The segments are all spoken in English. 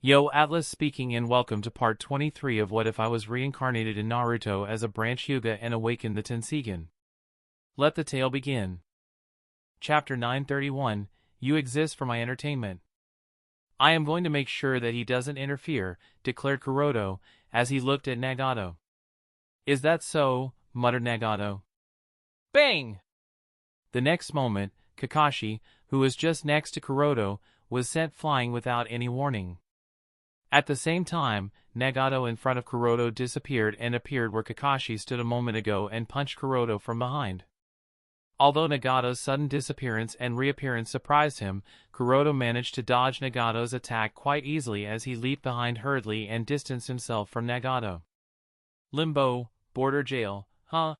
Yo, Atlas speaking and welcome to part 23 of What If I Was Reincarnated in Naruto as a branch Hyuga and awakened the Tenseigan. Let the tale begin. Chapter 931, You Exist for My Entertainment. I am going to make sure that he doesn't interfere, declared Kuroto, as he looked at Nagato. Is that so? Muttered Nagato. Bang! The next moment, Kakashi, who was just next to Kuroto, was sent flying without any warning. At the same time, Nagato in front of Kuroto disappeared and appeared where Kakashi stood a moment ago and punched Kuroto from behind. Although Nagato's sudden disappearance and reappearance surprised him, Kuroto managed to dodge Nagato's attack quite easily as he leaped behind hurriedly and distanced himself from Nagato. Limbo, border jail, huh?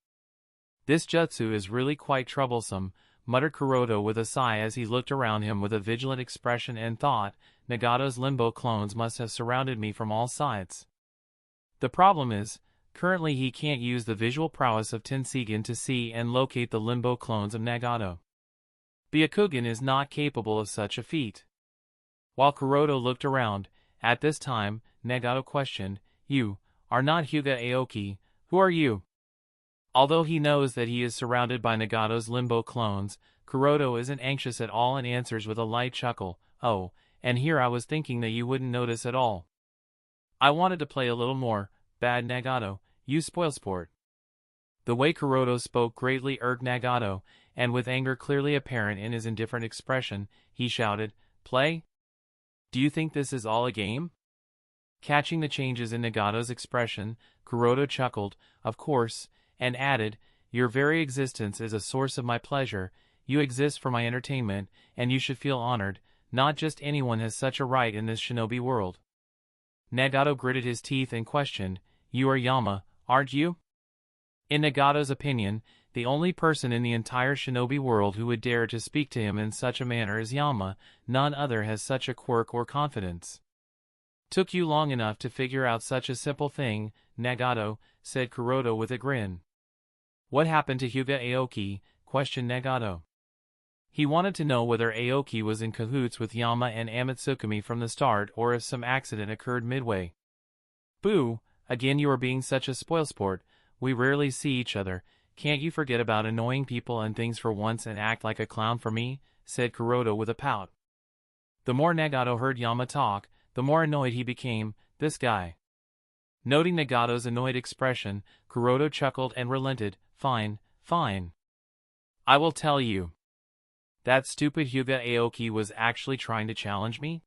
This jutsu is really quite troublesome, muttered Kuroto with a sigh as he looked around him with a vigilant expression and thought, Nagato's limbo clones must have surrounded me from all sides. The problem is, currently he can't use the visual prowess of Tenseigan to see and locate the limbo clones of Nagato. Byakugan is not capable of such a feat. While Kuroto looked around, at this time, Nagato questioned, You are not Hyuga Aoki, who are you? Although he knows that he is surrounded by Nagato's limbo clones, Kuroto isn't anxious at all and answers with a light chuckle, Oh, and here I was thinking that you wouldn't notice at all. I wanted to play a little more, bad Nagato, you spoil sport. The way Kuroto spoke greatly irked Nagato, and with anger clearly apparent in his indifferent expression, he shouted, Play? Do you think this is all a game? Catching the changes in Nagato's expression, Kuroto chuckled, Of course, and added, Your very existence is a source of my pleasure, you exist for my entertainment, and you should feel honored, not just anyone has such a right in this shinobi world. Nagato gritted his teeth and questioned, You are Yama, aren't you? In Nagato's opinion, the only person in the entire shinobi world who would dare to speak to him in such a manner is Yama, none other has such a quirk or confidence. Took you long enough to figure out such a simple thing, Nagato, said Kuroto with a grin. What happened to Hyuga Aoki? Questioned Nagato. He wanted to know whether Aoki was in cahoots with Yama and Amatsukami from the start or if some accident occurred midway. Boo, again you are being such a spoilsport, we rarely see each other, can't you forget about annoying people and things for once and act like a clown for me, said Kuroto with a pout. The more Nagato heard Yama talk, the more annoyed he became, this guy. Noting Nagato's annoyed expression, Kuroto chuckled and relented, Fine, fine. I will tell you. That stupid Hyuga Aoki was actually trying to challenge me?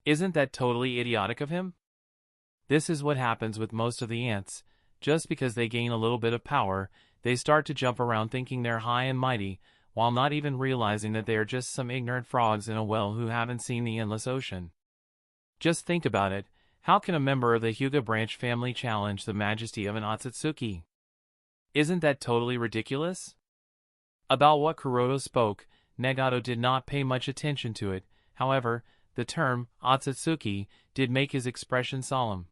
Isn't that totally idiotic of him? This is what happens with most of the ants. Just because they gain a little bit of power, they start to jump around thinking they're high and mighty, while not even realizing that they are just some ignorant frogs in a well who haven't seen the endless ocean. Just think about it, how can a member of the Hyuga branch family challenge the majesty of an Otsutsuki? Isn't that totally ridiculous? About what Kuroto spoke, Nagato did not pay much attention to it, however, the term, Otsutsuki, did make his expression solemn.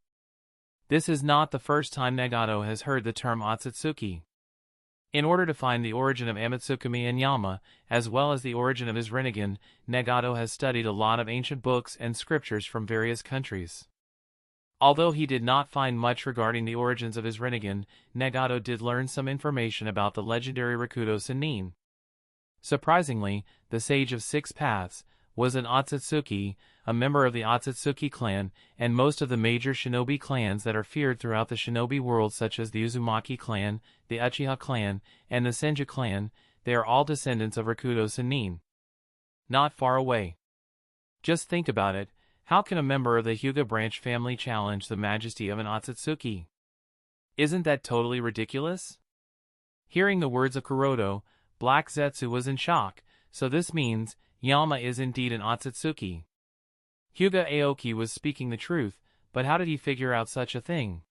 This is not the first time Nagato has heard the term Otsutsuki. In order to find the origin of Amatsukami and Yama, as well as the origin of his Rinnegan, Nagato has studied a lot of ancient books and scriptures from various countries. Although he did not find much regarding the origins of his Rinnegan, Nagato did learn some information about the legendary Rakuto Sannin. Surprisingly, the Sage of Six Paths was an Otsutsuki, a member of the Otsutsuki clan, and most of the major shinobi clans that are feared throughout the shinobi world such as the Uzumaki clan, the Uchiha clan, and the Senju clan, they are all descendants of Rakuto Sannin. Not far away. Just think about it, how can a member of the Hyuga branch family challenge the majesty of an Otsutsuki? Isn't that totally ridiculous? Hearing the words of Kuroto, Black Zetsu was in shock, so this means, Yama is indeed an Otsutsuki. Hyuga Aoki was speaking the truth, but how did he figure out such a thing?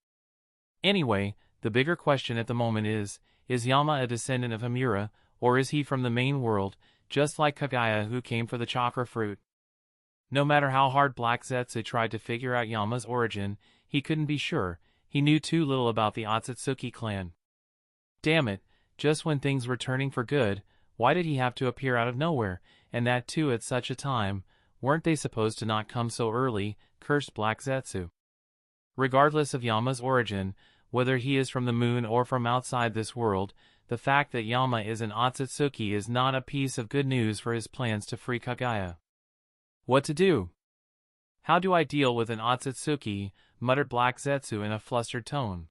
Anyway, the bigger question at the moment is Yama a descendant of Hamura, or is he from the main world, just like Kage who came for the chakra fruit? No matter how hard Black Zetsu tried to figure out Yama's origin, he couldn't be sure, he knew too little about the Otsutsuki clan. Damn it, just when things were turning for good, why did he have to appear out of nowhere, and that too at such a time? Weren't they supposed to not come so early, cursed Black Zetsu. Regardless of Yama's origin, whether he is from the moon or from outside this world, the fact that Yama is an Otsutsuki is not a piece of good news for his plans to free Kage. What to do? How do I deal with an Otsutsuki? Muttered Black Zetsu in a flustered tone.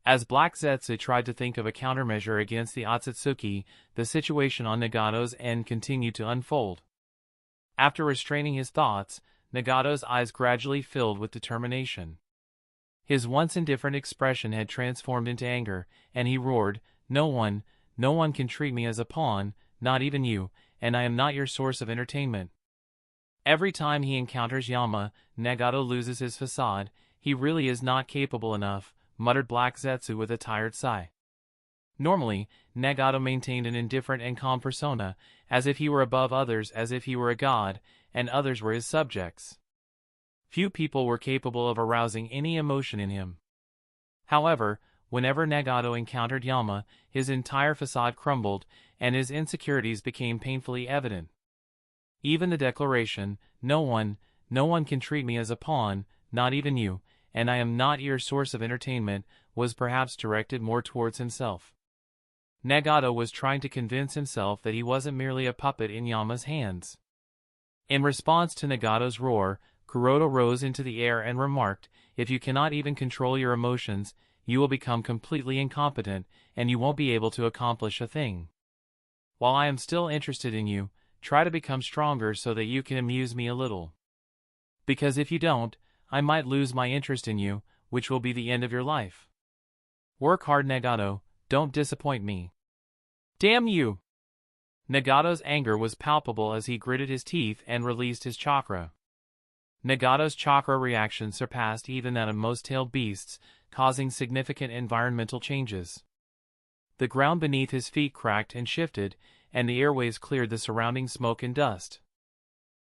As Black Zetsu tried to think of a countermeasure against the Otsutsuki, the situation on Nagato's end continued to unfold. After restraining his thoughts, Nagato's eyes gradually filled with determination. His once indifferent expression had transformed into anger, and he roared, no one can treat me as a pawn, not even you, and I am not your source of entertainment. Every time he encounters Yama, Nagato loses his facade. He really is not capable enough, muttered Black Zetsu with a tired sigh. Normally, Nagato maintained an indifferent and calm persona, as if he were above others, as if he were a god, and others were his subjects. Few people were capable of arousing any emotion in him. However, whenever Nagato encountered Yama, his entire facade crumbled, and his insecurities became painfully evident. Even the declaration, no one can treat me as a pawn, not even you, and I am not your source of entertainment, was perhaps directed more towards himself. Nagato was trying to convince himself that he wasn't merely a puppet in Yama's hands. In response to Nagato's roar, Kuroda rose into the air and remarked, if you cannot even control your emotions, you will become completely incompetent, and you won't be able to accomplish a thing. While I am still interested in you, try to become stronger so that you can amuse me a little. Because if you don't, I might lose my interest in you, which will be the end of your life. Work hard, Nagato, don't disappoint me. Damn you! Nagato's anger was palpable as he gritted his teeth and released his chakra. Nagato's chakra reaction surpassed even that of most tailed beasts, causing significant environmental changes. The ground beneath his feet cracked and shifted, and the airways cleared the surrounding smoke and dust.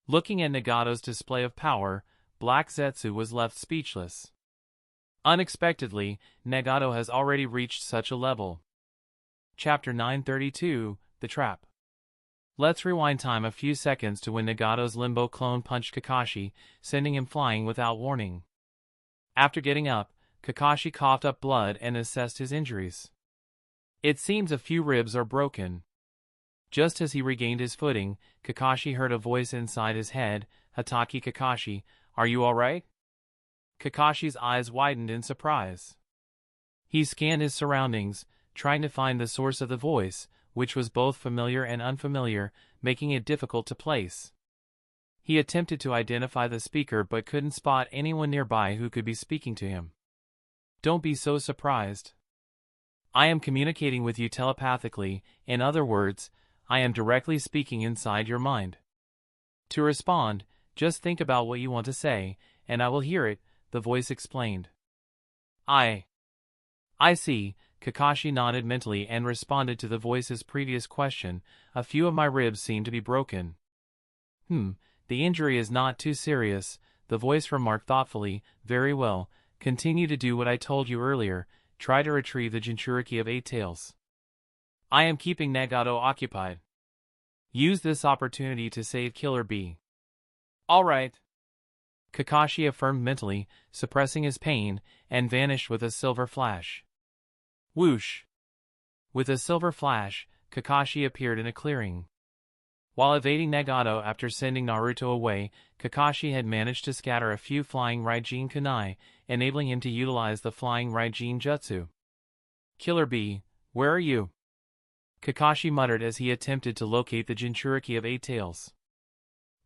Looking at Nagato's display of power, Black Zetsu was left speechless. Unexpectedly, Nagato has already reached such a level. Chapter 932, The Trap. Let's rewind time a few seconds to when Nagato's Limbo clone punched Kakashi, sending him flying without warning. After getting up, Kakashi coughed up blood and assessed his injuries. It seems a few ribs are broken. Just as he regained his footing, Kakashi heard a voice inside his head, Hatake Kakashi, are you alright? Kakashi's eyes widened in surprise. He scanned his surroundings, trying to find the source of the voice, which was both familiar and unfamiliar, making it difficult to place. He attempted to identify the speaker but couldn't spot anyone nearby who could be speaking to him. Don't be so surprised. I am communicating with you telepathically, in other words, I am directly speaking inside your mind. To respond, just think about what you want to say, and I will hear it, the voice explained. I see, Kakashi nodded mentally and responded to the voice's previous question, a few of my ribs seem to be broken. The injury is not too serious, the voice remarked thoughtfully, very well, continue to do what I told you earlier, try to retrieve the Jinchuriki of Eight Tails. I am keeping Nagato occupied. Use this opportunity to save Killer Bee. Alright. Kakashi affirmed mentally, suppressing his pain, and vanished with a silver flash. Whoosh! With a silver flash, Kakashi appeared in a clearing. While evading Nagato after sending Naruto away, Kakashi had managed to scatter a few flying Raijin kunai, enabling him to utilize the flying Raijin jutsu. Killer Bee, where are you? Kakashi muttered as he attempted to locate the Jinchuriki of Eight Tails.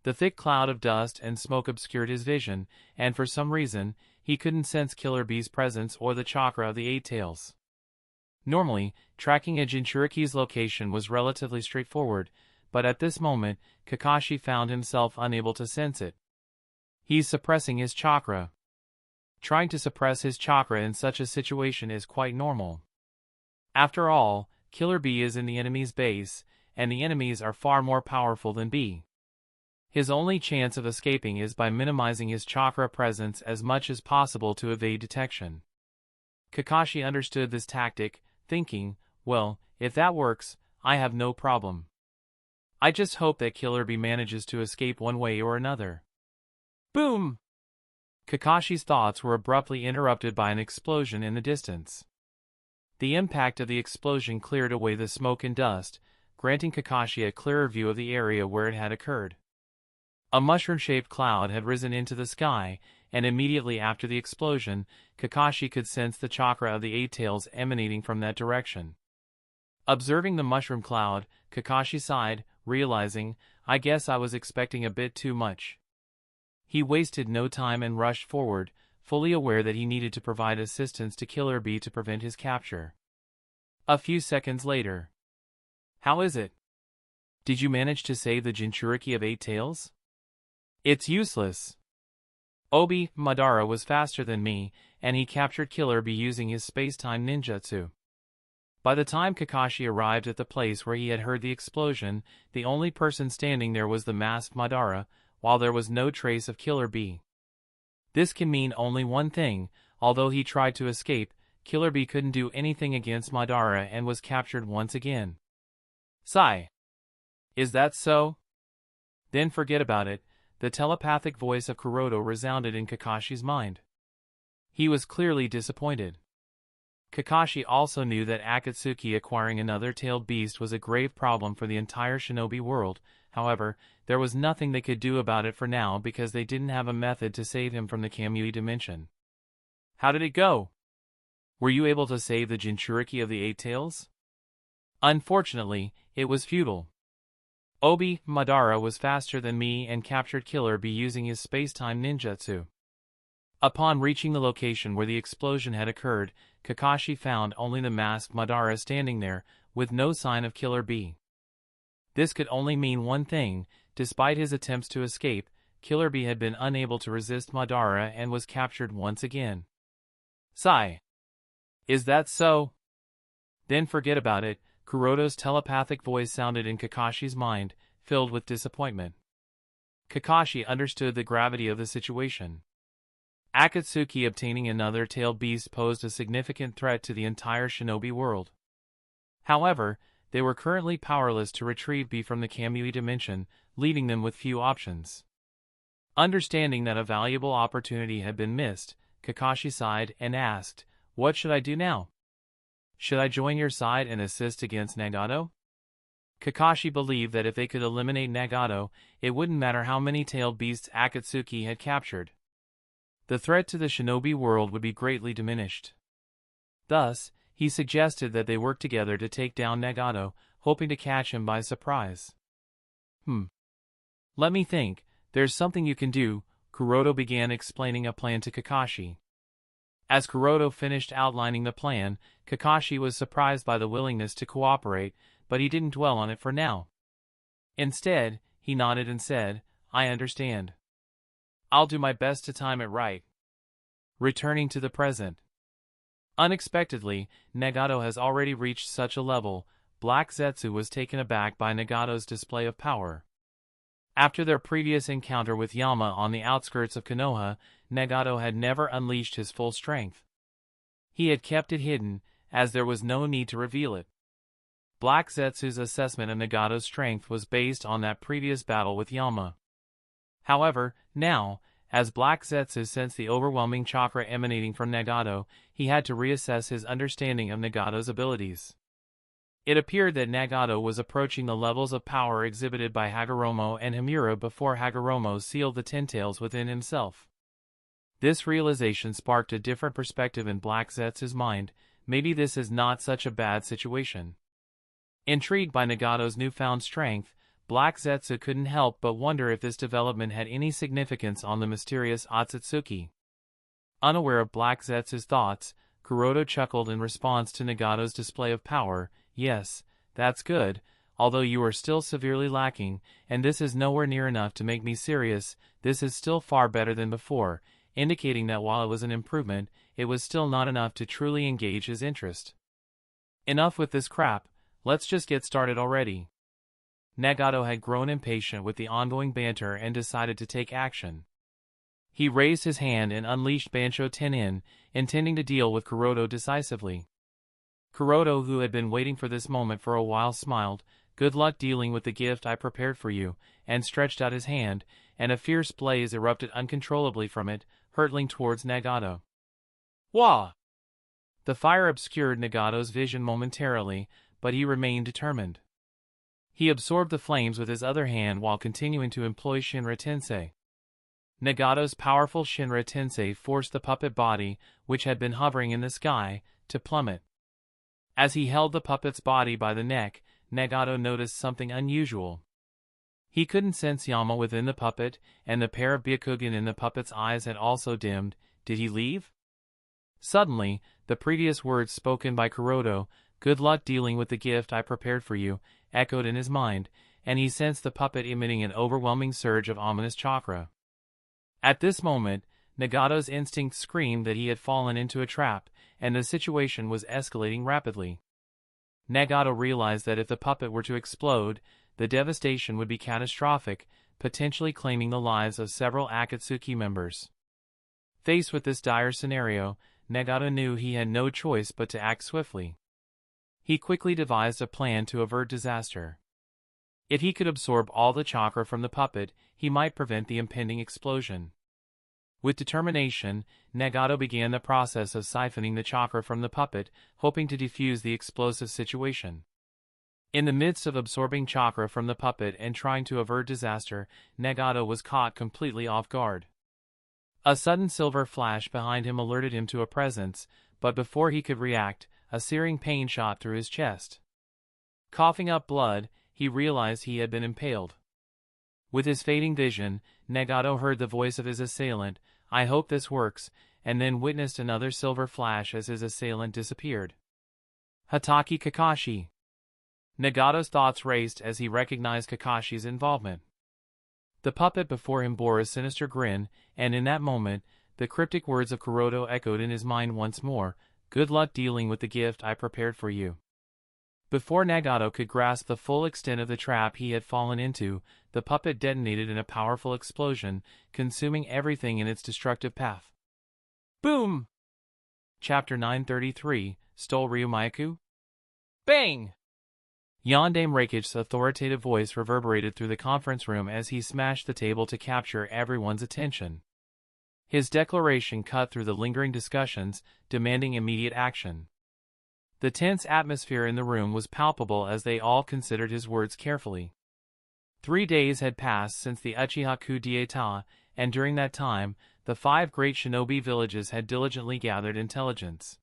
The thick cloud of dust and smoke obscured his vision, and for some reason, he couldn't sense Killer Bee's presence or the chakra of the Eight Tails. Normally, tracking a Jinchuriki's location was relatively straightforward, but at this moment, Kakashi found himself unable to sense it. He's suppressing his chakra. Trying to suppress his chakra in such a situation is quite normal. After all, Killer Bee is in the enemy's base, and the enemies are far more powerful than Bee. His only chance of escaping is by minimizing his chakra presence as much as possible to evade detection. Kakashi understood this tactic, thinking, well, if that works, I have no problem. I just hope that Killer Bee manages to escape one way or another. Boom! Kakashi's thoughts were abruptly interrupted by an explosion in the distance. The impact of the explosion cleared away the smoke and dust, granting Kakashi a clearer view of the area where it had occurred. A mushroom-shaped cloud had risen into the sky, and immediately after the explosion, Kakashi could sense the chakra of the Eight Tails emanating from that direction. Observing the mushroom cloud, Kakashi sighed, realizing, I guess I was expecting a bit too much. He wasted no time and rushed forward, fully aware that he needed to provide assistance to Killer Bee to prevent his capture. A few seconds later. How is it? Did you manage to save the Jinchuriki of Eight Tails? It's useless. Obi Madara was faster than me, and he captured Killer Bee using his space-time ninjutsu. By the time Kakashi arrived at the place where he had heard the explosion, the only person standing there was the masked Madara, while there was no trace of Killer Bee. This can mean only one thing: although he tried to escape, Killer Bee couldn't do anything against Madara and was captured once again. Sigh. Is that so? Then forget about it. The telepathic voice of Kuroto resounded in Kakashi's mind. He was clearly disappointed. Kakashi also knew that Akatsuki acquiring another tailed beast was a grave problem for the entire shinobi world. However, there was nothing they could do about it for now because they didn't have a method to save him from the Kamui dimension. How did it go? Were you able to save the Jinchuriki of the Eight Tails? Unfortunately, it was futile. Obi Madara was faster than me and captured Killer Bee using his space-time ninjutsu. Upon reaching the location where the explosion had occurred, Kakashi found only the masked Madara standing there, with no sign of Killer Bee. This could only mean one thing: despite his attempts to escape, Killer Bee had been unable to resist Madara and was captured once again. Sigh. Is that so? Then forget about it. Kuroto's telepathic voice sounded in Kakashi's mind, filled with disappointment. Kakashi understood the gravity of the situation. Akatsuki obtaining another tailed beast posed a significant threat to the entire shinobi world. However, they were currently powerless to retrieve Bee from the Kamui dimension, leaving them with few options. Understanding that a valuable opportunity had been missed, Kakashi sighed and asked, "What should I do now? Should I join your side and assist against Nagato?" Kakashi believed that if they could eliminate Nagato, it wouldn't matter how many tailed beasts Akatsuki had captured. The threat to the shinobi world would be greatly diminished. Thus, he suggested that they work together to take down Nagato, hoping to catch him by surprise. Let me think. There's something you can do. Kuroto began explaining a plan to Kakashi. As Kuroto finished outlining the plan, Kakashi was surprised by the willingness to cooperate, but he didn't dwell on it for now. Instead, he nodded and said, "I understand. I'll do my best to time it right." Returning to the present. Unexpectedly, Nagato has already reached such a level. Black Zetsu was taken aback by Nagato's display of power. After their previous encounter with Yama on the outskirts of Konoha, Nagato had never unleashed his full strength. He had kept it hidden, as there was no need to reveal it. Black Zetsu's assessment of Nagato's strength was based on that previous battle with Yama. However, now, as Black Zetsu sensed the overwhelming chakra emanating from Nagato, he had to reassess his understanding of Nagato's abilities. It appeared that Nagato was approaching the levels of power exhibited by Hagoromo and Himura before Hagoromo sealed the Ten Tails within himself. This realization sparked a different perspective in Black Zetsu's mind. Maybe this is not such a bad situation. Intrigued by Nagato's newfound strength, Black Zetsu couldn't help but wonder if this development had any significance on the mysterious Otsutsuki. Unaware of Black Zetsu's thoughts, Kuroto chuckled in response to Nagato's display of power. "Yes, that's good, although you are still severely lacking, and this is nowhere near enough to make me serious. This is still far better than before," indicating that while it was an improvement, it was still not enough to truly engage his interest. "Enough with this crap, let's just get started already." Nagato had grown impatient with the ongoing banter and decided to take action. He raised his hand and unleashed Bansho Tenin, intending to deal with Kuroto decisively. Kuroto, who had been waiting for this moment for a while, smiled. "Good luck dealing with the gift I prepared for you," and stretched out his hand, and a fierce blaze erupted uncontrollably from it, hurtling towards Nagato. Wah! The fire obscured Nagato's vision momentarily, but he remained determined. He absorbed the flames with his other hand while continuing to employ Shinra Tensei. Nagato's powerful Shinra Tensei forced the puppet body, which had been hovering in the sky, to plummet. As he held the puppet's body by the neck, Nagato noticed something unusual. He couldn't sense Yama within the puppet, and the pair of Byakugan in the puppet's eyes had also dimmed. Did he leave? Suddenly, the previous words spoken by Kuroto, "Good luck dealing with the gift I prepared for you," echoed in his mind, and he sensed the puppet emitting an overwhelming surge of ominous chakra. At this moment, Nagato's instinct screamed that he had fallen into a trap, and the situation was escalating rapidly. Nagato realized that if the puppet were to explode, the devastation would be catastrophic, potentially claiming the lives of several Akatsuki members. Faced with this dire scenario, Nagato knew he had no choice but to act swiftly. He quickly devised a plan to avert disaster. If he could absorb all the chakra from the puppet, he might prevent the impending explosion. With determination, Nagato began the process of siphoning the chakra from the puppet, hoping to defuse the explosive situation. In the midst of absorbing chakra from the puppet and trying to avert disaster, Nagato was caught completely off guard. A sudden silver flash behind him alerted him to a presence, but before he could react, a searing pain shot through his chest. Coughing up blood, he realized he had been impaled. With his fading vision, Nagato heard the voice of his assailant, "I hope this works," and then witnessed another silver flash as his assailant disappeared. Hatake Kakashi. Nagato's thoughts raced as he recognized Kakashi's involvement. The puppet before him bore a sinister grin, and in that moment, the cryptic words of Kuroto echoed in his mind once more, "Good luck dealing with the gift I prepared for you." Before Nagato could grasp the full extent of the trap he had fallen into, the puppet detonated in a powerful explosion, consuming everything in its destructive path. Boom! Chapter 933, Stole Ryumaku? Bang! Yondaime Reikage's authoritative voice reverberated through the conference room as he smashed the table to capture everyone's attention. His declaration cut through the lingering discussions, demanding immediate action. The tense atmosphere in the room was palpable as they all considered his words carefully. 3 days had passed since the Uchiha coup d'état, and during that time, the 5 great shinobi villages had diligently gathered intelligence.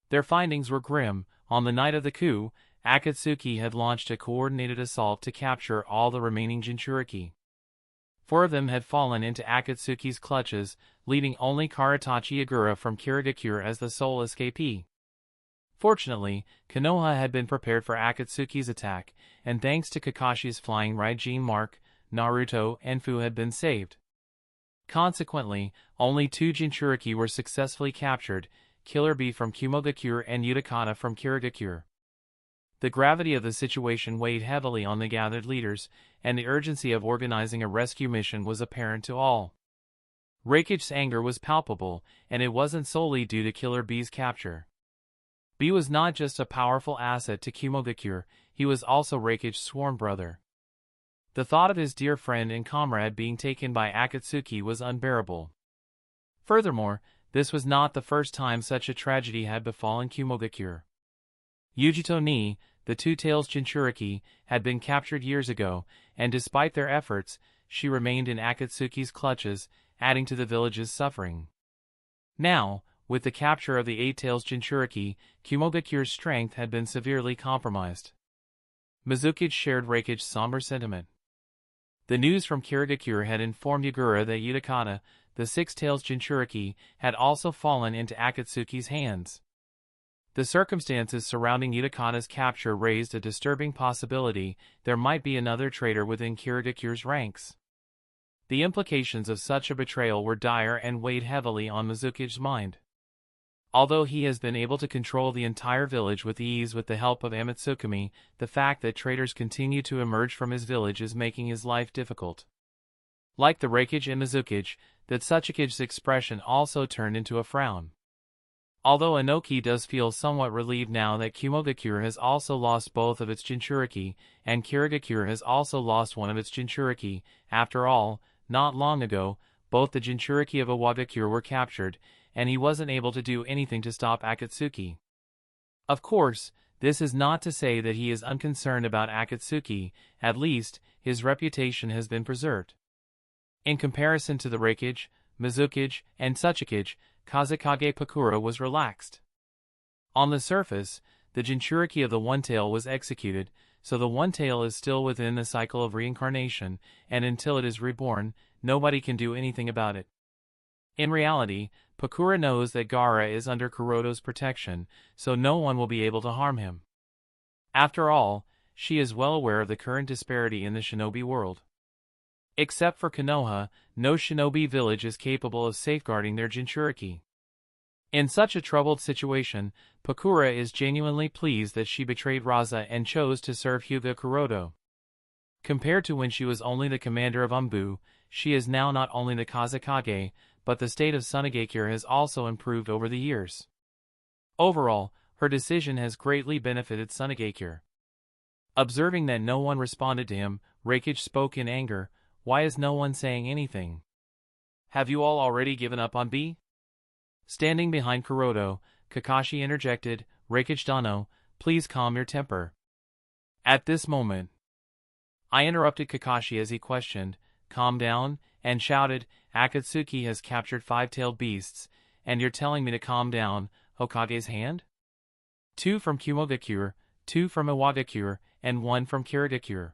Their findings were grim. On the night of the coup, Akatsuki had launched a coordinated assault to capture all the remaining Jinchuriki. 4 of them had fallen into Akatsuki's clutches, leaving only Karatachi Agura from Kirigakure as the sole escapee. Fortunately, Konoha had been prepared for Akatsuki's attack, and thanks to Kakashi's flying Raijin mark, Naruto and Fu had been saved. Consequently, only 2 Jinchuriki were successfully captured, Killer Bee from Kumogakure and Utakata from Kirigakure. The gravity of the situation weighed heavily on the gathered leaders, and the urgency of organizing a rescue mission was apparent to all. Reikage's anger was palpable, and it wasn't solely due to Killer Bee's capture. Bee was not just a powerful asset to Kumogakure, he was also Reikage's sworn brother. The thought of his dear friend and comrade being taken by Akatsuki was unbearable. Furthermore, this was not the first time such a tragedy had befallen Kumogakure. Yujito ni, the Two-Tails Jinchuriki, had been captured years ago, and despite their efforts, she remained in Akatsuki's clutches, adding to the village's suffering. Now, with the capture of the Eight-Tails Jinchuriki, Kumogakure's strength had been severely compromised. Mizukage shared Reikage's somber sentiment. The news from Kirigakure had informed Yagura that Utakata, the Six-Tails Jinchuriki, had also fallen into Akatsuki's hands. The circumstances surrounding Utakata's capture raised a disturbing possibility there might be another traitor within Kirigakure's ranks. The implications of such a betrayal were dire and weighed heavily on Mizukage's mind. Although he has been able to control the entire village with ease with the help of Amatsukami, the fact that traitors continue to emerge from his village is making his life difficult. Like the Reikage and Mizukage, that Tsuchikage's expression also turned into a frown. Although Inoki does feel somewhat relieved now that Kumogakure has also lost both of its Jinchuriki, and Kirigakure has also lost one of its Jinchuriki, after all, not long ago, both the Jinchuriki of Iwagakure were captured, and he wasn't able to do anything to stop Akatsuki. Of course, this is not to say that he is unconcerned about Akatsuki, at least, his reputation has been preserved. In comparison to the Reikage, Mizukage, and Tsuchikage, Kazekage Pakura was relaxed. On the surface, the Jinchuriki of the One-Tail was executed, so the One-Tail is still within the cycle of reincarnation, and until it is reborn, nobody can do anything about it. In reality, Pakura knows that Gaara is under Kuroto's protection, so no one will be able to harm him. After all, she is well aware of the current disparity in the shinobi world. Except for Konoha, no shinobi village is capable of safeguarding their Jinchuriki. In such a troubled situation, Pakura is genuinely pleased that she betrayed Raza and chose to serve Hyuga Kuroto. Compared to when she was only the commander of Umbu, she is now not only the Kazekage, but the state of Sunagakure has also improved over the years. Overall, her decision has greatly benefited Sunagakure. Observing that no one responded to him, Reikage spoke in anger. Why is no one saying anything? Have you all already given up on B? Standing behind Kuroto, Kakashi interjected, Reikage Dano, please calm your temper. At this moment, I interrupted Kakashi as he questioned, calm down, and shouted, Akatsuki has captured 5-tailed beasts, and you're telling me to calm down, Hokage's hand? 2 from Kumogakure, 2 from Iwagakure, and 1 from Kirigakure.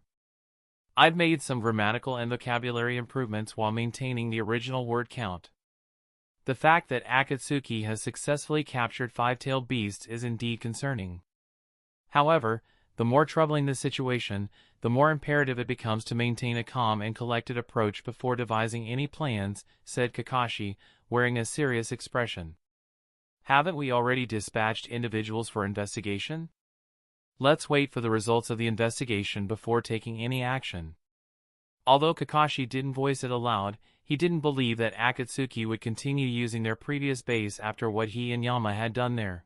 I've made some grammatical and vocabulary improvements while maintaining the original word count. The fact that Akatsuki has successfully captured 5-tailed beasts is indeed concerning. However, the more troubling the situation, the more imperative it becomes to maintain a calm and collected approach before devising any plans, said Kakashi, wearing a serious expression. Haven't we already dispatched individuals for investigation? Let's wait for the results of the investigation before taking any action. Although Kakashi didn't voice it aloud, he didn't believe that Akatsuki would continue using their previous base after what he and Yama had done there.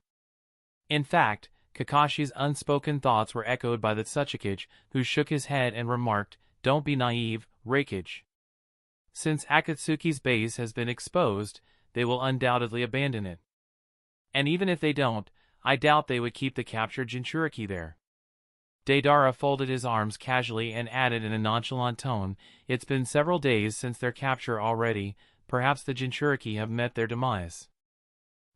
In fact, Kakashi's unspoken thoughts were echoed by the Tsuchikage, who shook his head and remarked, Don't be naive, Reikage. Since Akatsuki's base has been exposed, they will undoubtedly abandon it. And even if they don't, I doubt they would keep the captured Jinchuriki there. Deidara folded his arms casually and added in a nonchalant tone, It's been several days since their capture already, perhaps the Jinchuriki have met their demise.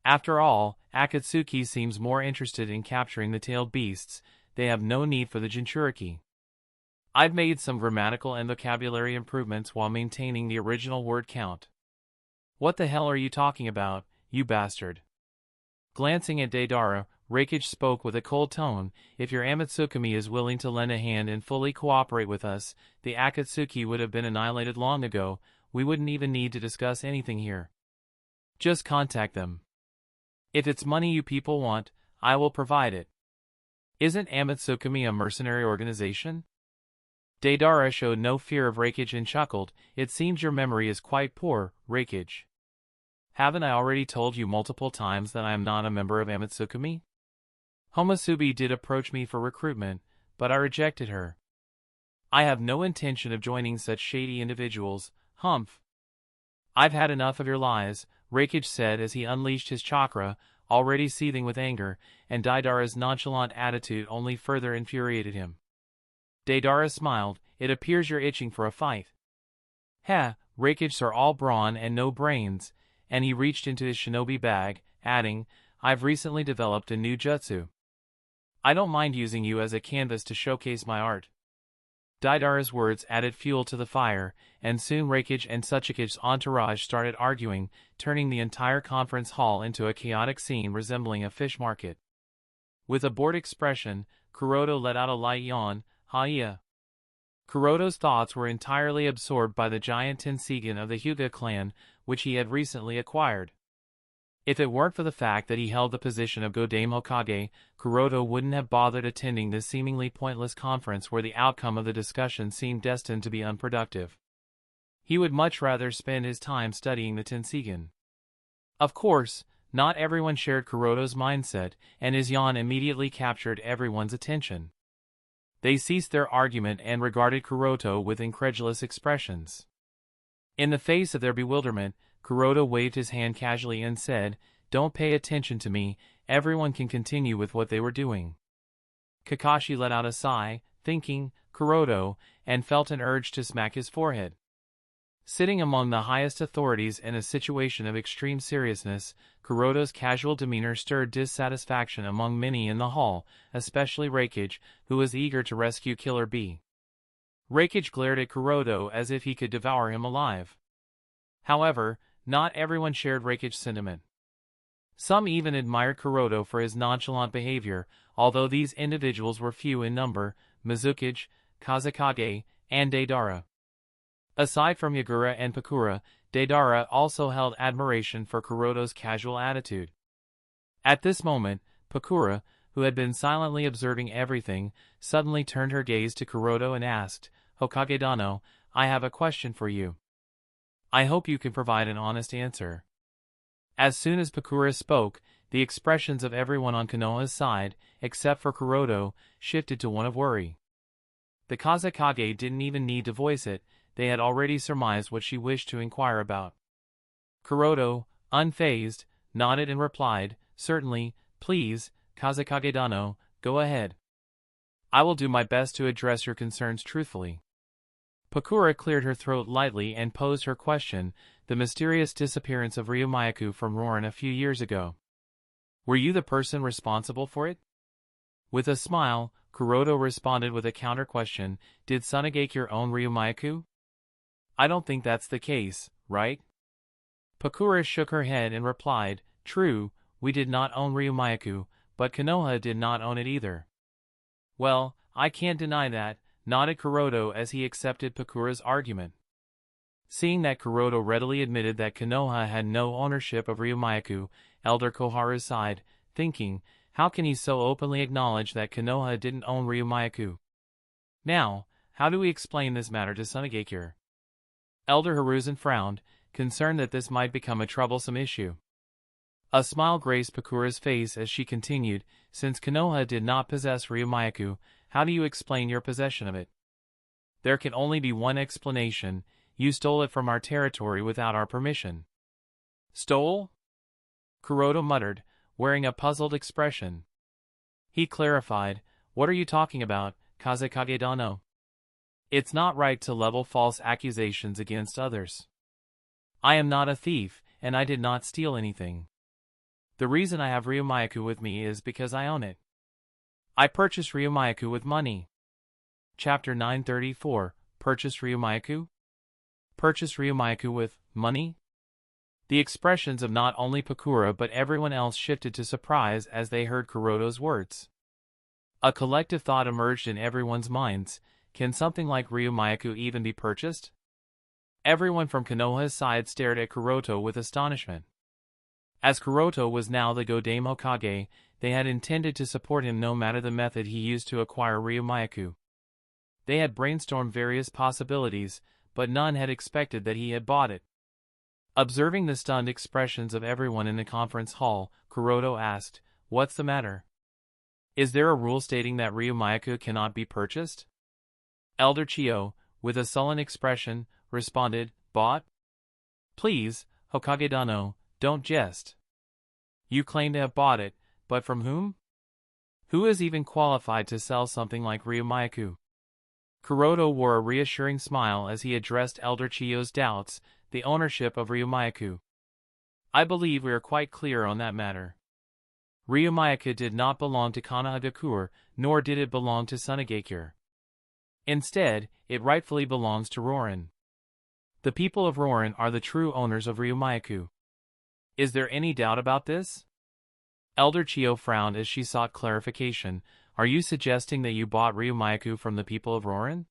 After all, Akatsuki seems more interested in capturing the tailed beasts, they have no need for the Jinchuriki. I've made some grammatical and vocabulary improvements while maintaining the original word count. What the hell are you talking about, you bastard? Glancing at Deidara, Reikage spoke with a cold tone, If your Amatsukami is willing to lend a hand and fully cooperate with us, the Akatsuki would have been annihilated long ago, we wouldn't even need to discuss anything here. Just contact them. If it's money you people want, I will provide it. Isn't Amatsukami a mercenary organization? Deidara showed no fear of Reikage and chuckled, It seems your memory is quite poor, Reikage. Haven't I already told you multiple times that I am not a member of Amatsukami? Homosubi did approach me for recruitment, but I rejected her. I have no intention of joining such shady individuals, humph. I've had enough of your lies, Reikage said as he unleashed his chakra, already seething with anger, and Deidara's nonchalant attitude only further infuriated him. Deidara smiled, It appears you're itching for a fight. Heh, Reikage are all brawn and no brains, and he reached into his shinobi bag, adding, I've recently developed a new jutsu. I don't mind using you as a canvas to showcase my art. Deidara's words added fuel to the fire, and soon Reikage and Tsuchikage's entourage started arguing, turning the entire conference hall into a chaotic scene resembling a fish market. With a bored expression, Kuroto let out a light yawn, ha-iya. Kuroto's thoughts were entirely absorbed by the giant Tenseigan of the Hyuga clan, which he had recently acquired. If it weren't for the fact that he held the position of Godame Hokage, Kuroto wouldn't have bothered attending this seemingly pointless conference where the outcome of the discussion seemed destined to be unproductive. He would much rather spend his time studying the Tenseigan. Of course, not everyone shared Kuroto's mindset, and his yawn immediately captured everyone's attention. They ceased their argument and regarded Kuroto with incredulous expressions. In the face of their bewilderment, Kuroda waved his hand casually and said, "Don't pay attention to me, everyone can continue with what they were doing." Kakashi let out a sigh, thinking, Kuroda, and felt an urge to smack his forehead. Sitting among the highest authorities in a situation of extreme seriousness, Kuroda's casual demeanor stirred dissatisfaction among many in the hall, especially Reikage, who was eager to rescue Killer B. Reikage glared at Kuroda as if he could devour him alive. However, not everyone shared Reikage's sentiment. Some even admired Kuroda for his nonchalant behavior, although these individuals were few in number: Mizukage, Kazekage, and Deidara. Aside from Yagura and Pakura, Deidara also held admiration for Kuroda's casual attitude. At this moment, Pakura, who had been silently observing everything, suddenly turned her gaze to Kuroda and asked, "Hokage-dano, I have a question for you. I hope you can provide an honest answer." As soon as Pakura spoke, the expressions of everyone on Konoha's side, except for Kuroda, shifted to one of worry. The Kazekage didn't even need to voice it, they had already surmised what she wished to inquire about. Kuroda, unfazed, nodded and replied, "Certainly, please, Kazekage-dano, go ahead. I will do my best to address your concerns truthfully." Pakura cleared her throat lightly and posed her question: "The mysterious disappearance of Ryumaku from Rorin a few years ago. Were you the person responsible for it?" With a smile, Kuroda responded with a counter-question: "Did Tsunade own Ryumaku? I don't think that's the case, right?" Pakura shook her head and replied, "True, we did not own Ryumaku, but Konoha did not own it either." "Well, I can't deny that," nodded Kuroda as he accepted Pakura's argument. Seeing that Kuroda readily admitted that Konoha had no ownership of Ryumaku, Elder Koharu sighed, thinking, how can he so openly acknowledge that Konoha didn't own Ryumaku? Now, how do we explain this matter to Tsunade? Elder Hiruzen frowned, concerned that this might become a troublesome issue. A smile graced Pakura's face as she continued, "Since Konoha did not possess Ryumaku, how do you explain your possession of it?" "There can only be one explanation: you stole it from our territory without our permission." "Stole?" Kuroda muttered, wearing a puzzled expression. He clarified, "What are you talking about, Kazekage-dano? It's not right to level false accusations against others. I am not a thief, and I did not steal anything. The reason I have Ryumaku with me is because I own it. I purchased Ryumaku with money." Chapter 934, Purchased Ryumaku? Purchased Ryumaku with money? The expressions of not only Pakura but everyone else shifted to surprise as they heard Kuroda's words. A collective thought emerged in everyone's minds: can something like Ryumaku even be purchased? Everyone from Konoha's side stared at Kuroda with astonishment. As Kuroda was now the Godame Hokage, they had intended to support him no matter the method he used to acquire Ryumaku. They had brainstormed various possibilities, but none had expected that he had bought it. Observing the stunned expressions of everyone in the conference hall, Kuroda asked, "What's the matter? Is there a rule stating that Ryumaku cannot be purchased?" Elder Chiyo, with a sullen expression, responded, "Bought? Please, Hokage-dano, don't jest. You claim to have bought it, but from whom? Who is even qualified to sell something like Ryumaku?" Kuroda wore a reassuring smile as he addressed Elder Chiyo's doubts: "The ownership of Ryumaku. I believe we are quite clear on that matter. Ryumaku did not belong to Konohagakure, nor did it belong to Tsunade. Instead, it rightfully belongs to Rorin. The people of Rorin are the true owners of Ryumaku. Is there any doubt about this?" Elder Chiyo frowned as she sought clarification. "Are you suggesting that you bought Ryumaku from the people of Rorin?"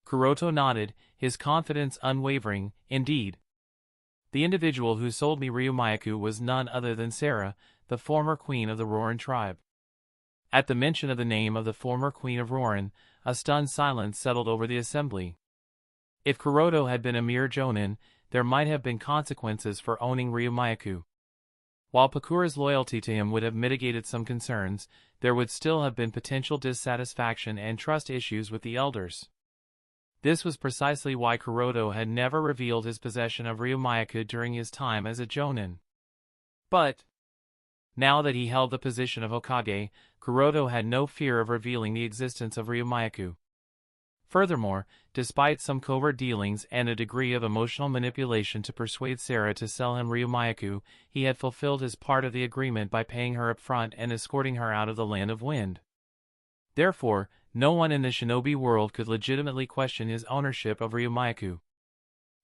Kuroda nodded, his confidence unwavering. "Indeed. The individual who sold me Ryumaku was none other than Sarah, the former queen of the Rorin tribe." At the mention of the name of the former queen of Rorin, a stunned silence settled over the assembly. If Kuroda had been a mere jonin, there might have been consequences for owning Ryumaku. While Pakura's loyalty to him would have mitigated some concerns, there would still have been potential dissatisfaction and trust issues with the elders. This was precisely why Kuroto had never revealed his possession of Ryumaku during his time as a Jonin. But now that he held the position of Hokage, Kuroto had no fear of revealing the existence of Ryumaku. Furthermore, despite some covert dealings and a degree of emotional manipulation to persuade Sarah to sell him Ryumaku, he had fulfilled his part of the agreement by paying her up front and escorting her out of the Land of Wind. Therefore, no one in the shinobi world could legitimately question his ownership of Ryumaku.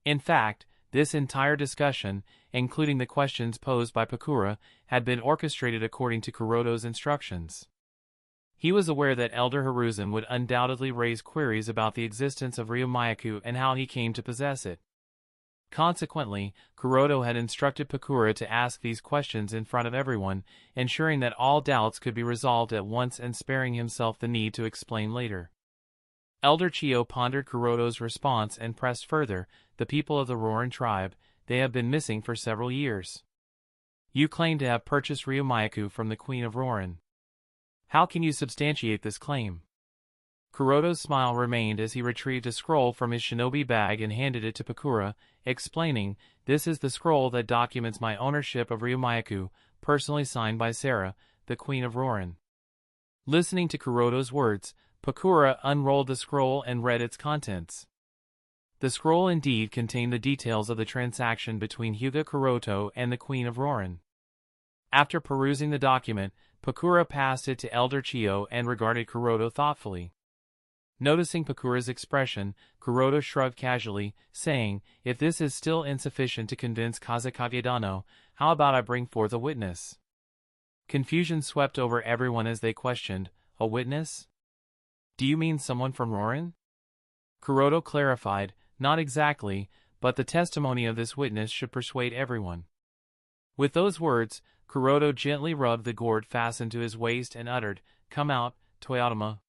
In fact, this entire discussion, including the questions posed by Pakura, had been orchestrated according to Kuroto's instructions. He was aware that Elder Hiruzen would undoubtedly raise queries about the existence of Ryumaku and how he came to possess it. Consequently, Kuroto had instructed Pakura to ask these questions in front of everyone, ensuring that all doubts could be resolved at once and sparing himself the need to explain later. Elder Chiyo pondered Kuroto's response and pressed further, "The people of the Rorin tribe, they have been missing for several years. You claim to have purchased Ryumaku from the Queen of Rorin. How can you substantiate this claim?" Kuroto's smile remained as he retrieved a scroll from his shinobi bag and handed it to Pakura, explaining, "This is the scroll that documents my ownership of Ryumaku, personally signed by Sarah, the Queen of Rorin." Listening to Kuroto's words, Pakura unrolled the scroll and read its contents. The scroll indeed contained the details of the transaction between Hyuga Kuroto and the Queen of Rorin. After perusing the document, Pakura passed it to Elder Chiyo and regarded Kuroto thoughtfully. Noticing Pakura's expression, Kuroto shrugged casually, saying, "If this is still insufficient to convince Kazekage Dano, how about I bring forth a witness?" Confusion swept over everyone as they questioned, "A witness? Do you mean someone from Rorin?" Kuroto clarified, "Not exactly, but the testimony of this witness should persuade everyone." With those words, Kuroto gently rubbed the gourd fastened to his waist and uttered, "Come out, Toyotama."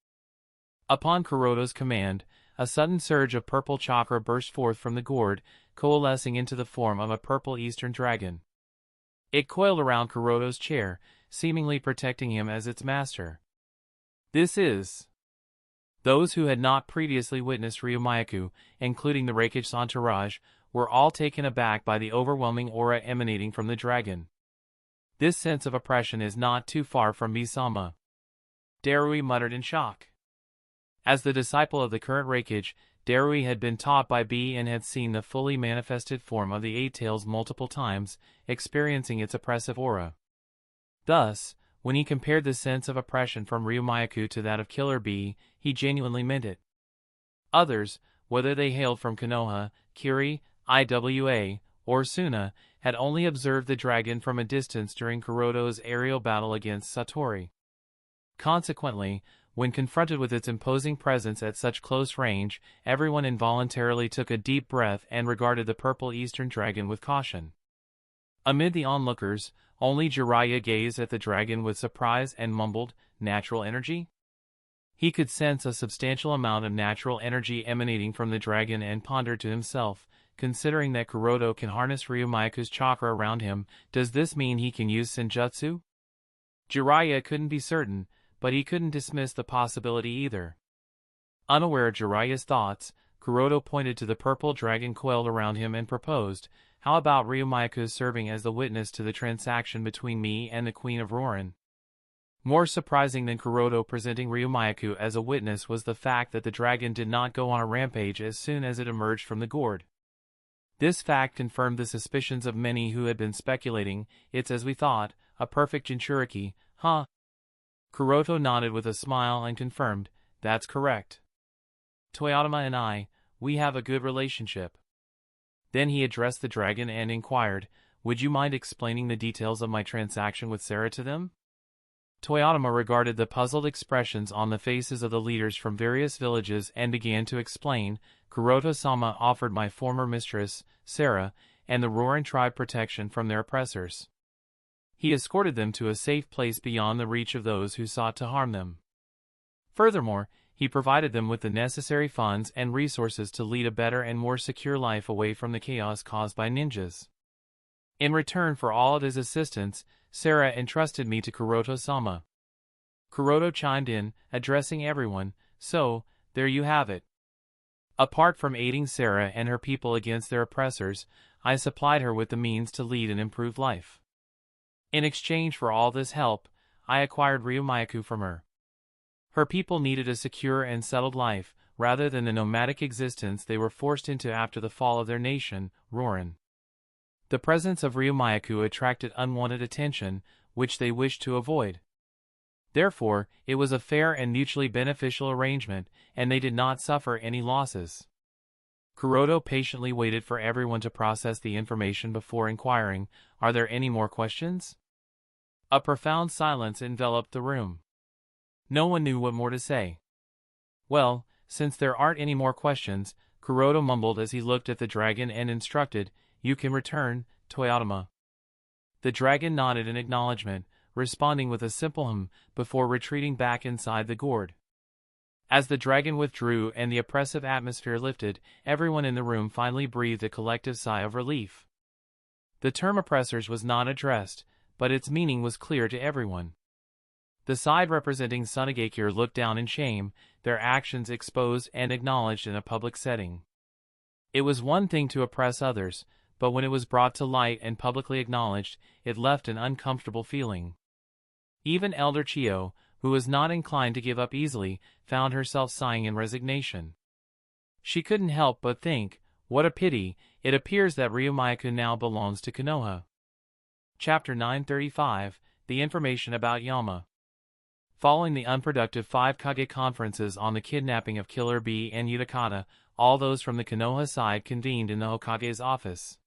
Upon Kuroto's command, a sudden surge of purple chakra burst forth from the gourd, coalescing into the form of a purple eastern dragon. It coiled around Kuroto's chair, seemingly protecting him as its master. This is... Those who had not previously witnessed Ryumaku, including the Reikage entourage, were all taken aback by the overwhelming aura emanating from the dragon. This sense of oppression is not too far from Misama. Darui muttered in shock. As the disciple of the current Reikage, Darui had been taught by B and had seen the fully manifested form of the Eight Tails multiple times, experiencing its oppressive aura. Thus, when he compared the sense of oppression from Ryumaku to that of Killer B, he genuinely meant it. Others, whether they hailed from Konoha, Kiri, Iwa, or Suna, had only observed the dragon from a distance during Kuroto's aerial battle against Satori. Consequently, when confronted with its imposing presence at such close range, everyone involuntarily took a deep breath and regarded the purple eastern dragon with caution. Amid the onlookers, only Jiraiya gazed at the dragon with surprise and mumbled, "Natural energy?" He could sense a substantial amount of natural energy emanating from the dragon and pondered to himself, considering that Kuroto can harness Ryumaku's chakra around him, does this mean he can use Senjutsu? Jiraiya couldn't be certain, but he couldn't dismiss the possibility either. Unaware of Jiraiya's thoughts, Kuroto pointed to the purple dragon coiled around him and proposed, "How about Ryumaku serving as the witness to the transaction between me and the Queen of Rorin?" More surprising than Kuroto presenting Ryumaku as a witness was the fact that the dragon did not go on a rampage as soon as it emerged from the gourd. This fact confirmed the suspicions of many who had been speculating, "It's as we thought, a perfect Jinchuriki, huh?" Kuroto nodded with a smile and confirmed, "That's correct. Toyotama and I, we have a good relationship." Then he addressed the dragon and inquired, "Would you mind explaining the details of my transaction with Sarah to them?" Toyotama regarded the puzzled expressions on the faces of the leaders from various villages and began to explain, "Kuroto-sama offered my former mistress, Sarah, and the Rorin tribe protection from their oppressors. He escorted them to a safe place beyond the reach of those who sought to harm them. Furthermore, he provided them with the necessary funds and resources to lead a better and more secure life away from the chaos caused by ninjas. In return for all of his assistance, Sarah entrusted me to Kuroto-sama." Kuroto chimed in, addressing everyone, "So, there you have it. Apart from aiding Sarah and her people against their oppressors, I supplied her with the means to lead an improved life. In exchange for all this help, I acquired Ryumaku from her. Her people needed a secure and settled life, rather than the nomadic existence they were forced into after the fall of their nation, Rorin. The presence of Ryumaku attracted unwanted attention, which they wished to avoid. Therefore, it was a fair and mutually beneficial arrangement, and they did not suffer any losses. Kuroto patiently waited for everyone to process the information before inquiring, "Are there any more questions?" A profound silence enveloped the room. No one knew what more to say. "Well, since there aren't any more questions," Kuroto mumbled as he looked at the dragon and instructed, "You can return, Toyotama." The dragon nodded in acknowledgement, responding with a simple hum, before retreating back inside the gourd. As the dragon withdrew and the oppressive atmosphere lifted, everyone in the room finally breathed a collective sigh of relief. The term oppressors was not addressed, but its meaning was clear to everyone. The side representing Tsunade looked down in shame, their actions exposed and acknowledged in a public setting. It was one thing to oppress others, but when it was brought to light and publicly acknowledged, it left an uncomfortable feeling. Even Elder Chiyo, who was not inclined to give up easily, found herself sighing in resignation. She couldn't help but think, what a pity, it appears that Ryumaku now belongs to Konoha. Chapter 935, The Information about Yama. Following the unproductive 5 Kage conferences on the kidnapping of Killer Bee and Utakata, all those from the Konoha side convened in the Hokage's office.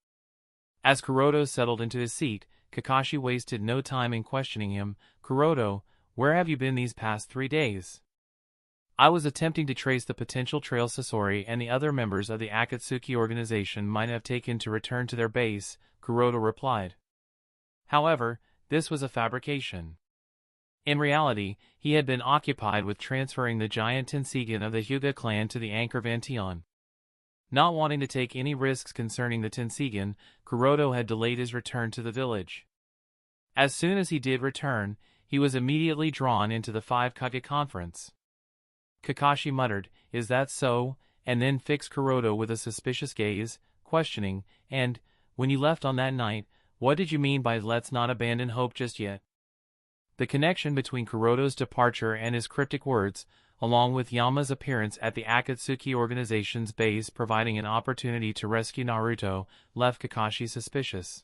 As Kuroto settled into his seat, Kakashi wasted no time in questioning him. "Kuroto, where have you been these past 3 days?" "I was attempting to trace the potential trail Sasori and the other members of the Akatsuki organization might have taken to return to their base," Kuroto replied. However, this was a fabrication. In reality, he had been occupied with transferring the giant Tenseigan of the Hyuga clan to the Anchor Vantion. Not wanting to take any risks concerning the Tenseigan, Kuroto had delayed his return to the village. As soon as he did return, he was immediately drawn into the 5 Kage conference. Kakashi muttered, "Is that so?" and then fixed Kuroto with a suspicious gaze, questioning, "And, when you left on that night, what did you mean by 'let's not abandon hope just yet'?" The connection between Kuroto's departure and his cryptic words, along with Yama's appearance at the Akatsuki organization's base providing an opportunity to rescue Naruto, left Kakashi suspicious.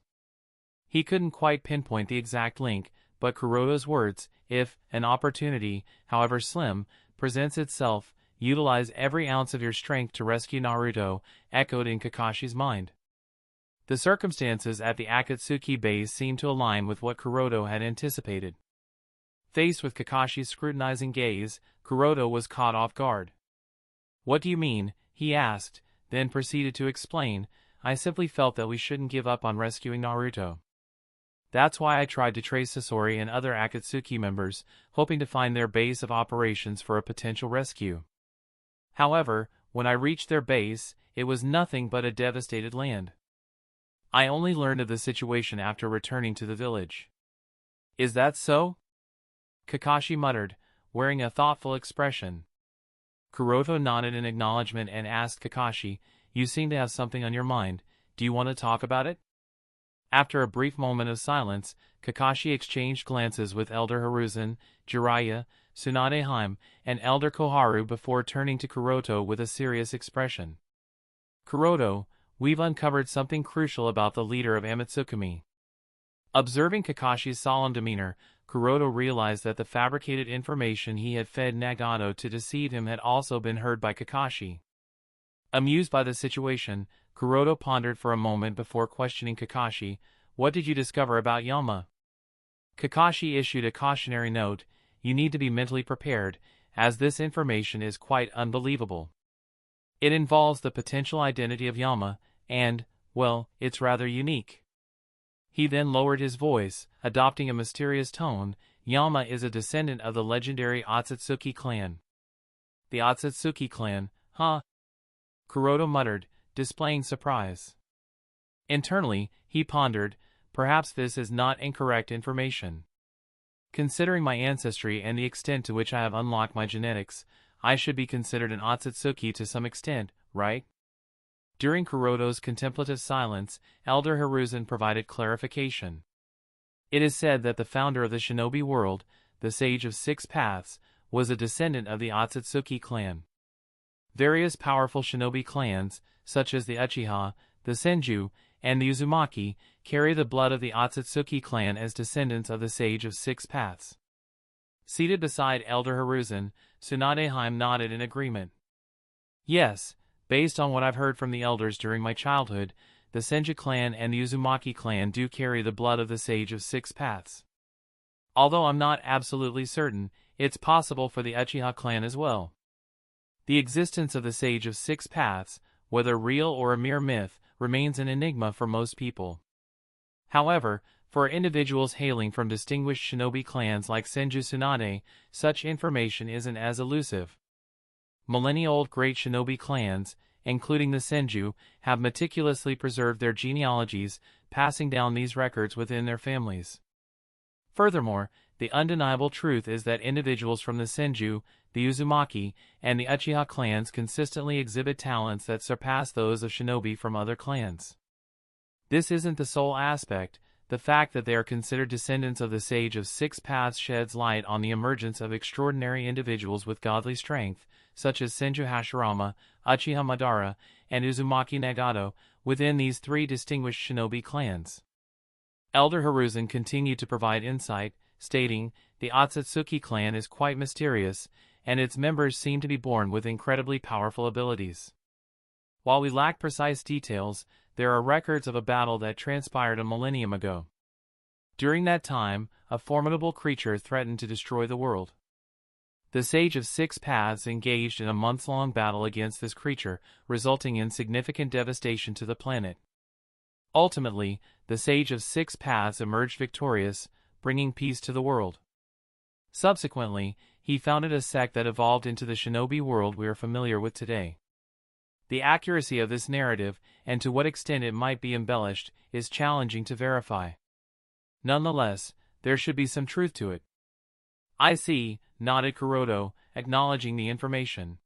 He couldn't quite pinpoint the exact link, but Kuroto's words, "If an opportunity, however slim, presents itself, utilize every ounce of your strength to rescue Naruto," echoed in Kakashi's mind. The circumstances at the Akatsuki base seemed to align with what Kuroto had anticipated. Faced with Kakashi's scrutinizing gaze, Kuroto was caught off guard. "What do you mean?" he asked, then proceeded to explain, "I simply felt that we shouldn't give up on rescuing Naruto. That's why I tried to trace Sasori and other Akatsuki members, hoping to find their base of operations for a potential rescue. However, when I reached their base, it was nothing but a devastated land. I only learned of the situation after returning to the village." "Is that so?" Kakashi muttered, wearing a thoughtful expression. Kuroto nodded in acknowledgement and asked Kakashi, "You seem to have something on your mind, do you want to talk about it?" After a brief moment of silence, Kakashi exchanged glances with Elder Hiruzen, Jiraiya, Tsunade, and Elder Koharu before turning to Kuroto with a serious expression. "Kuroto, we've uncovered something crucial about the leader of Amatsukami." Observing Kakashi's solemn demeanor, Kuroto realized that the fabricated information he had fed Nagato to deceive him had also been heard by Kakashi. Amused by the situation, Kuroto pondered for a moment before questioning Kakashi, "What did you discover about Yama?" Kakashi issued a cautionary note, "You need to be mentally prepared, as this information is quite unbelievable. It involves the potential identity of Yama, and, well, it's rather unique." He then lowered his voice, adopting a mysterious tone. "Yama is a descendant of the legendary Otsutsuki clan." "The Otsutsuki clan, huh?" Kuroto muttered, displaying surprise. Internally, he pondered, "Perhaps this is not incorrect information. Considering my ancestry and the extent to which I have unlocked my genetics, I should be considered an Otsutsuki to some extent, right? During Kuroto's contemplative silence, Elder Hiruzen provided clarification. It is said that the founder of the shinobi world, the Sage of Six Paths, was a descendant of the Otsutsuki clan. Various powerful shinobi clans, such as the Uchiha, the Senju, and the Uzumaki, carry the blood of the Otsutsuki clan as descendants of the Sage of Six Paths. Seated beside Elder Hiruzen, Tsunade nodded in agreement. Yes, based on what I've heard from the elders during my childhood, the Senju clan and the Uzumaki clan do carry the blood of the Sage of Six Paths. Although I'm not absolutely certain, it's possible for the Uchiha clan as well. The existence of the Sage of Six Paths, whether real or a mere myth, remains an enigma for most people. However, for individuals hailing from distinguished shinobi clans like Senju Tsunade, such information isn't as elusive. Millennia-old great shinobi clans, including the Senju, have meticulously preserved their genealogies, passing down these records within their families. Furthermore, the undeniable truth is that individuals from the Senju, the Uzumaki, and the Uchiha clans consistently exhibit talents that surpass those of shinobi from other clans. This isn't the sole aspect. The fact that they are considered descendants of the Sage of Six Paths sheds light on the emergence of extraordinary individuals with godly strength, such as Senju Hashirama, Uchiha Madara, and Uzumaki Nagato, within these three distinguished shinobi clans. Elder Hiruzen continued to provide insight, stating, the Otsutsuki clan is quite mysterious, and its members seem to be born with incredibly powerful abilities. While we lack precise details, there are records of a battle that transpired a millennium ago. During that time, a formidable creature threatened to destroy the world. The Sage of Six Paths engaged in a months-long battle against this creature, resulting in significant devastation to the planet. Ultimately, the Sage of Six Paths emerged victorious, bringing peace to the world. Subsequently, he founded a sect that evolved into the shinobi world we are familiar with today. The accuracy of this narrative, and to what extent it might be embellished, is challenging to verify. Nonetheless, there should be some truth to it. I see, nodded Kuroto, acknowledging the information.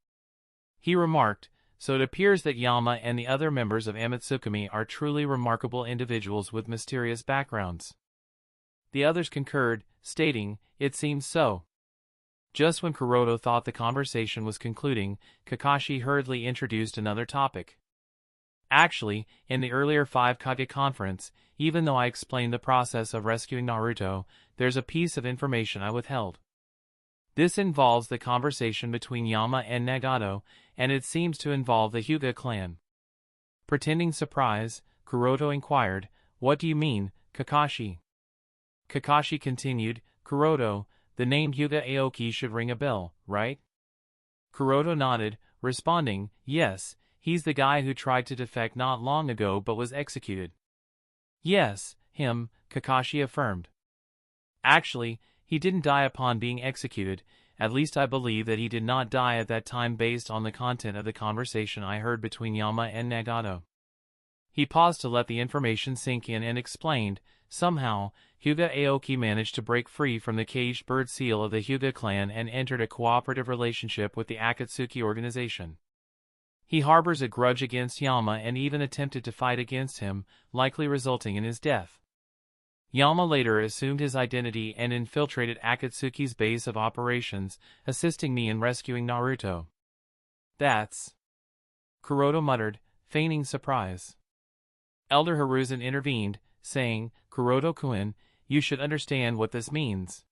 He remarked, so it appears that Yama and the other members of Amatsukami are truly remarkable individuals with mysterious backgrounds. The others concurred, stating, it seems so. Just when Kuroto thought the conversation was concluding, Kakashi hurriedly introduced another topic. Actually, in the earlier 5 Kage conference, even though I explained the process of rescuing Naruto, there's a piece of information I withheld. This involves the conversation between Yama and Nagato, and it seems to involve the Hyuga clan. Pretending surprise, Kuroto inquired, what do you mean, Kakashi? Kakashi continued, Kuroto, the name Hyuga Aoki should ring a bell, right? Kuroto nodded, responding, yes, he's the guy who tried to defect not long ago but was executed. Yes, him, Kakashi affirmed. Actually, he didn't die upon being executed, at least I believe that he did not die at that time based on the content of the conversation I heard between Yama and Nagato. He paused to let the information sink in and explained, somehow, Hyuga Aoki managed to break free from the caged bird seal of the Hyuga clan and entered a cooperative relationship with the Akatsuki organization. He harbors a grudge against Yama and even attempted to fight against him, likely resulting in his death. Yama later assumed his identity and infiltrated Akatsuki's base of operations, assisting me in rescuing Naruto. That's... Kuroto muttered, feigning surprise. Elder Hiruzen intervened, saying, Kuroto-kun, you should understand what this means.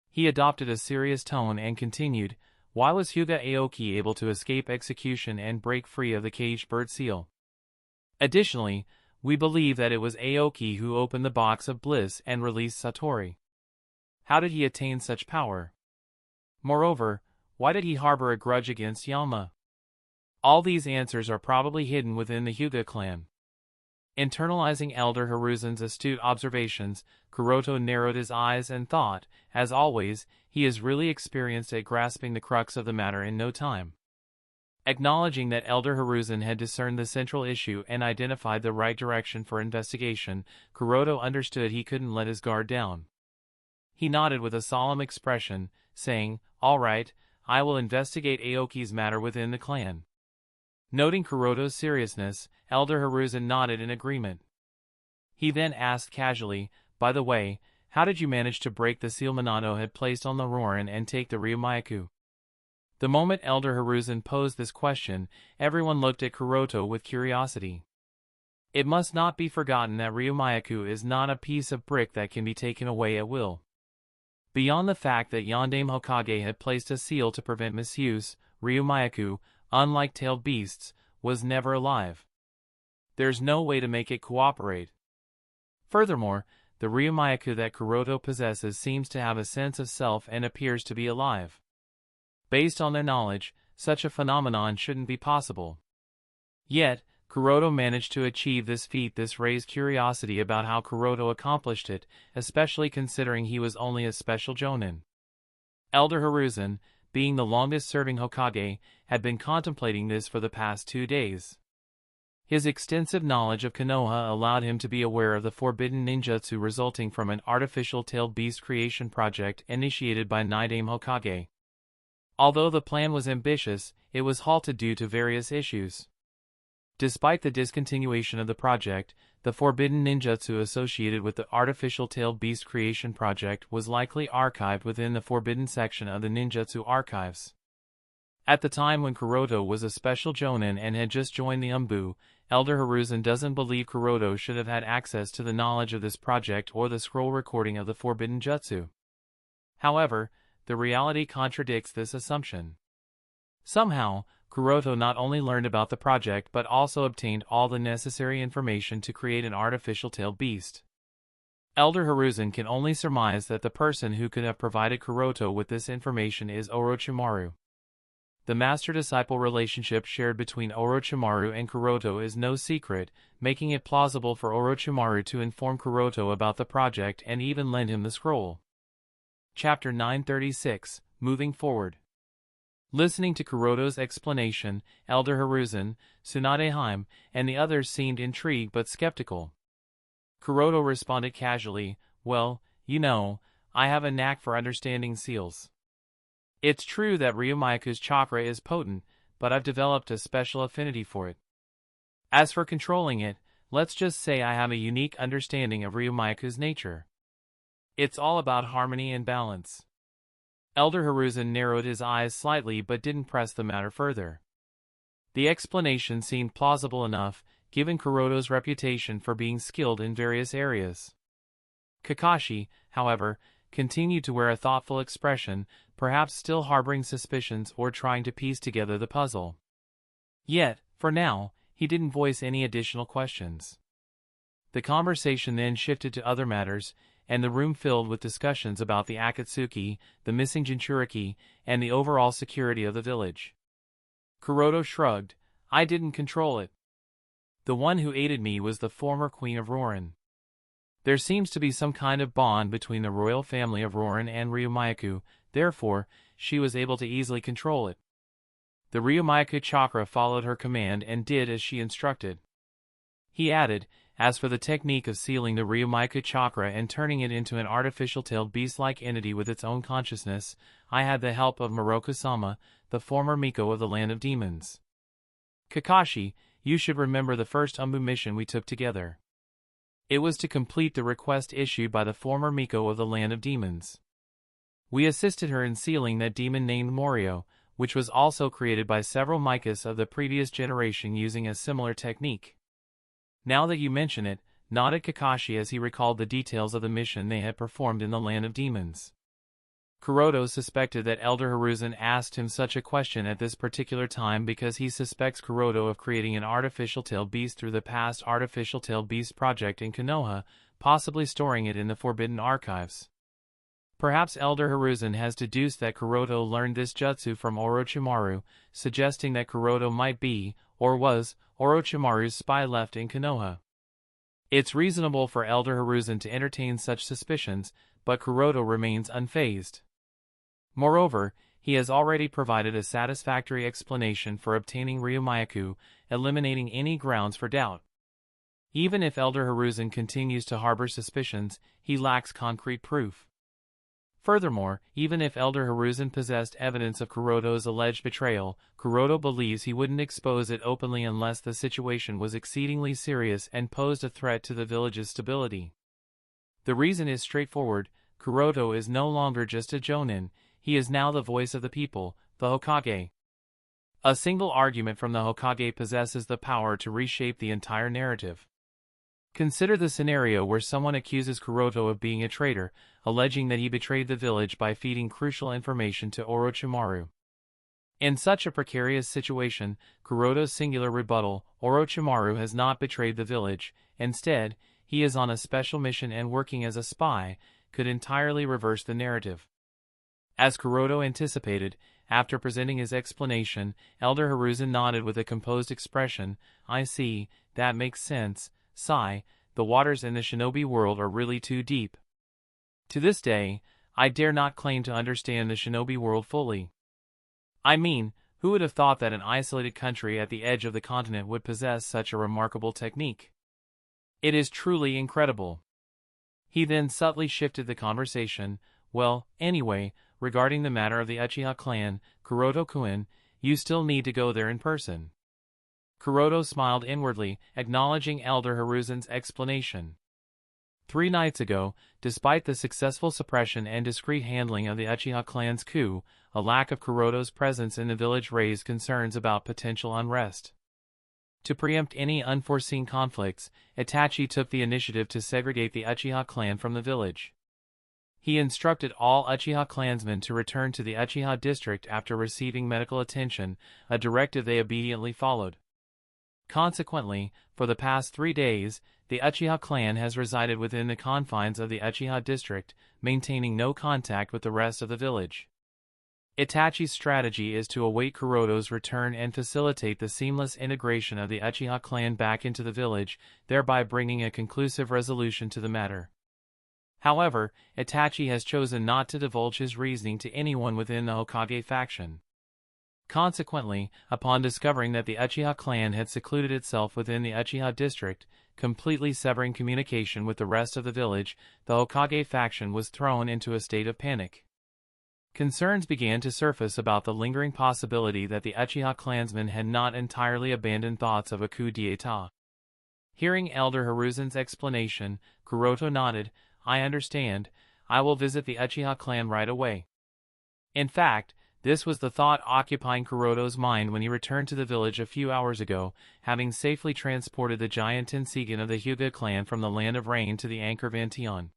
He adopted a serious tone and continued, why was Hyuga Aoki able to escape execution and break free of the caged bird seal? Additionally, we believe that it was Aoki who opened the box of bliss and released Satori. How did he attain such power? Moreover, why did he harbor a grudge against Yama? All these answers are probably hidden within the Hyuga clan. Internalizing Elder Hiruzen's astute observations, Kuroto narrowed his eyes and thought, as always, he is really experienced at grasping the crux of the matter in no time. Acknowledging that Elder Hiruzen had discerned the central issue and identified the right direction for investigation, Kuroto understood he couldn't let his guard down. He nodded with a solemn expression, saying, all right, I will investigate Aoki's matter within the clan. Noting Kuroto's seriousness, Elder Hiruzen nodded in agreement. He then asked casually, "By the way, how did you manage to break the seal Minato had placed on the Rorin and take the Ryumaku?" The moment Elder Hiruzen posed this question, everyone looked at Kuroto with curiosity. It must not be forgotten that Ryumaku is not a piece of brick that can be taken away at will. Beyond the fact that Yondaime Hokage had placed a seal to prevent misuse, Ryumaku, unlike tailed beasts, was never alive. There's no way to make it cooperate. Furthermore, the Ryumaku that Kuroto possesses seems to have a sense of self and appears to be alive. Based on their knowledge, such a phenomenon shouldn't be possible. Yet, Kuroto managed to achieve this feat. This raised curiosity about how Kuroto accomplished it, especially considering he was only a special jonin. Elder Hiruzen, being the longest-serving Hokage, had been contemplating this for the past 2 days. His extensive knowledge of Konoha allowed him to be aware of the forbidden ninjutsu resulting from an artificial tailed beast creation project initiated by Nidaime Hokage. Although the plan was ambitious, it was halted due to various issues. Despite the discontinuation of the project, the forbidden ninjutsu associated with the artificial tailed beast creation project was likely archived within the forbidden section of the ninjutsu archives. At the time when Kuroto was a special jonin and had just joined the Umbu, Elder Hiruzen doesn't believe Kuroto should have had access to the knowledge of this project or the scroll recording of the forbidden jutsu. However, the reality contradicts this assumption. Somehow, Kuroto not only learned about the project but also obtained all the necessary information to create an artificial tailed beast. Elder Hiruzen can only surmise that the person who could have provided Kuroto with this information is Orochimaru. The master-disciple relationship shared between Orochimaru and Kuroto is no secret, making it plausible for Orochimaru to inform Kuroto about the project and even lend him the scroll. Chapter 936, Moving Forward. Listening to Kuroto's explanation, Elder Hiruzen, Tsunade, and the others seemed intrigued but skeptical. Kuroto responded casually, "Well, you know, I have a knack for understanding seals. It's true that Ryumaku's chakra is potent, but I've developed a special affinity for it. As for controlling it, let's just say I have a unique understanding of Ryumaku's nature. It's all about harmony and balance." Elder Hiruzen narrowed his eyes slightly but didn't press the matter further. The explanation seemed plausible enough, given Kuroto's reputation for being skilled in various areas. Kakashi, however, continued to wear a thoughtful expression, perhaps still harboring suspicions or trying to piece together the puzzle. Yet, for now, he didn't voice any additional questions. The conversation then shifted to other matters, and the room filled with discussions about the Akatsuki, the missing Jinchuriki, and the overall security of the village. Kuroto shrugged. "I didn't control it. The one who aided me was the former Queen of Rorin. There seems to be some kind of bond between the royal family of Rorin and Ryumaku, therefore, she was able to easily control it. The Ryumaku chakra followed her command and did as she instructed." He added, "As for the technique of sealing the Ryumaku chakra and turning it into an artificial tailed beast-like entity with its own consciousness, I had the help of Moroku-sama, the former Miko of the Land of Demons. Kakashi, you should remember the first Umbu mission we took together. It was to complete the request issued by the former Miko of the Land of Demons. We assisted her in sealing that demon named Morio, which was also created by several Mikas of the previous generation using a similar technique." "Now that you mention it," nodded Kakashi as he recalled the details of the mission they had performed in the Land of Demons. Kuroto suspected that Elder Hiruzen asked him such a question at this particular time because he suspects Kuroto of creating an artificial tailed beast through the past artificial tailed beast project in Konoha, possibly storing it in the Forbidden Archives. Perhaps Elder Hiruzen has deduced that Kuroto learned this jutsu from Orochimaru, suggesting that Kuroto might be, or was, Orochimaru's spy left in Konoha. It's reasonable for Elder Hiruzen to entertain such suspicions, but Kuroto remains unfazed. Moreover, he has already provided a satisfactory explanation for obtaining Ryumaku, eliminating any grounds for doubt. Even if Elder Hiruzen continues to harbor suspicions, he lacks concrete proof. Furthermore, even if Elder Hiruzen possessed evidence of Kuroto's alleged betrayal, Kuroto believes he wouldn't expose it openly unless the situation was exceedingly serious and posed a threat to the village's stability. The reason is straightforward: Kuroto is no longer just a jonin, he is now the voice of the people, the Hokage. A single argument from the Hokage possesses the power to reshape the entire narrative. Consider the scenario where someone accuses Kuroto of being a traitor, alleging that he betrayed the village by feeding crucial information to Orochimaru. In such a precarious situation, Kuroto's singular rebuttal, "Orochimaru has not betrayed the village, instead, he is on a special mission and working as a spy," could entirely reverse the narrative. As Kuroto anticipated, after presenting his explanation, Elder Hiruzen nodded with a composed expression. "I see, that makes sense. Sigh, the waters in the shinobi world are really too deep. To this day, I dare not claim to understand the shinobi world fully. I mean, who would have thought that an isolated country at the edge of the continent would possess such a remarkable technique? It is truly incredible." He then subtly shifted the conversation. "Well, anyway, regarding the matter of the Uchiha clan, Kuroto-kun, you still need to go there in person." Kuroto smiled inwardly, acknowledging Elder Hiruzen's explanation. 3 nights ago, despite the successful suppression and discreet handling of the Uchiha clan's coup, a lack of Kuroto's presence in the village raised concerns about potential unrest. To preempt any unforeseen conflicts, Itachi took the initiative to segregate the Uchiha clan from the village. He instructed all Uchiha clansmen to return to the Uchiha district after receiving medical attention, a directive they obediently followed. Consequently, for the past 3 days, the Uchiha clan has resided within the confines of the Uchiha district, maintaining no contact with the rest of the village. Itachi's strategy is to await Kuroto's return and facilitate the seamless integration of the Uchiha clan back into the village, thereby bringing a conclusive resolution to the matter. However, Itachi has chosen not to divulge his reasoning to anyone within the Hokage faction. Consequently, upon discovering that the Uchiha clan had secluded itself within the Uchiha district, completely severing communication with the rest of the village, the Hokage faction was thrown into a state of panic. Concerns began to surface about the lingering possibility that the Uchiha clansmen had not entirely abandoned thoughts of a coup d'état. Hearing Elder Hiruzen's explanation, Kuroto nodded. "I understand. I will visit the Uchiha clan right away." In fact, this was the thought occupying Kuroto's mind when he returned to the village a few hours ago, having safely transported the giant Tenseigan of the Hyuga clan from the Land of Rain to the Anchor Vantion.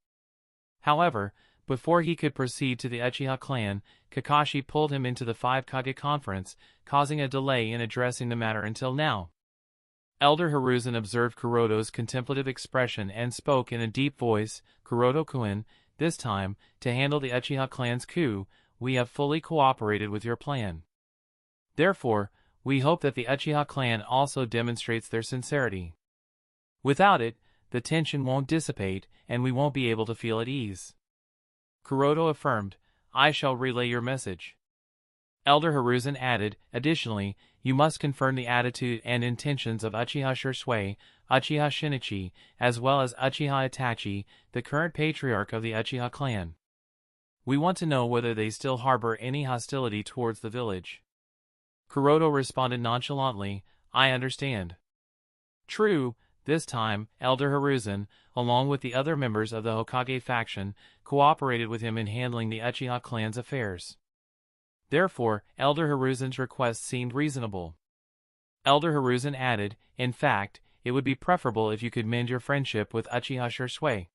However, before he could proceed to the Uchiha clan, Kakashi pulled him into the 5 Kage conference, causing a delay in addressing the matter until now. Elder Hiruzen observed Kuroto's contemplative expression and spoke in a deep voice. "Kuroto-kun, this time, to handle the Uchiha clan's coup, we have fully cooperated with your plan. Therefore, we hope that the Uchiha clan also demonstrates their sincerity. Without it, the tension won't dissipate, and we won't be able to feel at ease." Kuroto affirmed. "I shall relay your message." Elder Hiruzen added, "Additionally, you must confirm the attitude and intentions of Uchiha Shisui, Uchiha Shinichi, as well as Uchiha Itachi, the current patriarch of the Uchiha clan. We want to know whether they still harbor any hostility towards the village." Kuroto responded nonchalantly, "I understand." True, this time, Elder Hiruzen, along with the other members of the Hokage faction, cooperated with him in handling the Uchiha clan's affairs. Therefore, Elder Hiruzen's request seemed reasonable. Elder Hiruzen added, "In fact, it would be preferable if you could mend your friendship with Uchiha Shisui.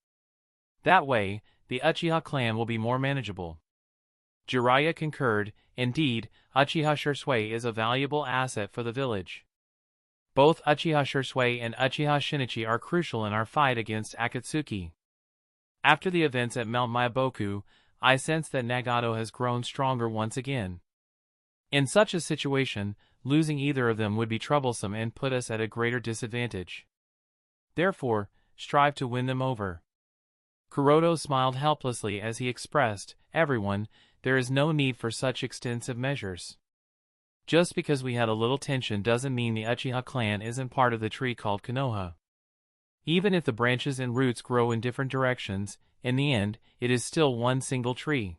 That way, the Uchiha clan will be more manageable." Jiraiya concurred. Indeed, Uchiha Shisui is a valuable asset for the village. Both Uchiha Shisui and Uchiha Shinichi are crucial in our fight against Akatsuki. After the events at Mount Myaboku, I sense that Nagato has grown stronger once again. In such a situation, losing either of them would be troublesome and put us at a greater disadvantage. Therefore, strive to win them over." Kuroto smiled helplessly as he expressed, "Everyone, there is no need for such extensive measures. Just because we had a little tension doesn't mean the Uchiha clan isn't part of the tree called Konoha. Even if the branches and roots grow in different directions, in the end, it is still one single tree."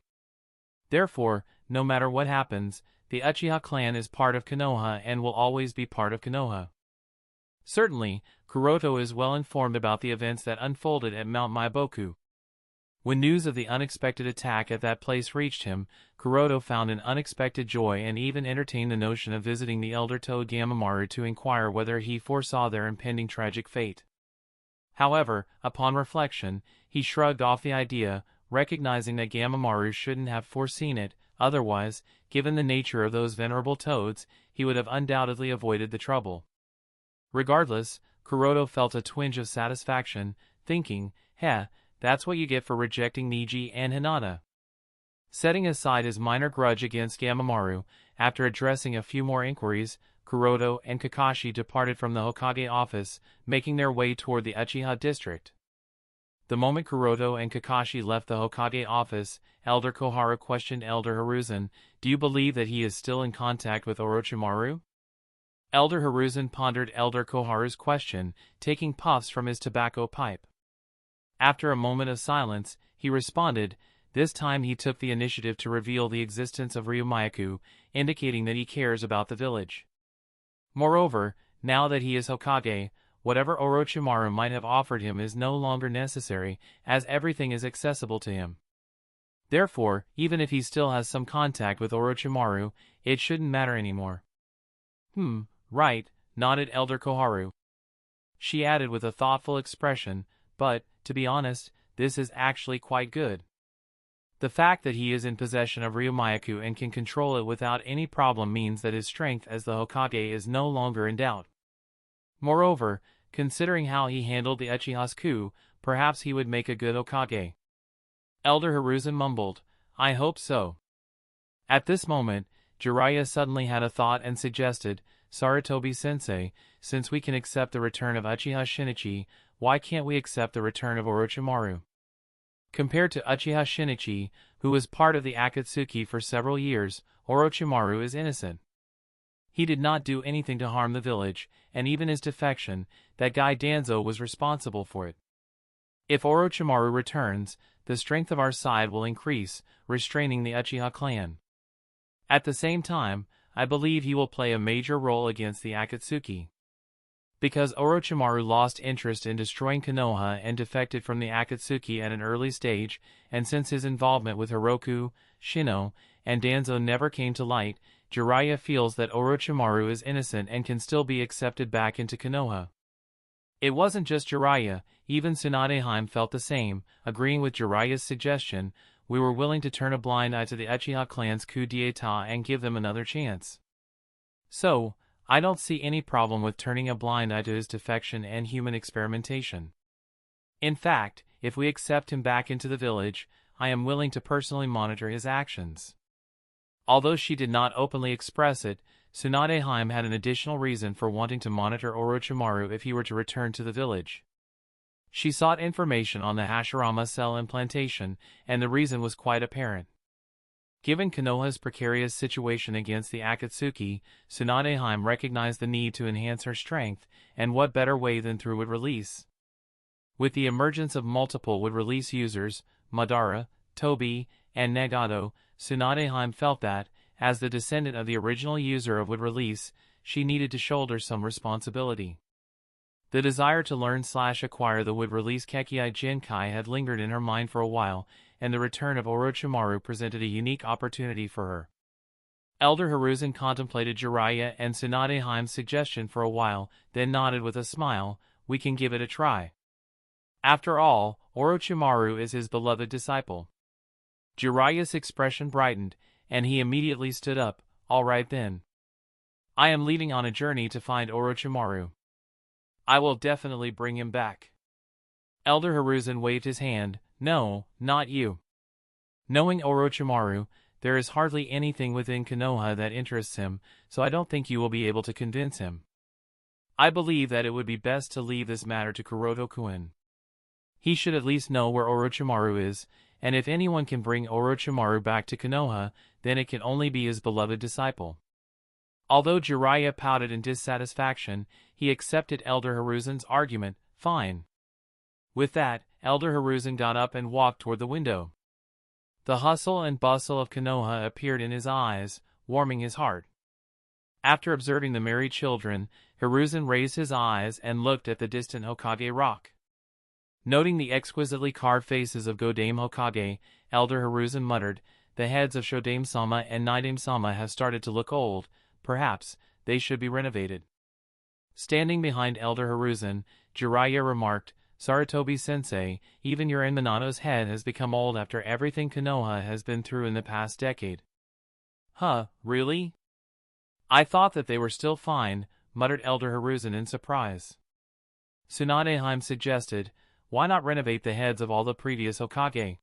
Therefore, no matter what happens, the Uchiha clan is part of Konoha and will always be part of Konoha. Certainly, Kuroto is well informed about the events that unfolded at Mount Maiboku. When news of the unexpected attack at that place reached him, Kuroto found an unexpected joy and even entertained the notion of visiting the elder toad Gamamaru to inquire whether he foresaw their impending tragic fate. However, upon reflection, he shrugged off the idea, recognizing that Gamamaru shouldn't have foreseen it. Otherwise, given the nature of those venerable toads, he would have undoubtedly avoided the trouble. Regardless, Kuroto felt a twinge of satisfaction, thinking, that's what you get for rejecting Niji and Hinata. Setting aside his minor grudge against Gamamaru, after addressing a few more inquiries, Kuroto and Kakashi departed from the Hokage office, making their way toward the Uchiha district. The moment Kuroto and Kakashi left the Hokage office, Elder Koharu questioned Elder Hiruzen, "Do you believe that he is still in contact with Orochimaru?" Elder Hiruzen pondered Elder Koharu's question, taking puffs from his tobacco pipe. After a moment of silence, he responded. This time he took the initiative to reveal the existence of Ryumaku, indicating that he cares about the village. Moreover, now that he is Hokage, whatever Orochimaru might have offered him is no longer necessary, as everything is accessible to him. Therefore, even if he still has some contact with Orochimaru, it shouldn't matter anymore. Right, nodded Elder Koharu. She added with a thoughtful expression, but, to be honest, this is actually quite good. The fact that he is in possession of Ryumaku and can control it without any problem means that his strength as the Hokage is no longer in doubt. Moreover, considering how he handled the Uchiha's coup, perhaps he would make a good Hokage. Elder Hiruzen mumbled, "I hope so." At this moment, Jiraiya suddenly had a thought and suggested, "Sarutobi-sensei, since we can accept the return of Uchiha Shinichi, why can't we accept the return of Orochimaru?" Compared to Uchiha Shinichi, who was part of the Akatsuki for several years, Orochimaru is innocent. He did not do anything to harm the village, and even his defection, that guy Danzo was responsible for it. If Orochimaru returns, the strength of our side will increase, restraining the Uchiha clan. At the same time, I believe he will play a major role against the Akatsuki. Because Orochimaru lost interest in destroying Konoha and defected from the Akatsuki at an early stage, and since his involvement with Hiroku, Shino, and Danzo never came to light, Jiraiya feels that Orochimaru is innocent and can still be accepted back into Konoha. It wasn't just Jiraiya, even Tsunade felt the same, agreeing with Jiraiya's suggestion. We were willing to turn a blind eye to the Uchiha clan's coup d'etat and give them another chance. So, I don't see any problem with turning a blind eye to his defection and human experimentation. In fact, if we accept him back into the village, I am willing to personally monitor his actions. Although she did not openly express it, Tsunade had an additional reason for wanting to monitor Orochimaru if he were to return to the village. She sought information on the Hashirama cell implantation, and the reason was quite apparent. Given Konoha's precarious situation against the Akatsuki, Tsunade recognized the need to enhance her strength, and what better way than through wood release? With the emergence of multiple wood release users, Madara, Tobi, and Nagato, Tsunade felt that, as the descendant of the original user of wood release, she needed to shoulder some responsibility. The desire to learn/acquire the wood release Kekkei Jinkai had lingered in her mind for a while, and the return of Orochimaru presented a unique opportunity for her. Elder Hiruzen contemplated Jiraiya and Tsunade's suggestion for a while, then nodded with a smile. "We can give it a try. After all, Orochimaru is his beloved disciple." Jiraiya's expression brightened, and he immediately stood up. "All right then. I am leading on a journey to find Orochimaru. I will definitely bring him back." Elder Hiruzen waved his hand. "No, not you. Knowing Orochimaru, there is hardly anything within Konoha that interests him, so I don't think you will be able to convince him. I believe that it would be best to leave this matter to Kuroto-kun. He should at least know where Orochimaru is, and if anyone can bring Orochimaru back to Konoha, then it can only be his beloved disciple." Although Jiraiya pouted in dissatisfaction, he accepted Elder Hiruzen's argument. "Fine." With that, Elder Hiruzen got up and walked toward the window. The hustle and bustle of Konoha appeared in his eyes, warming his heart. After observing the merry children, Hiruzen raised his eyes and looked at the distant Hokage rock. Noting the exquisitely carved faces of Godame Hokage, Elder Hiruzen muttered, "The heads of Shodame-sama and Nidame-sama have started to look old. Perhaps they should be renovated." Standing behind Elder Hiruzen, Jiraiya remarked, "Sarutobi-sensei, even your and Minato's head has become old after everything Konoha has been through in the past decade." "Huh, really? I thought that they were still fine," muttered Elder Hiruzen in surprise. Tsunade suggested, "Why not renovate the heads of all the previous Hokage?"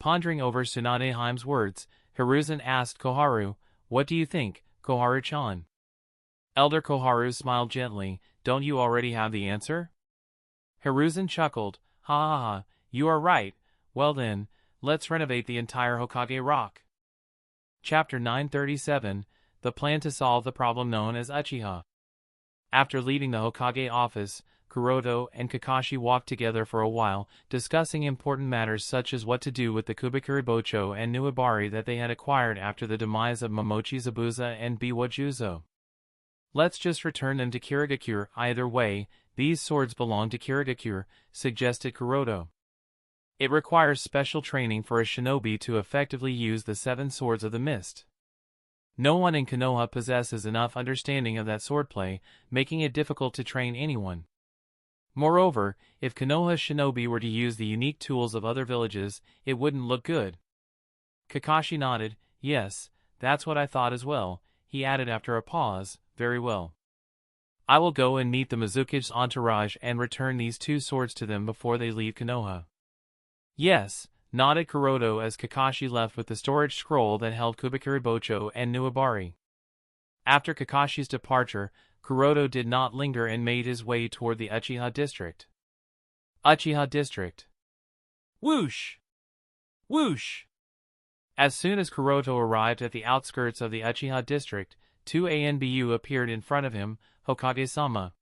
Pondering over Tsunade's words, Hiruzen asked Koharu, "What do you think, Koharu-chan?" Elder Koharu smiled gently, "Don't you already have the answer?" Hiruzen chuckled, "Ha ha ha, you are right. Well then, let's renovate the entire Hokage rock." Chapter 937, The Plan to Solve the Problem Known as Uchiha. After leaving the Hokage office, Kuroto and Kakashi walked together for a while, discussing important matters such as what to do with the Kubikuribocho and Nuibari that they had acquired after the demise of Momochi Zabuza and Biwa Juzo. "Let's just return them to Kirigakure either way, these swords belong to Kirigakure," suggested Kuroto. "It requires special training for a shinobi to effectively use the 7 swords of the mist. No one in Konoha possesses enough understanding of that swordplay, making it difficult to train anyone. Moreover, if Konoha's shinobi were to use the unique tools of other villages, it wouldn't look good." Kakashi nodded, "Yes, that's what I thought as well." He added after a pause, "Very well. I will go and meet the Mizuki's entourage and return these 2 swords to them before they leave Konoha." "Yes," nodded Kuroto as Kakashi left with the storage scroll that held Kubikuribocho and Nuibari. After Kakashi's departure, Kuroto did not linger and made his way toward the Uchiha district. Uchiha district. Whoosh! Whoosh! As soon as Kuroto arrived at the outskirts of the Uchiha district, 2 ANBU appeared in front of him, Hokage-sama.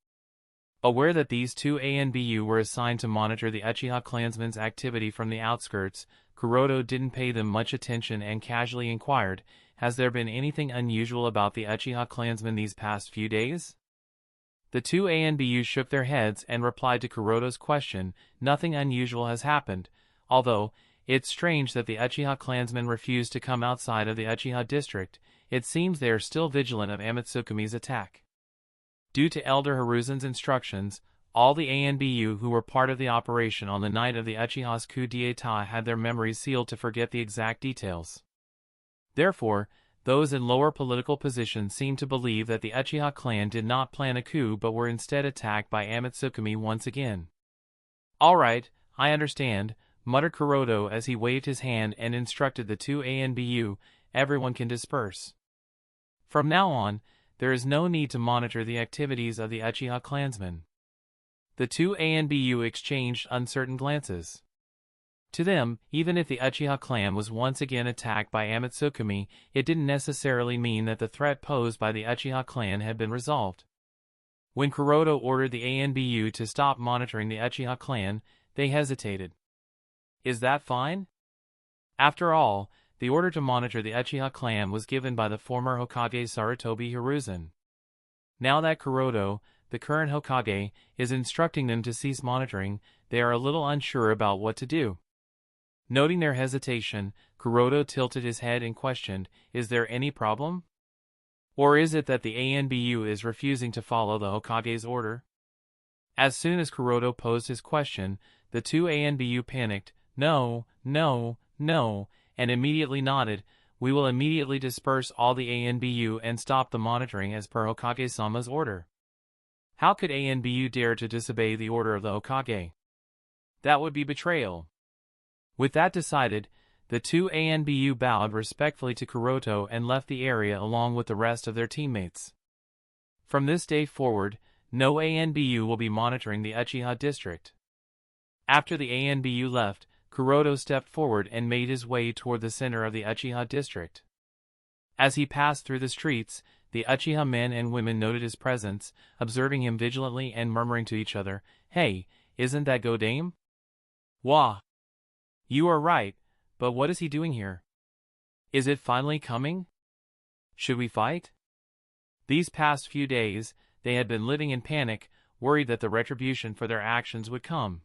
Aware that these 2 ANBU were assigned to monitor the Uchiha clansmen's activity from the outskirts, Kuroto didn't pay them much attention and casually inquired, "Has there been anything unusual about the Uchiha clansmen these past few days?" The 2 ANBU shook their heads and replied to Kuroto's question, "Nothing unusual has happened, although it's strange that the Uchiha clansmen refused to come outside of the Uchiha district. It seems they are still vigilant of Amatsukumi's attack." Due to Elder Hiruzen's instructions, all the ANBU who were part of the operation on the night of the Uchiha's coup d'état had their memories sealed to forget the exact details. Therefore, those in lower political positions seemed to believe that the Uchiha clan did not plan a coup but were instead attacked by Amatsukumi once again. "All right, I understand," muttered Kuroto as he waved his hand and instructed the 2 ANBU, "Everyone can disperse. From now on, there is no need to monitor the activities of the Uchiha clansmen." The 2 ANBU exchanged uncertain glances. To them, even if the Uchiha clan was once again attacked by Amatsukumi, it didn't necessarily mean that the threat posed by the Uchiha clan had been resolved. When Kuroto ordered the ANBU to stop monitoring the Uchiha clan, they hesitated. Is that fine? After all, the order to monitor the Uchiha clan was given by the former Hokage Sarutobi Hiruzen. Now that Kuroto, the current Hokage, is instructing them to cease monitoring, they are a little unsure about what to do. Noting their hesitation, Kuroto tilted his head and questioned, "Is there any problem? Or is it that the ANBU is refusing to follow the Hokage's order?" As soon as Kuroto posed his question, the 2 ANBU panicked, "No, no, no," and immediately nodded, "We will immediately disperse all the ANBU and stop the monitoring as per Hokage-sama's order." How could ANBU dare to disobey the order of the Hokage? That would be betrayal. With that decided, the 2 ANBU bowed respectfully to Kuroto and left the area along with the rest of their teammates. From this day forward, no ANBU will be monitoring the Uchiha district. After the ANBU left, Kuroto stepped forward and made his way toward the center of the Uchiha district. As he passed through the streets, the Uchiha men and women noted his presence, observing him vigilantly and murmuring to each other, "Hey, isn't that Godame? Wah! You are right, But what is he doing here? Is it finally coming? Should we fight? These past few days, they had been living in panic, worried that the retribution for their actions would come.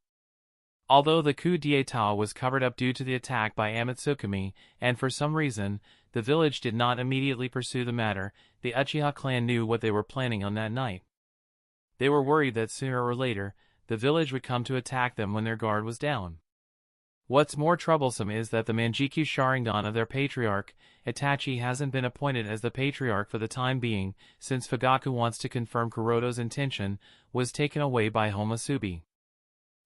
Although the coup d'état was covered up due to the attack by Aotsutsuki, and for some reason, the village did not immediately pursue the matter, the Uchiha clan knew what they were planning on that night. They were worried that sooner or later, the village would come to attack them when their guard was down. What's more troublesome is that the Mangekyou Sharingan of their patriarch, Itachi, hasn't been appointed as the patriarch for the time being, since Fugaku wants to confirm Kuroto's intention, was taken away by Homusubi.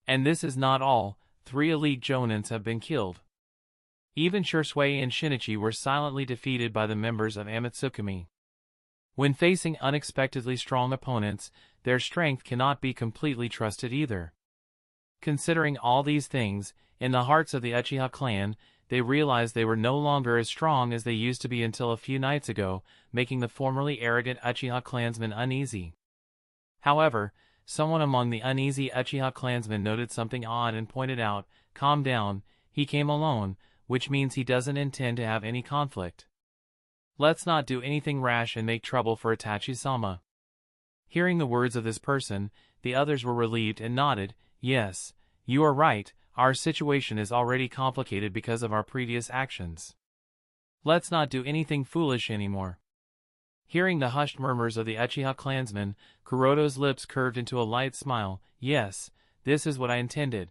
And this is not all, 3 elite jonins have been killed. Even Shisui and Shinichi were silently defeated by the members of Aotsutsuki. When facing unexpectedly strong opponents, their strength cannot be completely trusted either. Considering all these things, in the hearts of the Uchiha clan, they realized they were no longer as strong as they used to be until a few nights ago, making the formerly arrogant Uchiha clansmen uneasy. However, someone among the uneasy Uchiha clansmen noted something odd and pointed out, "Calm down, he came alone, which means he doesn't intend to have any conflict. Let's not do anything rash and make trouble for Itachi-sama." Hearing the words of this person, the others were relieved and nodded, "Yes, you are right, our situation is already complicated because of our previous actions. Let's not do anything foolish anymore." Hearing the hushed murmurs of the Uchiha clansmen, Kuroto's lips curved into a light smile. "Yes, this is what I intended."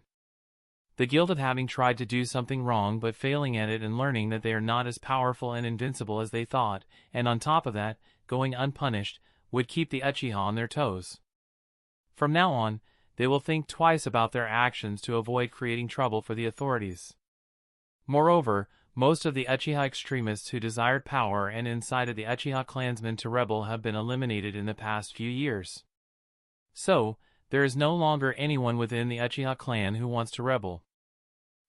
The guilt of having tried to do something wrong but failing at it and learning that they are not as powerful and invincible as they thought, and on top of that, going unpunished, would keep the Uchiha on their toes. From now on, they will think twice about their actions to avoid creating trouble for the authorities. Moreover, most of the Uchiha extremists who desired power and incited the Uchiha clansmen to rebel have been eliminated in the past few years. So, there is no longer anyone within the Uchiha clan who wants to rebel.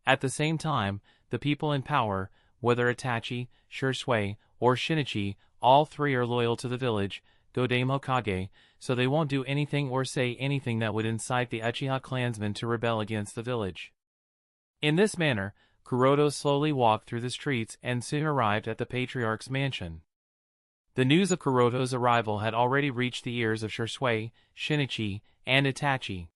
At the same time, the people in power, whether Itachi, Shisui, or Shinichi, all 3 are loyal to the village, Godamo Kage, so they won't do anything or say anything that would incite the Uchiha clansmen to rebel against the village. In this manner, Kuroto slowly walked through the streets and soon arrived at the Patriarch's mansion. The news of Kuroto's arrival had already reached the ears of Shisui, Shinichi, and Itachi.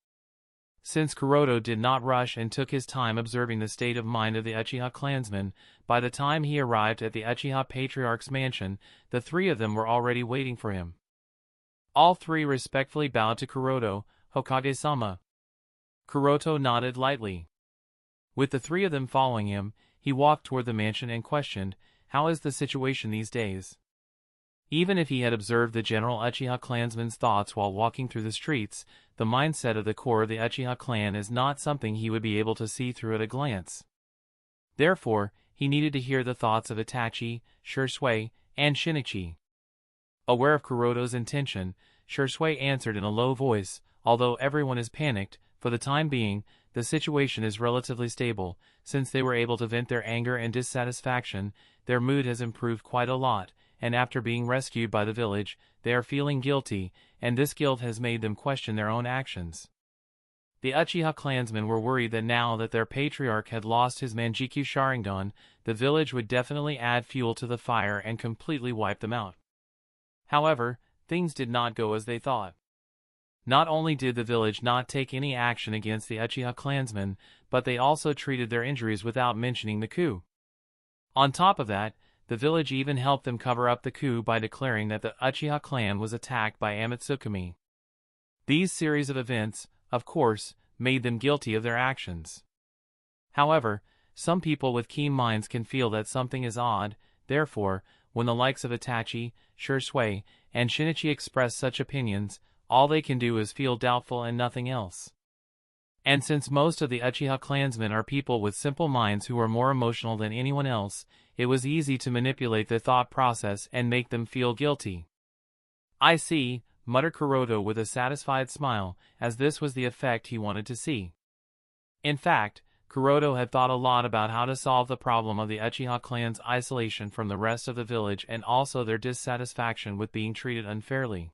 Since Kuroto did not rush and took his time observing the state of mind of the Uchiha clansmen, by the time he arrived at the Uchiha Patriarch's mansion, the 3 of them were already waiting for him. All 3 respectfully bowed to Kuroto. "Hokage-sama." Kuroto nodded lightly. With the 3 of them following him, he walked toward the mansion and questioned, "How is the situation these days?" Even if he had observed the general Uchiha clansman's thoughts while walking through the streets, the mindset of the core of the Uchiha clan is not something he would be able to see through at a glance. Therefore, he needed to hear the thoughts of Itachi, Shisui, and Shinichi. Aware of Kuroto's intention, Shisui answered in a low voice, "Although everyone is panicked, for the time being, the situation is relatively stable. Since they were able to vent their anger and dissatisfaction, their mood has improved quite a lot, and after being rescued by the village, they are feeling guilty, and this guilt has made them question their own actions." The Uchiha clansmen were worried that now that their patriarch had lost his Mangekyou Sharingan, the village would definitely add fuel to the fire and completely wipe them out. However, things did not go as they thought. Not only did the village not take any action against the Uchiha clansmen, but they also treated their injuries without mentioning the coup. On top of that, the village even helped them cover up the coup by declaring that the Uchiha clan was attacked by Aotsutsuki. These series of events, of course, made them guilty of their actions. However, some people with keen minds can feel that something is odd, therefore, when the likes of Itachi, Shisui, and Shinichi express such opinions, all they can do is feel doubtful and nothing else. And since most of the Uchiha clansmen are people with simple minds who are more emotional than anyone else, it was easy to manipulate their thought process and make them feel guilty. "I see," muttered Kuroto with a satisfied smile, as this was the effect he wanted to see. In fact, Kuroto had thought a lot about how to solve the problem of the Uchiha clan's isolation from the rest of the village and also their dissatisfaction with being treated unfairly.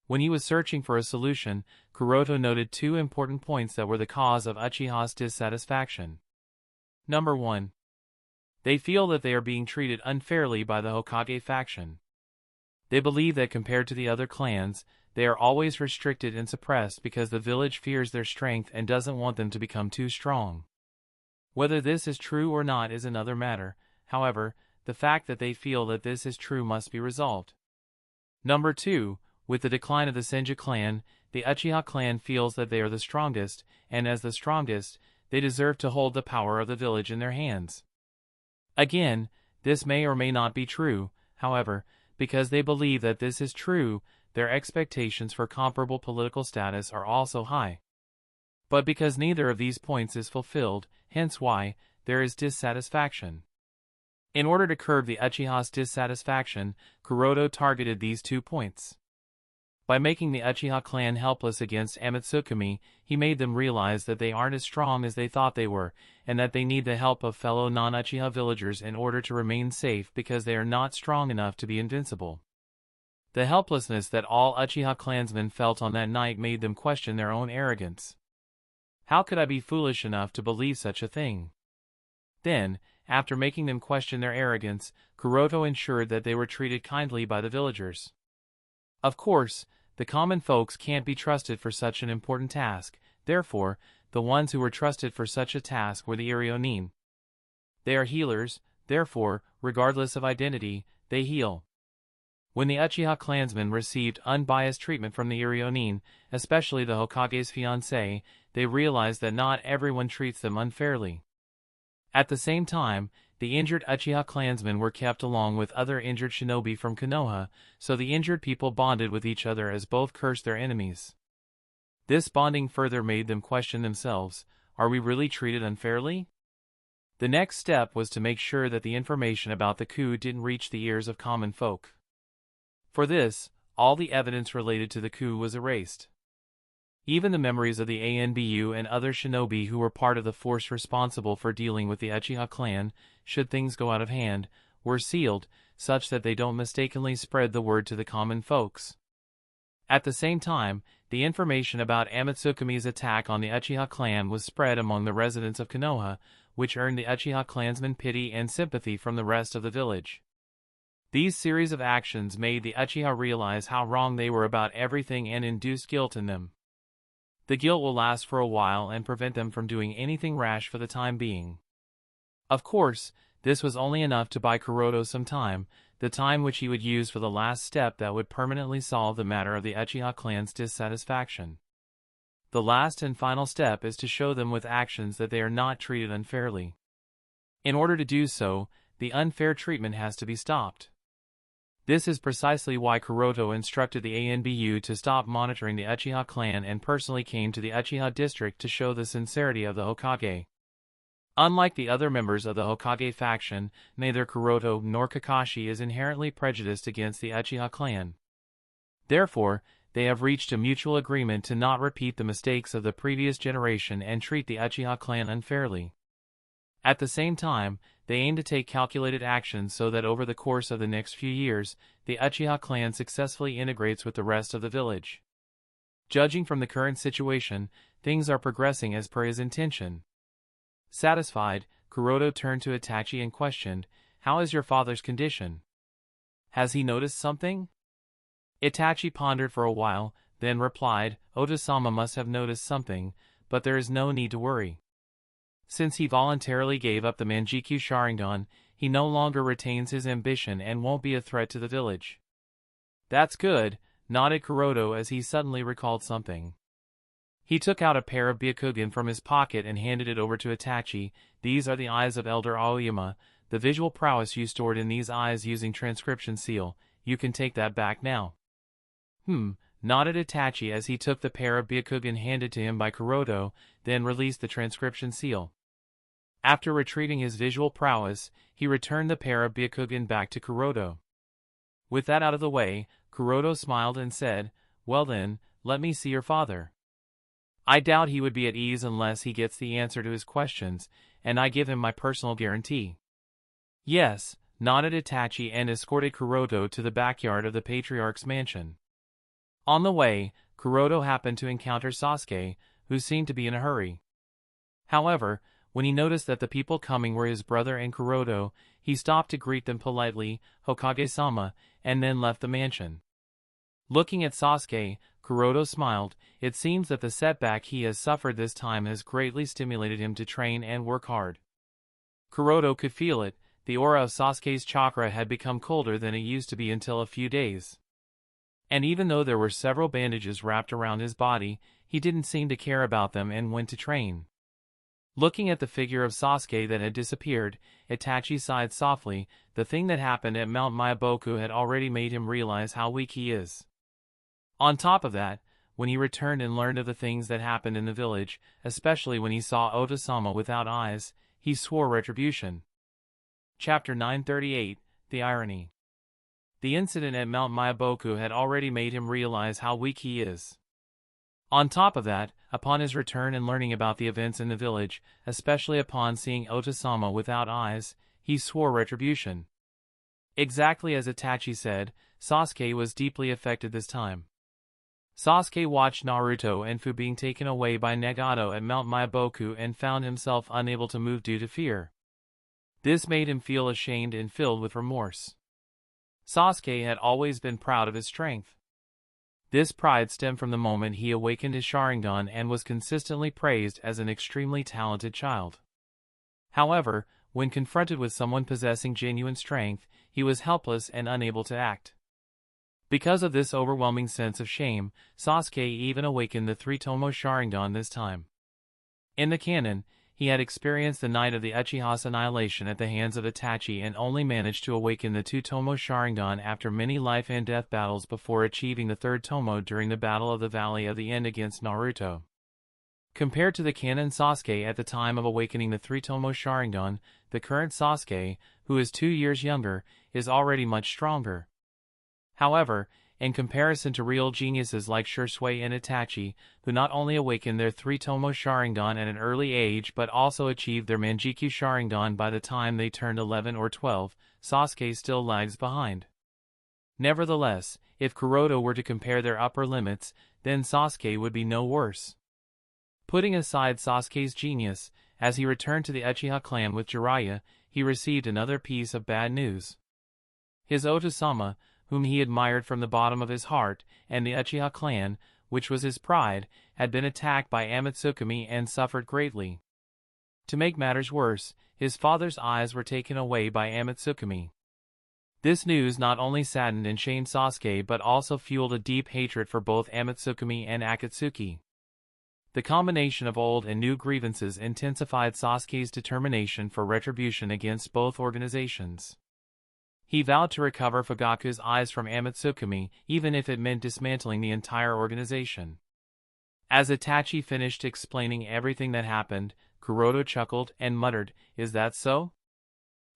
When he was searching for a solution, Kuroto noted 2 important points that were the cause of Uchiha's dissatisfaction. Number 1. They feel that they are being treated unfairly by the Hokage faction. They believe that compared to the other clans, they are always restricted and suppressed because the village fears their strength and doesn't want them to become too strong. Whether this is true or not is another matter. However, the fact that they feel that this is true must be resolved. Number 2. With the decline of the Senju clan, the Uchiha clan feels that they are the strongest, and as the strongest, they deserve to hold the power of the village in their hands. Again, this may or may not be true. However, because they believe that this is true, their expectations for comparable political status are also high. But because neither of these points is fulfilled, hence why, there is dissatisfaction. In order to curb the Uchiha's dissatisfaction, Kuroto targeted these 2 points. By making the Uchiha clan helpless against Aotsutsuki, he made them realize that they aren't as strong as they thought they were, and that they need the help of fellow non-Uchiha villagers in order to remain safe because they are not strong enough to be invincible. The helplessness that all Uchiha clansmen felt on that night made them question their own arrogance. How could I be foolish enough to believe such a thing? Then, after making them question their arrogance, Kuroto ensured that they were treated kindly by the villagers. Of course, the common folks can't be trusted for such an important task, therefore, the ones who were trusted for such a task were the Iryonin. They are healers, therefore, regardless of identity, they heal. When the Uchiha clansmen received unbiased treatment from the Iryonin, especially the Hokage's fiancé, they realized that not everyone treats them unfairly. At the same time, the injured Uchiha clansmen were kept along with other injured shinobi from Konoha, so the injured people bonded with each other as both cursed their enemies. This bonding further made them question themselves, are we really treated unfairly? The next step was to make sure that the information about the coup didn't reach the ears of common folk. For this, all the evidence related to the coup was erased. Even the memories of the ANBU and other shinobi who were part of the force responsible for dealing with the Uchiha clan, should things go out of hand, were sealed, such that they don't mistakenly spread the word to the common folks. At the same time, the information about Amatsukumi's attack on the Uchiha clan was spread among the residents of Konoha, which earned the Uchiha clansmen pity and sympathy from the rest of the village. These series of actions made the Uchiha realize how wrong they were about everything and induced guilt in them. The guilt will last for a while and prevent them from doing anything rash for the time being. Of course, this was only enough to buy Kuroto some time, the time which he would use for the last step that would permanently solve the matter of the Uchiha clan's dissatisfaction. The last and final step is to show them with actions that they are not treated unfairly. In order to do so, the unfair treatment has to be stopped. This is precisely why Kuroto instructed the ANBU to stop monitoring the Uchiha clan and personally came to the Uchiha district to show the sincerity of the Hokage. Unlike the other members of the Hokage faction, neither Kuroto nor Kakashi is inherently prejudiced against the Uchiha clan. Therefore, they have reached a mutual agreement to not repeat the mistakes of the previous generation and treat the Uchiha clan unfairly. At the same time, they aim to take calculated actions so that over the course of the next few years, the Uchiha clan successfully integrates with the rest of the village. Judging from the current situation, things are progressing as per his intention. Satisfied, Kuroto turned to Itachi and questioned, "How is your father's condition? Has he noticed something?" Itachi pondered for a while, then replied, "Oda-sama must have noticed something, but there is no need to worry. Since he voluntarily gave up the Manjikyu Sharingan, he no longer retains his ambition and won't be a threat to the village." "That's good," nodded Kuroto as he suddenly recalled something. He took out a pair of Byakugan from his pocket and handed it over to Itachi. "These are the eyes of Elder Aoyama, the visual prowess you stored in these eyes using transcription seal. You can take that back now." Nodded Itachi as he took the pair of Byakugan handed to him by Kuroto, then released the transcription seal. After retrieving his visual prowess, he returned the pair of Byakugan back to Kuroto. With that out of the way, Kuroto smiled and said, "Well then, let me see your father. I doubt he would be at ease unless he gets the answer to his questions, and I give him my personal guarantee." "Yes," nodded Itachi and escorted Kuroto to the backyard of the Patriarch's mansion. On the way, Kuroto happened to encounter Sasuke, who seemed to be in a hurry. However, When he noticed that the people coming were his brother and Kuroto, he stopped to greet them politely, "Hokage-sama," and then left the mansion. Looking at Sasuke, Kuroto smiled. It seems that the setback he has suffered this time has greatly stimulated him to train and work hard. Kuroto could feel it. The aura of Sasuke's chakra had become colder than it used to be until a few days. And even though there were several bandages wrapped around his body, he didn't seem to care about them and went to train. Looking at the figure of Sasuke that had disappeared, Itachi sighed softly. The thing that happened at Mount Myaboku had already made him realize how weak he is. On top of that, when he returned and learned of the things that happened in the village, especially when he saw Otsutsuki without eyes, he swore retribution. Chapter 938, The Irony. The incident at Mount Myaboku had already made him realize how weak he is. On top of that, upon his return and learning about the events in the village, especially upon seeing Otsutsuki without eyes, he swore retribution. Exactly as Itachi said, Sasuke was deeply affected this time. Sasuke watched Naruto and Fu being taken away by Nagato at Mount Myaboku and found himself unable to move due to fear. This made him feel ashamed and filled with remorse. Sasuke had always been proud of his strength. This pride stemmed from the moment he awakened his Sharingan and was consistently praised as an extremely talented child. However, when confronted with someone possessing genuine strength, he was helpless and unable to act. Because of this overwhelming sense of shame, Sasuke even awakened the three-tomo Sharingan this time. In the canon, he had experienced the night of the Uchiha's annihilation at the hands of Itachi and only managed to awaken the two-tomo Sharingan after many life and death battles before achieving the third tomo during the Battle of the Valley of the End against Naruto. Compared to the canon Sasuke at the time of awakening the three-tomo Sharingan, the current Sasuke, who is 2 years younger, is already much stronger. However, in comparison to real geniuses like Shisui and Itachi, who not only awakened their three-tomo Sharingan at an early age but also achieved their Manjikyu Sharingan by the time they turned 11 or 12, Sasuke still lags behind. Nevertheless, if Kuroto were to compare their upper limits, then Sasuke would be no worse. Putting aside Sasuke's genius, as he returned to the Uchiha clan with Jiraiya, he received another piece of bad news. His Otsutsuki, whom he admired from the bottom of his heart, and the Uchiha clan, which was his pride, had been attacked by Aotsutsuki and suffered greatly. To make matters worse, his father's eyes were taken away by Aotsutsuki. This news not only saddened and shamed Sasuke but also fueled a deep hatred for both Aotsutsuki and Akatsuki. The combination of old and new grievances intensified Sasuke's determination for retribution against both organizations. He vowed to recover Fugaku's eyes from Aotsutsuki, even if it meant dismantling the entire organization. As Itachi finished explaining everything that happened, Kuroto chuckled and muttered, "Is that so?"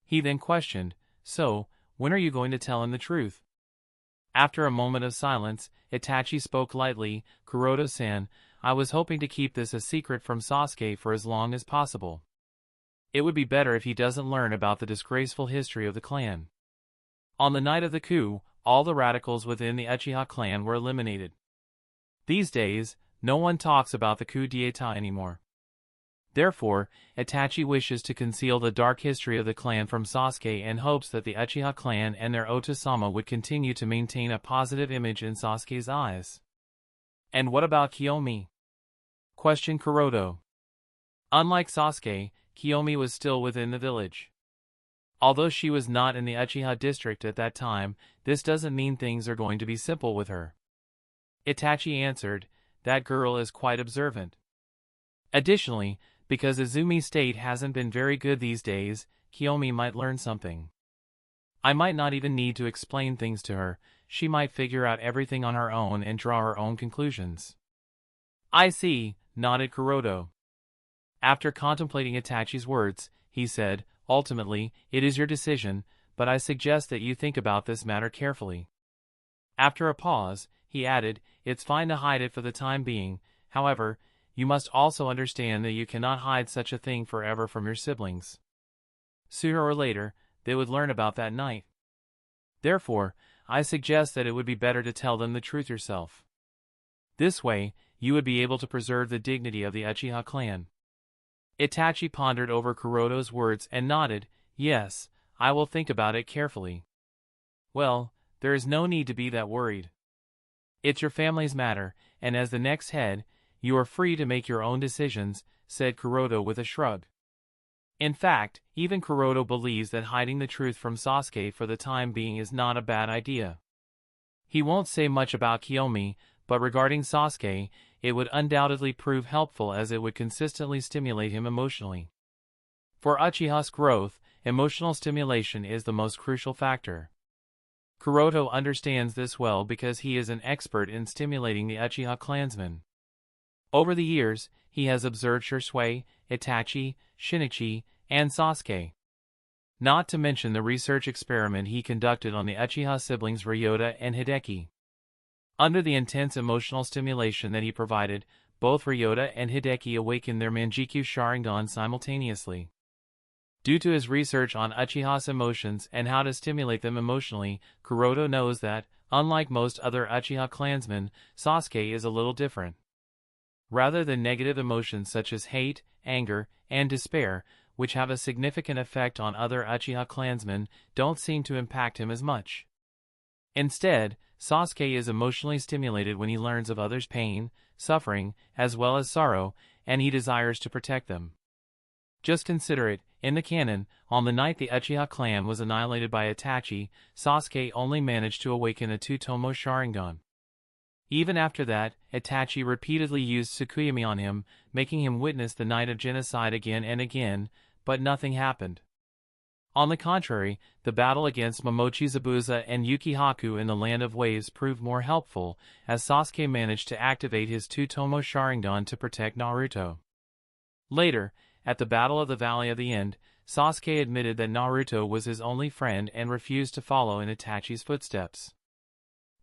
He then questioned, "So, when are you going to tell him the truth?" After a moment of silence, Itachi spoke lightly, "Kuroto-san, I was hoping to keep this a secret from Sasuke for as long as possible. It would be better if he doesn't learn about the disgraceful history of the clan." On the night of the coup, all the radicals within the Uchiha clan were eliminated. These days, no one talks about the coup d'état anymore. Therefore, Itachi wishes to conceal the dark history of the clan from Sasuke and hopes that the Uchiha clan and their Otsutsuki would continue to maintain a positive image in Sasuke's eyes. "And what about Kiyomi?" questioned Kuroto. Unlike Sasuke, Kiyomi was still within the village. Although she was not in the Uchiha district at that time, this doesn't mean things are going to be simple with her. Itachi answered, "That girl is quite observant. Additionally, because Izumi's state hasn't been very good these days, Kiyomi might learn something. I might not even need to explain things to her, she might figure out everything on her own and draw her own conclusions." "I see," nodded Kuroto. After contemplating Itachi's words, he said, "Ultimately, it is your decision, but I suggest that you think about this matter carefully." After a pause, he added, "It's fine to hide it for the time being, however, you must also understand that you cannot hide such a thing forever from your siblings. Sooner or later, they would learn about that night. Therefore, I suggest that it would be better to tell them the truth yourself. This way, you would be able to preserve the dignity of the Uchiha clan." Itachi pondered over Kuroto's words and nodded. Yes, I will think about it carefully. Well, there is no need to be that worried. It's your family's matter, and as the next head, you are free to make your own decisions, said Kuroto with a shrug. In fact, even Kuroto believes that hiding the truth from Sasuke for the time being is not a bad idea. He won't say much about Kiyomi, but regarding Sasuke, it would undoubtedly prove helpful as it would consistently stimulate him emotionally. For Uchiha's growth, emotional stimulation is the most crucial factor. Kuroto understands this well because he is an expert in stimulating the Uchiha clansmen. Over the years, he has observed Shisui, Itachi, Shinichi, and Sasuke. Not to mention the research experiment he conducted on the Uchiha siblings Ryota and Hideki. Under the intense emotional stimulation that he provided, both Ryota and Hideki awakened their Manjikyu Sharingan simultaneously. Due to his research on Uchiha's emotions and how to stimulate them emotionally, Kuroto knows that, unlike most other Uchiha clansmen, Sasuke is a little different. Rather than negative emotions such as hate, anger, and despair, which have a significant effect on other Uchiha clansmen, don't seem to impact him as much. Instead, Sasuke is emotionally stimulated when he learns of others' pain, suffering, as well as sorrow, and he desires to protect them. Just consider it, in the canon, on the night the Uchiha clan was annihilated by Itachi, Sasuke only managed to awaken a two-tomo Sharingan. Even after that, Itachi repeatedly used Tsukuyomi on him, making him witness the night of genocide again and again, but nothing happened. On the contrary, the battle against Momochi Zabuza and Yukihaku in the Land of Waves proved more helpful, as Sasuke managed to activate his two-tomo Sharingan to protect Naruto. Later, at the Battle of the Valley of the End, Sasuke admitted that Naruto was his only friend and refused to follow in Itachi's footsteps.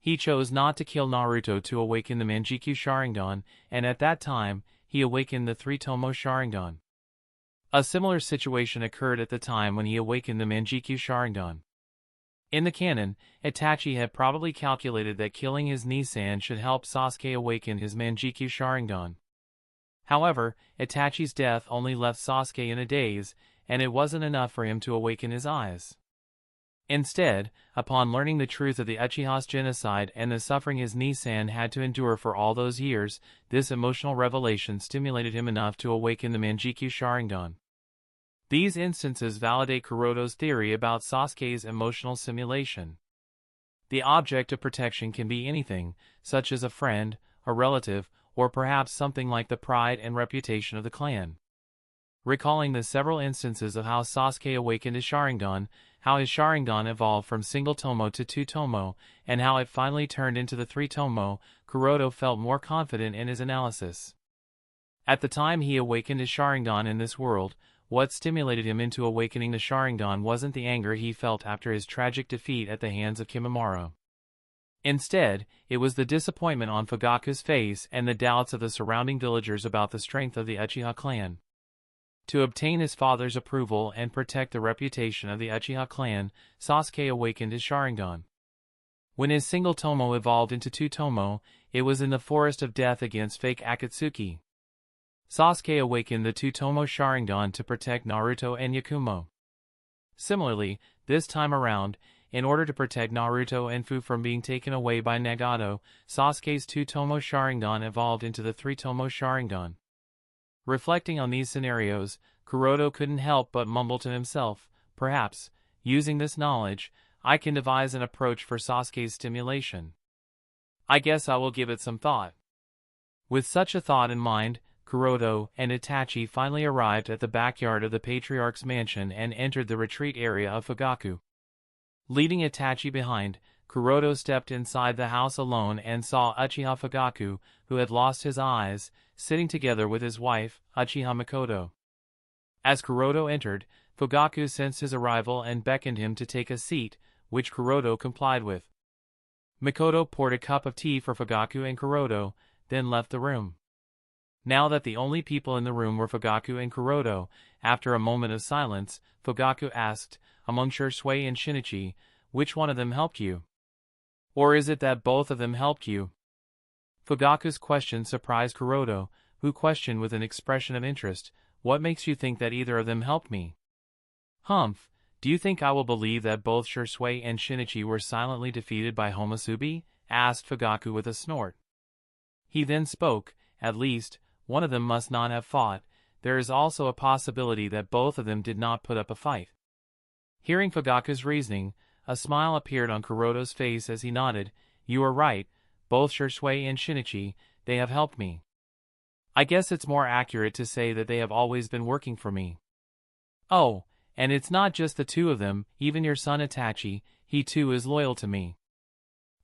He chose not to kill Naruto to awaken the Manjikyu Sharingan, and at that time, he awakened the three-tomo Sharingan. A similar situation occurred at the time when he awakened the Manjikyu Sharingan. In the canon, Itachi had probably calculated that killing his Nissan should help Sasuke awaken his Manjikyu Sharingan. However, Itachi's death only left Sasuke in a daze, and it wasn't enough for him to awaken his eyes. Instead, upon learning the truth of the Uchiha's genocide and the suffering his Nissan had to endure for all those years, this emotional revelation stimulated him enough to awaken the Manjikyu Sharingan. These instances validate Kuroto's theory about Sasuke's emotional simulation. The object of protection can be anything, such as a friend, a relative, or perhaps something like the pride and reputation of the clan. Recalling the several instances of how Sasuke awakened his Sharingan, how his Sharingan evolved from single tomo to two tomo, and how it finally turned into the three tomo, Kuroto felt more confident in his analysis. At the time he awakened his Sharingan in this world, what stimulated him into awakening the Sharingan wasn't the anger he felt after his tragic defeat at the hands of Kimimaro. Instead, it was the disappointment on Fugaku's face and the doubts of the surrounding villagers about the strength of the Uchiha clan. To obtain his father's approval and protect the reputation of the Uchiha clan, Sasuke awakened his Sharingan. When his single tomo evolved into two tomo, it was in the Forest of Death against fake Akatsuki. Sasuke awakened the two-tomo Sharingan to protect Naruto and Yakumo. Similarly, this time around, in order to protect Naruto and Fu from being taken away by Nagato, Sasuke's two-tomo Sharingan evolved into the three-tomo Sharingan. Reflecting on these scenarios, Kuroto couldn't help but mumble to himself, perhaps, using this knowledge, I can devise an approach for Sasuke's stimulation. I guess I will give it some thought. With such a thought in mind, Kuroto and Itachi finally arrived at the backyard of the Patriarch's mansion and entered the retreat area of Fugaku. Leading Itachi behind, Kuroto stepped inside the house alone and saw Uchiha Fugaku, who had lost his eyes, sitting together with his wife, Uchiha Mikoto. As Kuroto entered, Fugaku sensed his arrival and beckoned him to take a seat, which Kuroto complied with. Mikoto poured a cup of tea for Fugaku and Kuroto, then left the room. Now that the only people in the room were Fugaku and Kuroto, after a moment of silence, Fugaku asked, among Shisui and Shinichi, which one of them helped you? Or is it that both of them helped you? Fugaku's question surprised Kuroto, who questioned with an expression of interest, What makes you think that either of them helped me? Humph, do you think I will believe that both Shisui and Shinichi were silently defeated by Homosubi? Asked Fugaku with a snort. He then spoke, at least, one of them must not have fought. There is also a possibility that both of them did not put up a fight. Hearing Fugaku's reasoning, a smile appeared on Kuroto's face as he nodded. You are right, both Shisui and Shinichi, they have helped me. I guess it's more accurate to say that they have always been working for me. Oh, and it's not just the two of them, even your son Itachi, he too is loyal to me.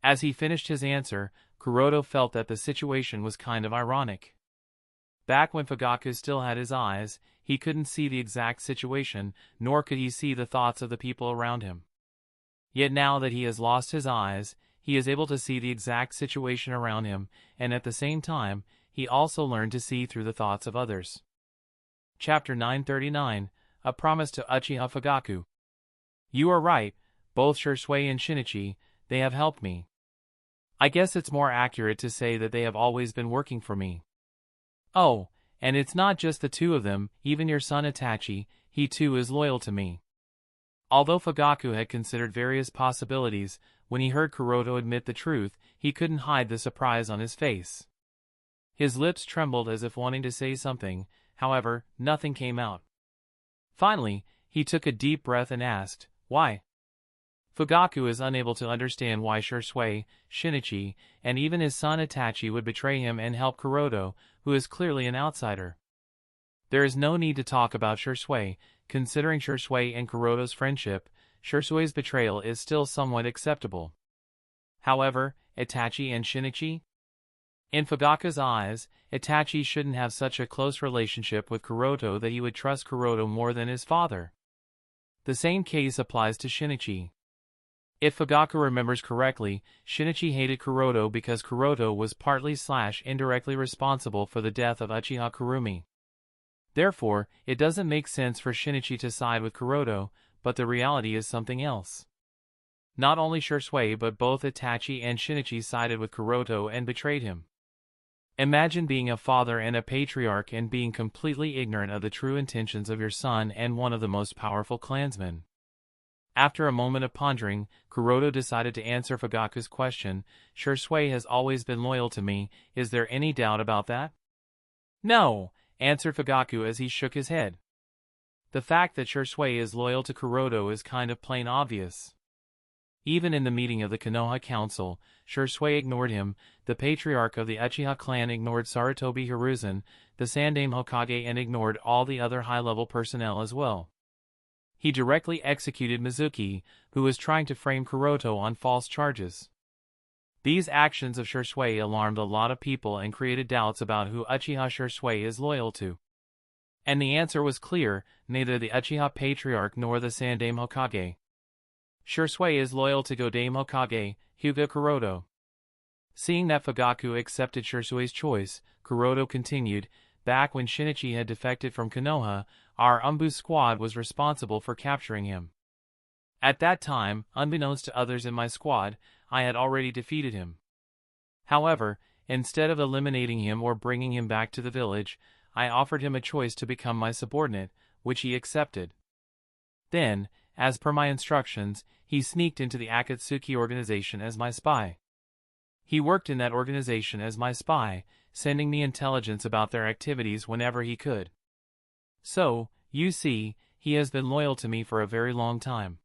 As he finished his answer, Kuroto felt that the situation was kind of ironic. Back when Fugaku still had his eyes, he couldn't see the exact situation, nor could he see the thoughts of the people around him. Yet now that he has lost his eyes, he is able to see the exact situation around him, and at the same time, he also learned to see through the thoughts of others. Chapter 939, A Promise to Uchiha Fugaku. You are right, both Shisui and Shinichi, they have helped me. I guess it's more accurate to say that they have always been working for me. Oh, and it's not just the two of them, even your son Itachi, he too is loyal to me. Although Fugaku had considered various possibilities, when he heard Kuroto admit the truth, he couldn't hide the surprise on his face. His lips trembled as if wanting to say something, however, nothing came out. Finally, he took a deep breath and asked, why? Fugaku is unable to understand why Shisui, Shinichi, and even his son Itachi would betray him and help Kuroto, who is clearly an outsider. There is no need to talk about Shisui, considering Shisui and Kuroto's friendship, Shisui's betrayal is still somewhat acceptable. However, Itachi and Shinichi? In Fugaku's eyes, Itachi shouldn't have such a close relationship with Kuroto that he would trust Kuroto more than his father. The same case applies to Shinichi. If Fugaku remembers correctly, Shinichi hated Kuroto because Kuroto was partly/indirectly responsible for the death of Uchiha Kurumi. Therefore, it doesn't make sense for Shinichi to side with Kuroto, but the reality is something else. Not only Shisui but both Itachi and Shinichi sided with Kuroto and betrayed him. Imagine being a father and a patriarch and being completely ignorant of the true intentions of your son and one of the most powerful clansmen. After a moment of pondering, Kuroto decided to answer Fugaku's question. Shisui has always been loyal to me, is there any doubt about that? No, answered Fugaku as he shook his head. The fact that Shisui is loyal to Kuroto is kind of plain obvious. Even in the meeting of the Konoha Council, Shisui ignored him, the patriarch of the Uchiha clan ignored Sarutobi Hiruzen, the Sandaime Hokage, and ignored all the other high-level personnel as well. He directly executed Mizuki, who was trying to frame Kuroto on false charges. These actions of Shisui alarmed a lot of people and created doubts about who Uchiha Shisui is loyal to. And the answer was clear, neither the Uchiha Patriarch nor the Sandaime Hokage. Shisui is loyal to Godaime Hokage, Hyuga Kuroto. Seeing that Fugaku accepted Shisui's choice, Kuroto continued, back when Shinichi had defected from Konoha, our Umbu squad was responsible for capturing him. At that time, unbeknownst to others in my squad, I had already defeated him. However, instead of eliminating him or bringing him back to the village, I offered him a choice to become my subordinate, which he accepted. Then, as per my instructions, he sneaked into the Akatsuki organization as my spy. He worked in that organization as my spy, sending me intelligence about their activities whenever he could. So, you see, he has been loyal to me for a very long time.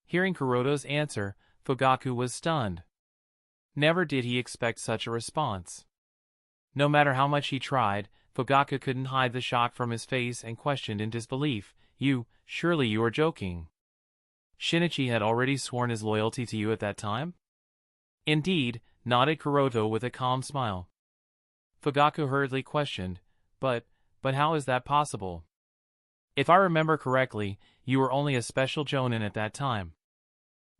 Hearing Kuroto's answer, Fugaku was stunned. Never did he expect such a response. No matter how much he tried, Fugaku couldn't hide the shock from his face and questioned in disbelief, surely you are joking. Shinichi had already sworn his loyalty to you at that time? Indeed, nodded Kuroto with a calm smile. Fugaku hurriedly questioned, but how is that possible? If I remember correctly, you were only a special jonin at that time.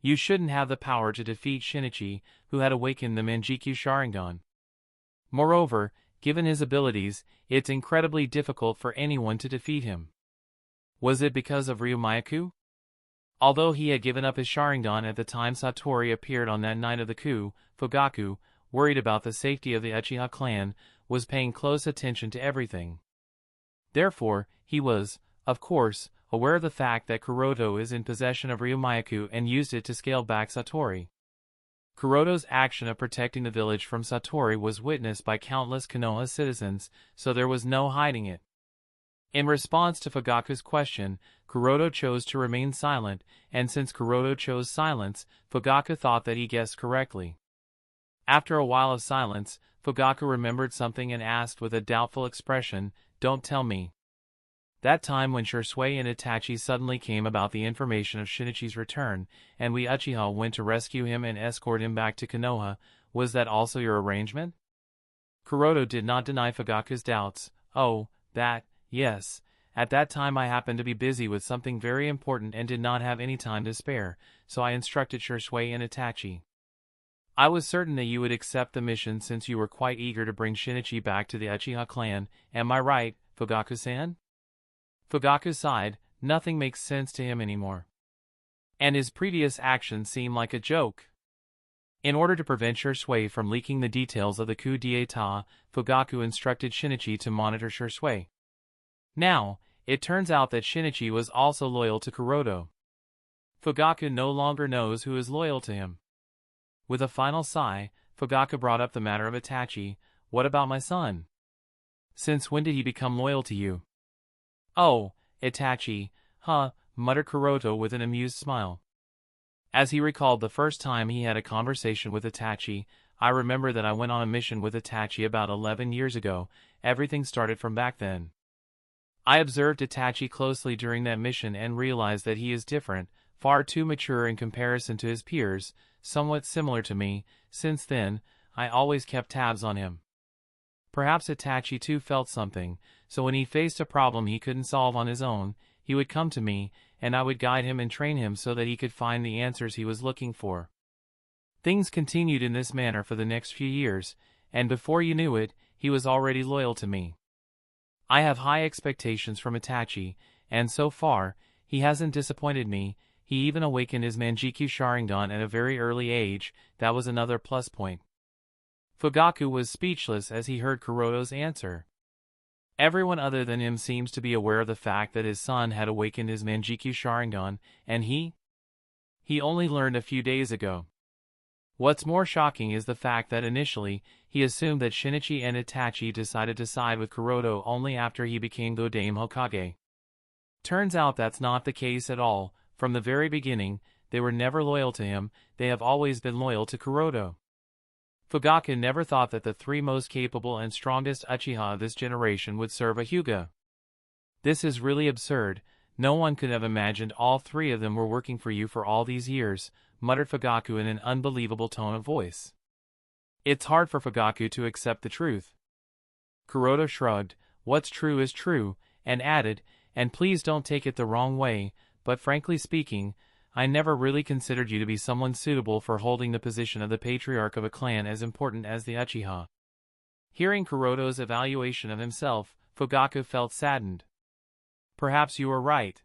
You shouldn't have the power to defeat Shinichi, who had awakened the Manjikyu Sharingan. Moreover, given his abilities, it's incredibly difficult for anyone to defeat him. Was it because of Ryumaku? Although he had given up his Sharingan at the time Satori appeared on that night of the coup, Fugaku, worried about the safety of the Uchiha clan, was paying close attention to everything. Therefore, he was, of course, aware of the fact that Kuroto is in possession of Ryumaku and used it to scale back Satori. Kuroto's action of protecting the village from Satori was witnessed by countless Konoha citizens, so there was no hiding it. In response to Fugaku's question, Kuroto chose to remain silent, and since Kuroto chose silence, Fugaku thought that he guessed correctly. After a while of silence, Fugaku remembered something and asked with a doubtful expression, "Don't tell me." That time when Shursui and Itachi suddenly came about the information of Shinichi's return, and we Uchiha went to rescue him and escort him back to Konoha, was that also your arrangement? Kuroto did not deny Fugaku's doubts. Oh, that, yes. At that time I happened to be busy with something very important and did not have any time to spare, so I instructed Shursui and Itachi. I was certain that you would accept the mission since you were quite eager to bring Shinichi back to the Uchiha clan, am I right, Fugaku-san? Fugaku sighed. Nothing makes sense to him anymore. And his previous actions seem like a joke. In order to prevent Shursui from leaking the details of the coup d'état, Fugaku instructed Shinichi to monitor Shursui. Now, it turns out that Shinichi was also loyal to Kuroto. Fugaku no longer knows who is loyal to him. With a final sigh, Fugaku brought up the matter of Itachi. What about my son? Since when did he become loyal to you? Oh, Itachi, muttered Kuroto with an amused smile. As he recalled the first time he had a conversation with Itachi, I remember that I went on a mission with Itachi about 11 years ago. Everything started from back then. I observed Itachi closely during that mission and realized that he is different, far too mature in comparison to his peers, somewhat similar to me. Since then, I always kept tabs on him. Perhaps Itachi too felt something, so when he faced a problem he couldn't solve on his own, he would come to me, and I would guide him and train him so that he could find the answers he was looking for. Things continued in this manner for the next few years, and before you knew it, he was already loyal to me. I have high expectations from Itachi, and so far, he hasn't disappointed me. He even awakened his Manjikyu Sharingan at a very early age. That was another plus point. Fugaku was speechless as he heard Kuroto's answer. Everyone other than him seems to be aware of the fact that his son had awakened his Manjikyu Sharingan, and he only learned a few days ago. What's more shocking is the fact that initially, he assumed that Shinichi and Itachi decided to side with Kuroto only after he became Godame Hokage. Turns out that's not the case at all. From the very beginning, they were never loyal to him, they have always been loyal to Kuroto. Fugaku never thought that the three most capable and strongest Uchiha of this generation would serve a Hyuga. This is really absurd. No one could have imagined all three of them were working for you for all these years, muttered Fugaku in an unbelievable tone of voice. It's hard for Fugaku to accept the truth. Kuroto shrugged. What's true is true, and added, and please don't take it the wrong way, but frankly speaking, I never really considered you to be someone suitable for holding the position of the patriarch of a clan as important as the Uchiha. Hearing Kuroto's evaluation of himself, Fugaku felt saddened. Perhaps you are right.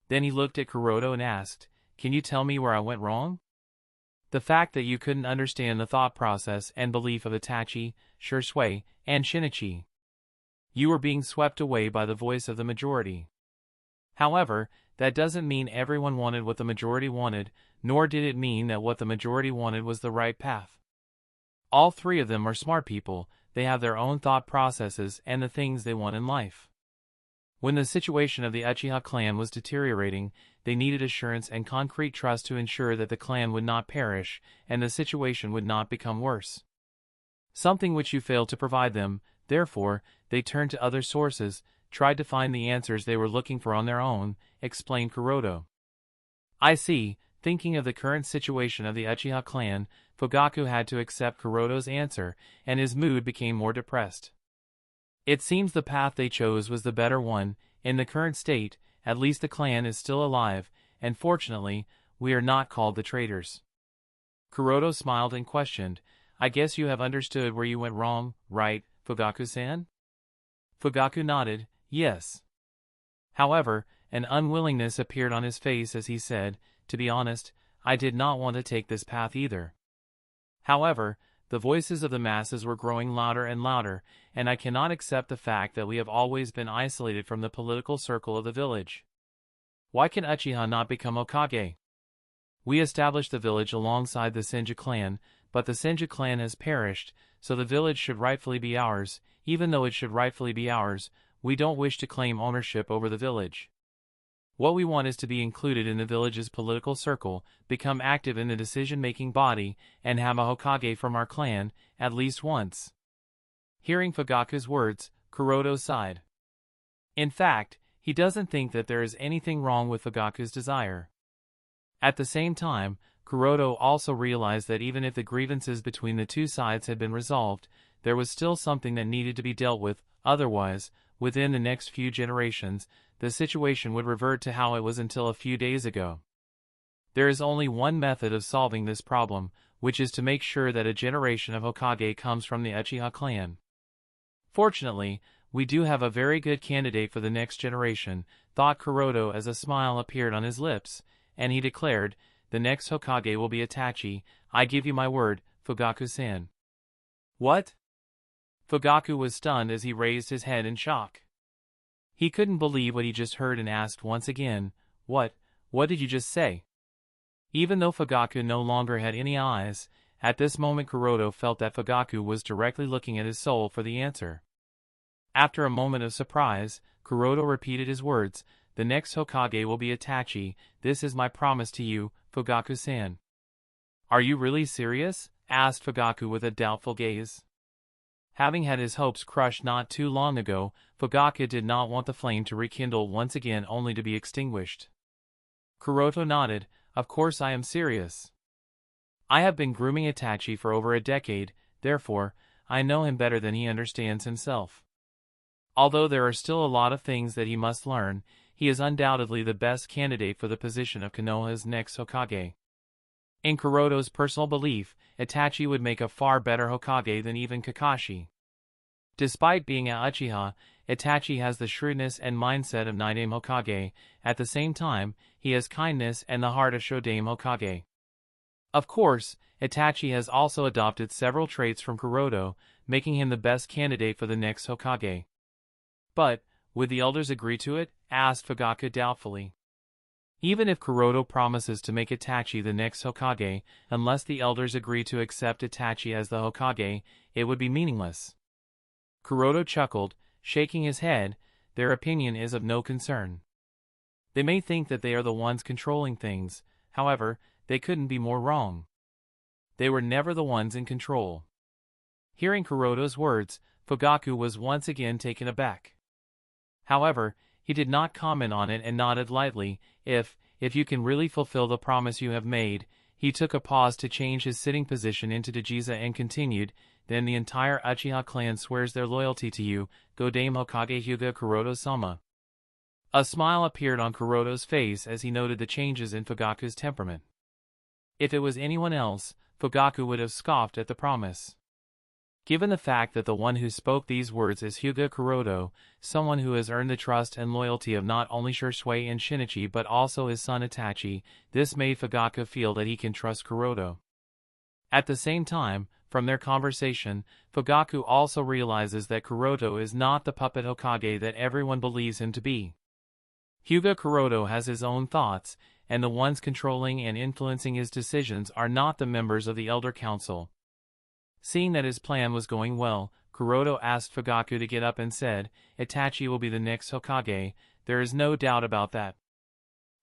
Then he looked at Kuroto and asked, can you tell me where I went wrong? The fact that you couldn't understand the thought process and belief of Itachi, Shursui, and Shinichi. You were being swept away by the voice of the majority. However, that doesn't mean everyone wanted what the majority wanted, nor did it mean that what the majority wanted was the right path. All three of them are smart people, they have their own thought processes and the things they want in life. When the situation of the Uchiha clan was deteriorating, they needed assurance and concrete trust to ensure that the clan would not perish, and the situation would not become worse. Something which you failed to provide them, therefore, they turned to other sources, tried to find the answers they were looking for on their own, explained Kuroto. I see. Thinking of the current situation of the Uchiha clan, Fugaku had to accept Kuroto's answer, and his mood became more depressed. It seems the path they chose was the better one. In the current state, at least the clan is still alive, and fortunately, we are not called the traitors. Kuroto smiled and questioned, I guess you have understood where you went wrong, right, Fugaku-san? Fugaku nodded, yes. However, an unwillingness appeared on his face as he said, to be honest, I did not want to take this path either. However, The voices of the masses were growing louder and louder, and I cannot accept the fact that we have always been isolated from the political circle of the village. Why can Uchiha not become Hokage? We established the village alongside the Senju clan, but the Senju clan has perished, so the village should rightfully be ours. Even though it should rightfully be ours, we don't wish to claim ownership over the village. What we want is to be included in the village's political circle, become active in the decision-making body, and have a Hokage from our clan, at least once. Hearing Fugaku's words, Kuroto sighed. In fact, he doesn't think that there is anything wrong with Fugaku's desire. At the same time, Kuroto also realized that even if the grievances between the two sides had been resolved, there was still something that needed to be dealt with. Otherwise, within the next few generations, the situation would revert to how it was until a few days ago. There is only one method of solving this problem, which is to make sure that a generation of Hokage comes from the Uchiha clan. Fortunately, we do have a very good candidate for the next generation, thought Kuroto as a smile appeared on his lips, and he declared, the next Hokage will be Itachi. I give you my word, Fugaku-san. What? Fugaku was stunned as he raised his head in shock. He couldn't believe what he just heard and asked once again, What did you just say? Even though Fugaku no longer had any eyes, at this moment Kuroto felt that Fugaku was directly looking at his soul for the answer. After a moment of surprise, Kuroto repeated his words, the next Hokage will be Itachi. This is my promise to you, Fugaku-san. Are you really serious? Asked Fugaku with a doubtful gaze. Having had his hopes crushed not too long ago, Fugaku did not want the flame to rekindle once again only to be extinguished. Kuroto nodded, of course I am serious. I have been grooming Itachi for over a decade, therefore, I know him better than he understands himself. Although there are still a lot of things that he must learn, he is undoubtedly the best candidate for the position of Konoha's next Hokage. In Kuroto's personal belief, Itachi would make a far better Hokage than even Kakashi. Despite being a Uchiha, Itachi has the shrewdness and mindset of Nidaime Hokage. At the same time, he has kindness and the heart of Shodaime Hokage. Of course, Itachi has also adopted several traits from Kuroto, making him the best candidate for the next Hokage. But, would the elders agree to it? Asked Fugaku doubtfully. Even if Kuroto promises to make Itachi the next Hokage, unless the elders agree to accept Itachi as the Hokage, it would be meaningless. Kuroto chuckled, shaking his head. Their opinion is of no concern. They may think that they are the ones controlling things, however, they couldn't be more wrong. They were never the ones in control. Hearing Kuroto's words, Fugaku was once again taken aback. However, he did not comment on it and nodded lightly. If you can really fulfill the promise you have made. He took a pause to change his sitting position into Dajiza and continued, then the entire Uchiha clan swears their loyalty to you, Godame Hokage Hyuga Kuroto-sama. A smile appeared on Kuroto's face as he noted the changes in Fugaku's temperament. If it was anyone else, Fugaku would have scoffed at the promise. Given the fact that the one who spoke these words is Hyuga Kuroto, someone who has earned the trust and loyalty of not only Shisui and Shinichi but also his son Itachi, this made Fugaku feel that he can trust Kuroto. At the same time, from their conversation, Fugaku also realizes that Kuroto is not the puppet Hokage that everyone believes him to be. Hyuga Kuroto has his own thoughts, and the ones controlling and influencing his decisions are not the members of the Elder Council. Seeing that his plan was going well, Kuroto asked Fugaku to get up and said, Itachi will be the next Hokage, there is no doubt about that.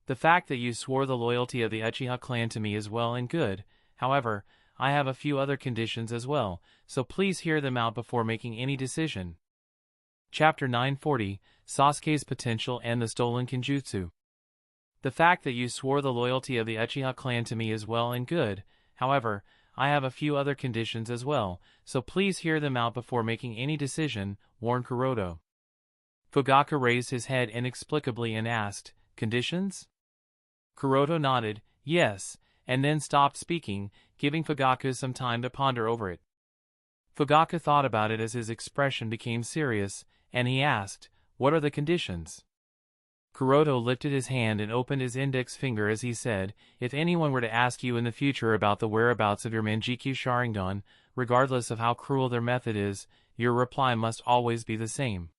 The fact that you swore the loyalty of the Uchiha clan to me is well and good, however, I have a few other conditions as well, so please hear them out before making any decision. Chapter 940, Sasuke's Potential and the Stolen Kenjutsu. The fact that you swore the loyalty of the Uchiha clan to me is well and good, however, I have a few other conditions as well, so please hear them out before making any decision, warned Kuroto. Fugaku raised his head inexplicably and asked, Conditions? Kuroto nodded, yes, and then stopped speaking, giving Fugaku some time to ponder over it. Fugaku thought about it as his expression became serious, and he asked, What are the conditions? Kuroto lifted his hand and opened his index finger as he said, If anyone were to ask you in the future about the whereabouts of your Manjikyu Sharingan, regardless of how cruel their method is, your reply must always be the same.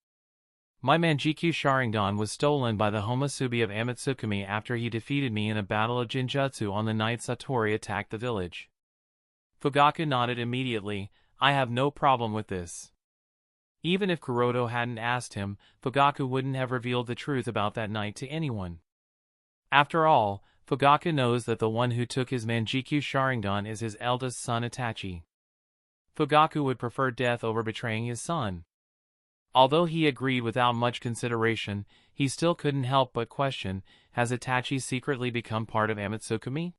My Manjikyu Sharingan was stolen by the Homusubi of Amatsukami after he defeated me in a battle of Jinjutsu on the night Satori attacked the village. Fugaku nodded immediately. I have no problem with this. Even if Kuroto hadn't asked him, Fugaku wouldn't have revealed the truth about that night to anyone. After all, Fugaku knows that the one who took his Manjikyu Sharingan is his eldest son Itachi. Fugaku would prefer death over betraying his son. Although he agreed without much consideration, he still couldn't help but question, has Itachi secretly become part of Amatsukami?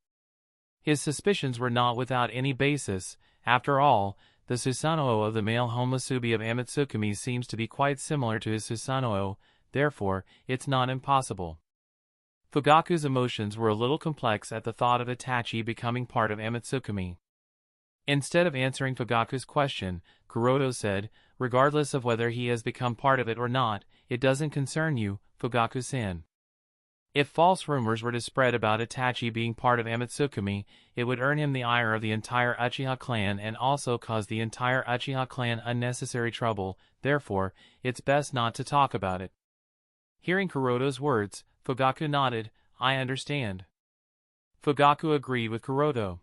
His suspicions were not without any basis. After all, the Susanoo of the male Homusubi of Amatsukami seems to be quite similar to his Susanoo, therefore, it's not impossible. Fugaku's emotions were a little complex at the thought of Itachi becoming part of Amatsukami. Instead of answering Fugaku's question, Kuroto said, regardless of whether he has become part of it or not, it doesn't concern you, Fugaku-san. If false rumors were to spread about Itachi being part of Amatsukami, it would earn him the ire of the entire Uchiha clan and also cause the entire Uchiha clan unnecessary trouble, therefore, it's best not to talk about it. Hearing Kuroto's words, Fugaku nodded, I understand. Fugaku agreed with Kuroto.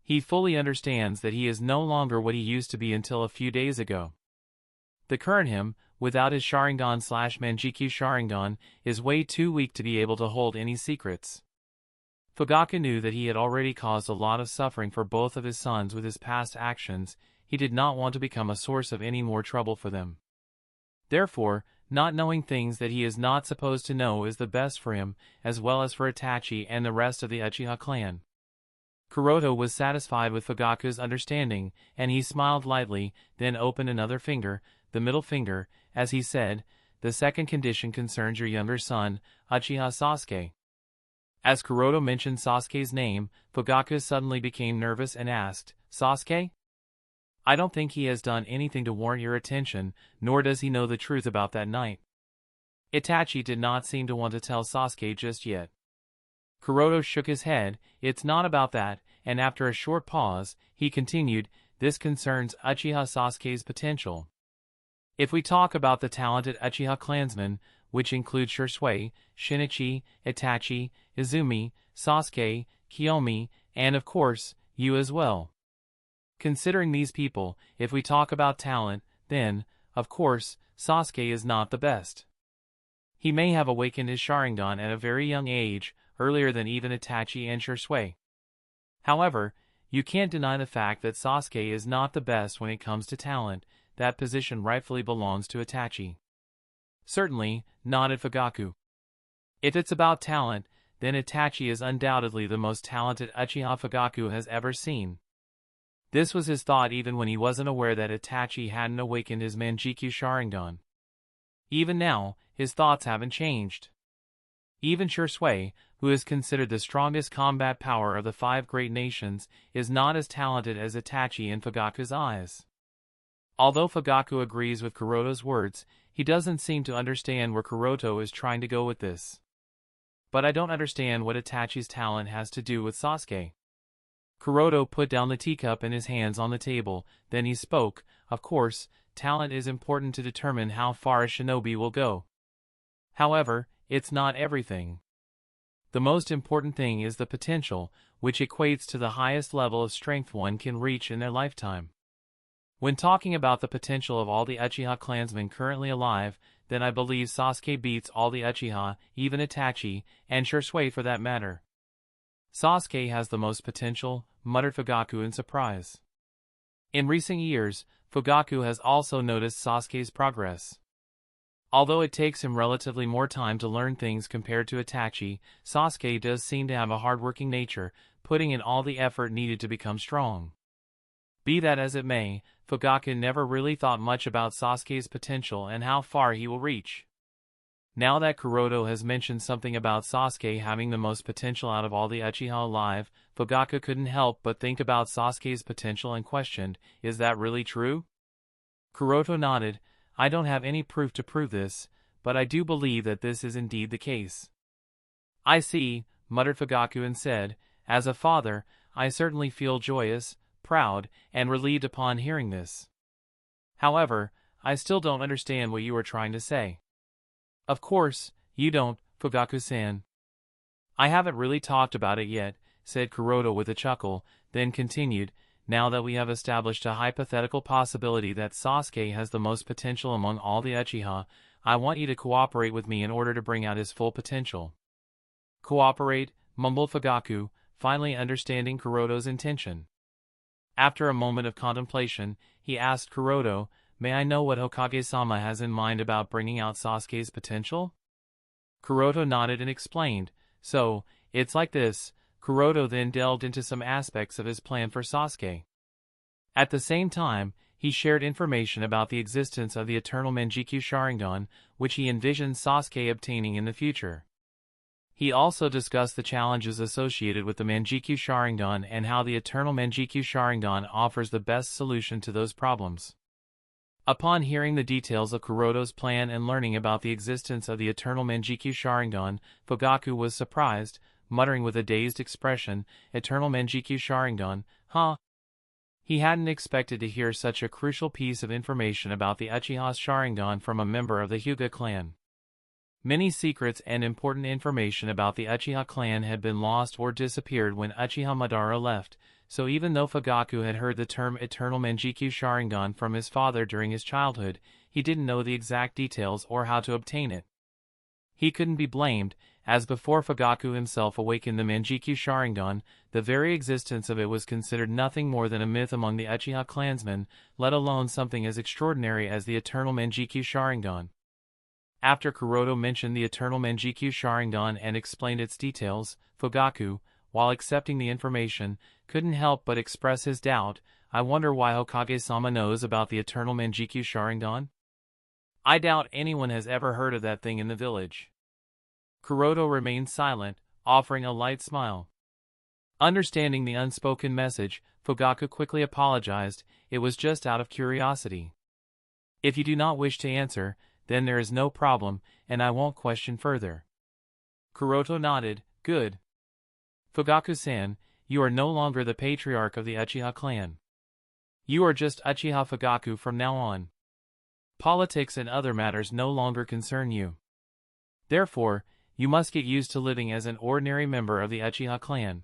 He fully understands that he is no longer what he used to be until a few days ago. The current him, without his Sharingan/Manjikyu Sharingan, is way too weak to be able to hold any secrets. Fugaku knew that he had already caused a lot of suffering for both of his sons with his past actions. He did not want to become a source of any more trouble for them. Therefore, not knowing things that he is not supposed to know is the best for him, as well as for Itachi and the rest of the Uchiha clan. Kuroto was satisfied with Fugaku's understanding, and he smiled lightly, then opened another finger, the middle finger, as he said, the second condition concerns your younger son, Uchiha Sasuke. As Kuroto mentioned Sasuke's name, Fugaku suddenly became nervous and asked, Sasuke? I don't think he has done anything to warrant your attention, nor does he know the truth about that night. Itachi did not seem to want to tell Sasuke just yet. Kuroto shook his head, it's not about that, and after a short pause, he continued, this concerns Uchiha Sasuke's potential. If we talk about the talented Uchiha clansmen, which include Shisui, Shinichi, Itachi, Izumi, Sasuke, Kiyomi, and of course, you as well. Considering these people, if we talk about talent, then, of course, Sasuke is not the best. He may have awakened his Sharingan at a very young age, earlier than even Itachi and Shisui. However, you can't deny the fact that Sasuke is not the best when it comes to talent. That position rightfully belongs to Itachi. Certainly, nodded Fugaku. If it's about talent, then Itachi is undoubtedly the most talented Uchiha Fugaku has ever seen. This was his thought even when he wasn't aware that Itachi hadn't awakened his Manjikyu Sharingan. Even now, his thoughts haven't changed. Even Shisui, who is considered the strongest combat power of the 5 great nations, is not as talented as Itachi in Fugaku's eyes. Although Fugaku agrees with Kuroto's words, he doesn't seem to understand where Kuroto is trying to go with this. But I don't understand what Itachi's talent has to do with Sasuke. Kuroto put down the teacup in his hands on the table, then he spoke, of course, talent is important to determine how far a shinobi will go. However, it's not everything. The most important thing is the potential, which equates to the highest level of strength one can reach in their lifetime. When talking about the potential of all the Uchiha clansmen currently alive, then I believe Sasuke beats all the Uchiha, even Itachi, and Shisui for that matter. Sasuke has the most potential, muttered Fugaku in surprise. In recent years, Fugaku has also noticed Sasuke's progress. Although it takes him relatively more time to learn things compared to Itachi, Sasuke does seem to have a hard-working nature, putting in all the effort needed to become strong. Be that as it may, Fugaku never really thought much about Sasuke's potential and how far he will reach. Now that Kuroto has mentioned something about Sasuke having the most potential out of all the Uchiha alive, Fugaku couldn't help but think about Sasuke's potential and questioned, is that really true? Kuroto nodded, I don't have any proof to prove this, but I do believe that this is indeed the case. I see, muttered Fugaku and said, as a father, I certainly feel joyous, proud, and relieved upon hearing this. However, I still don't understand what you are trying to say. Of course, you don't, Fugaku-san. I haven't really talked about it yet, said Kuroda with a chuckle, then continued, now that we have established a hypothetical possibility that Sasuke has the most potential among all the Uchiha, I want you to cooperate with me in order to bring out his full potential. Cooperate, mumbled Fugaku, finally understanding Kuroda's intention. After a moment of contemplation, he asked Kuroda, may I know what Hokage-sama has in mind about bringing out Sasuke's potential? Kuroda nodded and explained, so, it's like this. Kuroda then delved into some aspects of his plan for Sasuke. At the same time, he shared information about the existence of the eternal Manjikyu Sharingan, which he envisioned Sasuke obtaining in the future. He also discussed the challenges associated with the Manjikyu Sharingan and how the eternal Manjikyu Sharingan offers the best solution to those problems. Upon hearing the details of Kuroda's plan and learning about the existence of the eternal Manjikyu Sharingan, Fugaku was surprised, muttering with a dazed expression, eternal Manjikyu Sharingan, huh? He hadn't expected to hear such a crucial piece of information about the Uchiha's Sharingan from a member of the Hyuga clan. Many secrets and important information about the Uchiha clan had been lost or disappeared when Uchiha Madara left, so even though Fugaku had heard the term eternal Manjikyu Sharingan from his father during his childhood, he didn't know the exact details or how to obtain it. He couldn't be blamed, as before Fugaku himself awakened the Manjikyu Sharingan, the very existence of it was considered nothing more than a myth among the Uchiha clansmen, let alone something as extraordinary as the eternal Manjikyu Sharingan. After Kuroda mentioned the eternal Manjikyu Sharingan and explained its details, Fugaku, while accepting the information, couldn't help but express his doubt. I wonder why Hokage-sama knows about the eternal Manjikyu Sharingan? I doubt anyone has ever heard of that thing in the village. Kuroda remained silent, offering a light smile. Understanding the unspoken message, Fugaku quickly apologized. It was just out of curiosity. If you do not wish to answer, then there is no problem, and I won't question further. Kuroda nodded. Good. Fugaku-san, you are no longer the patriarch of the Uchiha clan. You are just Uchiha Fugaku from now on. Politics and other matters no longer concern you. Therefore, you must get used to living as an ordinary member of the Uchiha clan.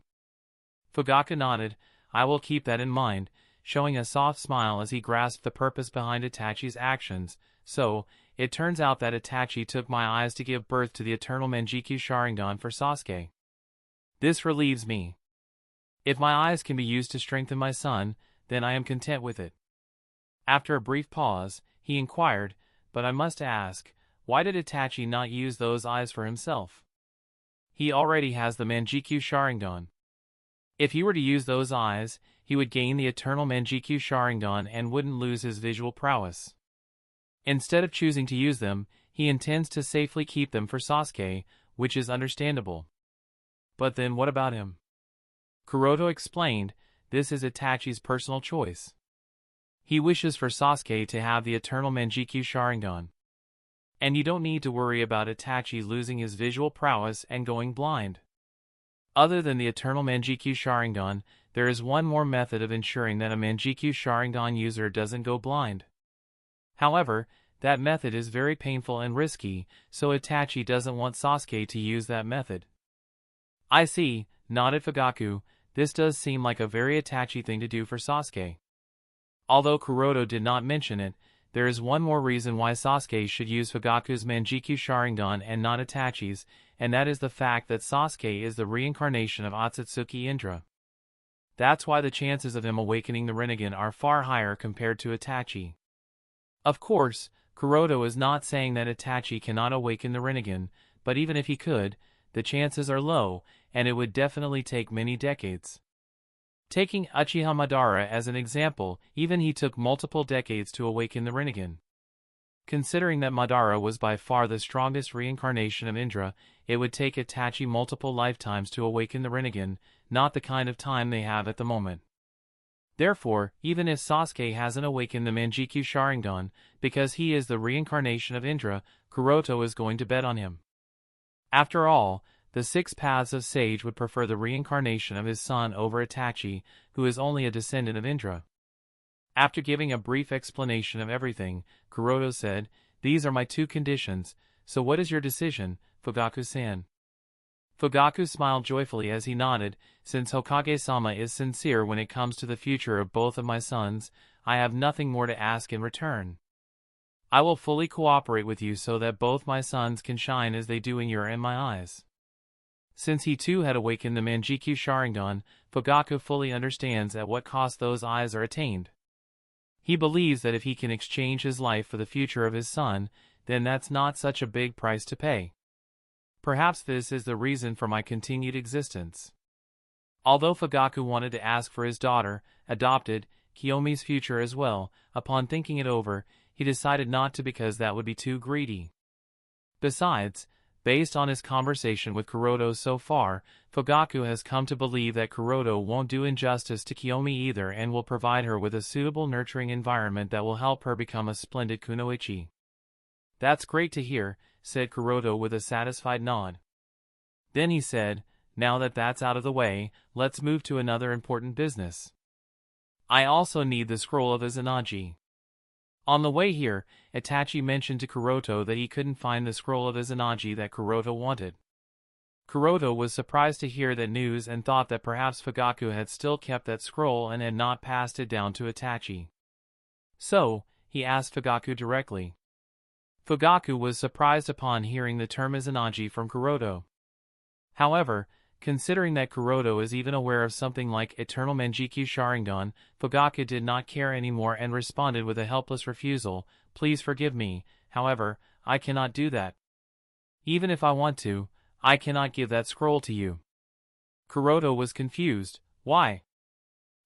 Fugaku nodded. I will keep that in mind, showing a soft smile as he grasped the purpose behind Itachi's actions. So, it turns out that Itachi took my eyes to give birth to the eternal Manjikyu Sharingan for Sasuke. This relieves me. If my eyes can be used to strengthen my son, then I am content with it. After a brief pause, he inquired, but I must ask, why did Itachi not use those eyes for himself? He already has the Manjikyu Sharingan. If he were to use those eyes, he would gain the eternal Manjikyu Sharingan and wouldn't lose his visual prowess. Instead of choosing to use them, he intends to safely keep them for Sasuke, which is understandable. But then what about him? Kuroda explained, this is Itachi's personal choice. He wishes for Sasuke to have the eternal Manjikyu Sharingan. And you don't need to worry about Itachi losing his visual prowess and going blind. Other than the eternal Manjikyu Sharingan, there is one more method of ensuring that a Manjikyu Sharingan user doesn't go blind. However, that method is very painful and risky, so Itachi doesn't want Sasuke to use that method. I see, nodded Fugaku. This does seem like a very Itachi thing to do for Sasuke. Although Kuroda did not mention it, there is one more reason why Sasuke should use Fugaku's Manjikyu Sharingan and not Itachi's, and that is the fact that Sasuke is the reincarnation of Otsutsuki Indra. That's why the chances of him awakening the Rinnegan are far higher compared to Itachi. Of course, Kuroda is not saying that Itachi cannot awaken the Rinnegan, but even if he could, the chances are low, and it would definitely take many decades. Taking Uchiha Madara as an example, even he took multiple decades to awaken the Rinnegan. Considering that Madara was by far the strongest reincarnation of Indra, it would take Itachi multiple lifetimes to awaken the Rinnegan, not the kind of time they have at the moment. Therefore, even if Sasuke hasn't awakened the Manjikyu Sharingan, because he is the reincarnation of Indra, Kuroda is going to bet on him. After all, the 6 Paths of Sage would prefer the reincarnation of his son over Itachi, who is only a descendant of Indra. After giving a brief explanation of everything, Kuroto said, "These are my 2 conditions, so what is your decision, Fugaku-san?" Fugaku smiled joyfully as he nodded. "Since Hokage-sama is sincere when it comes to the future of both of my sons, I have nothing more to ask in return. I will fully cooperate with you so that both my sons can shine as they do in your and my eyes." Since he too had awakened the Manjikyu Sharingan, Fugaku fully understands at what cost those eyes are attained. He believes that if he can exchange his life for the future of his son, then that's not such a big price to pay. Perhaps this is the reason for my continued existence. Although Fugaku wanted to ask for his daughter, adopted, Kiyomi's future as well, upon thinking it over, he decided not to because that would be too greedy. Besides, based on his conversation with Kuroto so far, Fugaku has come to believe that Kuroto won't do injustice to Kiyomi either and will provide her with a suitable nurturing environment that will help her become a splendid kunoichi. "That's great to hear," said Kuroto with a satisfied nod. Then he said, "Now that that's out of the way, let's move to another important business. I also need the scroll of Izanagi." On the way here, Itachi mentioned to Kuroto that he couldn't find the scroll of Izanagi that Kuroto wanted. Kuroto was surprised to hear that news and thought that perhaps Fugaku had still kept that scroll and had not passed it down to Itachi. So, he asked Fugaku directly. Fugaku was surprised upon hearing the term Izanagi from Kuroto. However, considering that Kuroto is even aware of something like Eternal Manjikyu Sharingan, Fugaku did not care anymore and responded with a helpless refusal, "Please forgive me, however, I cannot do that. Even if I want to, I cannot give that scroll to you." Kuroto was confused. "Why?"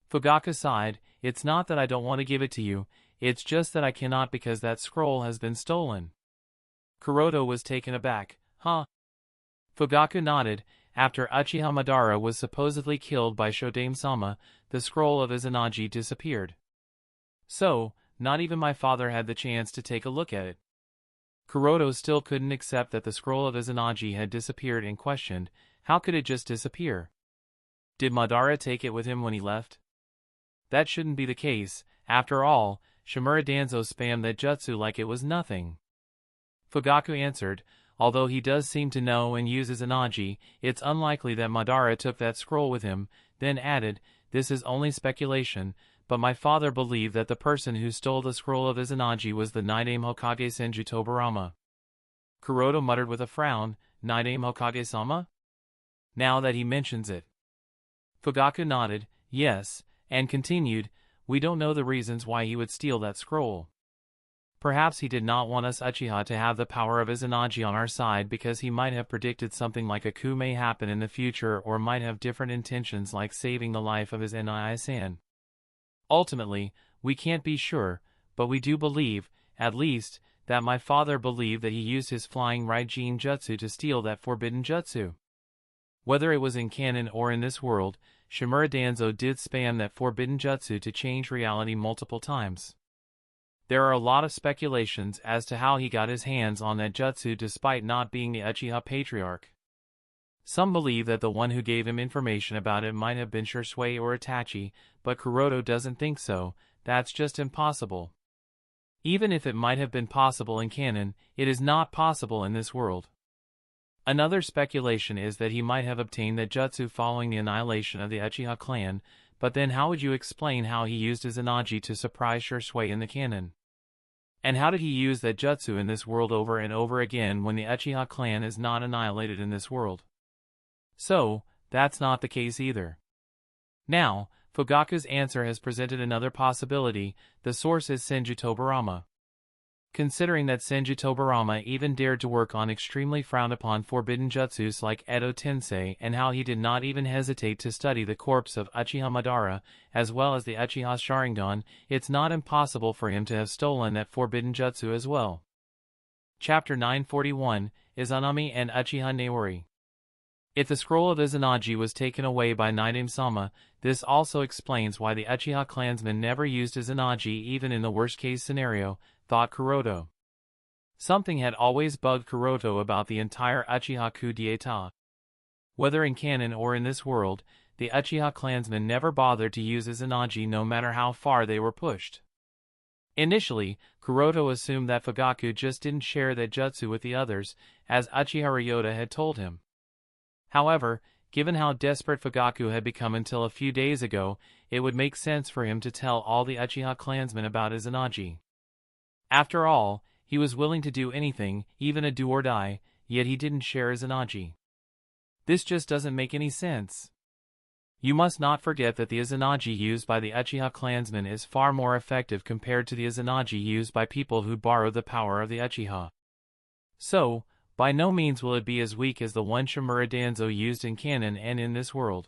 Fugaku sighed, "It's not that I don't want to give it to you, it's just that I cannot because that scroll has been stolen." Kuroto was taken aback. "Huh?" Fugaku nodded. After Uchiha Madara was supposedly killed by Shodame-sama, the scroll of Izanagi disappeared. So, not even my father had the chance to take a look at it. Kuroto still couldn't accept that the scroll of Izanagi had disappeared and questioned, how could it just disappear? Did Madara take it with him when he left? That shouldn't be the case. After all, Shimura Danzo spammed that jutsu like it was nothing. Fugaku answered, "Although he does seem to know and use Izanagi, it's unlikely that Madara took that scroll with him," then added, "This is only speculation, but my father believed that the person who stole the scroll of Izanagi was the Nidame Hokage Senju Tobarama." Kuroto muttered with a frown, "Nidame Hokage-sama?" Now that he mentions it. Fugaku nodded, yes, and continued, "We don't know the reasons why he would steal that scroll. Perhaps he did not want us Uchiha to have the power of Izanagi on our side because he might have predicted something like a coup may happen in the future or might have different intentions like saving the life of his Nii-san. Ultimately, we can't be sure, but we do believe, at least, that my father believed that he used his flying Raijin jutsu to steal that forbidden jutsu. Whether it was in canon or in this world, Shimura Danzo did spam that forbidden jutsu to change reality multiple times. There are a lot of speculations as to how he got his hands on that jutsu despite not being the Uchiha Patriarch. Some believe that the one who gave him information about it might have been Shisui or Itachi, but Kuroto doesn't think so. That's just impossible. Even if it might have been possible in canon, it is not possible in this world. Another speculation is that he might have obtained that jutsu following the annihilation of the Uchiha clan, but then how would you explain how he used Izanagi to surprise Shisui in the canon? And how did he use that jutsu in this world over and over again when the Uchiha clan is not annihilated in this world? So, that's not the case either. Now, Fugaku's answer has presented another possibility. The source is Senju Tobarama. Considering that Senju Tobarama even dared to work on extremely frowned upon forbidden jutsus like Edo Tensei and how he did not even hesitate to study the corpse of Uchiha Madara, as well as the Uchiha Sharingan, it's not impossible for him to have stolen that forbidden jutsu as well. Chapter 941, Izanami and Uchiha Naori. If the scroll of Izanagi was taken away by Nidame-sama, this also explains why the Uchiha clansmen never used Izanagi even in the worst-case scenario, thought Kuroto. Something had always bugged Kuroto about the entire Uchiha coup d'etat. Whether in canon or in this world, the Uchiha clansmen never bothered to use Izanagi no matter how far they were pushed. Initially, Kuroto assumed that Fugaku just didn't share that jutsu with the others, as Uchiha Ryota had told him. However, given how desperate Fugaku had become until a few days ago, it would make sense for him to tell all the Uchiha clansmen about Izanagi. After all, he was willing to do anything, even a do or die, yet he didn't share Izanagi. This just doesn't make any sense. You must not forget that the Izanagi used by the Uchiha clansmen is far more effective compared to the Izanagi used by people who borrow the power of the Uchiha. So, by no means will it be as weak as the one Shimura Danzo used in canon and in this world.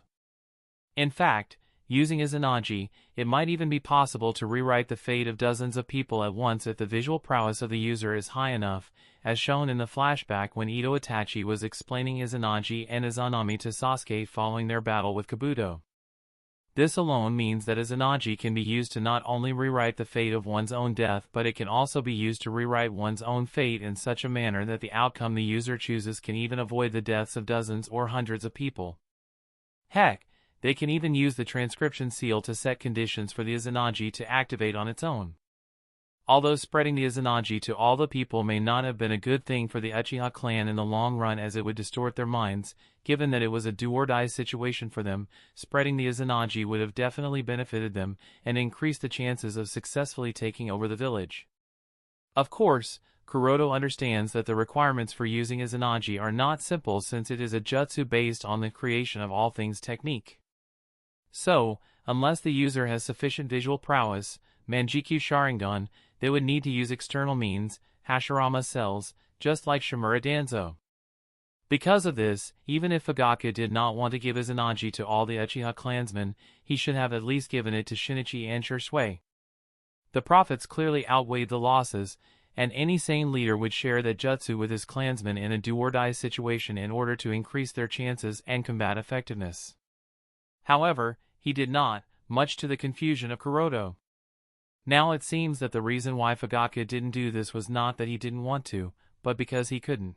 In fact, using Izanagi, it might even be possible to rewrite the fate of dozens of people at once if the visual prowess of the user is high enough, as shown in the flashback when Itachi was explaining Izanagi and Izanami to Sasuke following their battle with Kabuto. This alone means that Izanagi can be used to not only rewrite the fate of one's own death, but it can also be used to rewrite one's own fate in such a manner that the outcome the user chooses can even avoid the deaths of dozens or hundreds of people. Heck, they can even use the transcription seal to set conditions for the Izanagi to activate on its own. Although spreading the Izanagi to all the people may not have been a good thing for the Uchiha clan in the long run, as it would distort their minds, given that it was a do-or-die situation for them, spreading the Izanagi would have definitely benefited them and increased the chances of successfully taking over the village. Of course, Kuroto understands that the requirements for using Izanagi are not simple, since it is a jutsu based on the creation of all things technique. So, unless the user has sufficient visual prowess, Manjikyu Sharingan, they would need to use external means, Hashirama cells, just like Shimura Danzo. Because of this, even if Fugaku did not want to give Izanagi to all the Uchiha clansmen, he should have at least given it to Shinichi and Shursui. The profits clearly outweighed the losses, and any sane leader would share that jutsu with his clansmen in a do-or-die situation in order to increase their chances and combat effectiveness. However, he did not, much to the confusion of Kuroto. Now it seems that the reason why Fugaku didn't do this was not that he didn't want to, but because he couldn't.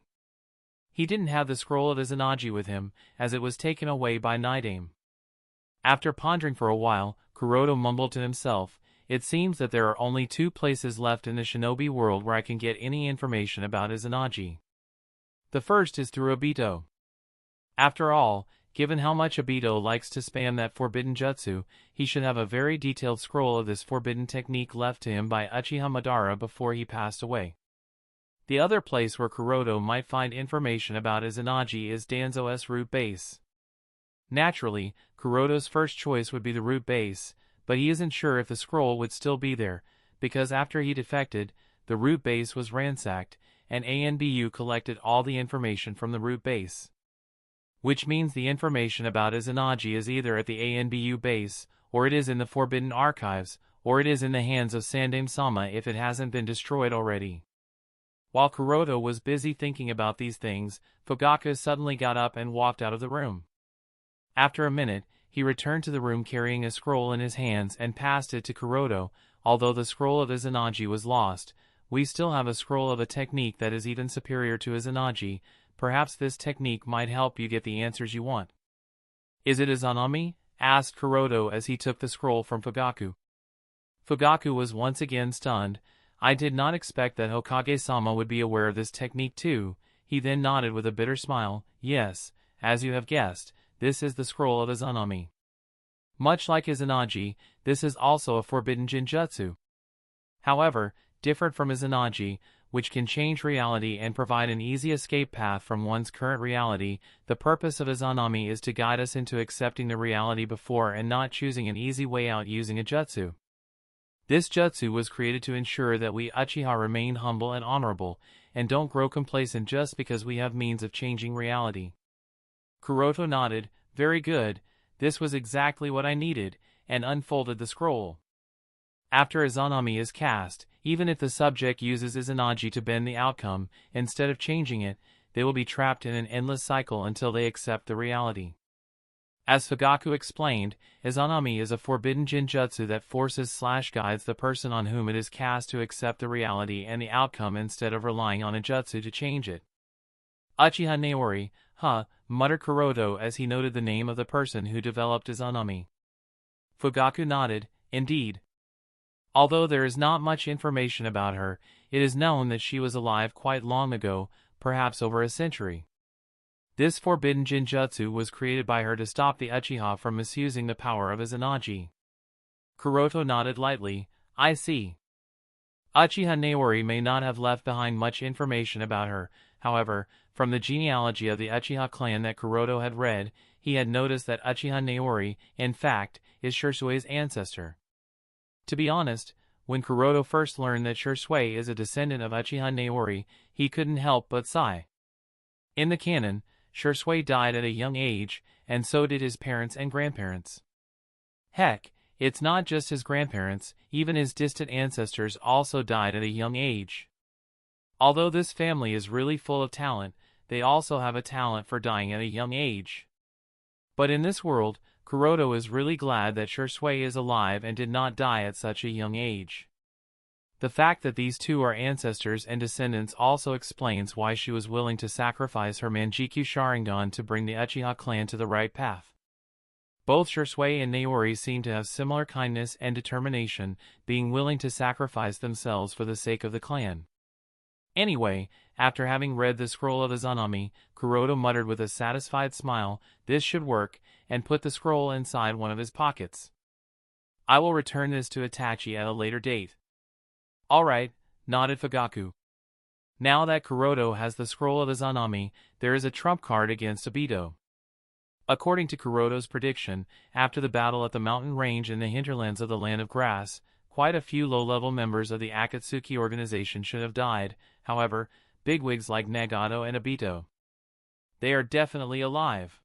He didn't have the scroll of Izanagi with him, as it was taken away by Night Aim. After pondering for a while, Kuroto mumbled to himself, "It seems that there are only two places left in the shinobi world where I can get any information about Izanagi. The first is through Obito. After all, given how much Obito likes to spam that forbidden jutsu, he should have a very detailed scroll of this forbidden technique left to him by Uchiha Madara before he passed away. The other place where Kuroto might find information about Izanagi is Danzo's root base. Naturally, Kuroto's first choice would be the root base, but he isn't sure if the scroll would still be there, because after he defected, the root base was ransacked, and ANBU collected all the information from the root base. Which means the information about Izanagi is either at the ANBU base, or it is in the Forbidden Archives, or it is in the hands of Sandaime-sama if it hasn't been destroyed already. While Kuroto was busy thinking about these things, Fugaku suddenly got up and walked out of the room. After a minute, he returned to the room carrying a scroll in his hands and passed it to Kuroto. Although the scroll of Izanagi was lost, we still have a scroll of a technique that is even superior to Izanagi. Perhaps this technique might help you get the answers you want. Is it Izanami? Asked Kuroto as he took the scroll from Fugaku. Fugaku was once again stunned. I did not expect that Hokage-sama would be aware of this technique too. He then nodded with a bitter smile. Yes, as you have guessed, this is the scroll of Izanami. Much like Izanagi, this is also a forbidden jinjutsu. However, different from Izanagi, which can change reality and provide an easy escape path from one's current reality, the purpose of Izanami is to guide us into accepting the reality before and not choosing an easy way out using a jutsu. This jutsu was created to ensure that we Uchiha remain humble and honorable, and don't grow complacent just because we have means of changing reality. Kuroto nodded. Very good, this was exactly what I needed, and unfolded the scroll. After Izanami is cast, even if the subject uses Izanagi to bend the outcome, instead of changing it, they will be trapped in an endless cycle until they accept the reality. As Fugaku explained, Izanami is a forbidden jinjutsu that forces/guides the person on whom it is cast to accept the reality and the outcome instead of relying on a jutsu to change it. Uchiha Naori, huh, muttered Kuroto as he noted the name of the person who developed Izanami. Fugaku nodded, indeed. Although there is not much information about her, it is known that she was alive quite long ago, perhaps over a century. This forbidden genjutsu was created by her to stop the Uchiha from misusing the power of Izanagi. Kuroto nodded lightly, I see. Uchiha Naori may not have left behind much information about her, however, from the genealogy of the Uchiha clan that Kuroto had read, he had noticed that Uchiha Naori, in fact, is Shirsui's ancestor. To be honest, when Kuroto first learned that Shirsui is a descendant of Uchiha Naori, he couldn't help but sigh. In the canon, Shirsui died at a young age, and so did his parents and grandparents. Heck, it's not just his grandparents, even his distant ancestors also died at a young age. Although this family is really full of talent, they also have a talent for dying at a young age. But in this world, Kuroto is really glad that Shirsui is alive and did not die at such a young age. The fact that these two are ancestors and descendants also explains why she was willing to sacrifice her Manjikyu Sharingan to bring the Uchiha clan to the right path. Both Shirsui and Naori seem to have similar kindness and determination, being willing to sacrifice themselves for the sake of the clan. Anyway, after having read the scroll of Izanami, Kuroto muttered with a satisfied smile, this should work, and put the scroll inside one of his pockets. I will return this to Itachi at a later date. Alright, nodded Fugaku. Now that Kuroto has the scroll of Izanami, there is a trump card against Obito. According to Kuroto's prediction, after the battle at the mountain range in the hinterlands of the Land of Grass, quite a few low-level members of the Akatsuki organization should have died, however, bigwigs like Nagato and Obito. They are definitely alive.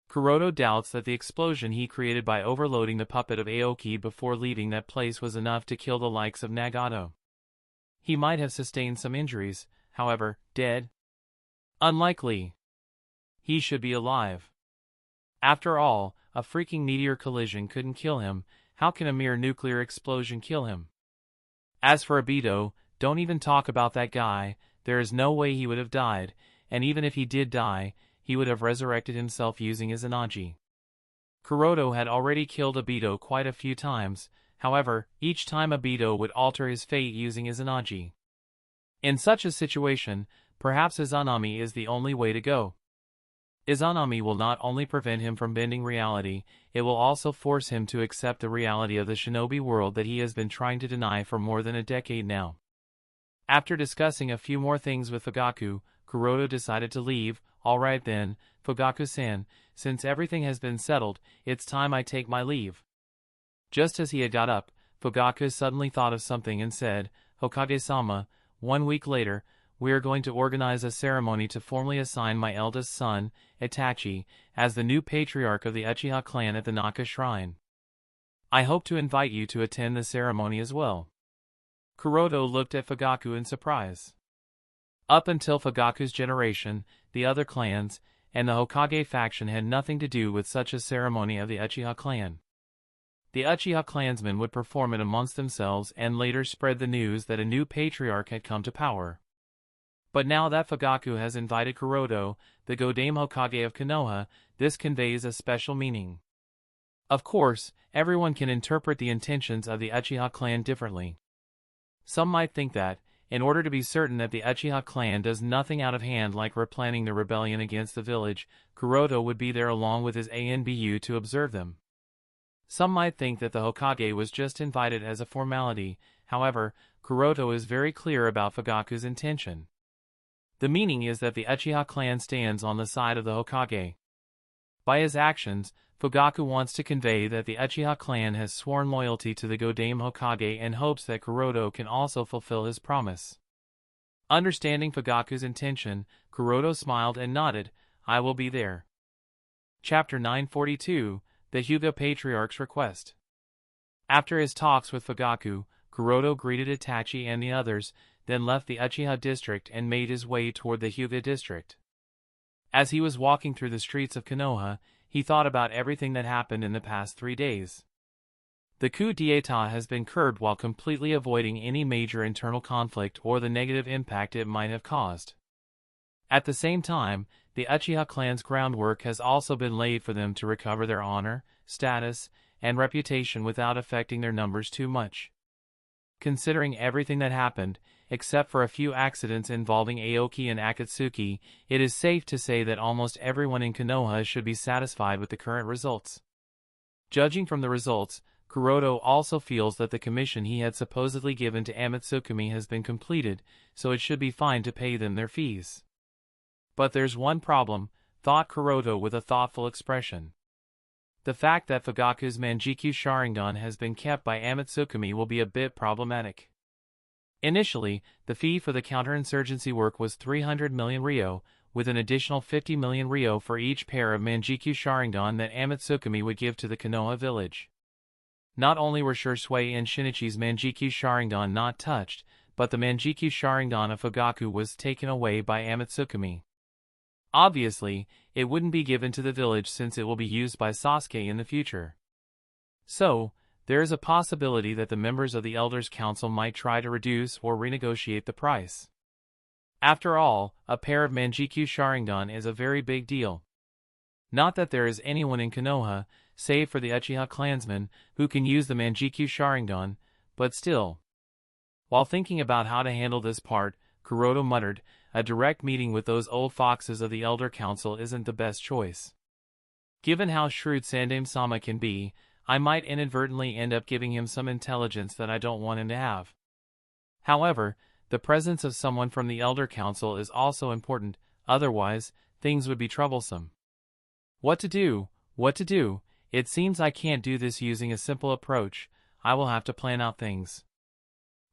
Kuroto doubts that the explosion he created by overloading the puppet of Aoki before leaving that place was enough to kill the likes of Nagato. He might have sustained some injuries, however, dead? Unlikely. He should be alive. After all, a freaking meteor collision couldn't kill him, how can a mere nuclear explosion kill him? As for Obito, don't even talk about that guy, there is no way he would have died, and even if he did die, he would have resurrected himself using Izanagi. Kuroto had already killed Obito quite a few times, however, each time Obito would alter his fate using Izanagi. In such a situation, perhaps Izanami is the only way to go. Izanami will not only prevent him from bending reality, it will also force him to accept the reality of the shinobi world that he has been trying to deny for more than a decade now. After discussing a few more things with Fugaku, Kuroto decided to leave. Alright then, Fugaku-san, since everything has been settled, it's time I take my leave. Just as he had got up, Fugaku suddenly thought of something and said, Hokage-sama, 1 week later, we are going to organize a ceremony to formally assign my eldest son, Itachi, as the new patriarch of the Uchiha clan at the Naka Shrine. I hope to invite you to attend the ceremony as well. Kuroto looked at Fugaku in surprise. Up until Fugaku's generation, the other clans, and the Hokage faction had nothing to do with such a ceremony of the Uchiha clan. The Uchiha clansmen would perform it amongst themselves and later spread the news that a new patriarch had come to power. But now that Fugaku has invited Kuroto, the Godame Hokage of Konoha, this conveys a special meaning. Of course, everyone can interpret the intentions of the Uchiha clan differently. Some might think that, in order to be certain that the Uchiha clan does nothing out of hand like replanning the rebellion against the village, Kuroto would be there along with his ANBU to observe them. Some might think that the Hokage was just invited as a formality, however, Kuroto is very clear about Fugaku's intention. The meaning is that the Uchiha clan stands on the side of the Hokage. By his actions, Fugaku wants to convey that the Uchiha clan has sworn loyalty to the Godame Hokage and hopes that Kuroto can also fulfill his promise. Understanding Fugaku's intention, Kuroto smiled and nodded, I will be there. Chapter 942, The Hyuga Patriarch's Request. After his talks with Fugaku, Kuroto greeted Itachi and the others, then left the Uchiha district and made his way toward the Hyuga district. As he was walking through the streets of Konoha, he thought about everything that happened in the past 3 days. The coup d'état has been curbed while completely avoiding any major internal conflict or the negative impact it might have caused. At the same time, the Uchiha clan's groundwork has also been laid for them to recover their honor, status, and reputation without affecting their numbers too much. Considering everything that happened, except for a few accidents involving Aoki and Akatsuki, it is safe to say that almost everyone in Konoha should be satisfied with the current results. Judging from the results, Kuroto also feels that the commission he had supposedly given to Amatsukami has been completed, so it should be fine to pay them their fees. But there's one problem, thought Kuroto with a thoughtful expression. The fact that Fugaku's Manjikyu Sharingan has been kept by Amatsukami will be a bit problematic. Initially, the fee for the counterinsurgency work was 300 million ryo, with an additional 50 million ryo for each pair of Manjikyu Sharingan that Amatsukami would give to the Konoha village. Not only were Shursui and Shinichi's Manjikyu Sharingan not touched, but the Manjikyu Sharingan of Fugaku was taken away by Amatsukami. Obviously, it wouldn't be given to the village since it will be used by Sasuke in the future. So, there is a possibility that the members of the Elders' Council might try to reduce or renegotiate the price. After all, a pair of Manjikyu Sharingan is a very big deal. Not that there is anyone in Konoha, save for the Uchiha clansmen, who can use the Manjikyu Sharingan, but still. While thinking about how to handle this part, Kuroto muttered, a direct meeting with those old foxes of the Elder Council isn't the best choice. Given how shrewd Sandaime-sama can be, I might inadvertently end up giving him some intelligence that I don't want him to have. However, the presence of someone from the Elder Council is also important, otherwise, things would be troublesome. What to do? What to do? It seems I can't do this using a simple approach, I will have to plan out things.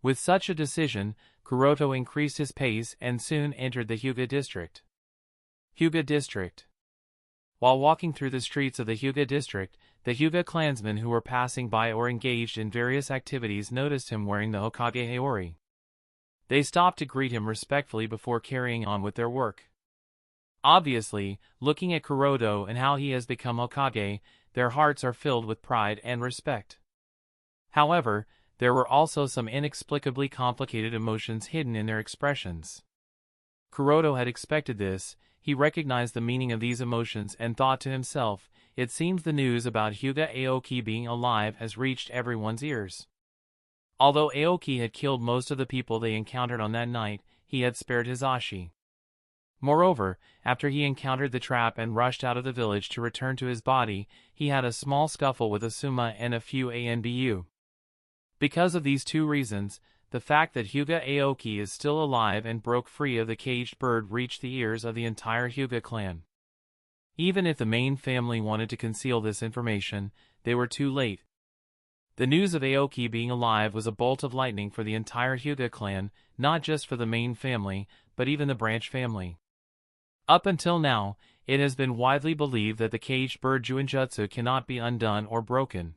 With such a decision, Kuroto increased his pace and soon entered the Hyuga district. Hyuga district. While walking through the streets of the Hyuga district, the Hyuga clansmen who were passing by or engaged in various activities noticed him wearing the Hokage Haori. They stopped to greet him respectfully before carrying on with their work. Obviously, looking at Kuroto and how he has become Hokage, their hearts are filled with pride and respect. However, there were also some inexplicably complicated emotions hidden in their expressions. Kuroto had expected this. He recognized the meaning of these emotions and thought to himself, it seems the news about Hyuga Aoki being alive has reached everyone's ears. Although Aoki had killed most of the people they encountered on that night, he had spared Hisashi. Moreover, after he encountered the trap and rushed out of the village to return to his body, he had a small scuffle with Asuma and a few Anbu. Because of these two reasons, the fact that Hyuga Aoki is still alive and broke free of the caged bird reached the ears of the entire Hyuga clan. Even if the main family wanted to conceal this information, they were too late. The news of Aoki being alive was a bolt of lightning for the entire Hyuga clan, not just for the main family, but even the branch family. Up until now, it has been widely believed that the caged bird Juinjutsu cannot be undone or broken.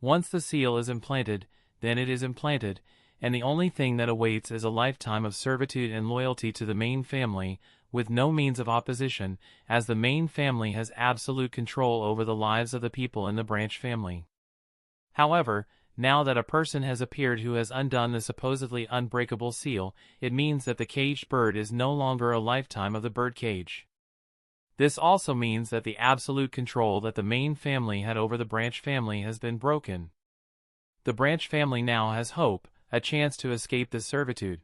Once the seal is implanted, then it is implanted, and the only thing that awaits is a lifetime of servitude and loyalty to the main family, with no means of opposition, as the main family has absolute control over the lives of the people in the branch family. However, now that a person has appeared who has undone the supposedly unbreakable seal, it means that the caged bird is no longer a lifetime of the bird cage. This also means that the absolute control that the main family had over the branch family has been broken. The branch family now has hope, a chance to escape this servitude.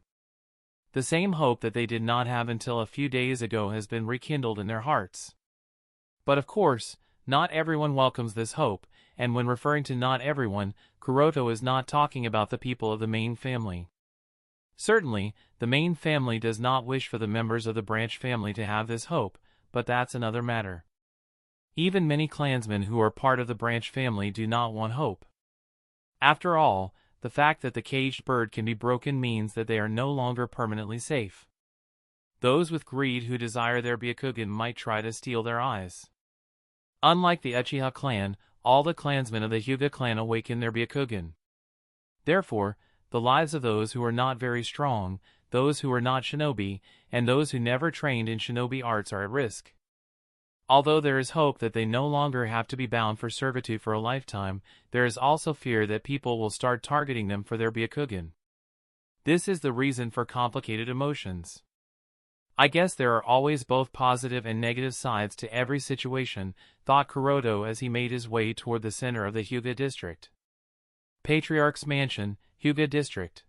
The same hope that they did not have until a few days ago has been rekindled in their hearts. But of course, not everyone welcomes this hope, and when referring to not everyone, Kuroto is not talking about the people of the main family. Certainly, the main family does not wish for the members of the branch family to have this hope, but that's another matter. Even many clansmen who are part of the branch family do not want hope. After all, the fact that the caged bird can be broken means that they are no longer permanently safe. Those with greed who desire their Byakugan might try to steal their eyes. Unlike the Uchiha clan, all the clansmen of the Hyuga clan awaken their Byakugan. Therefore, the lives of those who are not very strong, those who are not shinobi, and those who never trained in shinobi arts are at risk. Although there is hope that they no longer have to be bound for servitude for a lifetime, there is also fear that people will start targeting them for their Byakugan. This is the reason for complicated emotions. I guess there are always both positive and negative sides to every situation, thought Kuroto as he made his way toward the center of the Hyuga district. Patriarch's Mansion, Hyuga District.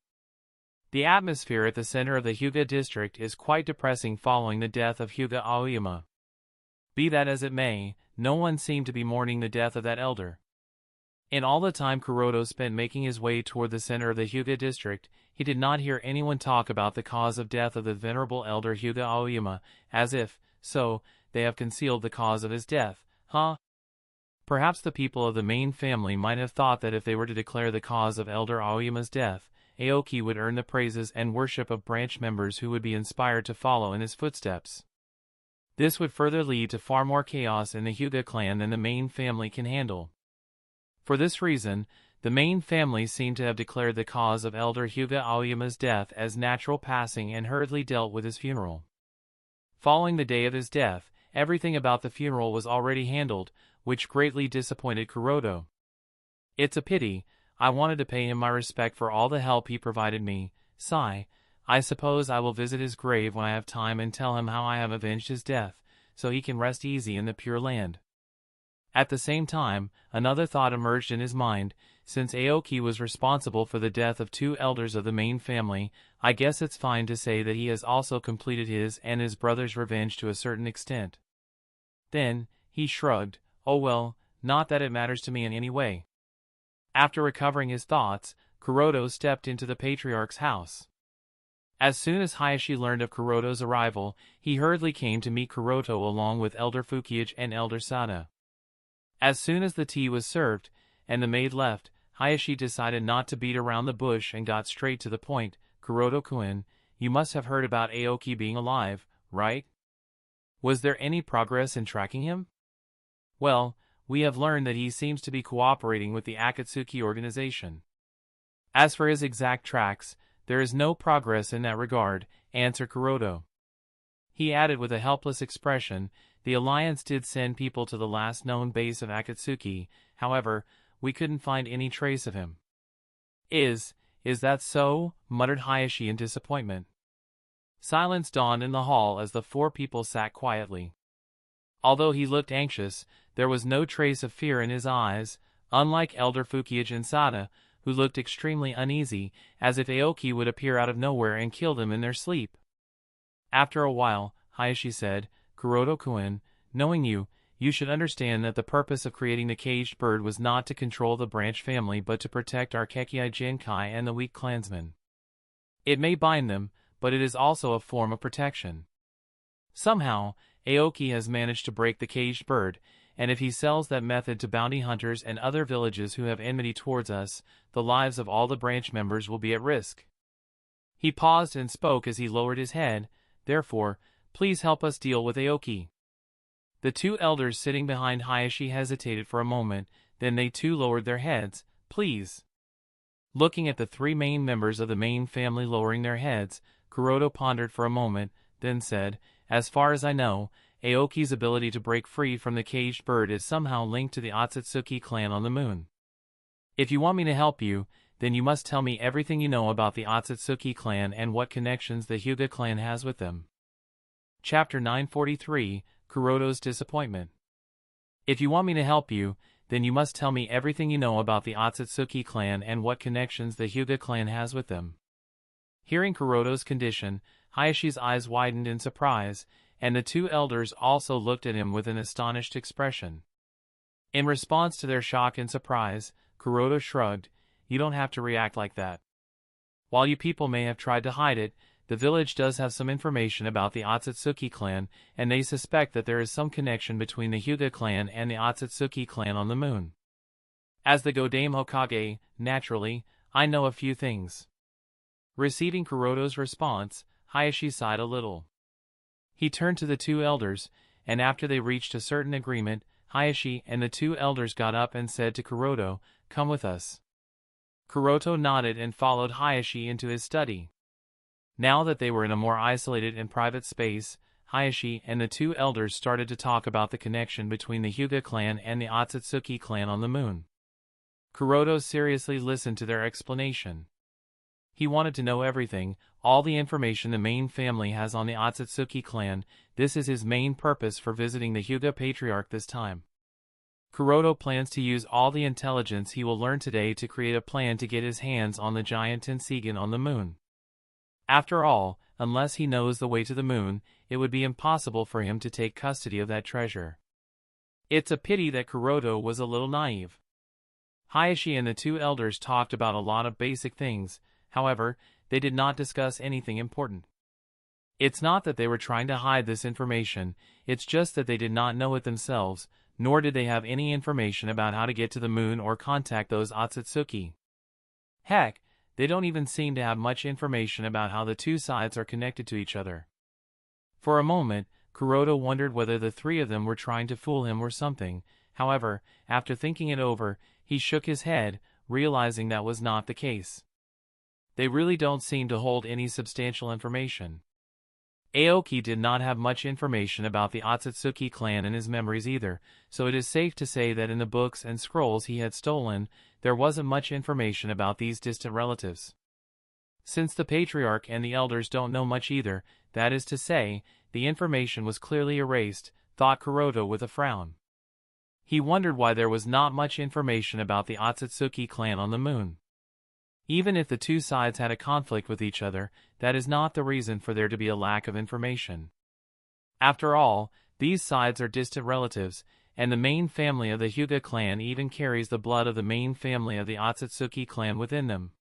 The atmosphere at the center of the Hyuga district is quite depressing following the death of Hyuga Aoyama. Be that as it may, no one seemed to be mourning the death of that elder. In all the time Kuroto spent making his way toward the center of the Hyuga district, he did not hear anyone talk about the cause of death of the venerable elder Hyuga Aoyama, as if, so, they have concealed the cause of his death, huh? Perhaps the people of the main family might have thought that if they were to declare the cause of elder Aoyama's death, Aoki would earn the praises and worship of branch members who would be inspired to follow in his footsteps. This would further lead to far more chaos in the Hyuga clan than the main family can handle. For this reason, the main family seemed to have declared the cause of elder Hyuga Aoyama's death as natural passing and hurriedly dealt with his funeral. Following the day of his death, everything about the funeral was already handled, which greatly disappointed Kuroto. It's a pity. I wanted to pay him my respect for all the help he provided me. Sigh. I suppose I will visit his grave when I have time and tell him how I have avenged his death, so he can rest easy in the Pure Land. At the same time, another thought emerged in his mind. Since Aoki was responsible for the death of 2 elders of the main family, I guess it's fine to say that he has also completed his and his brother's revenge to a certain extent. Then, he shrugged. Oh well, not that it matters to me in any way. After recovering his thoughts, Kuroto stepped into the Patriarch's house. As soon as Hayashi learned of Kuroto's arrival, he hurriedly came to meet Kuroto along with Elder Fukiage and Elder Sada. As soon as the tea was served, and the maid left, Hayashi decided not to beat around the bush and got straight to the point. Kuroto-kun, you must have heard about Aoki being alive, right? Was there any progress in tracking him? Well, we have learned that he seems to be cooperating with the Akatsuki organization. As for his exact tracks, there is no progress in that regard, answered Kuroto. He added with a helpless expression, the Alliance did send people to the last known base of Akatsuki, however, we couldn't find any trace of him. Is that so? Muttered Hayashi in disappointment. Silence dawned in the hall as the 4 people sat quietly. Although he looked anxious, there was no trace of fear in his eyes, unlike Elder Fukiage and Sada, who looked extremely uneasy, as if Aoki would appear out of nowhere and kill them in their sleep. After a while, Hayashi said, Kuroto-kun, knowing you should understand that the purpose of creating the caged bird was not to control the branch family but to protect our Kekkei Jinkai and the weak clansmen. It may bind them, but it is also a form of protection. Somehow, Aoki has managed to break the caged bird, and if he sells that method to bounty hunters and other villages who have enmity towards us, the lives of all the branch members will be at risk. He paused and spoke as he lowered his head, therefore, please help us deal with Aoki. The 2 elders sitting behind Hayashi hesitated for a moment, then they too lowered their heads. Please. Looking at the 3 main members of the main family lowering their heads, Kuroto pondered for a moment, then said, as far as I know, Aoki's ability to break free from the caged bird is somehow linked to the Otsutsuki clan on the moon. If you want me to help you, then you must tell me everything you know about the Otsutsuki clan and what connections the Hyuga clan has with them. Chapter 943, Kuroto's Disappointment. If you want me to help you, then you must tell me everything you know about the Otsutsuki clan and what connections the Hyuga clan has with them. Hearing Kuroto's condition, Hayashi's eyes widened in surprise, and the 2 elders also looked at him with an astonished expression. In response to their shock and surprise, Kuroto shrugged, you don't have to react like that. While you people may have tried to hide it, the village does have some information about the Otsutsuki clan, and they suspect that there is some connection between the Hyuga clan and the Otsutsuki clan on the moon. As the Godame Hokage, naturally, I know a few things. Receiving Kuroto's response, Hayashi sighed a little. He turned to the 2 elders, and after they reached a certain agreement, Hayashi and the 2 elders got up and said to Kuroto, come with us. Kuroto nodded and followed Hayashi into his study. Now that they were in a more isolated and private space, Hayashi and the 2 elders started to talk about the connection between the Hyuga clan and the Otsutsuki clan on the moon. Kuroto seriously listened to their explanation. He wanted to know everything, all the information the main family has on the Otsutsuki clan. This is his main purpose for visiting the Hyuga Patriarch this time. Kuroto plans to use all the intelligence he will learn today to create a plan to get his hands on the giant Tenseigan on the moon. After all, unless he knows the way to the moon, it would be impossible for him to take custody of that treasure. It's a pity that Kuroto was a little naive. Hayashi and the two elders talked about a lot of basic things, however, they did not discuss anything important. It's not that they were trying to hide this information, it's just that they did not know it themselves, nor did they have any information about how to get to the moon or contact those Otsutsuki. Heck, they don't even seem to have much information about how the two sides are connected to each other. For a moment, Kuroto wondered whether the three of them were trying to fool him or something. However, after thinking it over, he shook his head, realizing that was not the case. They really don't seem to hold any substantial information. Aoki did not have much information about the Otsutsuki clan in his memories either, so it is safe to say that in the books and scrolls he had stolen, there wasn't much information about these distant relatives. Since the Patriarch and the elders don't know much either, that is to say, the information was clearly erased, thought Kuroto with a frown. He wondered why there was not much information about the Otsutsuki clan on the moon. Even if the two sides had a conflict with each other, that is not the reason for there to be a lack of information. After all, these sides are distant relatives, and the main family of the Hyuga clan even carries the blood of the main family of the Otsutsuki clan within them.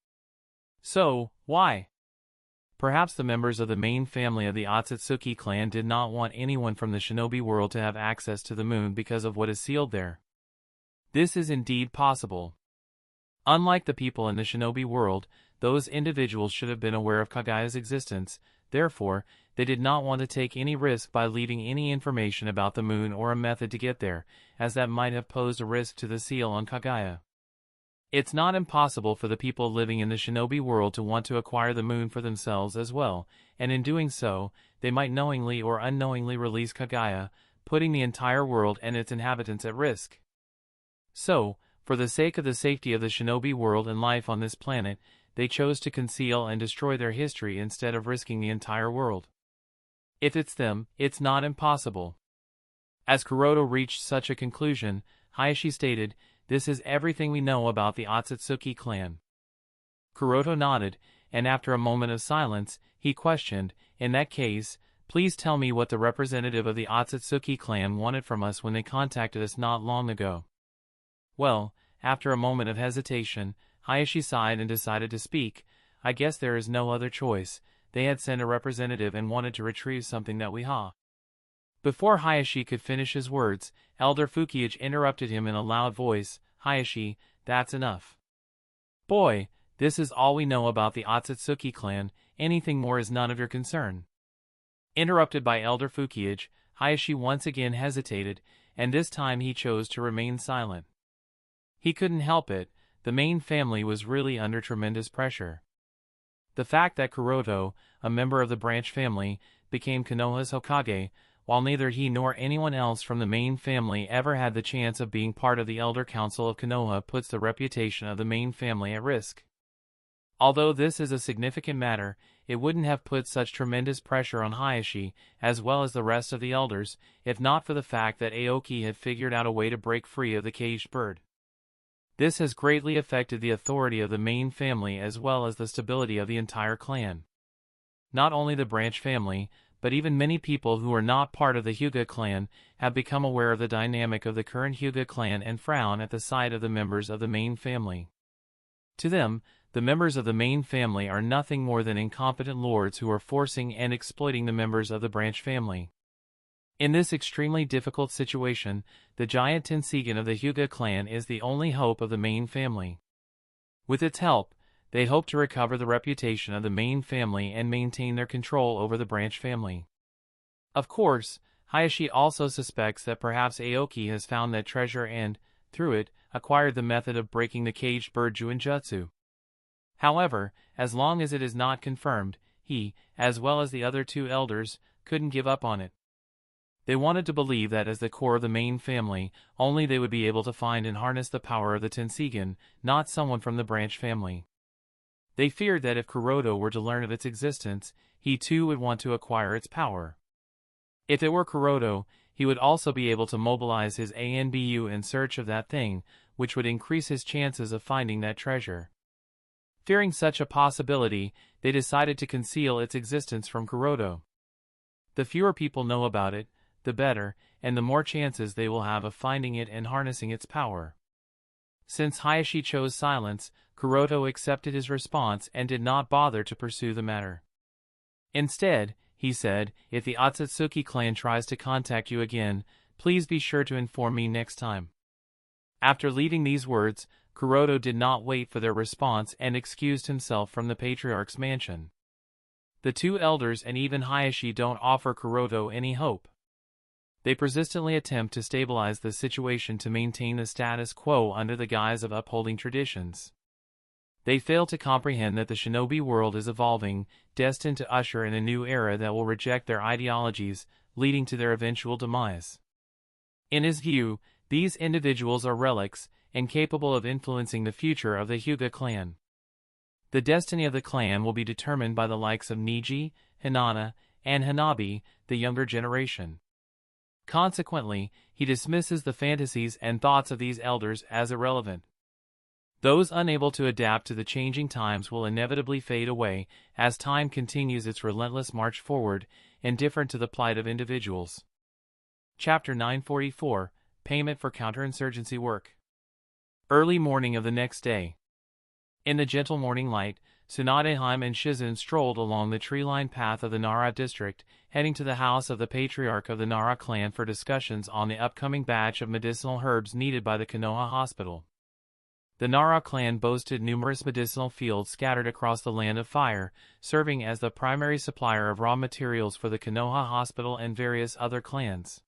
So, why? Perhaps the members of the main family of the Otsutsuki clan did not want anyone from the shinobi world to have access to the moon because of what is sealed there. This is indeed possible. Unlike the people in the shinobi world, those individuals should have been aware of Kageya's existence, therefore, they did not want to take any risk by leaving any information about the moon or a method to get there, as that might have posed a risk to the seal on Kage. It's not impossible for the people living in the shinobi world to want to acquire the moon for themselves as well, and in doing so, they might knowingly or unknowingly release Kage, putting the entire world and its inhabitants at risk. So, for the sake of the safety of the shinobi world and life on this planet, they chose to conceal and destroy their history instead of risking the entire world. If it's them, it's not impossible. As Kuroto reached such a conclusion, Hayashi stated, "This is everything we know about the Otsutsuki clan." Kuroto nodded, and after a moment of silence, he questioned, "In that case, please tell me what the representative of the Otsutsuki clan wanted from us when they contacted us not long ago." Well, after a moment of hesitation, Hayashi sighed and decided to speak. "I guess there is no other choice. They had sent a representative and wanted to retrieve something that we ha." Before Hayashi could finish his words, Elder Fukiage interrupted him in a loud voice, "Hayashi, that's enough. Boy, this is all we know about the Otsutsuki clan, anything more is none of your concern." Interrupted by Elder Fukiage, Hayashi once again hesitated, and this time he chose to remain silent. He couldn't help it, the main family was really under tremendous pressure. The fact that Kuroto, a member of the branch family, became Konoha's Hokage, while neither he nor anyone else from the main family ever had the chance of being part of the Elder Council of Konoha, puts the reputation of the main family at risk. Although this is a significant matter, it wouldn't have put such tremendous pressure on Hayashi, as well as the rest of the elders, if not for the fact that Aoki had figured out a way to break free of the caged bird. This has greatly affected the authority of the main family as well as the stability of the entire clan. Not only the branch family, but even many people who are not part of the Hyuga clan have become aware of the dynamic of the current Hyuga clan and frown at the sight of the members of the main family. To them, the members of the main family are nothing more than incompetent lords who are forcing and exploiting the members of the branch family. In this extremely difficult situation, the giant Tenseigan of the Hyuga clan is the only hope of the main family. With its help, they hope to recover the reputation of the main family and maintain their control over the branch family. Of course, Hayashi also suspects that perhaps Aoki has found that treasure and, through it, acquired the method of breaking the caged bird Juinjutsu. However, as long as it is not confirmed, he, as well as the other two elders, couldn't give up on it. They wanted to believe that as the core of the main family, only they would be able to find and harness the power of the Tenseigan, not someone from the branch family. They feared that if Kuroto were to learn of its existence, he too would want to acquire its power. If it were Kuroto, he would also be able to mobilize his ANBU in search of that thing, which would increase his chances of finding that treasure. Fearing such a possibility, they decided to conceal its existence from Kuroto. The fewer people know about it, the better, and the more chances they will have of finding it and harnessing its power. Since Hayashi chose silence, Kuroto accepted his response and did not bother to pursue the matter. Instead, he said, if the Otsutsuki clan tries to contact you again, please be sure to inform me next time. After leaving these words, Kuroto did not wait for their response and excused himself from the Patriarch's mansion. The two elders and even Hayashi don't offer Kuroto any hope. They persistently attempt to stabilize the situation to maintain the status quo under the guise of upholding traditions. They fail to comprehend that the shinobi world is evolving, destined to usher in a new era that will reject their ideologies, leading to their eventual demise. In his view, these individuals are relics, incapable of influencing the future of the Hyuga clan. The destiny of the clan will be determined by the likes of Niji, Hinata, and Hanabi, the younger generation. Consequently, he dismisses the fantasies and thoughts of these elders as irrelevant. Those unable to adapt to the changing times will inevitably fade away as time continues its relentless march forward, indifferent to the plight of individuals. Chapter 944, Payment for Counterinsurgency Work. Early morning of the next day. In the gentle morning light, Tsunade and Shizen strolled along the tree-lined path of the Nara district, heading to the house of the patriarch of the Nara clan for discussions on the upcoming batch of medicinal herbs needed by the Konoha hospital. The Nara clan boasted numerous medicinal fields scattered across the Land of Fire, serving as the primary supplier of raw materials for the Konoha hospital and various other clans.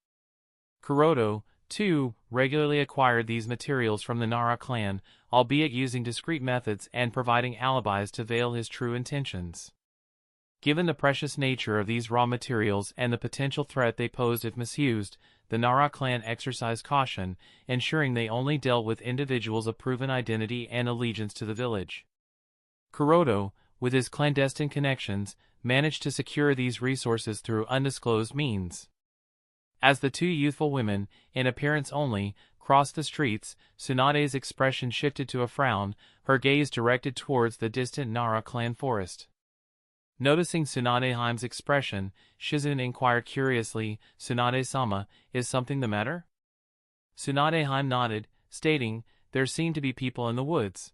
Kuroto, too, regularly acquired these materials from the Nara clan, albeit using discreet methods and providing alibis to veil his true intentions. Given the precious nature of these raw materials and the potential threat they posed if misused, the Nara clan exercised caution, ensuring they only dealt with individuals of proven identity and allegiance to the village. Kuroto, with his clandestine connections, managed to secure these resources through undisclosed means. As the two youthful women, in appearance only, crossed the streets, Tsunade's expression shifted to a frown, her gaze directed towards the distant Nara clan forest. Noticing Tsunade's expression, Shizen inquired curiously, "Tsunade-sama, is something the matter?" Tsunade nodded, stating, "There seem to be people in the woods."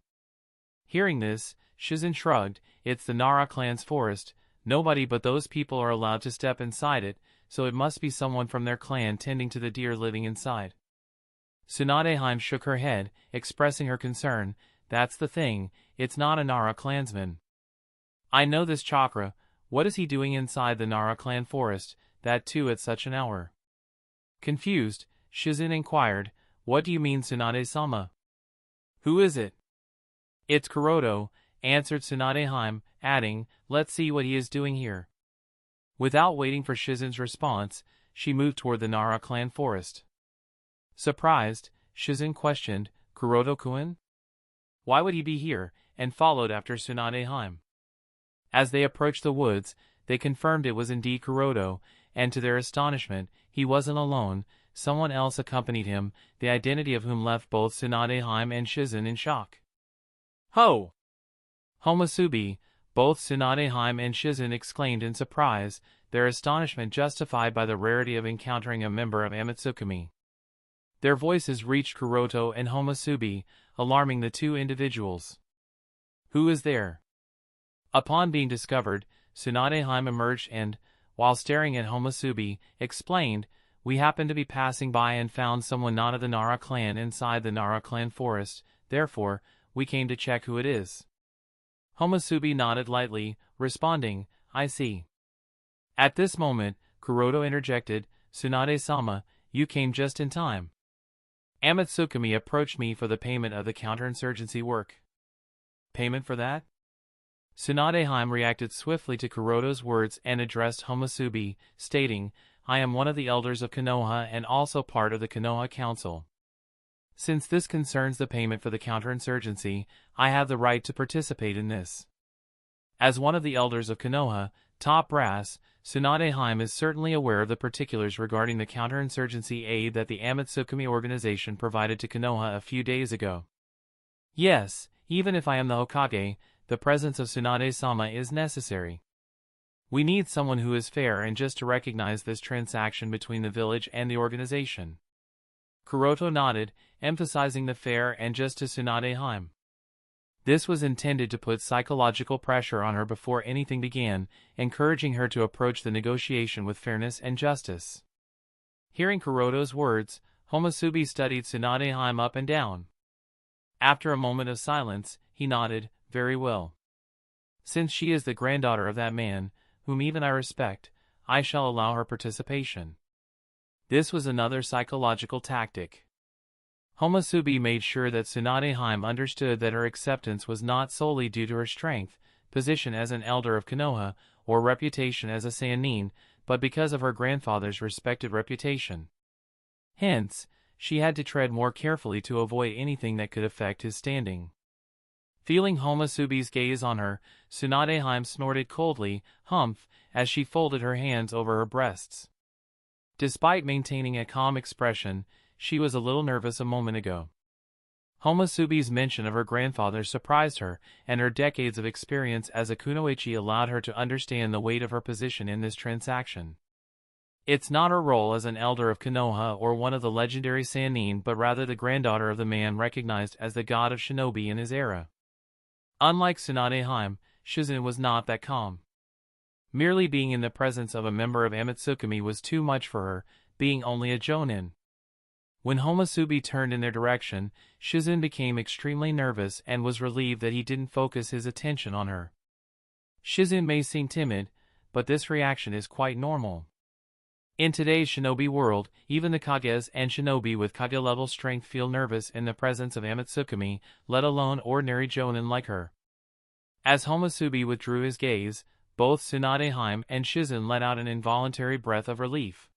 Hearing this, Shizen shrugged, "It's the Nara clan's forest, nobody but those people are allowed to step inside it, so it must be someone from their clan tending to the deer living inside." Tsunade shook her head, expressing her concern, "That's the thing, it's not a Nara clansman." "I know this Chakra, what is he doing inside the Nara clan forest, that too at such an hour?" Confused, Shizen inquired, "What do you mean, Tsunade-sama? Who is it?" "It's Kuroto," answered Tsunade, adding, "Let's see what he is doing here." Without waiting for Shizen's response, she moved toward the Nara clan forest. Surprised, Shizen questioned, "Kuroto-kun? Why would he be here?" and followed after Tsunade. As they approached the woods, they confirmed it was indeed Kuroto, and to their astonishment, he wasn't alone, someone else accompanied him, the identity of whom left both Tsunade and Shizen in shock. "Ho! Homasubi!" Both Tsunade and Shizen exclaimed in surprise, their astonishment justified by the rarity of encountering a member of Amatsukami. Their voices reached Kuroto and Homasubi, alarming the two individuals. "Who is there?" Upon being discovered, Tsunade emerged and, while staring at Homasubi, explained, "We happened to be passing by and found someone not of the Nara clan inside the Nara clan forest, therefore, we came to check who it is." Homasubi nodded lightly, responding, "I see." At this moment, Kuroto interjected, "Tsunade-sama, you came just in time. Amatsukami approached me for the payment of the counterinsurgency work." "Payment for that?" Tsunade reacted swiftly to Kuroto's words and addressed Homasubi, stating, "I am one of the elders of Konoha and also part of the Konoha Council. Since this concerns the payment for the counterinsurgency, I have the right to participate in this." As one of the elders of Konoha, top brass, Tsunade Hyme is certainly aware of the particulars regarding the counterinsurgency aid that the Aotsutsuki organization provided to Konoha a few days ago. Yes, even if I am the Hokage, the presence of Tsunade-sama is necessary. We need someone who is fair and just to recognize this transaction between the village and the organization. Kuroto nodded, emphasizing the fair and just to Tsunade Hyme. This was intended to put psychological pressure on her before anything began, encouraging her to approach the negotiation with fairness and justice. Hearing Kuroto's words, Homusubi studied Tsunade Hyme up and down. After a moment of silence, he nodded, very well. Since she is the granddaughter of that man, whom even I respect, I shall allow her participation. This was another psychological tactic. Homusubi made sure that Tsunade Hyme understood that her acceptance was not solely due to her strength, position as an elder of Konoha, or reputation as a Sannin, but because of her grandfather's respected reputation. Hence, she had to tread more carefully to avoid anything that could affect his standing. Feeling Homusubi's gaze on her, Tsunade Hyme snorted coldly, humph, as she folded her hands over her breasts. Despite maintaining a calm expression, she was a little nervous a moment ago. Homusubi's mention of her grandfather surprised her, and her decades of experience as a kunoichi allowed her to understand the weight of her position in this transaction. It's not her role as an elder of Konoha or one of the legendary Sannin, but rather the granddaughter of the man recognized as the god of shinobi in his era. Unlike Tsunade Hyme, Shizune was not that calm. Merely being in the presence of a member of Aotsutsuki was too much for her, being only a jonin. When Homusubi turned in their direction, Shizune became extremely nervous and was relieved that he didn't focus his attention on her. Shizune may seem timid, but this reaction is quite normal. In today's shinobi world, even the Kages and shinobi with Kage-level strength feel nervous in the presence of Aotsutsuki, let alone ordinary jonin like her. As Homusubi withdrew his gaze, both Tsunade Hyme and Shizune let out an involuntary breath of relief.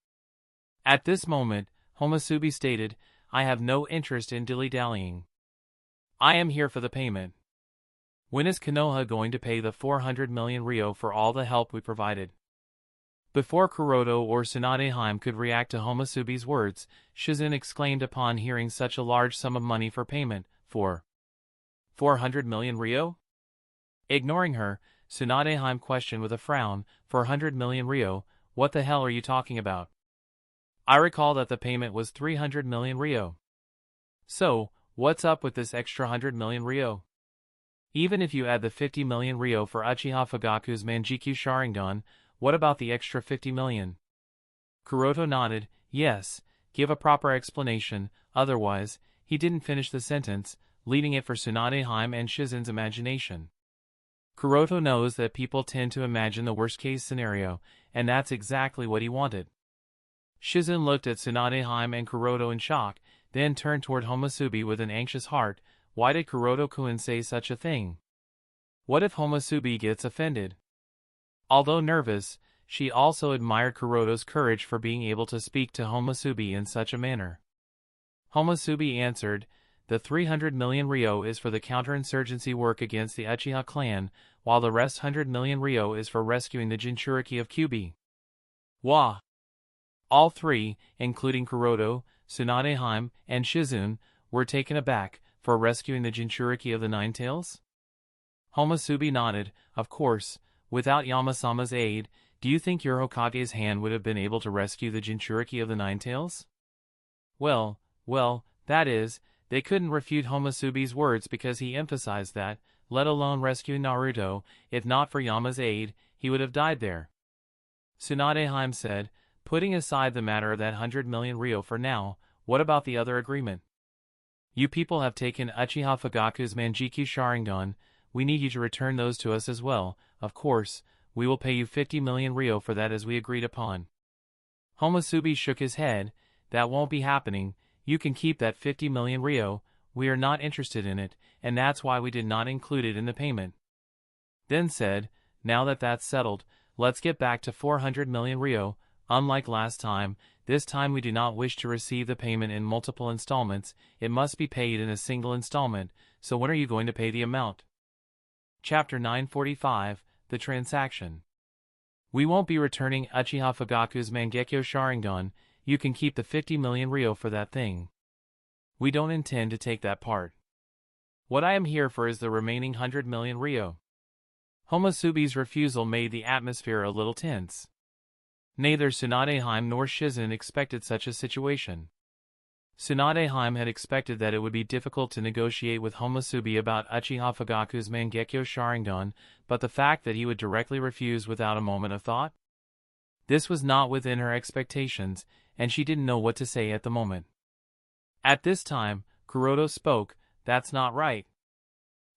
At this moment, Homusubi stated, I have no interest in dilly-dallying. I am here for the payment. When is Konoha going to pay the 400 million ryo for all the help we provided? Before Kuroto or Tsunade Hyme could react to Homusubi's words, Shizune exclaimed upon hearing such a large sum of money for payment, for 400 million ryo? Ignoring her, Tsunade Hyme questioned with a frown, 400 million ryo, what the hell are you talking about? I recall that the payment was 300 million ryo. So, what's up with this extra 100 million ryo? Even if you add the 50 million ryo for Uchiha Fugaku's Manjikyu Sharingan, what about the extra 50 million? Kuroto nodded, yes, give a proper explanation, otherwise, he didn't finish the sentence, leaving it for Tsunade Hyme and Shizune's imagination. Kuroto knows that people tend to imagine the worst-case scenario, and that's exactly what he wanted. Shizune looked at Tsunade Hyme and Kuroto in shock, then turned toward Homusubi with an anxious heart. Why did Kuroto-kun say such a thing? What if Homusubi gets offended? Although nervous, she also admired Kuroto's courage for being able to speak to Homusubi in such a manner. Homusubi answered, the 300 million ryo is for the counterinsurgency work against the Uchiha clan, while the rest 100 million ryo is for rescuing the Jinchuriki of Kyubi. Wah! All three, including Kuroto, Tsunade Hyme, and Shizune, were taken aback, for rescuing the Jinchuriki of the Nine Tails? Homusubi nodded, of course. Without Yama-sama's aid, do you think your Hokage's hand would have been able to rescue the Jinchuriki of the Nine Tails? Well, that is, they couldn't refute Homusubi's words because he emphasized that, let alone rescuing Naruto, if not for Yama's aid, he would have died there. Tsunade Hyme said, putting aside the matter of that 100 million ryo for now, what about the other agreement? You people have taken Uchiha Fugaku's Manjikyu Sharingan, we need you to return those to us as well. Of course, we will pay you 50 million ryo for that as we agreed upon. Homusubi shook his head, that won't be happening, you can keep that 50 million ryo, we are not interested in it, and that's why we did not include it in the payment. Then said, now that that's settled, let's get back to 400 million ryo, unlike last time, this time we do not wish to receive the payment in multiple installments, it must be paid in a single installment, so when are you going to pay the amount? Chapter 945, the transaction. We won't be returning Uchiha Fugaku's Mangekyo Sharingan, you can keep the 50 million ryo for that thing. We don't intend to take that part. What I am here for is the remaining 100 million ryo. Homosubi's refusal made the atmosphere a little tense. Neither Tsunade nor Shizen expected such a situation. Tsunade had expected that it would be difficult to negotiate with Homosubi about Uchiha Fugaku's Mangekyo Sharingan, but the fact that he would directly refuse without a moment of thought? This was not within her expectations, and she didn't know what to say at the moment. At this time, Kuroto spoke, "That's not right.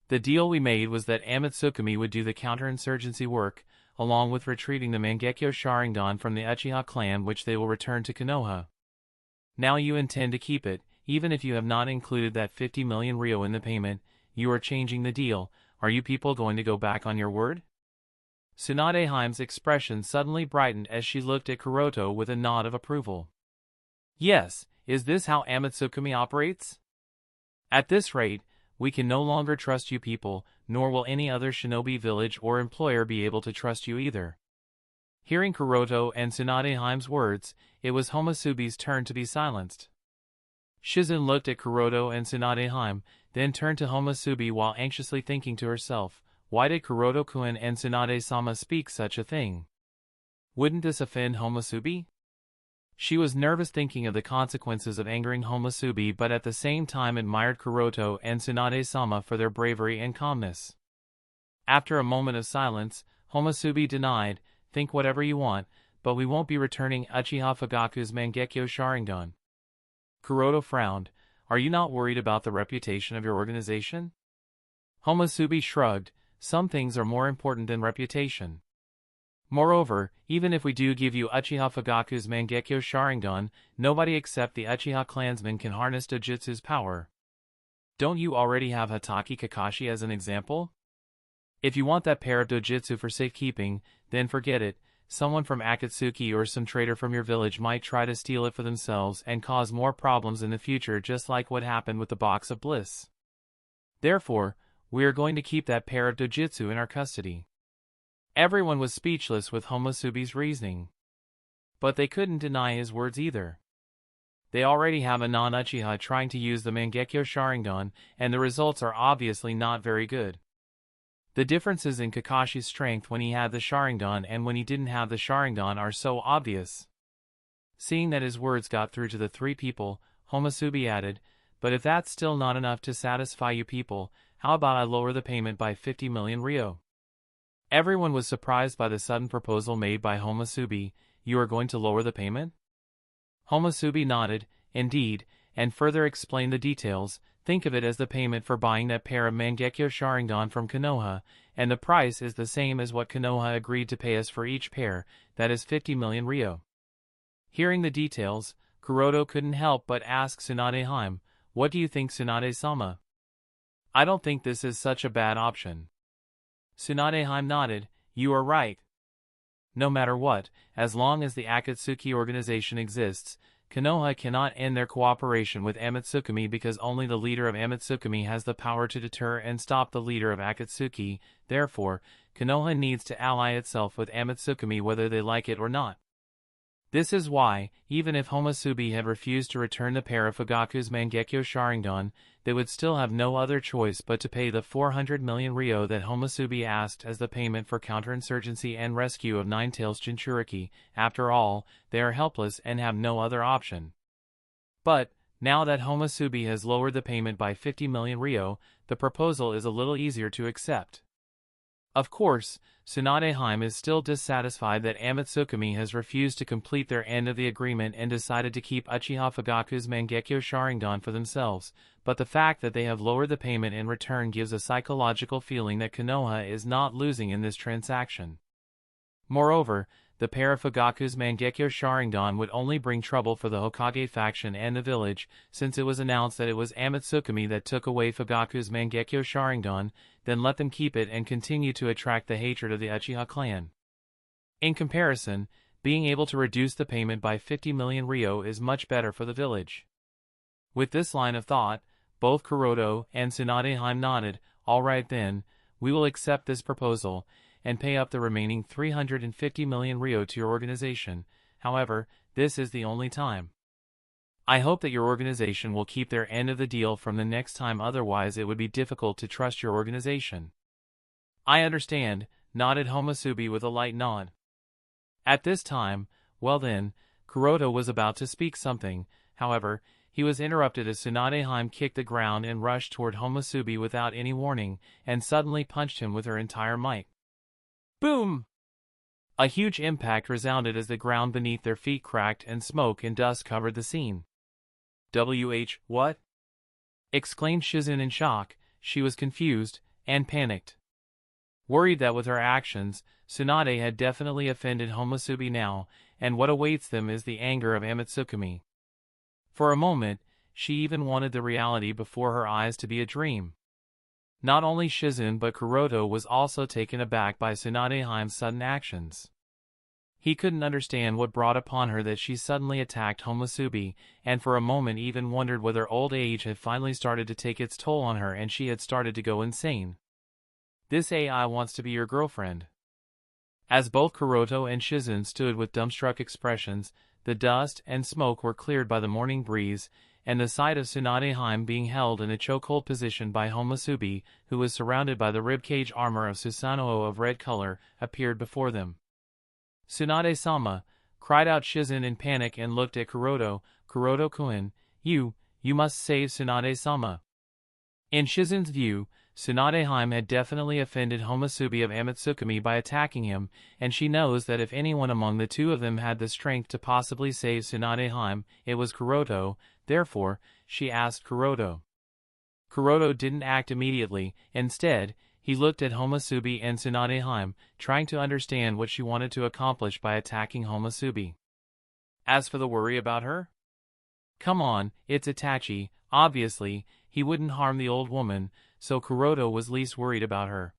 The deal we made was that Aotsutsuki would do the counterinsurgency work, along with retrieving the Mangekyo Sharingan from the Uchiha clan, which they will return to Konoha. Now you intend to keep it, even if you have not included that 50 million ryo in the payment. You are changing the deal. Are you people going to go back on your word?" Tsunade's expression suddenly brightened as she looked at Kuroto with a nod of approval. "Yes, is this how Aotsutsuki operates? At this rate, we can no longer trust you people, nor will any other shinobi village or employer be able to trust you either." Hearing Kuroto and Tsunade's words, it was Homosubi's turn to be silenced. Shizen looked at Kuroto and Tsunade, then turned to Homosubi while anxiously thinking to herself, why did Kuroto-kun and Tsunade-sama speak such a thing? Wouldn't this offend Homosubi? She was nervous thinking of the consequences of angering Homosubi, but at the same time admired Kuroto and Tsunade-sama for their bravery and calmness. After a moment of silence, Homosubi denied, "Think whatever you want, but we won't be returning Uchiha Fugaku's Mangekyo Sharingan." Kuroto frowned. "Are you not worried about the reputation of your organization?" Homosubi shrugged. "Some things are more important than reputation. Moreover, even if we do give you Uchiha Fugaku's Mangekyo Sharingan, nobody except the Uchiha clansmen can harness Dojutsu's power. Don't you already have Hatake Kakashi as an example? If you want that pair of Dojutsu for safekeeping, then forget it. Someone from Akatsuki or some trader from your village might try to steal it for themselves and cause more problems in the future, just like what happened with the Box of Bliss. Therefore, we are going to keep that pair of Dojutsu in our custody." Everyone was speechless with Homosubi's reasoning. But they couldn't deny his words either. They already have a non-Uchiha trying to use the Mangekyo Sharingan, and the results are obviously not very good. The differences in Kakashi's strength when he had the Sharingan and when he didn't have the Sharingan are so obvious. Seeing that his words got through to the three people, Homosubi added, "But if that's still not enough to satisfy you people, how about I lower the payment by 50 million ryo?" Everyone was surprised by the sudden proposal made by Homosubi. "You are going to lower the payment?" Homosubi nodded, "Indeed," and further explained the details. "Think of it as the payment for buying that pair of Mangekyo Sharingan from Konoha, and the price is the same as what Konoha agreed to pay us for each pair, that is 50 million ryo. Hearing the details, Kuroto couldn't help but ask Tsunade, "What do you think, Tsunade-sama?" "I don't think this is such a bad option." Tsunade nodded, "You are right. No matter what, as long as the Akatsuki organization exists, Konoha cannot end their cooperation with Aotsutsuki because only the leader of Aotsutsuki has the power to deter and stop the leader of Akatsuki. Therefore, Konoha needs to ally itself with Aotsutsuki whether they like it or not. This is why, even if Homosubi had refused to return the pair of Fugaku's Mangekyo Sharingan, they would still have no other choice but to pay the 400 million ryo that Homosubi asked as the payment for counterinsurgency and rescue of Nine-Tails Jinchuriki. After all, they are helpless and have no other option. But, now that Homosubi has lowered the payment by 50 million ryo, the proposal is a little easier to accept. Of course, Tsunade is still dissatisfied that Aotsutsuki has refused to complete their end of the agreement and decided to keep Uchiha Fugaku's Mangekyo Sharingan for themselves, but the fact that they have lowered the payment in return gives a psychological feeling that Konoha is not losing in this transaction. Moreover, the pair of Fugaku's Mangekyo Sharingan would only bring trouble for the Hokage faction and the village, since it was announced that it was Aotsutsuki that took away Fugaku's Mangekyo Sharingan. Then let them keep it and continue to attract the hatred of the Uchiha clan. In comparison, being able to reduce the payment by 50 million ryo is much better for the village. With this line of thought, both Kuroto and Tsunade nodded. "All right then, we will accept this proposal, and pay up the remaining 350 million ryo to your organization. However, this is the only time. I hope that your organization will keep their end of the deal from the next time, otherwise it would be difficult to trust your organization. I understand, nodded Homusubi with a light nod. At this time, well then, Kuroto was about to speak something. However, he was interrupted as Tsunade kicked the ground and rushed toward Homusubi without any warning, and suddenly punched him with her entire might. Boom! A huge impact resounded as the ground beneath their feet cracked and smoke and dust covered the scene. What? Exclaimed Shizen in shock. She was confused and panicked. Worried that with her actions, Tsunade had definitely offended Homusubi now, and what awaits them is the anger of Amatsukami. For a moment, she even wanted the reality before her eyes to be a dream. Not only Shizen but Kuroto was also taken aback by Tsunade's sudden actions. He couldn't understand what brought upon her that she suddenly attacked Homusubi, and for a moment even wondered whether old age had finally started to take its toll on her and she had started to go insane. This AI wants to be your girlfriend. As both Kuroto and Shizen stood with dumbstruck expressions, the dust and smoke were cleared by the morning breeze, and the sight of Tsunade being held in a chokehold position by Homusubi, who was surrounded by the ribcage armor of Susanoo of red color, appeared before them. Tsunade-sama, cried out Shizen in panic and looked at Kuroto. Kuroto-kun, you must save Tsunade-sama. In Shizen's view, Tsunade had definitely offended Homusubi of Amatsukami by attacking him, and she knows that if anyone among the two of them had the strength to possibly save Tsunade, it was Kuroto. Therefore, she asked Kuroto. Kuroto didn't act immediately. Instead, he looked at Homusubi and Tsunade, trying to understand what she wanted to accomplish by attacking Homusubi. As for the worry about her? Come on, it's Itachi. Obviously, he wouldn't harm the old woman, so Kuroto was least worried about her.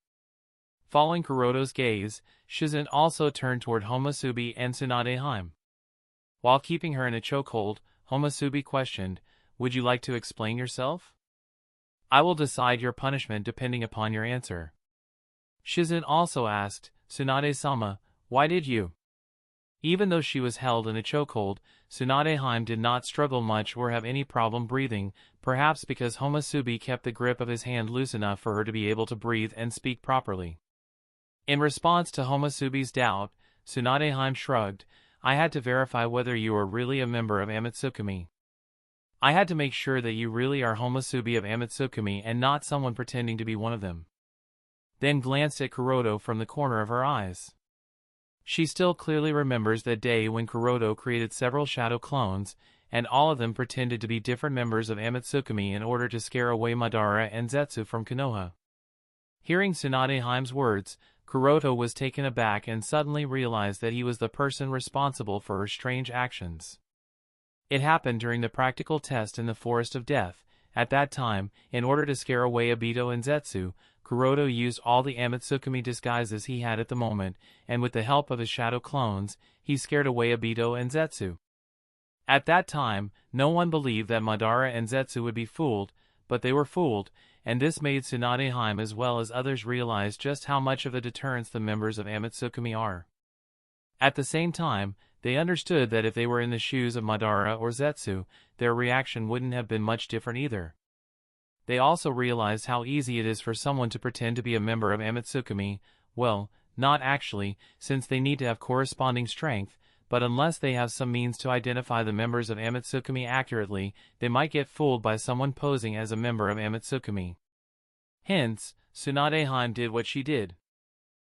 Following Kuroto's gaze, Shizen also turned toward Homusubi and Tsunade. While keeping her in a chokehold, Homusubi questioned, "Would you like to explain yourself? I will decide your punishment depending upon your answer." Shizen also asked, "Tsunade-sama, why did you?" Even though she was held in a chokehold, Tsunade did not struggle much or have any problem breathing, perhaps because Homusubi kept the grip of his hand loose enough for her to be able to breathe and speak properly. In response to Homusubi's doubt, Tsunade shrugged, "I had to verify whether you were really a member of Amatsukami. I had to make sure that you really are Homusubi of Amatsukami and not someone pretending to be one of them." Then glanced at Kuroto from the corner of her eyes. She still clearly remembers that day when Kuroto created several shadow clones, and all of them pretended to be different members of Amatsukami in order to scare away Madara and Zetsu from Konoha. Hearing Tsunade's words, Kuroto was taken aback and suddenly realized that he was the person responsible for her strange actions. It happened during the practical test in the Forest of Death. At that time, in order to scare away Obito and Zetsu, Kuroto used all the Amatsukami disguises he had at the moment, and with the help of his shadow clones, he scared away Obito and Zetsu. At that time, no one believed that Madara and Zetsu would be fooled, but they were fooled, and this made Tsunade as well as others realize just how much of a deterrence the members of Amatsukami are. At the same time, they understood that if they were in the shoes of Madara or Zetsu, their reaction wouldn't have been much different either. They also realized how easy it is for someone to pretend to be a member of Amatsukami. Well, not actually, since they need to have corresponding strength, but unless they have some means to identify the members of Amatsukami accurately, they might get fooled by someone posing as a member of Amatsukami. Hence, Tsunade did what she did.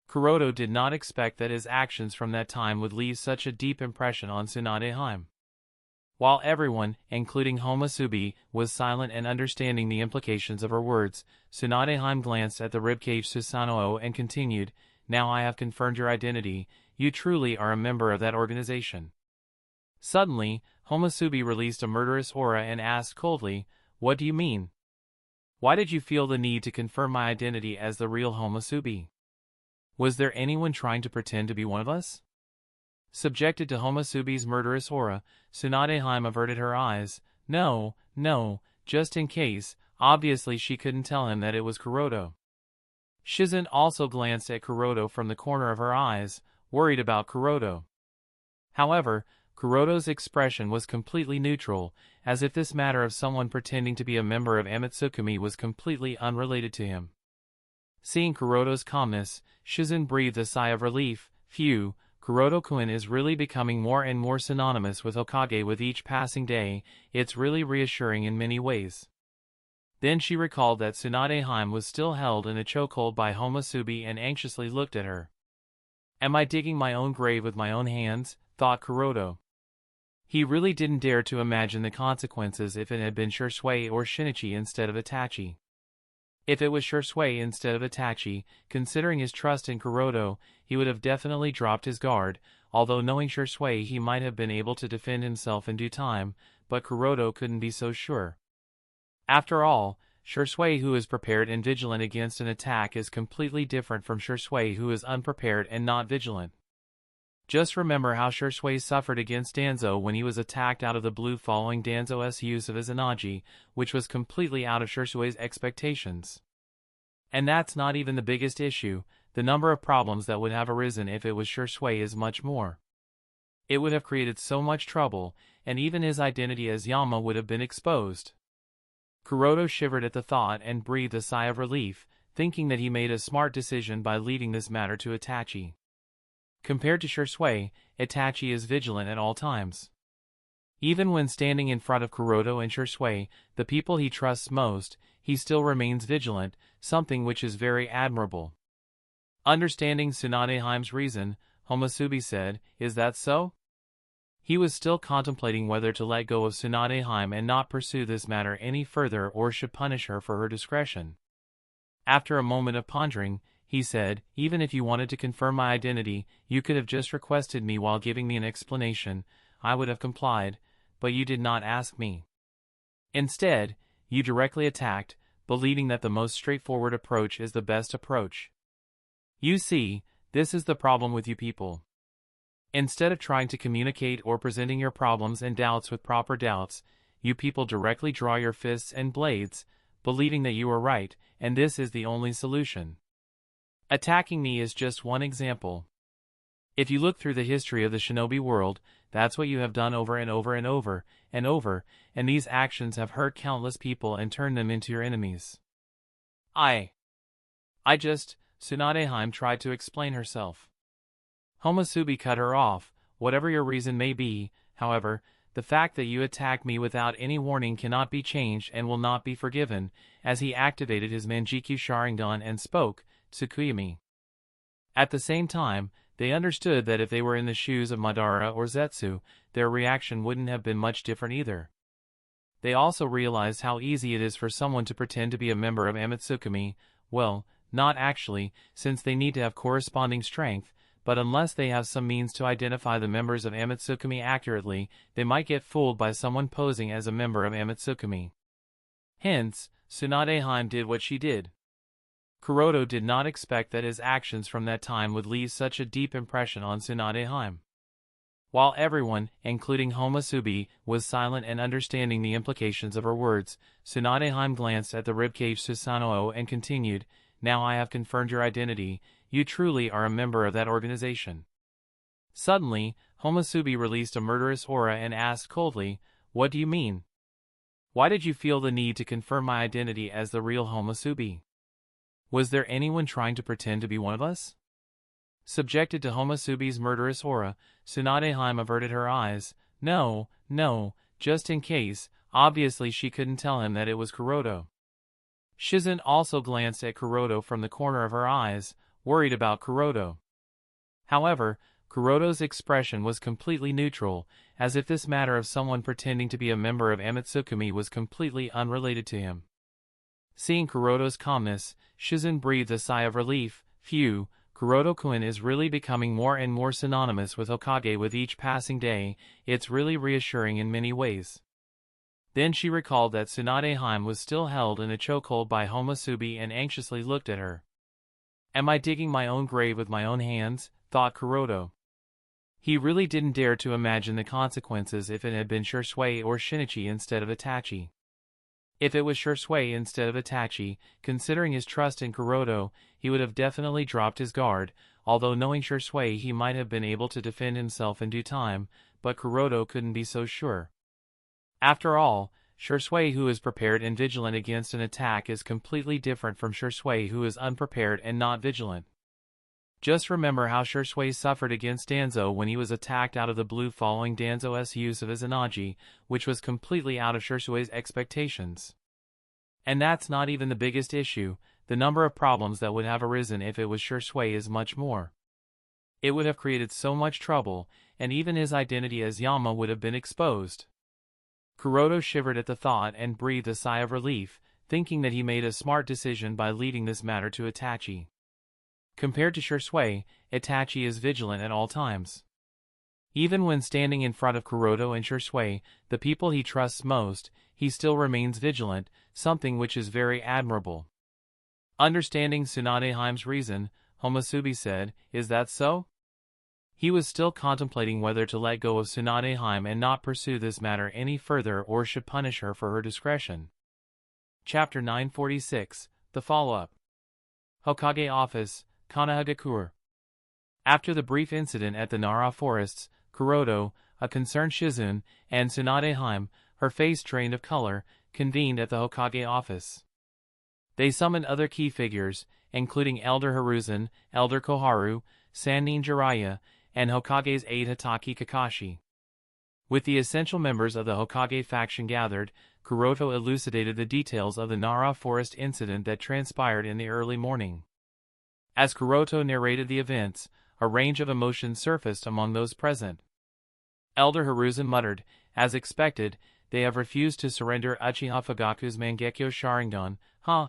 Kuroto did not expect that his actions from that time would leave such a deep impression on Tsunade. While everyone, including Homusubi, was silent and understanding the implications of her words, Tsunade glanced at the ribcage Susanoo and continued, "Now I have confirmed your identity. You truly are a member of that organization." Suddenly, Homusubi released a murderous aura and asked coldly, "What do you mean? Why did you feel the need to confirm my identity as the real Homusubi? Was there anyone trying to pretend to be one of us?" Subjected to Homusubi's murderous aura, Tsunade averted her eyes. No, just in case. Obviously she couldn't tell him that it was Kuroto. Shizen also glanced at Kuroto from the corner of her eyes, worried about Kuroto. However, Kuroto's expression was completely neutral, as if this matter of someone pretending to be a member of Aotsukumi was completely unrelated to him. Seeing Kuroto's calmness, Shizen breathed a sigh of relief. Phew, Kuroto-kun is really becoming more and more synonymous with Hokage with each passing day. It's really reassuring in many ways. Then she recalled that Tsunade was still held in a chokehold by Homusubi and anxiously looked at her. Am I digging my own grave with my own hands? Thought Kuroto. He really didn't dare to imagine the consequences if it had been Shisui or Shinichi instead of Itachi. If it was Shisui instead of Itachi, considering his trust in Kuroto, he would have definitely dropped his guard, although knowing Shisui he might have been able to defend himself in due time, but Kuroto couldn't be so sure. After all, Shisui who is prepared and vigilant against an attack is completely different from Shisui who is unprepared and not vigilant. Just remember how Shisui suffered against Danzo when he was attacked out of the blue following Danzo's use of Izanagi, which was completely out of Shisui's expectations. And that's not even the biggest issue. The number of problems that would have arisen if it was Shisui is much more. It would have created so much trouble, and even his identity as Yama would have been exposed. Kuroto shivered at the thought and breathed a sigh of relief, thinking that he made a smart decision by leaving this matter to Itachi. Compared to Shisui, Itachi is vigilant at all times. Even when standing in front of Kuroto and Shisui, the people he trusts most, he still remains vigilant, something which is very admirable. Understanding Tsunade's reason, Homusubi said, "Is that so?" He was still contemplating whether to let go of Tsunade and not pursue this matter any further or should punish her for her discretion. After a moment of pondering, he said, "Even if you wanted to confirm my identity, you could have just requested me while giving me an explanation. I would have complied, but you did not ask me. Instead, you directly attacked, believing that the most straightforward approach is the best approach. You see, this is the problem with you people. Instead of trying to communicate or presenting your problems and doubts with proper doubts, you people directly draw your fists and blades, believing that you are right, and this is the only solution. Attacking me is just one example. If you look through the history of the shinobi world, that's what you have done over and over and over and over, and these actions have hurt countless people and turned them into your enemies." I just, Tsunade tried to explain herself. Homusubi cut her off. "Whatever your reason may be, however, the fact that you attacked me without any warning cannot be changed and will not be forgiven," as he activated his Manjikyu Sharingan and spoke, "Tsukuyami." At the same time, they understood that if they were in the shoes of Madara or Zetsu, their reaction wouldn't have been much different either. They also realized how easy it is for someone to pretend to be a member of Aotsukumi. Well, not actually, since they need to have corresponding strength, but unless they have some means to identify the members of Aotsukumi accurately, they might get fooled by someone posing as a member of Aotsukumi. Hence, Tsunade did what she did. Kuroto did not expect that his actions from that time would leave such a deep impression on Tsunade. While everyone, including Homusubi, was silent and understanding the implications of her words, Tsunade glanced at the ribcage Susanoo and continued, "Now I have confirmed your identity, you truly are a member of that organization." Suddenly, Homusubi released a murderous aura and asked coldly, "What do you mean? Why did you feel the need to confirm my identity as the real Homusubi? Was there anyone trying to pretend to be one of us?" Subjected to Homusubi's murderous aura, Tsunade averted her eyes. No, just in case. Obviously she couldn't tell him that it was Kuroto. Shizen also glanced at Kuroto from the corner of her eyes, worried about Kuroto. However, Kuroto's expression was completely neutral, as if this matter of someone pretending to be a member of Aotsukumi was completely unrelated to him. Seeing Kuroto's calmness, Shizen breathed a sigh of relief. Phew, Kuroto-kun is really becoming more and more synonymous with Hokage with each passing day. It's really reassuring in many ways. Then she recalled that Tsunade was still held in a chokehold by Homusubi and anxiously looked at her. Am I digging my own grave with my own hands? Thought Kuroto. He really didn't dare to imagine the consequences if it had been Shisui or Shinichi instead of Itachi. If it was Shursui instead of Itachi, considering his trust in Kuroto, he would have definitely dropped his guard, although knowing Shursui he might have been able to defend himself in due time, but Kuroto couldn't be so sure. After all, Shursui who is prepared and vigilant against an attack is completely different from Shursui who is unprepared and not vigilant. Just remember how Shursui suffered against Danzo when he was attacked out of the blue following Danzo's use of Izanagi, which was completely out of Shursui's expectations. And that's not even the biggest issue. The number of problems that would have arisen if it was Shursui is much more. It would have created so much trouble, and even his identity as Yama would have been exposed. Kuroto shivered at the thought and breathed a sigh of relief, thinking that he made a smart decision by leaving this matter to Itachi. Compared to Shursui, Itachi is vigilant at all times. Even when standing in front of Kuroto and Shursui, the people he trusts most, he still remains vigilant, something which is very admirable. Understanding Tsunade's reason, Homusubi said, "Is that so?" He was still contemplating whether to let go of Tsunade and not pursue this matter any further or should punish her for her discretion. Chapter 946, The Follow-Up. Hokage Office, Konohagakure. After the brief incident at the Nara forests, Kuroto, a concerned Shizune, and Tsunade, her face drained of color, convened at the Hokage office. They summoned other key figures, including Elder Hiruzen, Elder Koharu, Sannin Jiraiya, and Hokage's aide Hatake Kakashi. With the essential members of the Hokage faction gathered, Kuroto elucidated the details of the Nara forest incident that transpired in the early morning. As Kuroto narrated the events, a range of emotions surfaced among those present. Elder Hiruzen muttered, "As expected, they have refused to surrender Uchiha Fugaku's Mangekyo Sharingan, huh?"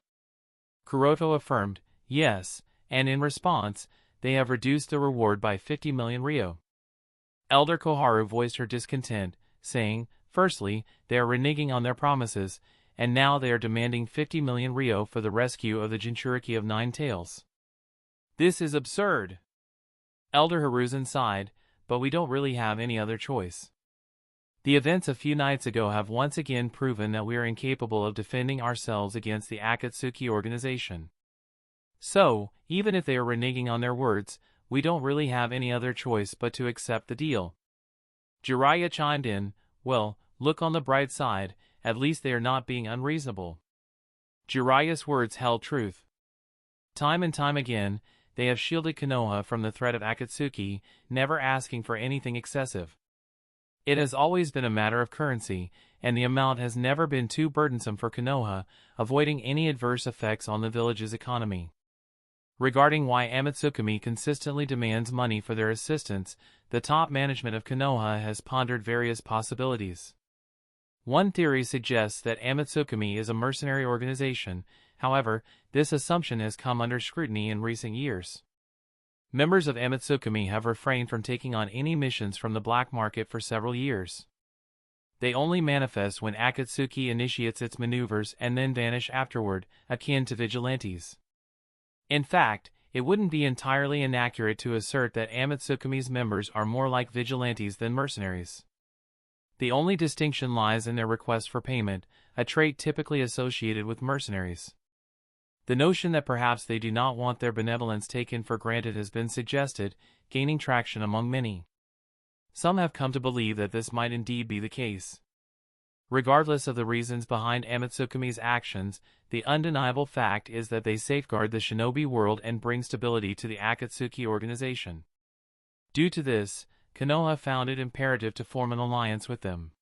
Kuroto affirmed, "Yes, and in response, they have reduced the reward by 50 million ryo." Elder Koharu voiced her discontent, saying, "Firstly, they are reneging on their promises, and now they are demanding 50 million ryo for the rescue of the Jinchuriki of Nine Tails. This is absurd." Elder Hiruzen sighed, "But we don't really have any other choice. The events a few nights ago have once again proven that we are incapable of defending ourselves against the Akatsuki organization. So, even if they are reneging on their words, we don't really have any other choice but to accept the deal." Jiraiya chimed in, "Well, look on the bright side, at least they are not being unreasonable." Jiraiya's words held truth. Time and time again, they have shielded Konoha from the threat of Akatsuki, never asking for anything excessive. It has always been a matter of currency, and the amount has never been too burdensome for Konoha, avoiding any adverse effects on the village's economy. Regarding why Amatsukami consistently demands money for their assistance, the top management of Konoha has pondered various possibilities. One theory suggests that Amatsukami is a mercenary organization. However, this assumption has come under scrutiny in recent years. Members of Amatsukami have refrained from taking on any missions from the black market for several years. They only manifest when Akatsuki initiates its maneuvers and then vanish afterward, akin to vigilantes. In fact, it wouldn't be entirely inaccurate to assert that Amatsukami's members are more like vigilantes than mercenaries. The only distinction lies in their request for payment, a trait typically associated with mercenaries. The notion that perhaps they do not want their benevolence taken for granted has been suggested, gaining traction among many. Some have come to believe that this might indeed be the case. Regardless of the reasons behind Amatsukami's actions, the undeniable fact is that they safeguard the shinobi world and bring stability to the Akatsuki organization. Due to this, Konoha found it imperative to form an alliance with them.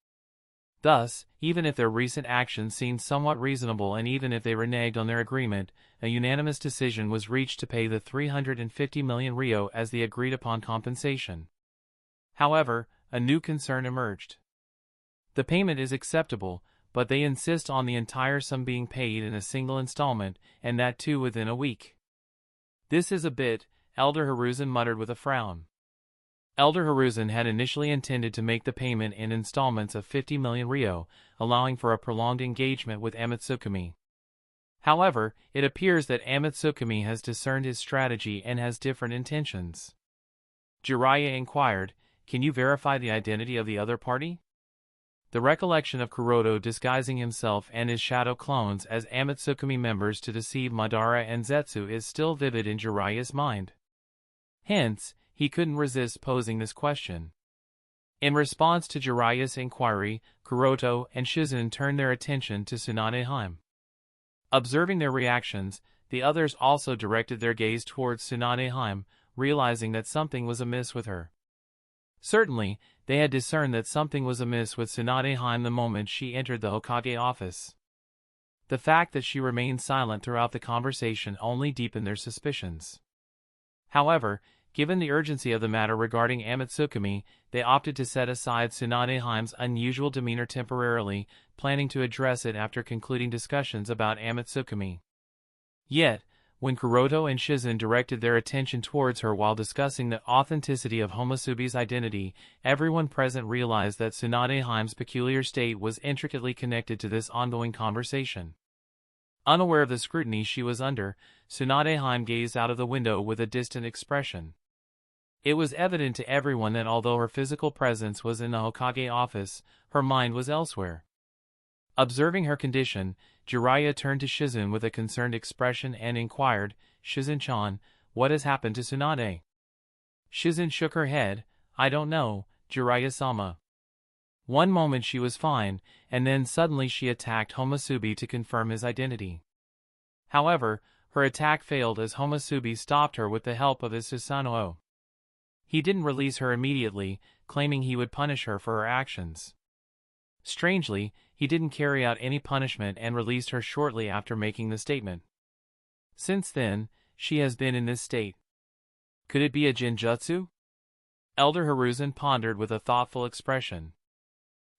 Thus, even if their recent actions seemed somewhat reasonable and even if they reneged on their agreement, a unanimous decision was reached to pay the 350 million ryo as the agreed-upon compensation. However, a new concern emerged. The payment is acceptable, but they insist on the entire sum being paid in a single installment, and that too within a week. "This is a bit," Elder Hiruzen muttered with a frown. Elder Hiruzen had initially intended to make the payment in installments of 50 million ryo, allowing for a prolonged engagement with Amatsukami. However, it appears that Amatsukami has discerned his strategy and has different intentions. Jiraiya inquired, "Can you verify the identity of the other party?" The recollection of Kuroto disguising himself and his shadow clones as Amatsukami members to deceive Madara and Zetsu is still vivid in Jiraiya's mind. Hence, he couldn't resist posing this question. In response to Jiraiya's inquiry, Kuroto and Shizune turned their attention to Tsunade. Observing their reactions, the others also directed their gaze towards Tsunade, realizing that something was amiss with her. Certainly, they had discerned that something was amiss with Tsunade the moment she entered the Hokage office. The fact that she remained silent throughout the conversation only deepened their suspicions. However, given the urgency of the matter regarding Amatsukami, they opted to set aside Tsunade's unusual demeanor temporarily, planning to address it after concluding discussions about Amatsukami. Yet, when Kuroto and Shizune directed their attention towards her while discussing the authenticity of Homusubi's identity, everyone present realized that Tsunade's peculiar state was intricately connected to this ongoing conversation. Unaware of the scrutiny she was under, Tsunade gazed out of the window with a distant expression. It was evident to everyone that although her physical presence was in the Hokage office, her mind was elsewhere. Observing her condition, Jiraiya turned to Shizune with a concerned expression and inquired, "Shizune-chan, what has happened to Tsunade?" Shizune shook her head. "I don't know, Jiraiya-sama. One moment she was fine, and then suddenly she attacked Homusubi to confirm his identity. However, her attack failed as Homusubi stopped her with the help of his Susanoo. He didn't release her immediately, claiming he would punish her for her actions. Strangely, he didn't carry out any punishment and released her shortly after making the statement. Since then, she has been in this state. Could it be a Genjutsu?" Elder Hiruzen pondered with a thoughtful expression.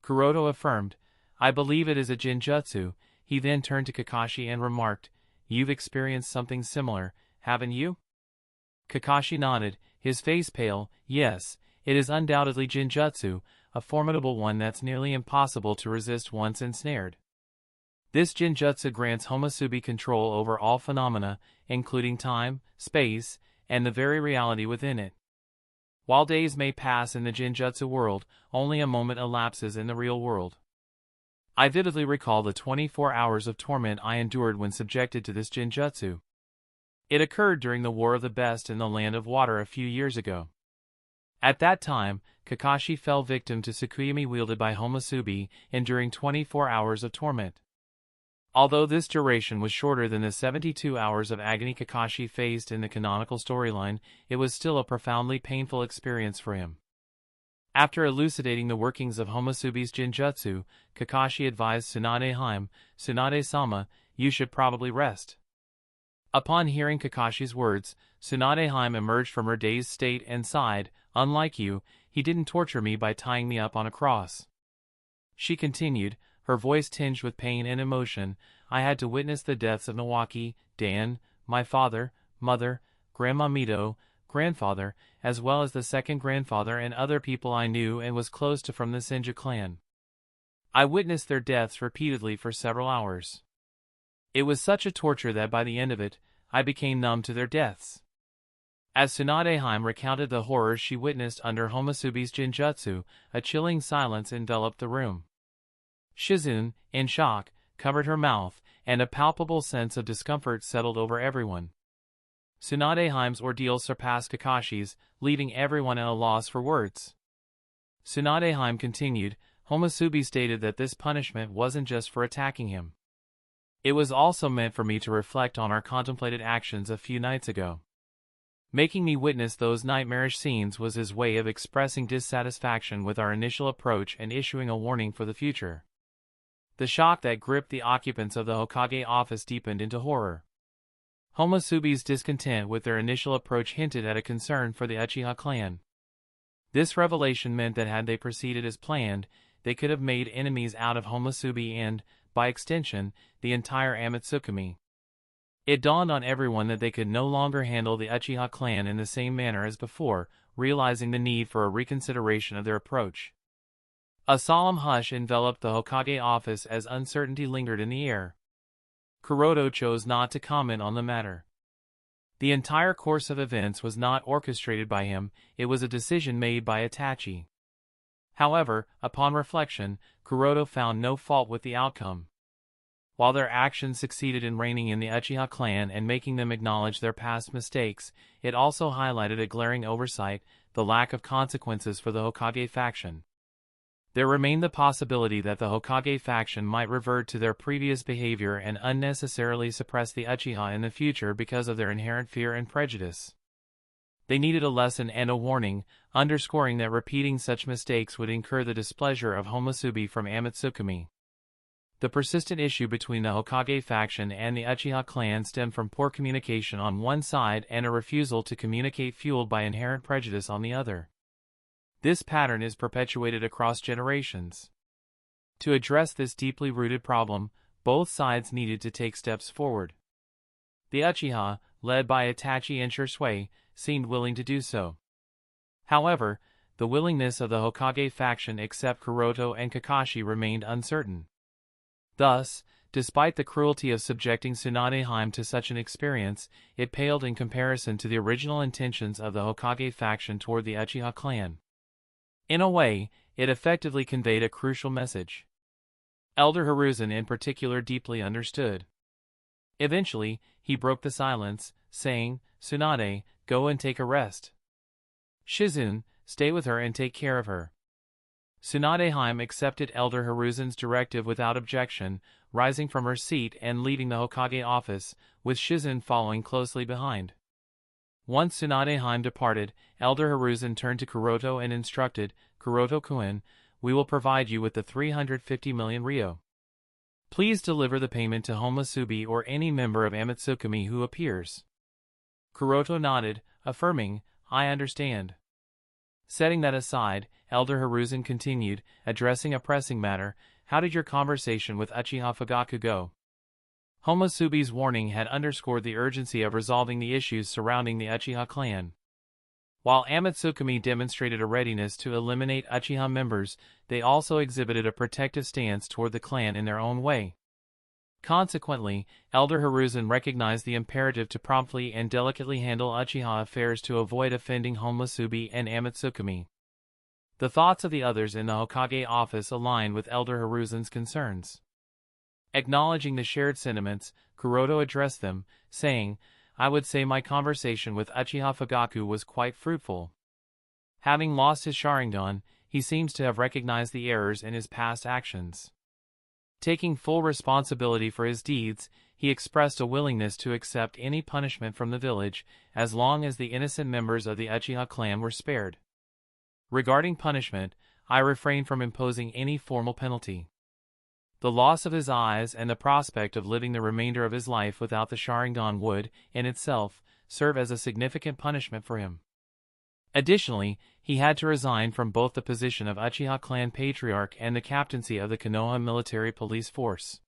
Kuroto affirmed, "I believe it is a Genjutsu." He then turned to Kakashi and remarked, "You've experienced something similar, haven't you?" Kakashi nodded, his face pale. "Yes, it is undoubtedly Genjutsu, a formidable one that's nearly impossible to resist once ensnared. This Genjutsu grants Homusubi control over all phenomena, including time, space, and the very reality within it. While days may pass in the Genjutsu world, only a moment elapses in the real world. I vividly recall the 24 hours of torment I endured when subjected to this Genjutsu. It occurred during the War of the Best in the Land of Water a few years ago. At that time, Kakashi fell victim to Tsukuyomi wielded by Homusubi, enduring 24 hours of torment. Although this duration was shorter than the 72 hours of agony Kakashi faced in the canonical storyline, it was still a profoundly painful experience for him. After elucidating the workings of Homusubi's Genjutsu, Kakashi advised Tsunade, "Tsunade-sama, you should probably rest." Upon hearing Kakashi's words, Tsunade emerged from her dazed state and sighed, "Unlike you, he didn't torture me by tying me up on a cross." She continued, her voice tinged with pain and emotion, "I had to witness the deaths of Nawaki, Dan, my father, mother, Grandma Mito, grandfather, as well as the second grandfather and other people I knew and was close to from the Senju clan. I witnessed their deaths repeatedly for several hours. It was such a torture that by the end of it, I became numb to their deaths." As Tsunade recounted the horrors she witnessed under Homusubi's Genjutsu, a chilling silence enveloped the room. Shizune, in shock, covered her mouth, and a palpable sense of discomfort settled over everyone. Tsunade's ordeal surpassed Kakashi's, leaving everyone at a loss for words. Tsunade continued, "Homusubi stated that this punishment wasn't just for attacking him. It was also meant for me to reflect on our contemplated actions a few nights ago. Making me witness those nightmarish scenes was his way of expressing dissatisfaction with our initial approach and issuing a warning for the future." The shock that gripped the occupants of the Hokage office deepened into horror. Homusubi's discontent with their initial approach hinted at a concern for the Uchiha clan. This revelation meant that had they proceeded as planned, they could have made enemies out of Homusubi and, by extension, the entire Amatsukami. It dawned on everyone that they could no longer handle the Uchiha clan in the same manner as before, realizing the need for a reconsideration of their approach. A solemn hush enveloped the Hokage office as uncertainty lingered in the air. Kuroto chose not to comment on the matter. The entire course of events was not orchestrated by him, it was a decision made by Itachi. However, upon reflection, Kuroto found no fault with the outcome. While their actions succeeded in reigning in the Uchiha clan and making them acknowledge their past mistakes, it also highlighted a glaring oversight, the lack of consequences for the Hokage faction. There remained the possibility that the Hokage faction might revert to their previous behavior and unnecessarily suppress the Uchiha in the future because of their inherent fear and prejudice. They needed a lesson and a warning, underscoring that repeating such mistakes would incur the displeasure of Homusubi from Aotsukami. The persistent issue between the Hokage faction and the Uchiha clan stemmed from poor communication on one side and a refusal to communicate fueled by inherent prejudice on the other. This pattern is perpetuated across generations. To address this deeply rooted problem, both sides needed to take steps forward. The Uchiha, led by Itachi and Shisui, seemed willing to do so. However, the willingness of the Hokage faction except Kuroto and Kakashi remained uncertain. Thus, despite the cruelty of subjecting Tsunade to such an experience, it paled in comparison to the original intentions of the Hokage faction toward the Uchiha clan. In a way, it effectively conveyed a crucial message. Elder Hiruzen in particular deeply understood. Eventually, he broke the silence, saying, "Tsunade, go and take a rest. Shizune, stay with her and take care of her." Tsunade accepted Elder Hiruzen's directive without objection, rising from her seat and leaving the Hokage office, with Shizune following closely behind. Once Tsunade departed, Elder Hiruzen turned to Kuroto and instructed, "Kuroto-kun, we will provide you with the 350 million ryo. Please deliver the payment to Homusubi or any member of Aotsukami who appears." Kuroto nodded, affirming, "I understand." Setting that aside, Elder Hiruzen continued, addressing a pressing matter, "How did your conversation with Uchiha Fugaku go?" Homusubi's warning had underscored the urgency of resolving the issues surrounding the Uchiha clan. While Aotsukami demonstrated a readiness to eliminate Uchiha members, they also exhibited a protective stance toward the clan in their own way. Consequently, Elder Hiruzen recognized the imperative to promptly and delicately handle Uchiha affairs to avoid offending Homusubi and Aotsukami. The thoughts of the others in the Hokage office aligned with Elder Hiruzen's concerns. Acknowledging the shared sentiments, Kuroto addressed them, saying, "I would say my conversation with Uchiha Fugaku was quite fruitful. Having lost his Sharingan, he seems to have recognized the errors in his past actions. Taking full responsibility for his deeds, he expressed a willingness to accept any punishment from the village, as long as the innocent members of the Uchiha clan were spared. Regarding punishment, I refrain from imposing any formal penalty. The loss of his eyes and the prospect of living the remainder of his life without the Sharingan would, in itself, serve as a significant punishment for him. Additionally, he had to resign from both the position of Uchiha clan patriarch and the captaincy of the Konoha military police force."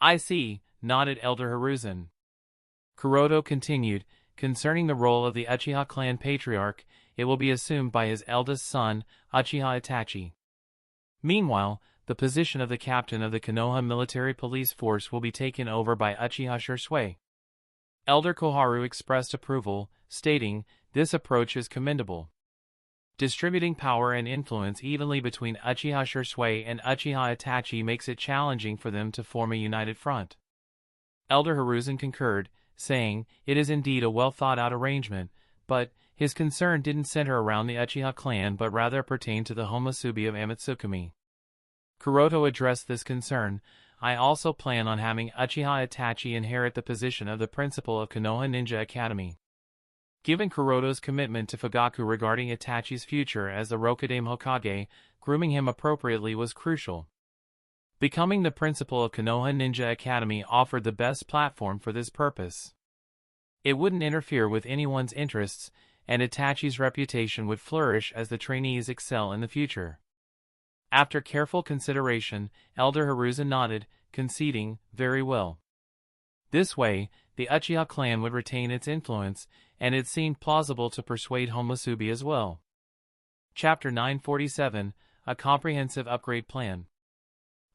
"I see," nodded Elder Hiruzen. Kuroto continued, "Concerning the role of the Uchiha clan patriarch, it will be assumed by his eldest son, Uchiha Itachi. Meanwhile, the position of the captain of the Konoha military police force will be taken over by Uchiha Shisui." Elder Koharu expressed approval, stating, "This approach is commendable. Distributing power and influence evenly between Uchiha Shisui and Uchiha Itachi makes it challenging for them to form a united front." Elder Hiruzen concurred, saying, "It is indeed a well-thought-out arrangement, but his concern didn't center around the Uchiha clan but rather pertained to the Homusubi of Aotsukami." Kuroto addressed this concern, "I also plan on having Uchiha Itachi inherit the position of the principal of Konoha Ninja Academy." Given Kuroto's commitment to Fugaku regarding Itachi's future as the Rokudame Hokage, grooming him appropriately was crucial. Becoming the principal of Konoha Ninja Academy offered the best platform for this purpose. It wouldn't interfere with anyone's interests, and Itachi's reputation would flourish as the trainees excel in the future. After careful consideration, Elder Hiruzen nodded, conceding, "Very well." This way, the Uchiha clan would retain its influence, and it seemed plausible to persuade Homusubi as well. Chapter 947, A Comprehensive Upgrade Plan.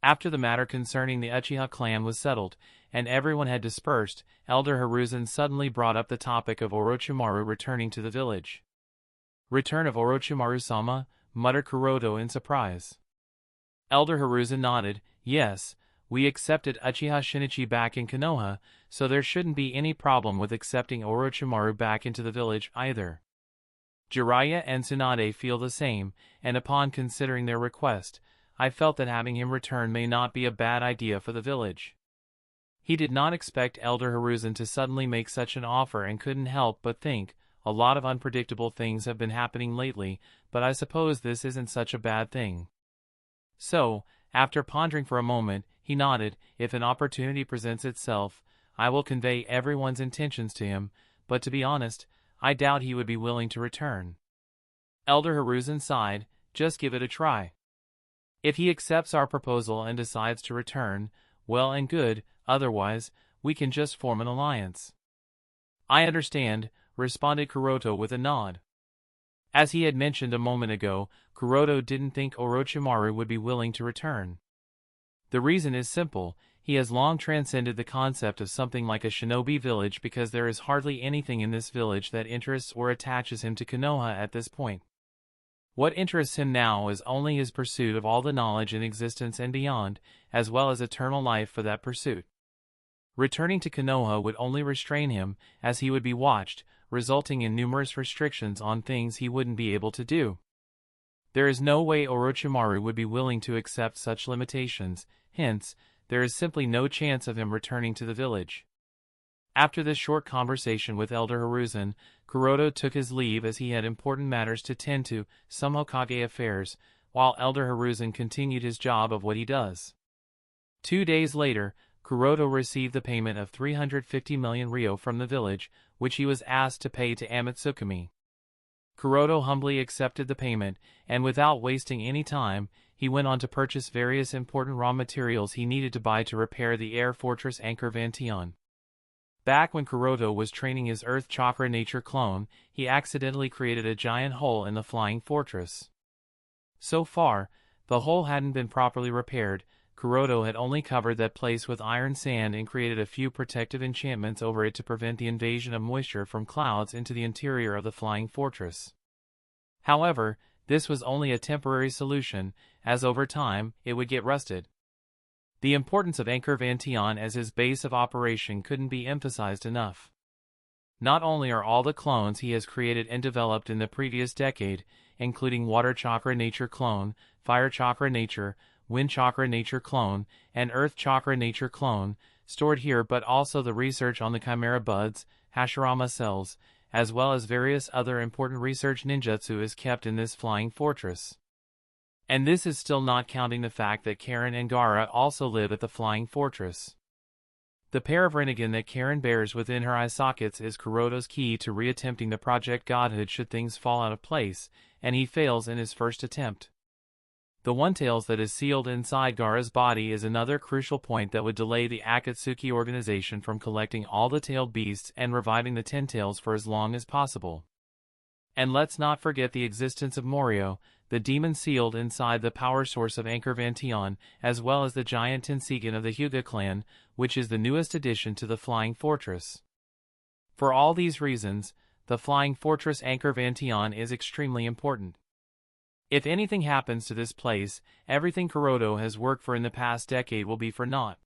After the matter concerning the Uchiha clan was settled, and everyone had dispersed, Elder Hiruzen suddenly brought up the topic of Orochimaru returning to the village. "Return of Orochimaru-sama, muttered Kuroto in surprise. Elder Hiruzen nodded. Yes, we accepted Uchiha Shinichi back in Konoha, so there shouldn't be any problem with accepting Orochimaru back into the village either. Jiraiya and Tsunade feel the same, and upon considering their request, I felt that having him return may not be a bad idea for the village. He did not expect Elder Hiruzen to suddenly make such an offer and couldn't help but think, a lot of unpredictable things have been happening lately, but I suppose this isn't such a bad thing. So, after pondering for a moment, he nodded. If an opportunity presents itself, I will convey everyone's intentions to him, but to be honest, I doubt he would be willing to return. Elder Hiruzen sighed. Just give it a try. If he accepts our proposal and decides to return, well and good, otherwise, we can just form an alliance. I understand, responded Kuroto with a nod. As he had mentioned a moment ago, Kuroto didn't think Orochimaru would be willing to return. The reason is simple. He has long transcended the concept of something like a shinobi village because there is hardly anything in this village that interests or attaches him to Konoha at this point. What interests him now is only his pursuit of all the knowledge in existence and beyond, as well as eternal life for that pursuit. Returning to Konoha would only restrain him, as he would be watched, resulting in numerous restrictions on things he wouldn't be able to do. There is no way Orochimaru would be willing to accept such limitations, hence, there is simply no chance of him returning to the village. After this short conversation with Elder Hiruzen, Kuroto took his leave as he had important matters to tend to, some Hokage affairs, while Elder Hiruzen continued his job of what he does. 2 days later, Kuroto received the payment of 350 million ryo from the village, which he was asked to pay to Aotsutsuki. Kuroto humbly accepted the payment, and without wasting any time, he went on to purchase various important raw materials he needed to buy to repair the air fortress Anchor-Vantion. Back when Kuroto was training his Earth Chakra Nature clone, he accidentally created a giant hole in the flying fortress. So far, the hole hadn't been properly repaired. Kuroto had only covered that place with iron sand and created a few protective enchantments over it to prevent the invasion of moisture from clouds into the interior of the flying fortress. However, this was only a temporary solution, as over time, it would get rusted. The importance of Anchor-Vantion as his base of operation couldn't be emphasized enough. Not only are all the clones he has created and developed in the previous decade, including Water Chakra Nature clone, Fire Chakra Nature, Wind Chakra Nature clone, and Earth Chakra Nature clone, stored here, but also the research on the Chimera buds, Hashirama cells, as well as various other important research ninjutsu is kept in this flying fortress. And this is still not counting the fact that Karen and Gaara also live at the flying fortress. The pair of Rinnegan that Karen bears within her eye sockets is Kuroto's key to reattempting the Project Godhood should things fall out of place, and he fails in his first attempt. The one-tails that is sealed inside Gaara's body is another crucial point that would delay the Akatsuki organization from collecting all the tailed beasts and reviving the ten-tails for as long as possible. And let's not forget the existence of Morio, the demon sealed inside the power source of Anchor-Vantion, as well as the giant Tenseigan of the Hyuga clan, which is the newest addition to the Flying Fortress. For all these reasons, the Flying Fortress Anchor-Vantion is extremely important. If anything happens to this place, everything Kuroto has worked for in the past decade will be for naught.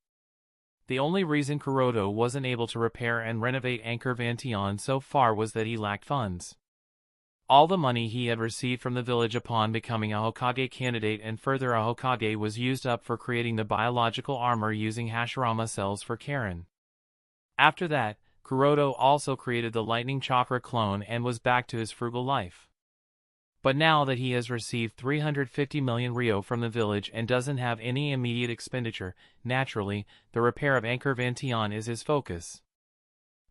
The only reason Kuroto wasn't able to repair and renovate Anchor-Vantion so far was that he lacked funds. All the money he had received from the village upon becoming a Hokage candidate and further a Hokage was used up for creating the biological armor using Hashirama cells for Karen. After that, Kuroto also created the Lightning Chakra clone and was back to his frugal life. But now that he has received 350 million ryo from the village and doesn't have any immediate expenditure, naturally, the repair of Anchor-Vantion is his focus.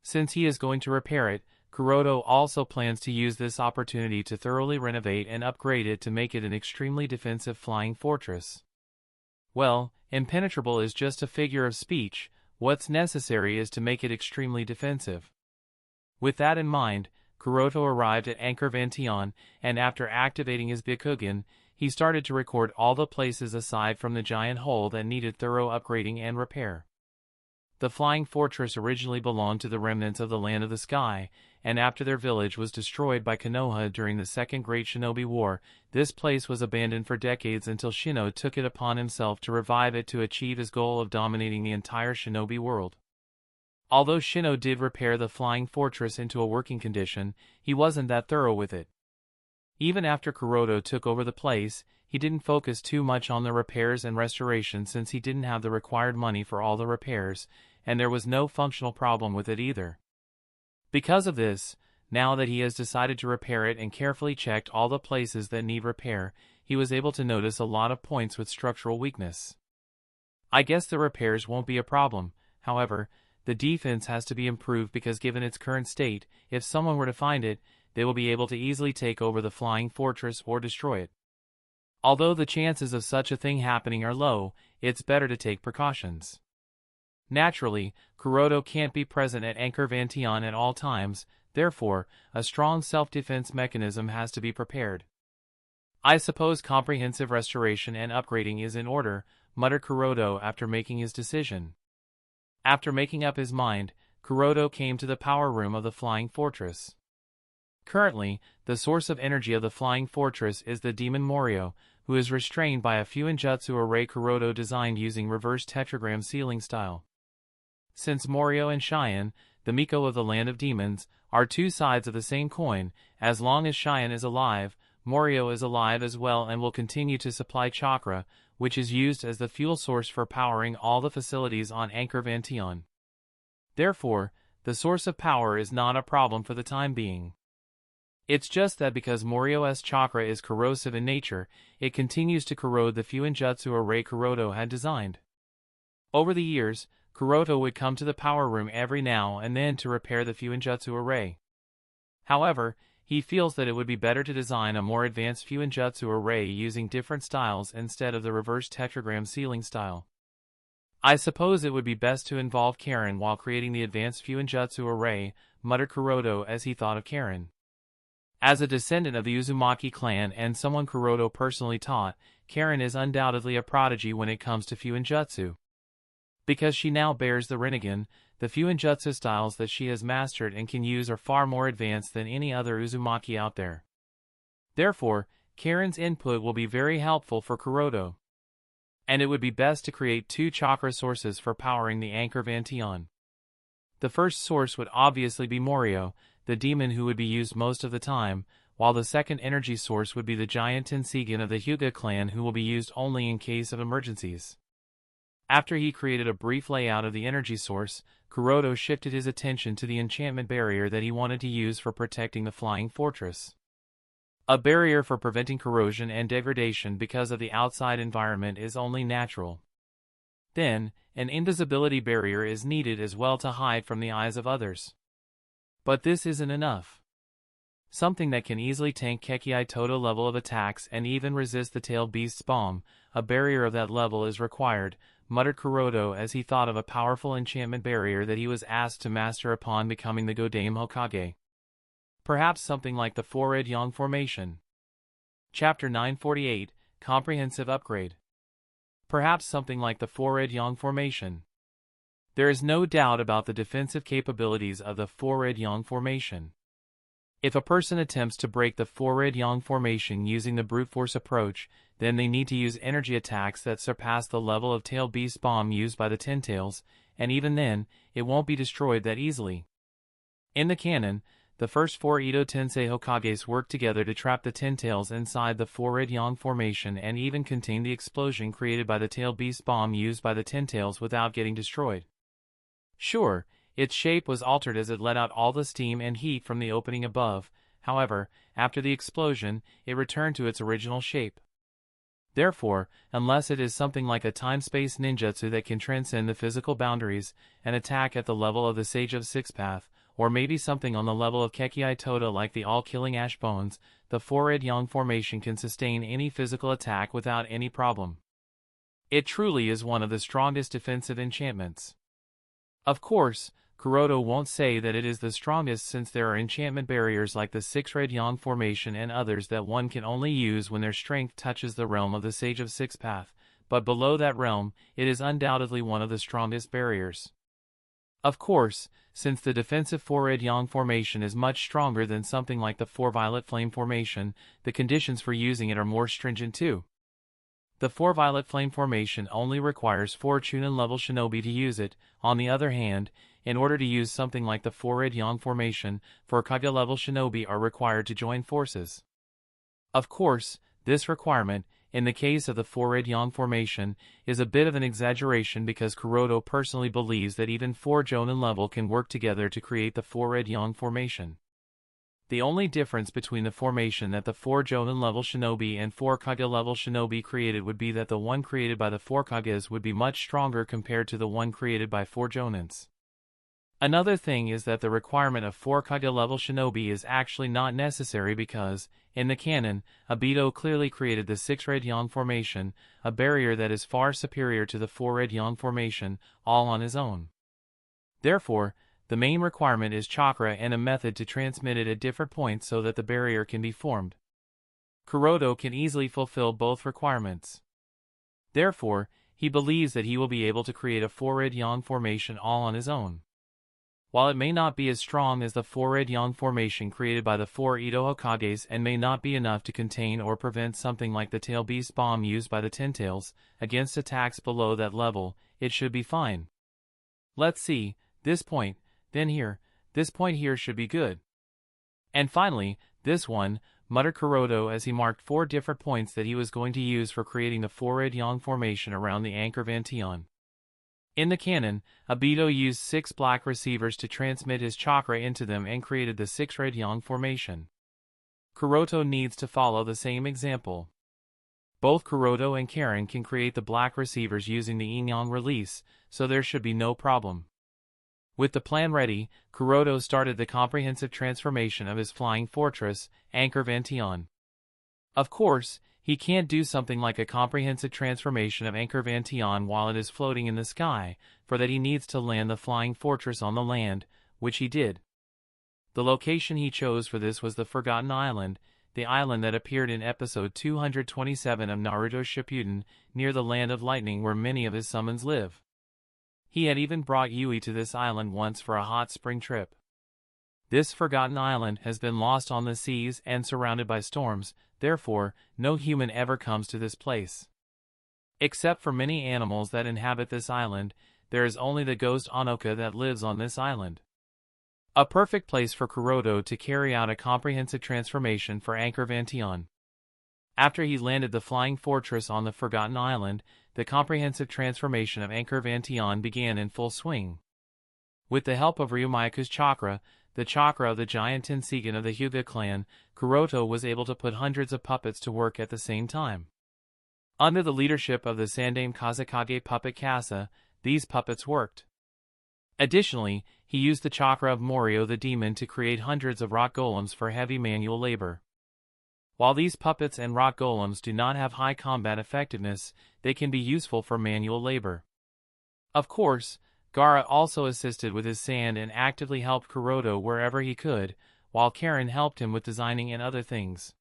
Since he is going to repair it, Kuroto also plans to use this opportunity to thoroughly renovate and upgrade it to make it an extremely defensive flying fortress. Well, impenetrable is just a figure of speech. What's necessary is to make it extremely defensive. With that in mind, Kuroto arrived at Anchor-Vantion, and after activating his Byakugan, he started to record all the places aside from the giant hole that needed thorough upgrading and repair. The flying fortress originally belonged to the remnants of the Land of the Sky, and after their village was destroyed by Konoha during the Second Great Shinobi War, this place was abandoned for decades until Shino took it upon himself to revive it to achieve his goal of dominating the entire shinobi world. Although Shino did repair the flying fortress into a working condition, he wasn't that thorough with it. Even after Kuroda took over the place, he didn't focus too much on the repairs and restoration since he didn't have the required money for all the repairs, and there was no functional problem with it either. Because of this, now that he has decided to repair it and carefully checked all the places that need repair, he was able to notice a lot of points with structural weakness. I guess the repairs won't be a problem, however, the defense has to be improved because given its current state, if someone were to find it, they will be able to easily take over the flying fortress or destroy it. Although the chances of such a thing happening are low, it's better to take precautions. Naturally, Kuroda can't be present at Anchor Vantion at all times, therefore, a strong self-defense mechanism has to be prepared. I suppose comprehensive restoration and upgrading is in order, muttered Kuroda after making his decision. After making up his mind, Kuroda came to the power room of the flying fortress. Currently, the source of energy of the flying fortress is the demon Morio, who is restrained by a Fuinjutsu array Kuroda designed using reverse tetragram sealing style. Since Morio and Cheyenne, the Miko of the land of demons, are two sides of the same coin, as long as Cheyenne is alive, Morio is alive as well and will continue to supply chakra, which is used as the fuel source for powering all the facilities on Anchor Vantion. Therefore, the source of power is not a problem for the time being. It's just that because Morio's chakra is corrosive in nature, it continues to corrode the Fuinjutsu array Kuroda had designed. Over the years, Kuroda would come to the power room every now and then to repair the Fuinjutsu array. However, he feels that it would be better to design a more advanced Fuinjutsu array using different styles instead of the reverse tetragram sealing style. I suppose it would be best to involve Karen while creating the advanced Fuinjutsu array, muttered Kuroda as he thought of Karen. As a descendant of the Uzumaki clan and someone Kuroda personally taught, Karen is undoubtedly a prodigy when it comes to Fuinjutsu. Because she now bears the Rinnegan, the Fuinjutsu styles that she has mastered and can use are far more advanced than any other Uzumaki out there. Therefore, Karen's input will be very helpful for Kuroda. And it would be best to create two chakra sources for powering the Anchor Vantion. The first source would obviously be Morio, the demon who would be used most of the time, while the second energy source would be the giant Tenseigan of the Hyuga clan who will be used only in case of emergencies. After he created a brief layout of the energy source, Kuroda shifted his attention to the enchantment barrier that he wanted to use for protecting the flying fortress. A barrier for preventing corrosion and degradation because of the outside environment is only natural. Then, an invisibility barrier is needed as well to hide from the eyes of others. But this isn't enough. Something that can easily tank Kekii Toto level of attacks and even resist the tailed beast's bomb, a barrier of that level is required, muttered Kuroda as he thought of a powerful enchantment barrier that he was asked to master upon becoming the Godame Hokage. Perhaps something like the Four-Red Yang formation. Chapter 948, Comprehensive Upgrade. Perhaps something like the Four-Red Yang formation. There is no doubt about the defensive capabilities of the Four-Red Yang formation. If a person attempts to break the Four-Red Yang formation using the brute force approach, then they need to use energy attacks that surpass the level of tailed beast bomb used by the Ten Tails, and even then, it won't be destroyed that easily. In the canon, the first four Edo Tensei Hokages worked together to trap the Ten Tails inside the Four-Red Yang formation and even contain the explosion created by the tailed beast bomb used by the Ten Tails without getting destroyed. Sure, its shape was altered as it let out all the steam and heat from the opening above, however, after the explosion, it returned to its original shape. Therefore, unless it is something like a time-space ninjutsu that can transcend the physical boundaries and attack at the level of the Sage of Six Path, or maybe something on the level of Kekii Tota like the all-killing Ash Bones, the Four-Red Yang formation can sustain any physical attack without any problem. It truly is one of the strongest defensive enchantments. Of course, Kuroda won't say that it is the strongest since there are enchantment barriers like the Six-Red Yang formation and others that one can only use when their strength touches the realm of the Sage of Six Path, but below that realm, it is undoubtedly one of the strongest barriers. Of course, since the defensive 4 red yang formation is much stronger than something like the 4 violet flame formation, the conditions for using it are more stringent too. The 4 violet flame formation only requires 4 Chunin level shinobi to use it. On the other hand, in order to use something like the 4 red yang formation, 4 Kage level shinobi are required to join forces. Of course, this requirement, in the case of the 4 red yang formation, is a bit of an exaggeration because Kuroda personally believes that even 4 Jonin level can work together to create the 4 red yang formation. The only difference between the formation that the 4 Jonin level shinobi and 4 Kage level shinobi created would be that the one created by the 4 Kages would be much stronger compared to the one created by 4 Jonins. Another thing is that the requirement of 4 Kage level shinobi is actually not necessary because, in the canon, Obito clearly created the 6 red yang formation, a barrier that is far superior to the 4 red yang formation, all on his own. Therefore, the main requirement is chakra and a method to transmit it at different points so that the barrier can be formed. Kuroda can easily fulfill both requirements. Therefore, he believes that he will be able to create a 4 red yang formation all on his own. While it may not be as strong as the 4 red yang formation created by the 4 Ito Hokages and may not be enough to contain or prevent something like the Tail Beast Bomb used by the Ten Tails against attacks below that level, it should be fine. Let's see, this point, then here, this point here should be good. And finally, this one, muttered Kuroda as he marked 4 different points that he was going to use for creating the 4 red yang formation around the anchor Vantion. In the canon, Obito used 6 black receivers to transmit his chakra into them and created the 6 red yang formation. Kuroda needs to follow the same example. Both Kuroda and Karen can create the black receivers using the yin yang release, so there should be no problem. With the plan ready, Kuroda started the comprehensive transformation of his flying fortress, Anchor Vantion. Of course, he can't do something like a comprehensive transformation of Anchor Vantion while it is floating in the sky, for that he needs to land the flying fortress on the land, which he did. The location he chose for this was the Forgotten Island, the island that appeared in episode 227 of Naruto Shippuden, near the Land of Lightning where many of his summons live. He had even brought Yui to this island once for a hot spring trip. This forgotten island has been lost on the seas and surrounded by storms, therefore, no human ever comes to this place. Except for many animals that inhabit this island, there is only the ghost Onoka that lives on this island. A perfect place for Kuroda to carry out a comprehensive transformation for Anchor Vantion. After he landed the flying fortress on the forgotten island, the comprehensive transformation of Anchor Vantion began in full swing. With the help of Ryumaku's chakra, the chakra of the giant Tenseigan of the Hyuga clan, Kuroda was able to put hundreds of puppets to work at the same time. Under the leadership of the Sandaime Kazekage puppet Kasa, these puppets worked. Additionally, he used the chakra of Morio the demon to create hundreds of rock golems for heavy manual labor. While these puppets and rock golems do not have high combat effectiveness, they can be useful for manual labor. Of course, Gaara also assisted with his sand and actively helped Kuroda wherever he could, while Karen helped him with designing and other things.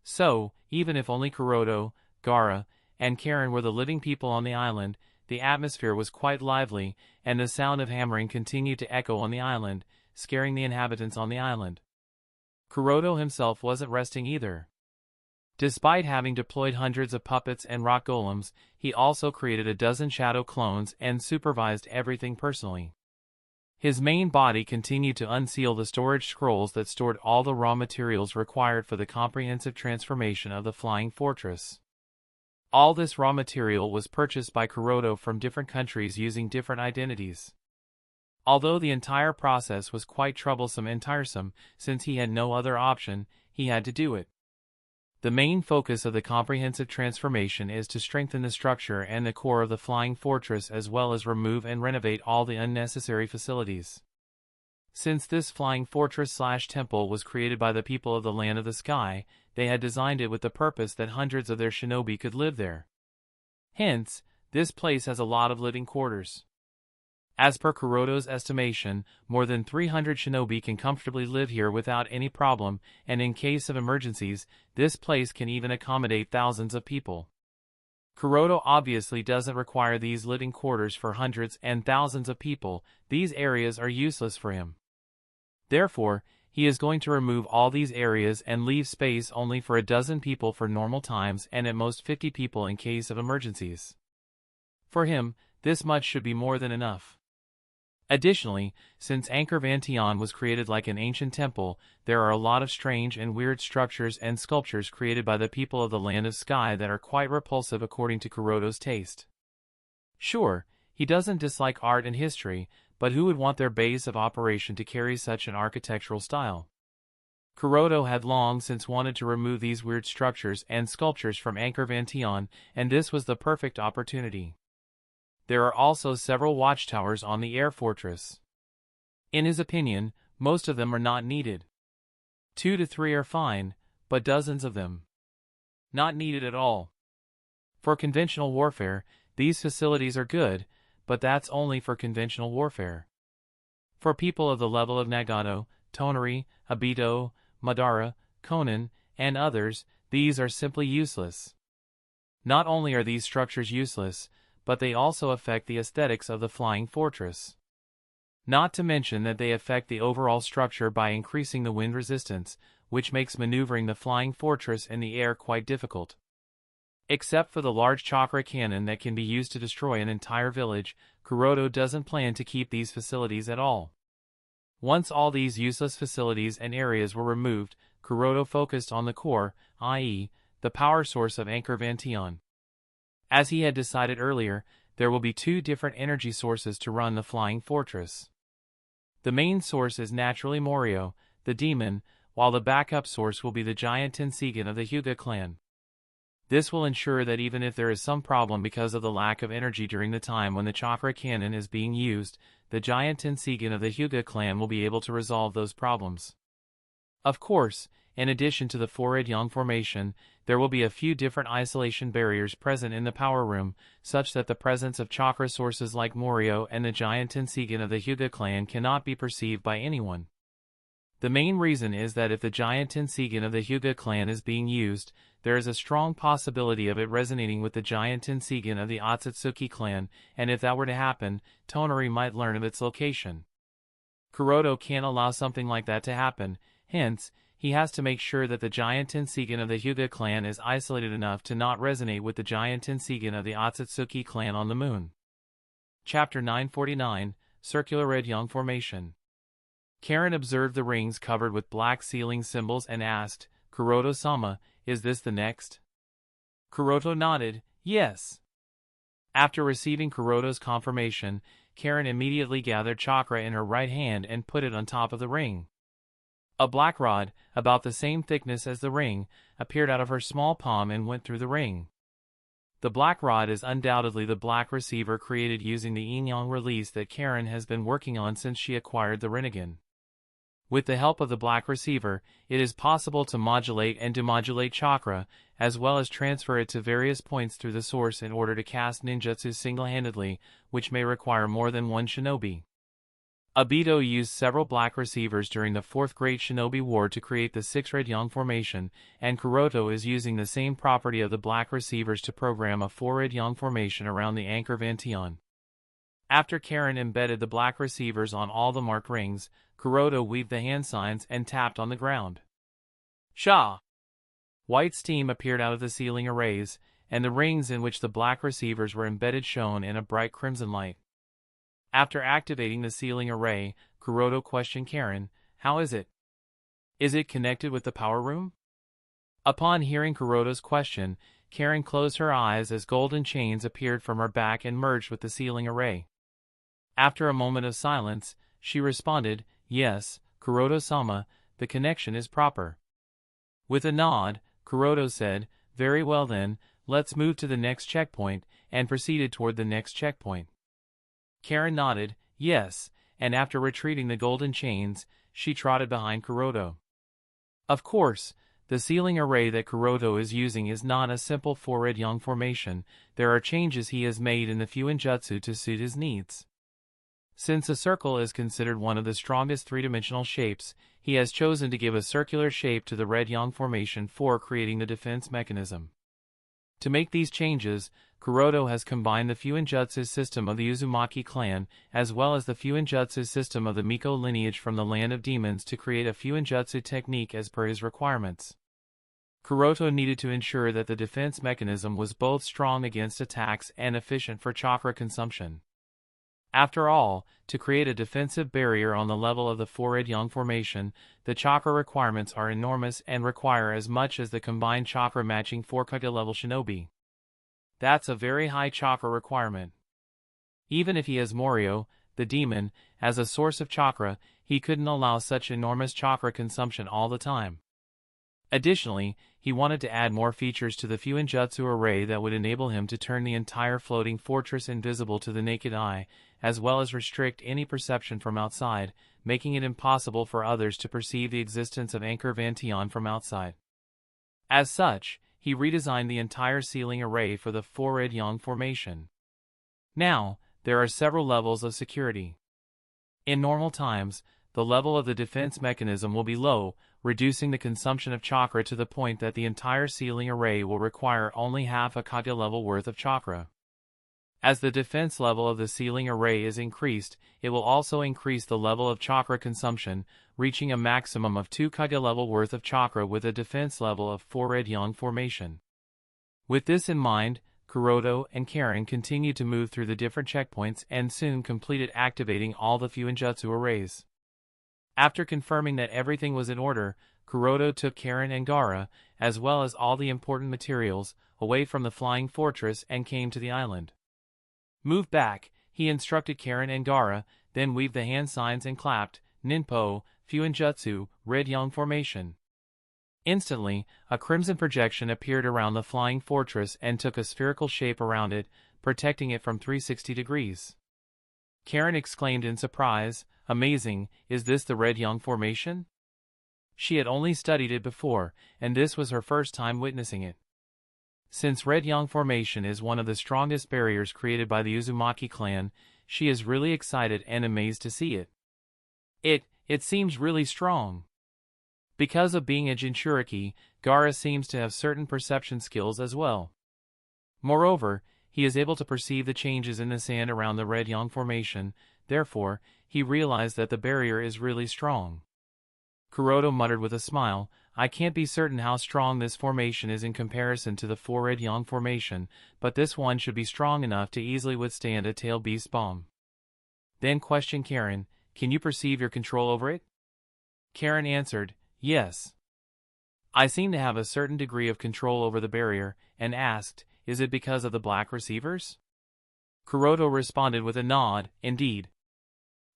So, even if only Kuroda, Gaara, and Karen were the living people on the island, the atmosphere was quite lively, and the sound of hammering continued to echo on the island, scaring the inhabitants on the island. Kuroda himself wasn't resting either. Despite having deployed hundreds of puppets and rock golems, he also created a dozen shadow clones and supervised everything personally. His main body continued to unseal the storage scrolls that stored all the raw materials required for the comprehensive transformation of the flying fortress. All this raw material was purchased by Kuroda from different countries using different identities. Although the entire process was quite troublesome and tiresome, since he had no other option, he had to do it. The main focus of the comprehensive transformation is to strengthen the structure and the core of the flying fortress as well as remove and renovate all the unnecessary facilities. Since this flying fortress/temple was created by the people of the Land of the Sky, they had designed it with the purpose that hundreds of their shinobi could live there. Hence, this place has a lot of living quarters. As per Kuroda's estimation, more than 300 shinobi can comfortably live here without any problem, and in case of emergencies, this place can even accommodate thousands of people. Kuroda obviously doesn't require these living quarters for hundreds and thousands of people. These areas are useless for him. Therefore, he is going to remove all these areas and leave space only for a dozen people for normal times and at most 50 people in case of emergencies. For him, this much should be more than enough. Additionally, since Angkor Van Tian was created like an ancient temple, there are a lot of strange and weird structures and sculptures created by the people of the Land of Sky that are quite repulsive according to Kuroda's taste. Sure, he doesn't dislike art and history, but who would want their base of operation to carry such an architectural style? Kuroda had long since wanted to remove these weird structures and sculptures from Angkor Van Tian, and this was the perfect opportunity. There are also several watchtowers on the air fortress. In his opinion, most of them are not needed. 2 to 3 are fine, but dozens of them not needed at all. For conventional warfare, these facilities are good, but that's only for conventional warfare. For people of the level of Nagato, Tonari, Obito, Madara, Conan, and others, these are simply useless. Not only are these structures useless, but they also affect the aesthetics of the flying fortress. Not to mention that they affect the overall structure by increasing the wind resistance, which makes maneuvering the flying fortress in the air quite difficult. Except for the large chakra cannon that can be used to destroy an entire village, Kuroda doesn't plan to keep these facilities at all. Once all these useless facilities and areas were removed, Kuroda focused on the core, i.e., the power source of Angkor Van Tian. As he had decided earlier, there will be 2 different energy sources to run the flying fortress. The main source is naturally Morio, the demon, while the backup source will be the giant Tenseigan of the Hyuga clan. This will ensure that even if there is some problem because of the lack of energy during the time when the chakra cannon is being used, the giant Tenseigan of the Hyuga clan will be able to resolve those problems. Of course, in addition to the 4 Yang formation, there will be a few different isolation barriers present in the power room, such that the presence of chakra sources like Morio and the giant Tenseigan of the Hyuga clan cannot be perceived by anyone. The main reason is that if the giant Tenseigan of the Hyuga clan is being used, there is a strong possibility of it resonating with the giant Tenseigan of the Otsutsuki clan, and if that were to happen, Tonari might learn of its location. Kuroda can't allow something like that to happen, hence, he has to make sure that the giant Tenseigan of the Hyuga clan is isolated enough to not resonate with the giant Tenseigan of the Otsutsuki clan on the moon. Chapter 949, Circular Red Yang Formation. Karen observed the rings covered with black sealing symbols and asked, Kuroda-sama, is this the next? Kuroda nodded, yes. After receiving Kuroda's confirmation, Karen immediately gathered chakra in her right hand and put it on top of the ring. A black rod, about the same thickness as the ring, appeared out of her small palm and went through the ring. The black rod is undoubtedly the black receiver created using the Yin Yang release that Karen has been working on since she acquired the Renegon. With the help of the black receiver, it is possible to modulate and demodulate chakra, as well as transfer it to various points through the source in order to cast ninjutsu single-handedly, which may require more than one shinobi. Obito used several black receivers during the 4th Great Shinobi War to create the 6 Red Yang formation, and Kuroda is using the same property of the black receivers to program a 4 Red Yang formation around the Angkor Van Tian. After Karen embedded the black receivers on all the marked rings, Kuroda weaved the hand signs and tapped on the ground. Sha! White steam appeared out of the sealing arrays, and the rings in which the black receivers were embedded shone in a bright crimson light. After activating the sealing array, Kuroda questioned Karen, how is it? Is it connected with the power room? Upon hearing Kuroda's question, Karen closed her eyes as golden chains appeared from her back and merged with the sealing array. After a moment of silence, she responded, yes, Kuroda-sama, the connection is proper. With a nod, Kuroda said, very well then, let's move to the next checkpoint, and proceeded toward the next checkpoint. Karen nodded, yes, and after retrieving the golden chains, she trotted behind Kuroda. Of course, the sealing array that Kuroda is using is not a simple 4 Red Yang formation, there are changes he has made in the Fuinjutsu to suit his needs. Since a circle is considered one of the strongest three-dimensional shapes, he has chosen to give a circular shape to the Red Yang formation for creating the defense mechanism. To make these changes, Kuroda has combined the Fuinjutsu system of the Uzumaki clan, as well as the Fuinjutsu system of the Miko lineage from the Land of Demons to create a Fuinjutsu technique as per his requirements. Kuroda needed to ensure that the defense mechanism was both strong against attacks and efficient for chakra consumption. After all, to create a defensive barrier on the level of the four-red yang formation, the chakra requirements are enormous and require as much as the combined chakra matching 4 Kage level shinobi. That's a very high chakra requirement. Even if he has Morio, the demon, as a source of chakra, he couldn't allow such enormous chakra consumption all the time. Additionally, he wanted to add more features to the Fuinjutsu array that would enable him to turn the entire floating fortress invisible to the naked eye, as well as restrict any perception from outside, making it impossible for others to perceive the existence of Anchor Vantion from outside. As such, he redesigned the entire ceiling array for the four-red yang formation. Now, there are several levels of security. In normal times, the level of the defense mechanism will be low, reducing the consumption of chakra to the point that the entire ceiling array will require only half a Kage level worth of chakra. As the defense level of the ceiling array is increased, it will also increase the level of chakra consumption, reaching a maximum of 2 Kage level worth of chakra with a defense level of 4 red yang formation. With this in mind, Kuroda and Karen continued to move through the different checkpoints and soon completed activating all the Fuinjutsu arrays. After confirming that everything was in order, Kuroda took Karen and Gaara, as well as all the important materials, away from the flying fortress and came to the island. Move back, he instructed Karen and Gaara, then weaved the hand signs and clapped, Ninpo, Fuinjutsu, red yang formation. Instantly, a crimson projection appeared around the flying fortress and took a spherical shape around it, protecting it from 360 degrees. Karen exclaimed in surprise, "Amazing, is this the red yang formation?" She had only studied it before, and this was her first time witnessing it. Since red yang formation is one of the strongest barriers created by the Uzumaki clan, she is really excited and amazed to see it. It seems really strong. Because of being a Jinchuriki, Gaara seems to have certain perception skills as well. Moreover, he is able to perceive the changes in the sand around the red yang formation, therefore, he realized that the barrier is really strong. Kuroda muttered with a smile, "I can't be certain how strong this formation is in comparison to the 4 red yang formation, but this one should be strong enough to easily withstand a tail beast bomb." Then questioned Karen, "Can you perceive your control over it?" Karen answered, "Yes. I seem to have a certain degree of control over the barrier," and asked, "Is it because of the black receivers?" Kuroda responded with a nod, "Indeed.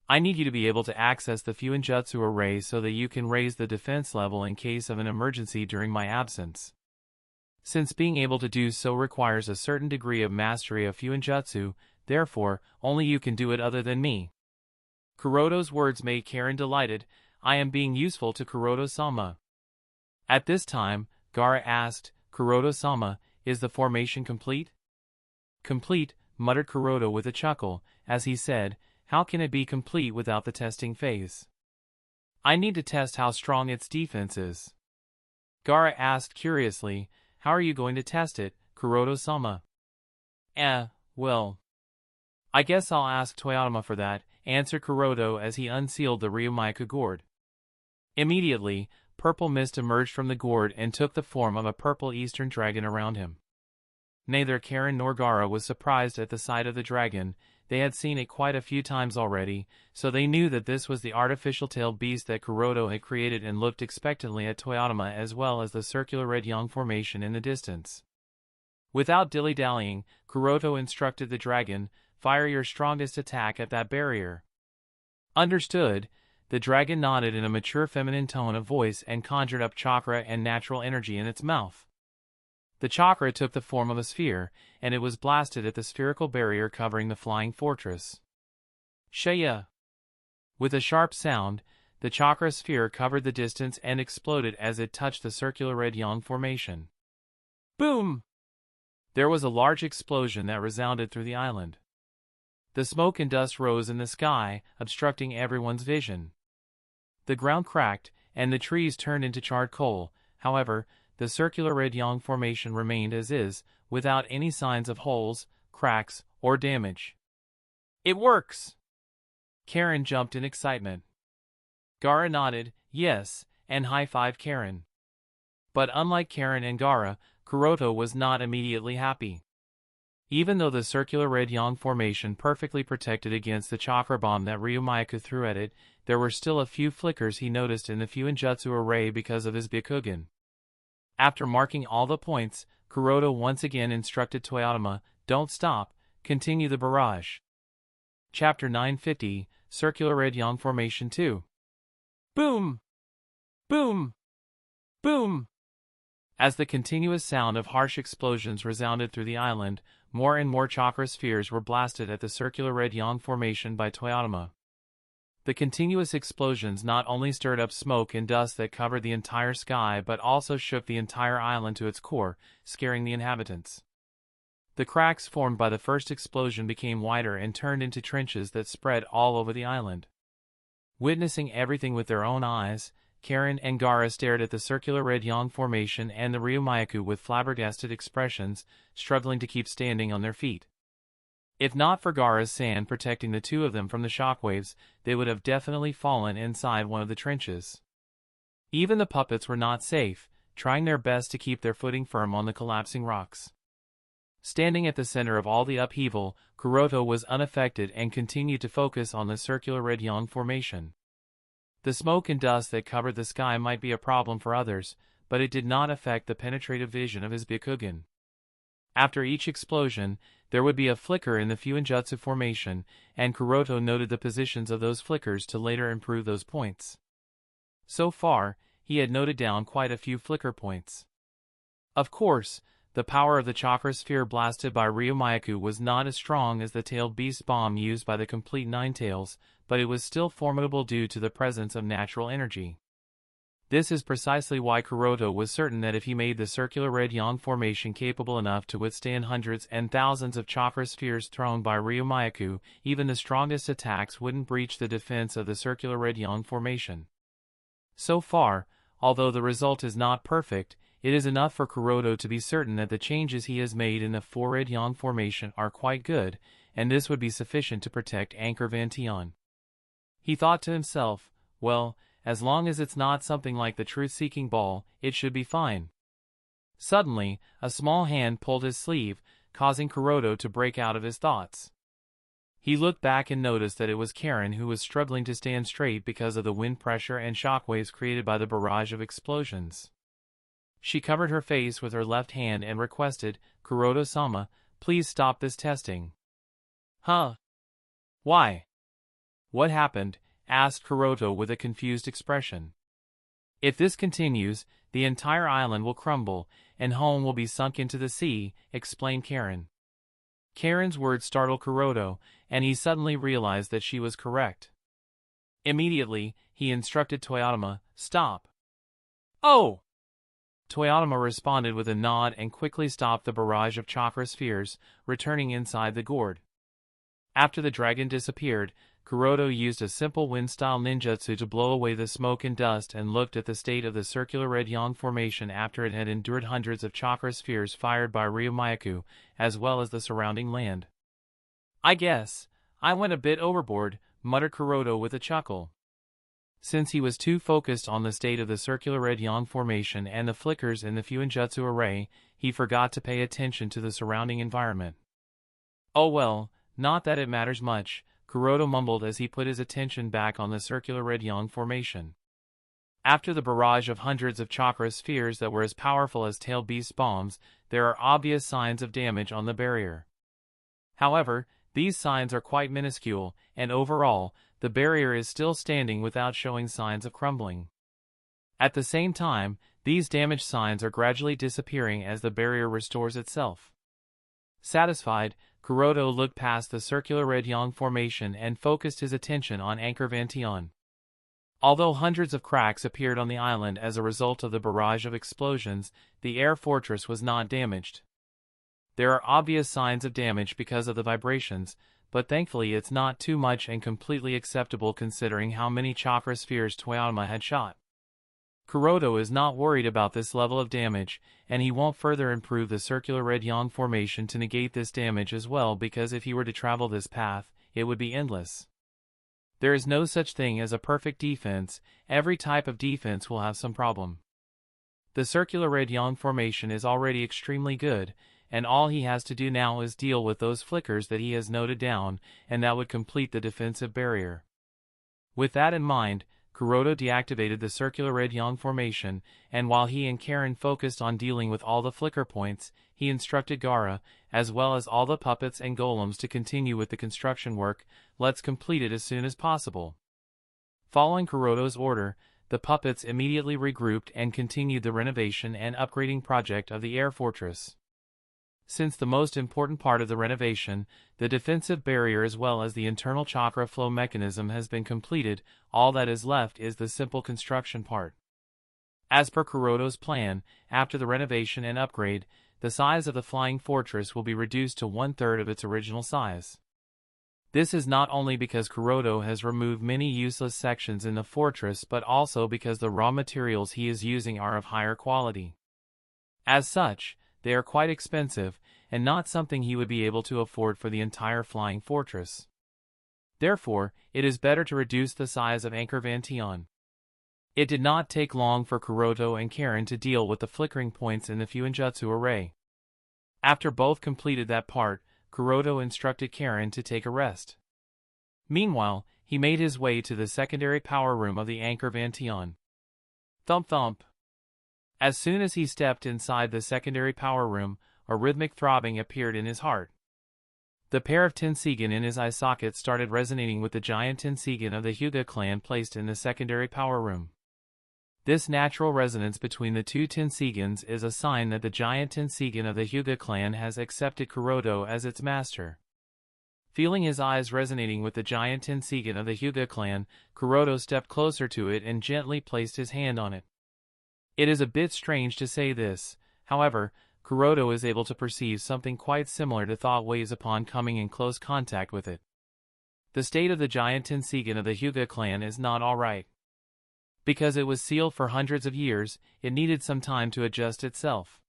I need you to be able to access the Fuinjutsu array so that you can raise the defense level in case of an emergency during my absence. Since being able to do so requires a certain degree of mastery of Fuinjutsu, therefore, only you can do it other than me." Kuroda's words made Karen delighted. "I am being useful to Kuroda-sama." At this time, Gaara asked, "Kuroda-sama, is the formation complete?" "Complete," muttered Kuroda with a chuckle, as he said, "How can it be complete without the testing phase? I need to test how strong its defense is." Gaara asked curiously, "How are you going to test it, Kuroda-sama?" Well, I guess I'll ask Toyotama for that," answered Kuroda as he unsealed the Ryumaku gourd. Immediately, purple mist emerged from the gourd and took the form of a purple eastern dragon around him. Neither Karen nor Gaara was surprised at the sight of the dragon. They had seen it quite a few times already, so they knew that this was the artificial tailed beast that Kuroda had created and looked expectantly at Toyotama as well as the circular red yang formation in the distance. Without dilly-dallying, Kuroda instructed the dragon, "Fire your strongest attack at that barrier." "Understood." The dragon nodded in a mature feminine tone of voice and conjured up chakra and natural energy in its mouth. The chakra took the form of a sphere, and it was blasted at the spherical barrier covering the flying fortress. Shaya! With a sharp sound, the chakra sphere covered the distance and exploded as it touched the circular red yang formation. Boom! There was a large explosion that resounded through the island. The smoke and dust rose in the sky, obstructing everyone's vision. The ground cracked, and the trees turned into charred coal. However, the circular red yang formation remained as is, without any signs of holes, cracks, or damage. It works! Karen jumped in excitement. Gaara nodded, yes, and high-fived Karen. But unlike Karen and Gaara, Kuroto was not immediately happy. Even though the circular red yang formation perfectly protected against the chakra bomb that Ryumaku threw at it, there were still a few flickers he noticed in the Fuinjutsu array because of his Byakugan. After marking all the points, Kuroto once again instructed Toyotama, "Don't stop, continue the barrage." Chapter 950, Circular Red Yang Formation 2. Boom! Boom! Boom! As the continuous sound of harsh explosions resounded through the island, more and more chakra spheres were blasted at the circular red yang formation by Toyotama. The continuous explosions not only stirred up smoke and dust that covered the entire sky but also shook the entire island to its core, scaring the inhabitants. The cracks formed by the first explosion became wider and turned into trenches that spread all over the island. Witnessing everything with their own eyes, Karen and Gaara stared at the circular red yang formation and the Ryumaku with flabbergasted expressions, struggling to keep standing on their feet. If not for Gaara's sand protecting the two of them from the shockwaves, they would have definitely fallen inside one of the trenches. Even the puppets were not safe, trying their best to keep their footing firm on the collapsing rocks. Standing at the center of all the upheaval, Kuroto was unaffected and continued to focus on the circular red yang formation. The smoke and dust that covered the sky might be a problem for others, but it did not affect the penetrative vision of his Byakugan. After each explosion, there would be a flicker in the Fuinjutsu formation, and Kuroto noted the positions of those flickers to later improve those points. So far, he had noted down quite a few flicker points. Of course, the power of the chakra sphere blasted by Ryumaku was not as strong as the tailed beast bomb used by the complete Ninetales, but it was still formidable due to the presence of natural energy. This is precisely why Kuroto was certain that if he made the circular red yang formation capable enough to withstand hundreds and thousands of chakra spheres thrown by Ryumaku, even the strongest attacks wouldn't breach the defense of the circular red yang formation. So far, although the result is not perfect, it is enough for Kuroto to be certain that the changes he has made in the four red yang formation are quite good, and this would be sufficient to protect Anchor Vantion. He thought to himself, well, as long as it's not something like the truth-seeking ball, it should be fine. Suddenly, a small hand pulled his sleeve, causing Kuroto to break out of his thoughts. He looked back and noticed that it was Karen who was struggling to stand straight because of the wind pressure and shockwaves created by the barrage of explosions. She covered her face with her left hand and requested, "Kuroto-sama, please stop this testing." Huh? Why? What happened? Asked Kuroto with a confused expression. If this continues, the entire island will crumble, and home will be sunk into the sea, explained Karen. Karen's words startled Kuroto, and he suddenly realized that she was correct. Immediately, he instructed Toyotama, "Stop." "Oh!" Toyotama responded with a nod and quickly stopped the barrage of chakra spheres, returning inside the gourd. After the dragon disappeared, Kuroto used a simple wind-style ninjutsu to blow away the smoke and dust and looked at the state of the circular red yang formation after it had endured hundreds of chakra spheres fired by Ryumaku, as well as the surrounding land. "I guess I went a bit overboard," muttered Kuroto with a chuckle. Since he was too focused on the state of the circular red yang formation and the flickers in the Fuinjutsu array, he forgot to pay attention to the surrounding environment. "Oh well, not that it matters much," Kuroto mumbled as he put his attention back on the circular red yang formation. After the barrage of hundreds of chakra spheres that were as powerful as tailed beast bombs, there are obvious signs of damage on the barrier. However, these signs are quite minuscule, and overall, the barrier is still standing without showing signs of crumbling. At the same time, these damaged signs are gradually disappearing as the barrier restores itself. Satisfied, Kuroto looked past the circular red yang formation and focused his attention on Anchor Vantion. Although hundreds of cracks appeared on the island as a result of the barrage of explosions, the air fortress was not damaged. There are obvious signs of damage because of the vibrations, but thankfully it's not too much and completely acceptable considering how many chakra spheres Toyotama had shot. Kuroda is not worried about this level of damage, and he won't further improve the circular red yang formation to negate this damage as well, because if he were to travel this path, it would be endless. There is no such thing as a perfect defense. Every type of defense will have some problem. The circular red yang formation is already extremely good, and all he has to do now is deal with those flickers that he has noted down, and that would complete the defensive barrier. With that in mind, Kuroda deactivated the circular red yang formation, and while he and Karen focused on dealing with all the flicker points, he instructed Gaara, as well as all the puppets and golems, to continue with the construction work. Let's complete it as soon as possible. Following Kuroda's order, the puppets immediately regrouped and continued the renovation and upgrading project of the air fortress. Since the most important part of the renovation, the defensive barrier as well as the internal chakra flow mechanism, has been completed, all that is left is the simple construction part. As per Kuroda's plan, after the renovation and upgrade, the size of the flying fortress will be reduced to 1/3 of its original size. This is not only because Kuroda has removed many useless sections in the fortress, but also because the raw materials he is using are of higher quality. As such, they are quite expensive, and not something he would be able to afford for the entire flying fortress. Therefore, it is better to reduce the size of Anchor Vantion. It did not take long for Kuroda and Karen to deal with the flickering points in the Fuinjutsu array. After both completed that part, Kuroda instructed Karen to take a rest. Meanwhile, he made his way to the secondary power room of the Anchor Vantion. Thump thump. As soon as he stepped inside the secondary power room, a rhythmic throbbing appeared in his heart. The pair of Tenseigan in his eye sockets started resonating with the giant Tenseigan of the Hyuga clan placed in the secondary power room. This natural resonance between the two Tenseigans is a sign that the giant Tenseigan of the Hyuga clan has accepted Kuroda as its master. Feeling his eyes resonating with the giant Tenseigan of the Hyuga clan, Kuroda stepped closer to it and gently placed his hand on it. It is a bit strange to say this, however, Kuroda is able to perceive something quite similar to thought waves upon coming in close contact with it. The state of the giant Tenseigan of the Hyuga clan is not alright. Because it was sealed for hundreds of years, it needed some time to adjust itself.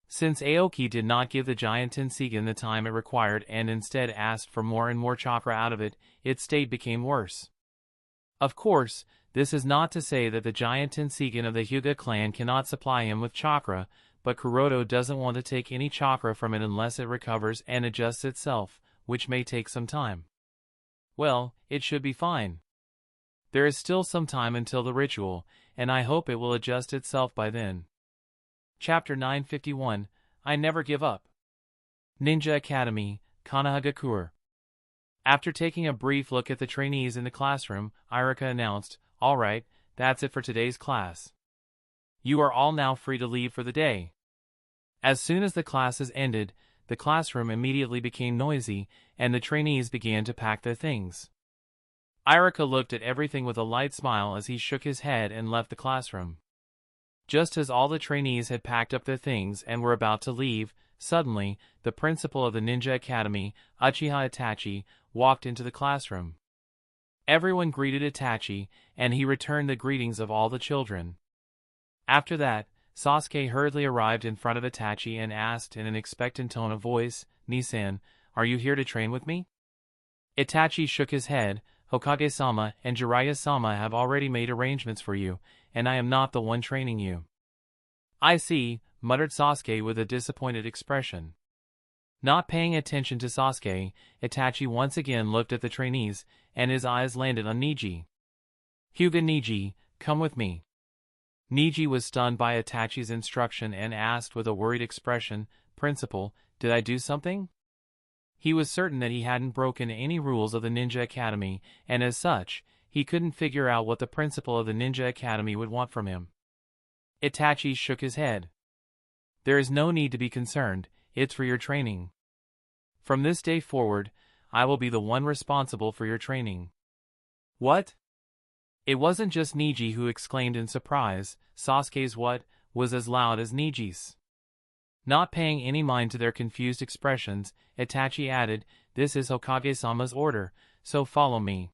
Since Aoki did not give the giant Tenseigan the time it required and instead asked for more and more chakra out of it, its state became worse. Of course, this is not to say that the giant Tenseigan of the Hyuga clan cannot supply him with chakra, but Kuroda doesn't want to take any chakra from it unless it recovers and adjusts itself, which may take some time. Well, it should be fine. There is still some time until the ritual, and I hope it will adjust itself by then. Chapter 951, I Never Give Up. Ninja Academy, Konohagakure. After taking a brief look at the trainees in the classroom, Irika announced, "Alright, that's it for today's class. You are all now free to leave for the day." As soon as the classes ended, the classroom immediately became noisy, and the trainees began to pack their things. Irika looked at everything with a light smile as he shook his head and left the classroom. Just as all the trainees had packed up their things and were about to leave, suddenly, the principal of the Ninja Academy, Uchiha Itachi, walked into the classroom. Everyone greeted Itachi, and he returned the greetings of all the children. After that, Sasuke hurriedly arrived in front of Itachi and asked in an expectant tone of voice, "Nisan, are you here to train with me?" Itachi shook his head. "Hokage-sama and Jiraiya-sama have already made arrangements for you, and I am not the one training you." "I see," muttered Sasuke with a disappointed expression. Not paying attention to Sasuke, Itachi once again looked at the trainees, and his eyes landed on Neji. "Hyuga Neji, come with me." Neji was stunned by Itachi's instruction and asked with a worried expression, "Principal, did I do something?" He was certain that he hadn't broken any rules of the Ninja Academy, and as such, he couldn't figure out what the principal of the Ninja Academy would want from him. Itachi shook his head. "There is no need to be concerned, it's for your training. From this day forward, I will be the one responsible for your training." "What?" It wasn't just Neji who exclaimed in surprise. Sasuke's "what" was as loud as Neji's. Not paying any mind to their confused expressions, Itachi added, "This is Hokage-sama's order, so follow me."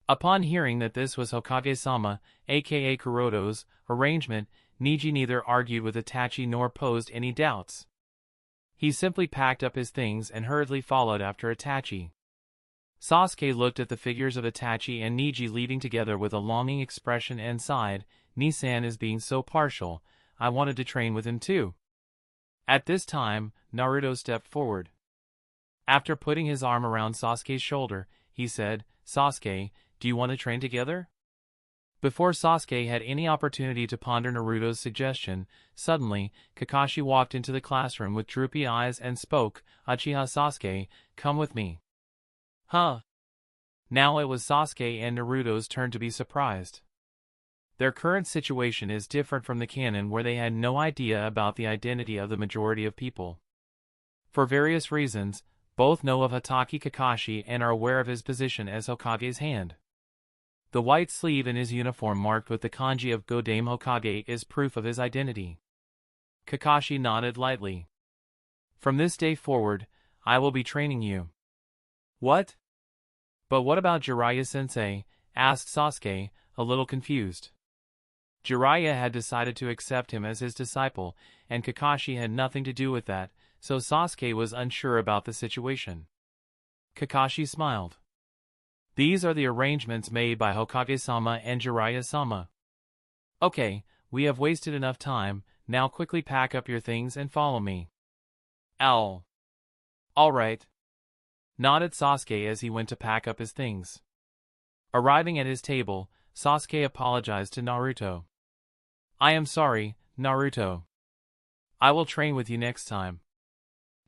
Upon hearing that this was Hokage-sama, aka Kuroto's, arrangement, Neji neither argued with Itachi nor posed any doubts. He simply packed up his things and hurriedly followed after Itachi. Sasuke looked at the figures of Itachi and Neji leaving together with a longing expression and sighed, "Nisan is being so partial, I wanted to train with him too." At this time, Naruto stepped forward. After putting his arm around Sasuke's shoulder, he said, "Sasuke, do you want to train together?" Before Sasuke had any opportunity to ponder Naruto's suggestion, suddenly, Kakashi walked into the classroom with droopy eyes and spoke, "Uchiha Sasuke, come with me." Huh? Now it was Sasuke and Naruto's turn to be surprised. Their current situation is different from the canon where they had no idea about the identity of the majority of people. For various reasons, both know of Hatake Kakashi and are aware of his position as Hokage's hand. The white sleeve in his uniform marked with the kanji of Godame Hokage is proof of his identity. Kakashi nodded lightly. "From this day forward, I will be training you." "What? But what about Jiraiya-sensei?" asked Sasuke, a little confused. Jiraiya had decided to accept him as his disciple, and Kakashi had nothing to do with that, so Sasuke was unsure about the situation. Kakashi smiled. "These are the arrangements made by Hokage-sama and Jiraiya-sama. Okay, we have wasted enough time, now quickly pack up your things and follow me." "Ow. All right," nodded Sasuke as he went to pack up his things. Arriving at his table, Sasuke apologized to Naruto. "I am sorry, Naruto. I will train with you next time."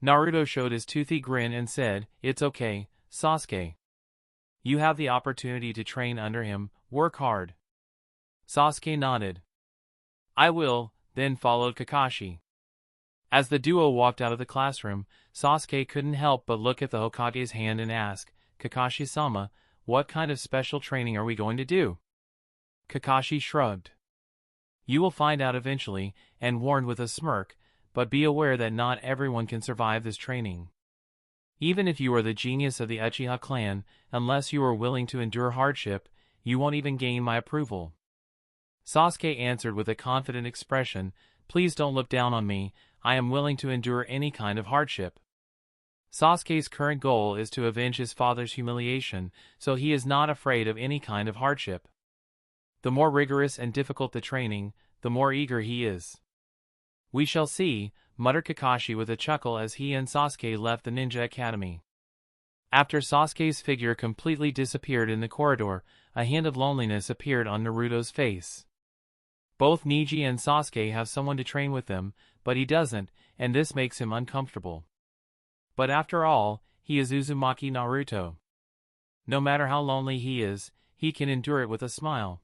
Naruto showed his toothy grin and said, "It's okay, Sasuke. You have the opportunity to train under him, work hard." Sasuke nodded. "I will," then followed Kakashi. As the duo walked out of the classroom, Sasuke couldn't help but look at the Hokage's hand and ask, "Kakashi-sama, what kind of special training are we going to do?" Kakashi shrugged. "You will find out eventually," and warned with a smirk, "but be aware that not everyone can survive this training. Even if you are the genius of the Uchiha clan, unless you are willing to endure hardship, you won't even gain my approval." Sasuke answered with a confident expression, "Please don't look down on me, I am willing to endure any kind of hardship." Sasuke's current goal is to avenge his father's humiliation, so he is not afraid of any kind of hardship. The more rigorous and difficult the training, the more eager he is. "We shall see," muttered Kakashi with a chuckle as he and Sasuke left the ninja academy. After Sasuke's figure completely disappeared in the corridor, a hint of loneliness appeared on Naruto's face. Both Neji and Sasuke have someone to train with them, but he doesn't, and this makes him uncomfortable. But after all, he is Uzumaki Naruto. No matter how lonely he is, he can endure it with a smile.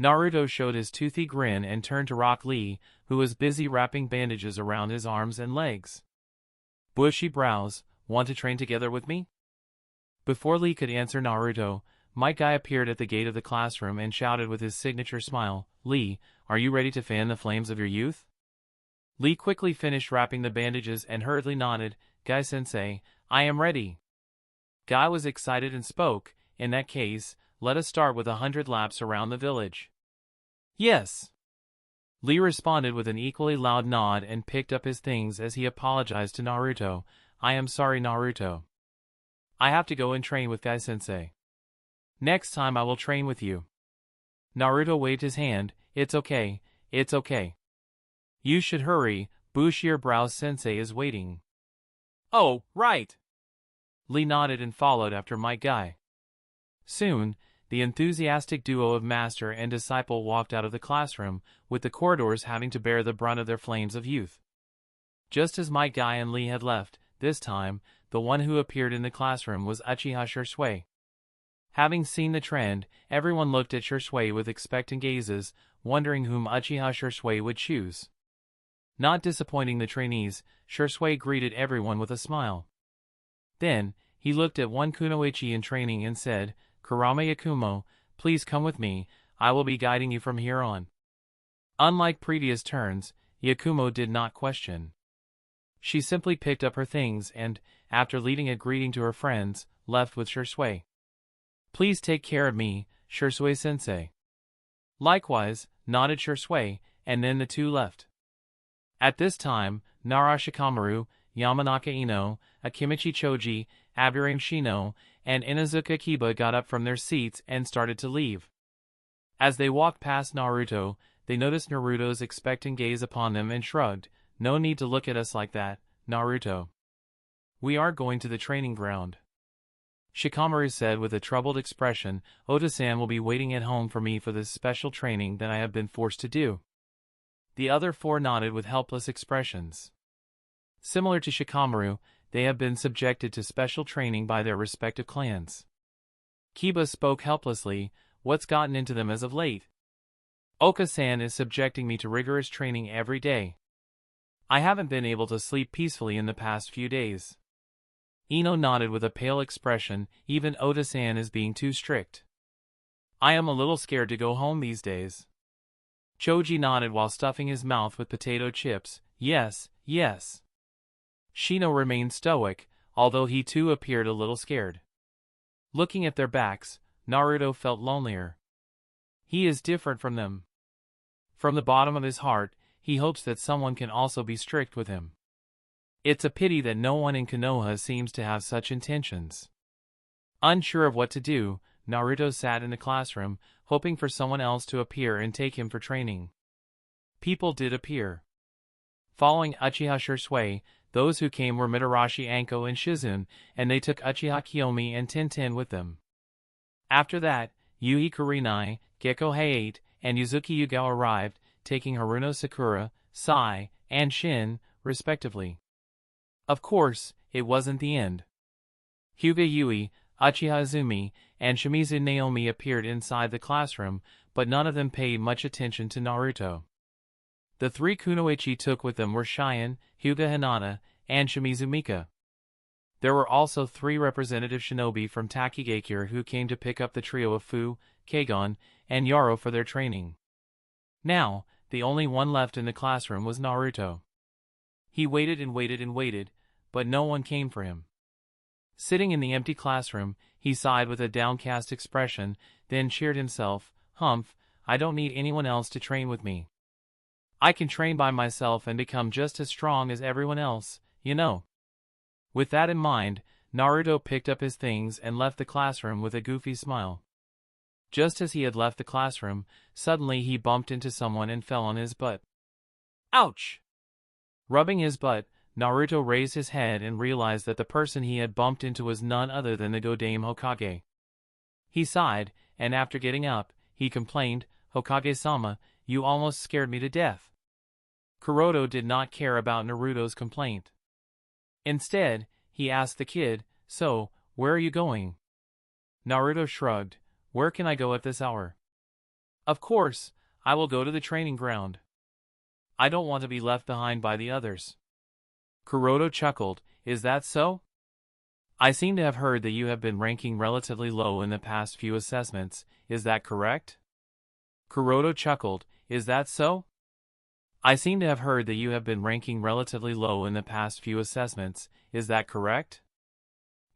Naruto showed his toothy grin and turned to Rock Lee, who was busy wrapping bandages around his arms and legs. "Bushy brows, want to train together with me?" Before Lee could answer Naruto, Might Guy appeared at the gate of the classroom and shouted with his signature smile, "Lee, are you ready to fan the flames of your youth?" Lee quickly finished wrapping the bandages and hurriedly nodded, "Guy-sensei, I am ready." Guy was excited and spoke, "In that case, let us start with 100 laps around the village." "Yes." Lee responded with an equally loud nod and picked up his things as he apologized to Naruto. "I am sorry, Naruto. I have to go and train with Guy-sensei. Next time I will train with you." Naruto waved his hand, "It's okay, it's okay. You should hurry, Bushier Brows Sensei is waiting." "Oh, right." Lee nodded and followed after Might Guy. Soon, the enthusiastic duo of master and disciple walked out of the classroom, with the corridors having to bear the brunt of their flames of youth. Just as Might Guy and Lee had left, this time, the one who appeared in the classroom was Uchiha Shisui. Having seen the trend, everyone looked at Shisui with expectant gazes, wondering whom Uchiha Shisui would choose. Not disappointing the trainees, Shisui greeted everyone with a smile. Then, he looked at one Kunoichi in training and said, "Kurama Yakumo, please come with me, I will be guiding you from here on." Unlike previous turns, Yakumo did not question. She simply picked up her things and, after leaving a greeting to her friends, left with Shisui. Please take care of me, Shursui-sensei. Likewise, nodded Shursui, and then the two left. At this time, Nara Shikamaru, Yamanaka Ino, Akimichi Choji, Aburame Shino, and Inuzuka Kiba got up from their seats and started to leave. As they walked past Naruto, they noticed Naruto's expectant gaze upon them and shrugged. No need to look at us like that, Naruto. We are going to the training ground. Shikamaru said with a troubled expression. Oda-san will be waiting at home for me for this special training that I have been forced to do. The other four nodded with helpless expressions. Similar to Shikamaru, they have been subjected to special training by their respective clans. Kiba spoke helplessly. What's gotten into them as of late? Oka-san is subjecting me to rigorous training every day. I haven't been able to sleep peacefully in the past few days. Ino nodded with a pale expression. Even Oda-san is being too strict. I am a little scared to go home these days. Choji nodded while stuffing his mouth with potato chips. Yes, yes. Shino remained stoic, although he too appeared a little scared. Looking at their backs, Naruto felt lonelier. He is different from them. From the bottom of his heart, he hopes that someone can also be strict with him. It's a pity that no one in Konoha seems to have such intentions. Unsure of what to do, Naruto sat in the classroom, hoping for someone else to appear and take him for training. People did appear. Following Uchiha Shursui, those who came were Mitarashi Anko and Shizune, and they took Uchiha Kiyomi and Tenten with them. After that, Yui Kurenai, Gekko Hayate, and Yuzuki Yugao arrived, taking Haruno Sakura, Sai, and Shin, respectively. Of course, it wasn't the end. Hyuga Yui, Uchiha Izumi, and Shimizu Naomi appeared inside the classroom, but none of them paid much attention to Naruto. The three Kunoichi took with them were Cheyenne, Hyuga Hinata, and Shimizu Mika. There were also three representative shinobi from Takigakure who came to pick up the trio of Fu, Kagon, and Yaro for their training. Now, the only one left in the classroom was Naruto. He waited and waited and waited, but no one came for him. Sitting in the empty classroom, he sighed with a downcast expression, then cheered himself. Humph, I don't need anyone else to train with me. I can train by myself and become just as strong as everyone else, you know. With that in mind, Naruto picked up his things and left the classroom with a goofy smile. Just as he had left the classroom, suddenly he bumped into someone and fell on his butt. Ouch! Rubbing his butt, Naruto raised his head and realized that the person he had bumped into was none other than the Godame Hokage. He sighed, and after getting up, he complained, Hokage-sama, you almost scared me to death. Kuroto did not care about Naruto's complaint. Instead, he asked the kid, so, where are you going? Naruto shrugged. Where can I go at this hour? Of course, I will go to the training ground. I don't want to be left behind by the others. Kuroto chuckled. Is that so? I seem to have heard that you have been ranking relatively low in the past few assessments, is that correct? Kuroto chuckled. Is that so? I seem to have heard that you have been ranking relatively low in the past few assessments, is that correct?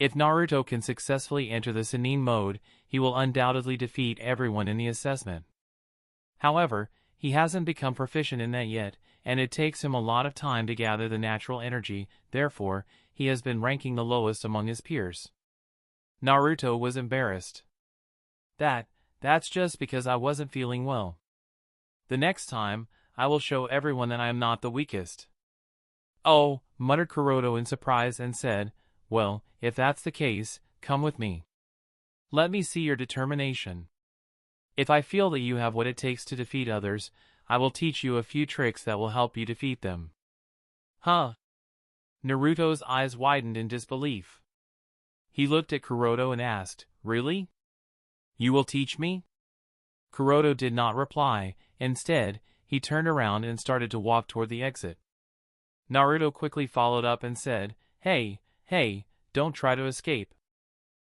If Naruto can successfully enter the Sannin mode, he will undoubtedly defeat everyone in the assessment. However, he hasn't become proficient in that yet, and it takes him a lot of time to gather the natural energy, therefore, he has been ranking the lowest among his peers. Naruto was embarrassed. That's just because I wasn't feeling well. The next time, I will show everyone that I am not the weakest. Oh, muttered Kuroto in surprise and said, well, if that's the case, come with me. Let me see your determination. If I feel that you have what it takes to defeat others, I will teach you a few tricks that will help you defeat them. Huh? Naruto's eyes widened in disbelief. He looked at Kuroto and asked, really? You will teach me? Kuroto did not reply. Instead, he turned around and started to walk toward the exit. Naruto quickly followed up and said, Hey, don't try to escape.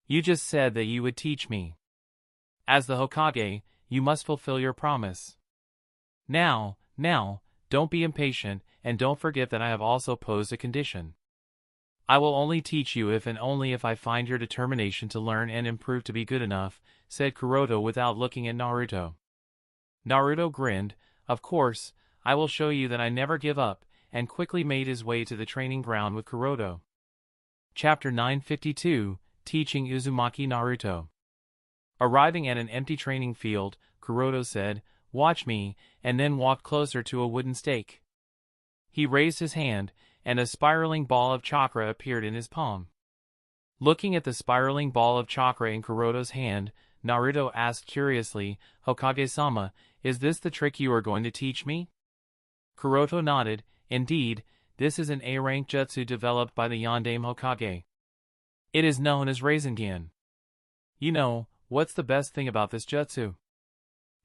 You just said that you would teach me. As the Hokage, you must fulfill your promise. Now, don't be impatient, and don't forget that I have also posed a condition. I will only teach you if and only if I find your determination to learn and improve to be good enough, said Kuroto without looking at Naruto. Naruto grinned. Of course, I will show you that I never give up, and quickly made his way to the training ground with Kuroto. Chapter 952, Teaching Uzumaki Naruto. Arriving at an empty training field, Kuroto said, "Watch me," and then walked closer to a wooden stake. He raised his hand, and a spiraling ball of chakra appeared in his palm. Looking at the spiraling ball of chakra in Kuroto's hand, Naruto asked curiously, "Hokage-sama, is this the trick you are going to teach me?" Kuroto nodded. Indeed, this is an A-rank jutsu developed by the Yondaime Hokage. It is known as Rasengan. You know, what's the best thing about this jutsu?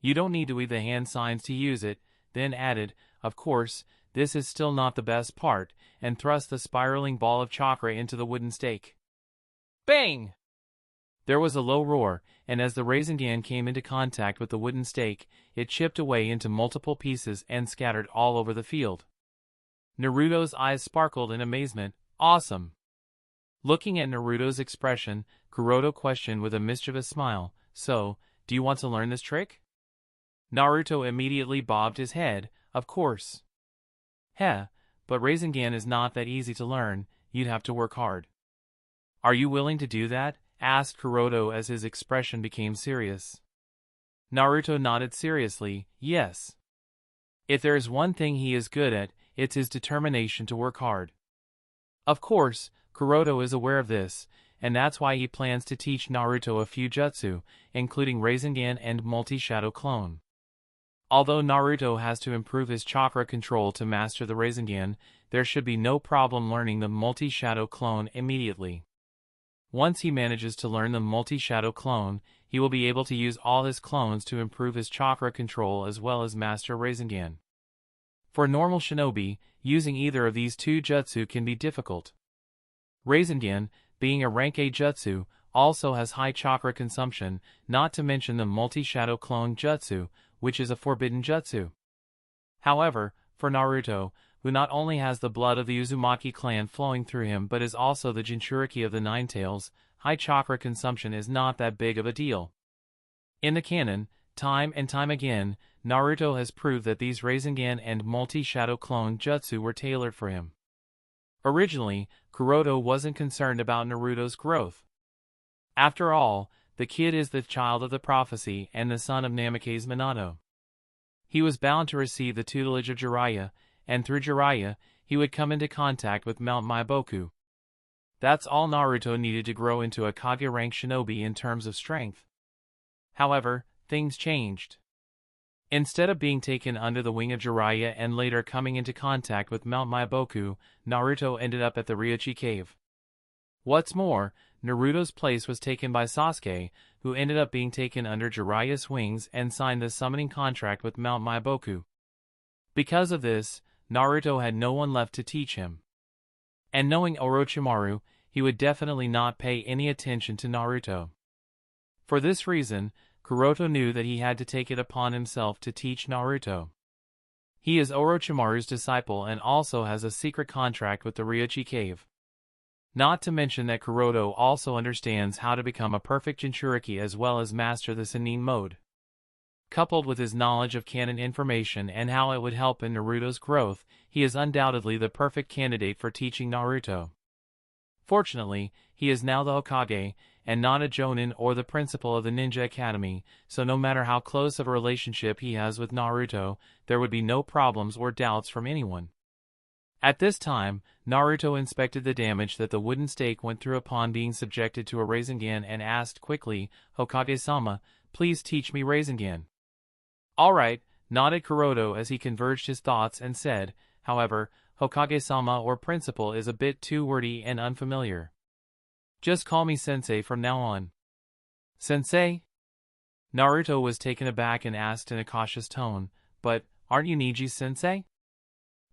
You don't need to read the hand signs to use it, then added, of course, this is still not the best part, and thrust the spiraling ball of chakra into the wooden stake. Bang! There was a low roar, and as the Rasengan came into contact with the wooden stake, it chipped away into multiple pieces and scattered all over the field. Naruto's eyes sparkled in amazement. Awesome! Looking at Naruto's expression, Kuroto questioned with a mischievous smile, "So, do you want to learn this trick?" Naruto immediately bobbed his head, "Of course." "Heh, but Rasengan is not that easy to learn, you'd have to work hard." "Are you willing to do that?" asked Kuroto as his expression became serious. Naruto nodded seriously, "Yes. If there is one thing he is good at, it's his determination to work hard." Of course, Kuroto is aware of this, and that's why he plans to teach Naruto a few jutsu, including Rasengan and Multi-Shadow Clone. Although Naruto has to improve his chakra control to master the Rasengan, there should be no problem learning the Multi-Shadow Clone immediately. Once he manages to learn the Multi-Shadow Clone, he will be able to use all his clones to improve his chakra control as well as master Rasengan. For normal shinobi, using either of these two jutsu can be difficult. Rasengan, being a rank A jutsu, also has high chakra consumption, not to mention the Multi-Shadow Clone jutsu, which is a forbidden jutsu. However, for Naruto, who not only has the blood of the Uzumaki clan flowing through him but is also the Jinchuriki of the Nine Tails, high chakra consumption is not that big of a deal. In the canon, time and time again, Naruto has proved that these Rasengan and Multi-Shadow Clone jutsu were tailored for him. Originally, Kuroto wasn't concerned about Naruto's growth. After all, the kid is the child of the prophecy and the son of Namake's Minato. He was bound to receive the tutelage of Jiraiya, and through Jiraiya, he would come into contact with Mount Maiboku. That's all Naruto needed to grow into a Kage-rank shinobi in terms of strength. However, things changed. Instead of being taken under the wing of Jiraiya and later coming into contact with Mount Maiboku, Naruto ended up at the Ryuchi cave. What's more, Naruto's place was taken by Sasuke, who ended up being taken under Jiraiya's wings and signed the summoning contract with Mount Maiboku. Because of this, Naruto had no one left to teach him. And knowing Orochimaru, he would definitely not pay any attention to Naruto. For this reason, Kuroto knew that he had to take it upon himself to teach Naruto. He is Orochimaru's disciple and also has a secret contract with the Ryuchi cave. Not to mention that Kuroto also understands how to become a perfect Jinchuriki as well as master the Sannin mode. Coupled with his knowledge of canon information and how it would help in Naruto's growth, he is undoubtedly the perfect candidate for teaching Naruto. Fortunately, he is now the Hokage, and not a Jonin or the principal of the Ninja Academy, so no matter how close of a relationship he has with Naruto, there would be no problems or doubts from anyone. At this time, Naruto inspected the damage that the wooden stake went through upon being subjected to a Rasengan and asked quickly, "Hokage-sama, please teach me Rasengan." "Alright," nodded Kuroto as he converged his thoughts and said, "However, Hokage-sama or principal is a bit too wordy and unfamiliar. Just call me sensei from now on." "Sensei?" Naruto was taken aback and asked in a cautious tone, "But, aren't you Niji's sensei?"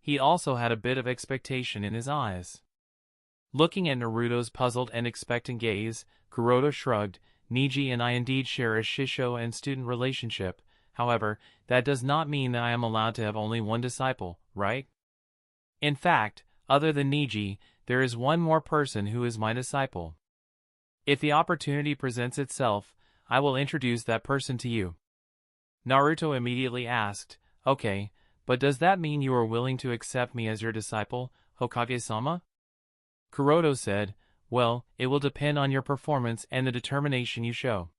He also had a bit of expectation in his eyes. Looking at Naruto's puzzled and expectant gaze, Kuroto shrugged. "Niji and I indeed share a shisho and student relationship. However, that does not mean that I am allowed to have only one disciple, right? In fact, other than Niji, there is one more person who is my disciple. If the opportunity presents itself, I will introduce that person to you." Naruto immediately asked, "Okay, but does that mean you are willing to accept me as your disciple, Hokage-sama?" Kuroto said, "Well, it will depend on your performance and the determination you show.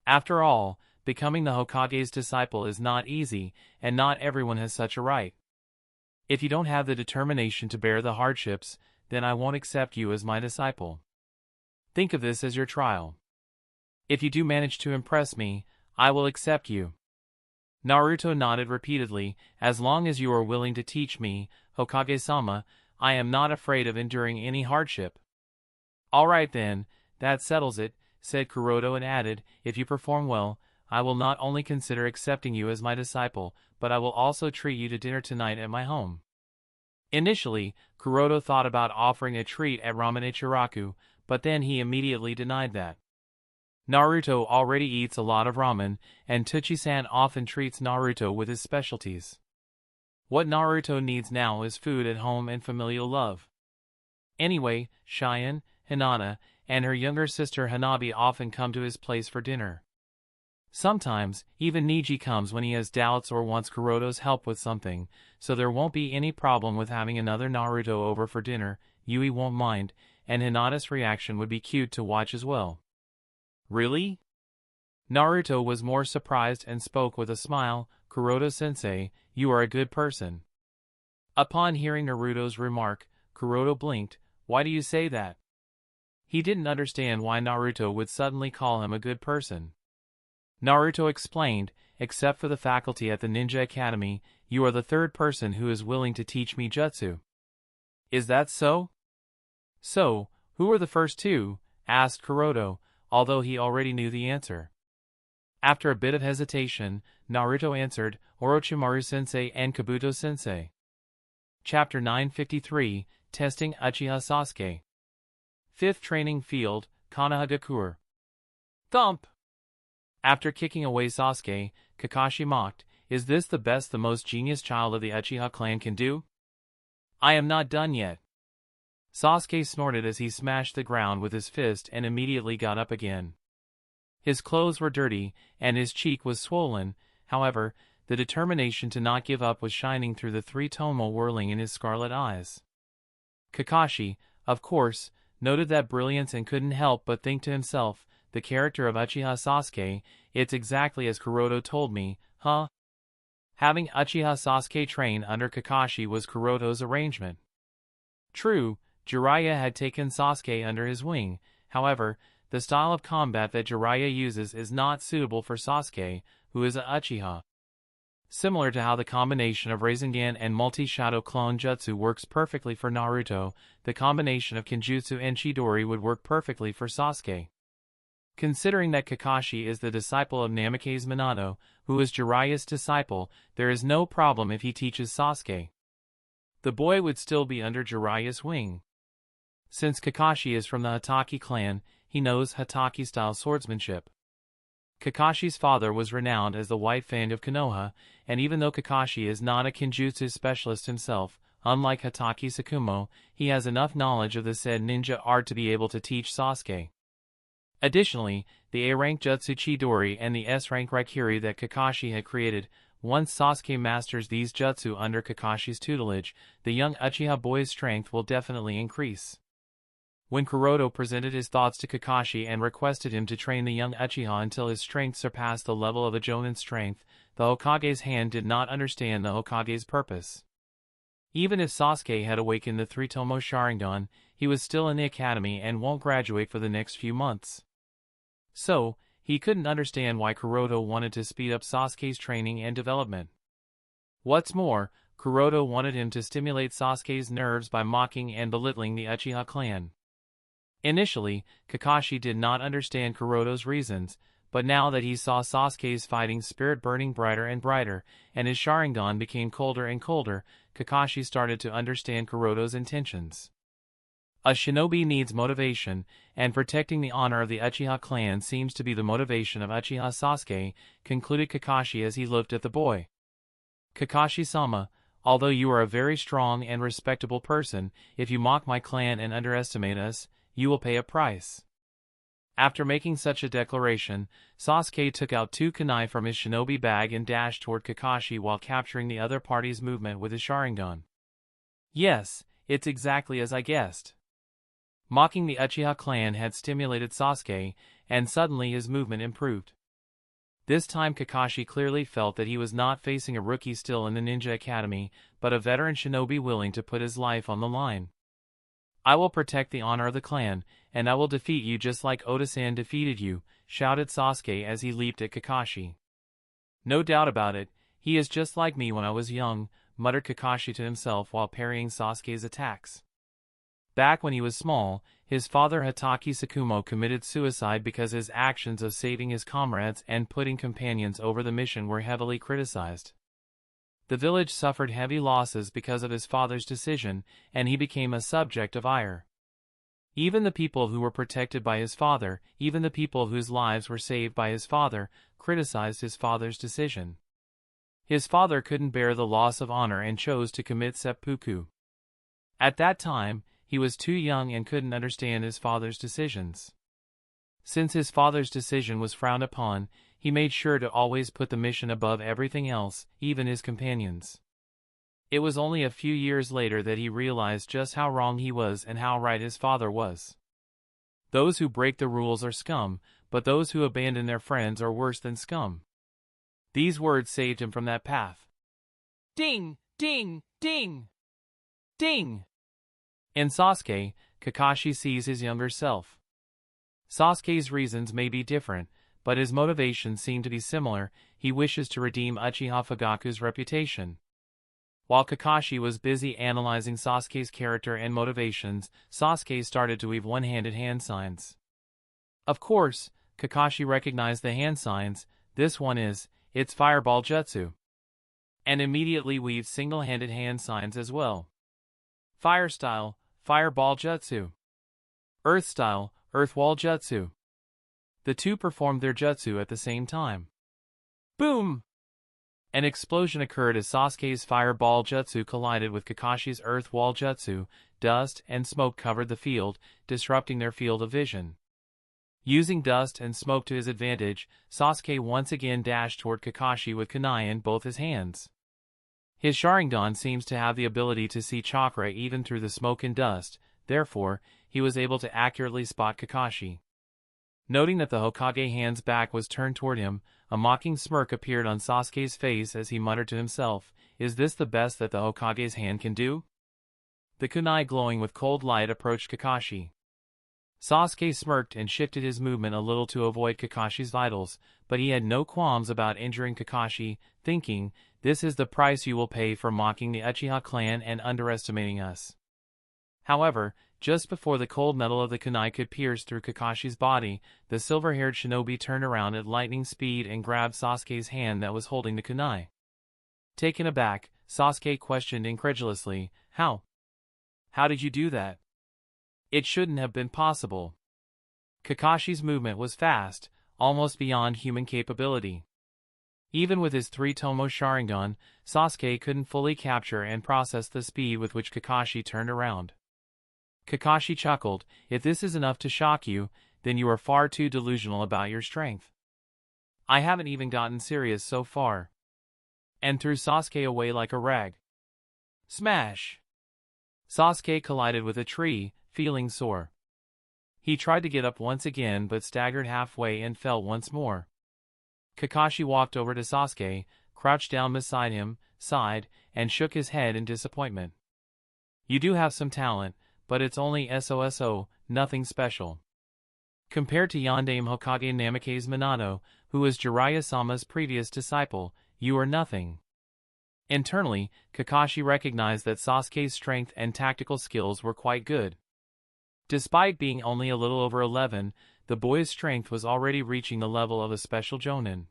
After all, becoming the Hokage's disciple is not easy, and not everyone has such a right. If you don't have the determination to bear the hardships, then I won't accept you as my disciple. Think of this as your trial. If you do manage to impress me, I will accept you." Naruto nodded repeatedly. "As long as you are willing to teach me, Hokage-sama, I am not afraid of enduring any hardship." "All right then, that settles it," said Kuroto, and added, "If you perform well, I will not only consider accepting you as my disciple, but I will also treat you to dinner tonight at my home." Initially, Kuroto thought about offering a treat at Ramen Ichiraku, but then he immediately denied that. Naruto already eats a lot of ramen, and Tsuchi-san often treats Naruto with his specialties. What Naruto needs now is food at home and familial love. Anyway, Cheyenne, Hinata, and her younger sister Hanabi often come to his place for dinner. Sometimes, even Neji comes when he has doubts or wants Kuroto's help with something, so there won't be any problem with having another Naruto over for dinner. Yui won't mind, and Hinata's reaction would be cute to watch as well. "Really?" Naruto was more surprised and spoke with a smile. "Kuroto-sensei, you are a good person." Upon hearing Naruto's remark, Kuroto blinked. "Why do you say that?" He didn't understand why Naruto would suddenly call him a good person. Naruto explained, "Except for the faculty at the Ninja Academy, you are the third person who is willing to teach me jutsu." "Is that so?" "So, who were the first two?" asked Kuroto, although he already knew the answer. After a bit of hesitation, Naruto answered, "Orochimaru-sensei and Kabuto-sensei." Chapter 953, Testing Uchiha Sasuke. 5th Training Field, Konohagakure. Thump! After kicking away Sasuke, Kakashi mocked, "Is this the best the most genius child of the Uchiha clan can do? I am not done yet." Sasuke snorted as he smashed the ground with his fist and immediately got up again. His clothes were dirty, and his cheek was swollen. However, the determination to not give up was shining through the three tomo whirling in his scarlet eyes. Kakashi, of course, noted that brilliance and couldn't help but think to himself, "The character of Uchiha Sasuke, it's exactly as Kuroto told me, huh?" Having Uchiha Sasuke train under Kakashi was Kuroto's arrangement. True, Jiraiya had taken Sasuke under his wing. However, the style of combat that Jiraiya uses is not suitable for Sasuke, who is a Uchiha. Similar to how the combination of Rasengan and multi-shadow clone jutsu works perfectly for Naruto, the combination of Kenjutsu and Chidori would work perfectly for Sasuke. Considering that Kakashi is the disciple of Namake's Minato, who is Jiraiya's disciple, there is no problem if he teaches Sasuke. The boy would still be under Jiraiya's wing. Since Kakashi is from the Hatake clan, he knows Hatake-style swordsmanship. Kakashi's father was renowned as the White Fang of Konoha, and even though Kakashi is not a Kenjutsu specialist himself, unlike Hatake Tsukumo, he has enough knowledge of the said ninja art to be able to teach Sasuke. Additionally, the A-rank Jutsu Chidori and the S-rank Raikiri that Kakashi had created, once Sasuke masters these jutsu under Kakashi's tutelage, the young Uchiha boy's strength will definitely increase. When Kuroto presented his thoughts to Kakashi and requested him to train the young Uchiha until his strength surpassed the level of a Jonin's strength, the Hokage's hand did not understand the Hokage's purpose. Even if Sasuke had awakened the three-tomo Sharingan, he was still in the academy and won't graduate for the next few months. So, he couldn't understand why Kuroto wanted to speed up Sasuke's training and development. What's more, Kuroto wanted him to stimulate Sasuke's nerves by mocking and belittling the Uchiha clan. Initially, Kakashi did not understand Kuroto's reasons, but now that he saw Sasuke's fighting spirit burning brighter and brighter, and his Sharingan became colder and colder, Kakashi started to understand Kuroto's intentions. A shinobi needs motivation, and protecting the honor of the Uchiha clan seems to be the motivation of Uchiha Sasuke, concluded Kakashi as he looked at the boy. "Kakashi-sama, although you are a very strong and respectable person, if you mock my clan and underestimate us, you will pay a price." After making such a declaration, Sasuke took out 2 kunai from his shinobi bag and dashed toward Kakashi while capturing the other party's movement with his Sharingan. Yes, it's exactly as I guessed. Mocking the Uchiha clan had stimulated Sasuke, and suddenly his movement improved. This time Kakashi clearly felt that he was not facing a rookie still in the Ninja Academy, but a veteran shinobi willing to put his life on the line. "I will protect the honor of the clan, and I will defeat you just like Oda-san defeated you," shouted Sasuke as he leaped at Kakashi. "No doubt about it, he is just like me when I was young," muttered Kakashi to himself while parrying Sasuke's attacks. Back when he was small, his father Hatake Tsukumo committed suicide because his actions of saving his comrades and putting companions over the mission were heavily criticized. The village suffered heavy losses because of his father's decision, and he became a subject of ire. Even the people who were protected by his father, even the people whose lives were saved by his father, criticized his father's decision. His father couldn't bear the loss of honor and chose to commit seppuku. At that time, he was too young and couldn't understand his father's decisions. Since his father's decision was frowned upon, he made sure to always put the mission above everything else, even his companions. It was only a few years later that he realized just how wrong he was and how right his father was. Those who break the rules are scum, but those who abandon their friends are worse than scum. These words saved him from that path. Ding! Ding! Ding! Ding! In Sasuke, Kakashi sees his younger self. Sasuke's reasons may be different, but his motivations seem to be similar. He wishes to redeem Uchiha Fugaku's reputation. While Kakashi was busy analyzing Sasuke's character and motivations, Sasuke started to weave one-handed hand signs. Of course, Kakashi recognized the hand signs. This one is, it's Fireball Jutsu. And immediately weaved single-handed hand signs as well. Fire style, Fireball Jutsu. Earth style, Earth Wall Jutsu. The two performed their jutsu at the same time. Boom! An explosion occurred as Sasuke's Fireball Jutsu collided with Kakashi's Earth Wall Jutsu. Dust and smoke covered the field, disrupting their field of vision. Using dust and smoke to his advantage, Sasuke once again dashed toward Kakashi with kunai in both his hands. His Sharingan seems to have the ability to see chakra even through the smoke and dust, therefore, he was able to accurately spot Kakashi. Noting that the Hokage hand's back was turned toward him, a mocking smirk appeared on Sasuke's face as he muttered to himself, "Is this the best that the Hokage's hand can do?" The kunai glowing with cold light approached Kakashi. Sasuke smirked and shifted his movement a little to avoid Kakashi's vitals, but he had no qualms about injuring Kakashi, thinking, "This is the price you will pay for mocking the Uchiha clan and underestimating us." However, just before the cold metal of the kunai could pierce through Kakashi's body, the silver-haired shinobi turned around at lightning speed and grabbed Sasuke's hand that was holding the kunai. Taken aback, Sasuke questioned incredulously, "How? How did you do that? It shouldn't have been possible." Kakashi's movement was fast, almost beyond human capability. Even with his 3-tomo Sharingan, Sasuke couldn't fully capture and process the speed with which Kakashi turned around. Kakashi chuckled, "If this is enough to shock you, then you are far too delusional about your strength. I haven't even gotten serious so far." And threw Sasuke away like a rag. Smash! Sasuke collided with a tree, feeling sore. He tried to get up once again but staggered halfway and fell once more. Kakashi walked over to Sasuke, crouched down beside him, sighed, and shook his head in disappointment. "You do have some talent, but it's only SOSO, nothing special. Compared to Yondaime Hokage Namake's Minato, who was Jiraiya-sama's previous disciple, you are nothing." Internally, Kakashi recognized that Sasuke's strength and tactical skills were quite good. Despite being only a little over 11, the boy's strength was already reaching the level of a special jonin.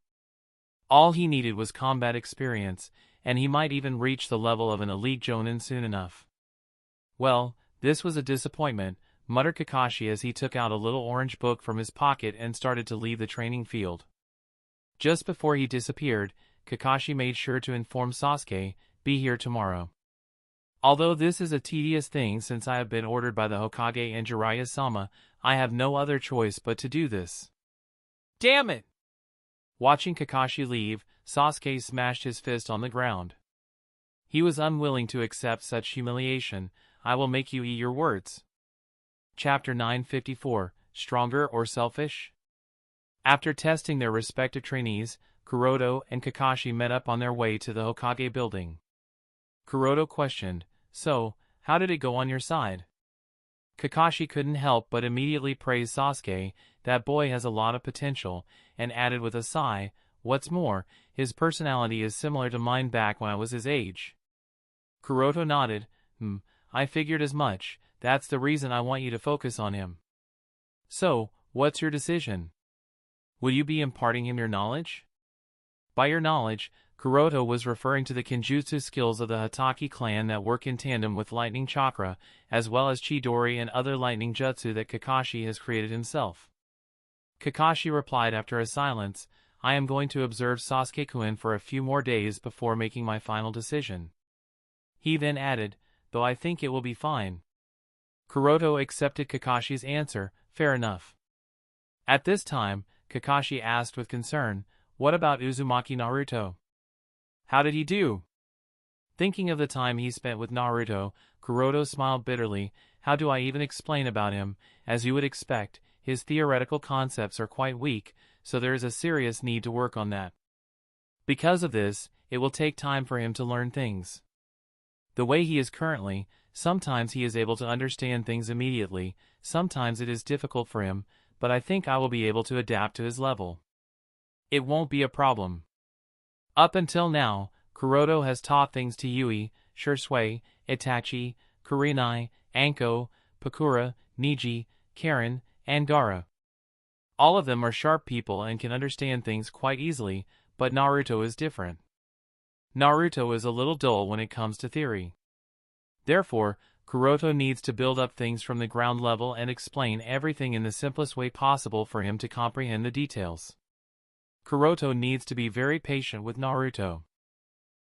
All he needed was combat experience, and he might even reach the level of an elite jonin soon enough. "Well, this was a disappointment," muttered Kakashi as he took out a little orange book from his pocket and started to leave the training field. Just before he disappeared, Kakashi made sure to inform Sasuke, be here tomorrow. Although this is a tedious thing since I have been ordered by the Hokage and Jiraiya-sama, I have no other choice but to do this. Damn it! Watching Kakashi leave, Sasuke smashed his fist on the ground. He was unwilling to accept such humiliation. I will make you eat your words. Chapter 954, Stronger or Selfish? After testing their respective trainees, Kuroto and Kakashi met up on their way to the Hokage building. Kuroto questioned, "So, how did it go on your side?" Kakashi couldn't help but immediately praise Sasuke. That boy has a lot of potential, and added with a sigh, "What's more, his personality is similar to mine back when I was his age." Kuroto nodded, I figured as much. That's the reason I want you to focus on him." "So, what's your decision? Will you be imparting him your knowledge?" By your knowledge, Kuroto was referring to the Kenjutsu skills of the Hatake clan that work in tandem with lightning chakra, as well as Chidori and other lightning jutsu that Kakashi has created himself. Kakashi replied after a silence, "I am going to observe Sasuke-kun for a few more days before making my final decision." He then added, "Though I think it will be fine." Kuroto accepted Kakashi's answer, fair enough. At this time, Kakashi asked with concern, "What about Uzumaki Naruto? How did he do?" Thinking of the time he spent with Naruto, Kuroto smiled bitterly. "How do I even explain about him? As you would expect, his theoretical concepts are quite weak, so there is a serious need to work on that. Because of this, it will take time for him to learn things. The way he is currently, sometimes he is able to understand things immediately, sometimes it is difficult for him, but I think I will be able to adapt to his level. It won't be a problem." Up until now, Kuroto has taught things to Yui, Shisui, Itachi, Kurenai, Anko, Pakura, Niji, Karen, and Gaara. All of them are sharp people and can understand things quite easily, but Naruto is different. Naruto is a little dull when it comes to theory. Therefore, Kuroto needs to build up things from the ground level and explain everything in the simplest way possible for him to comprehend the details. Kuroto needs to be very patient with Naruto.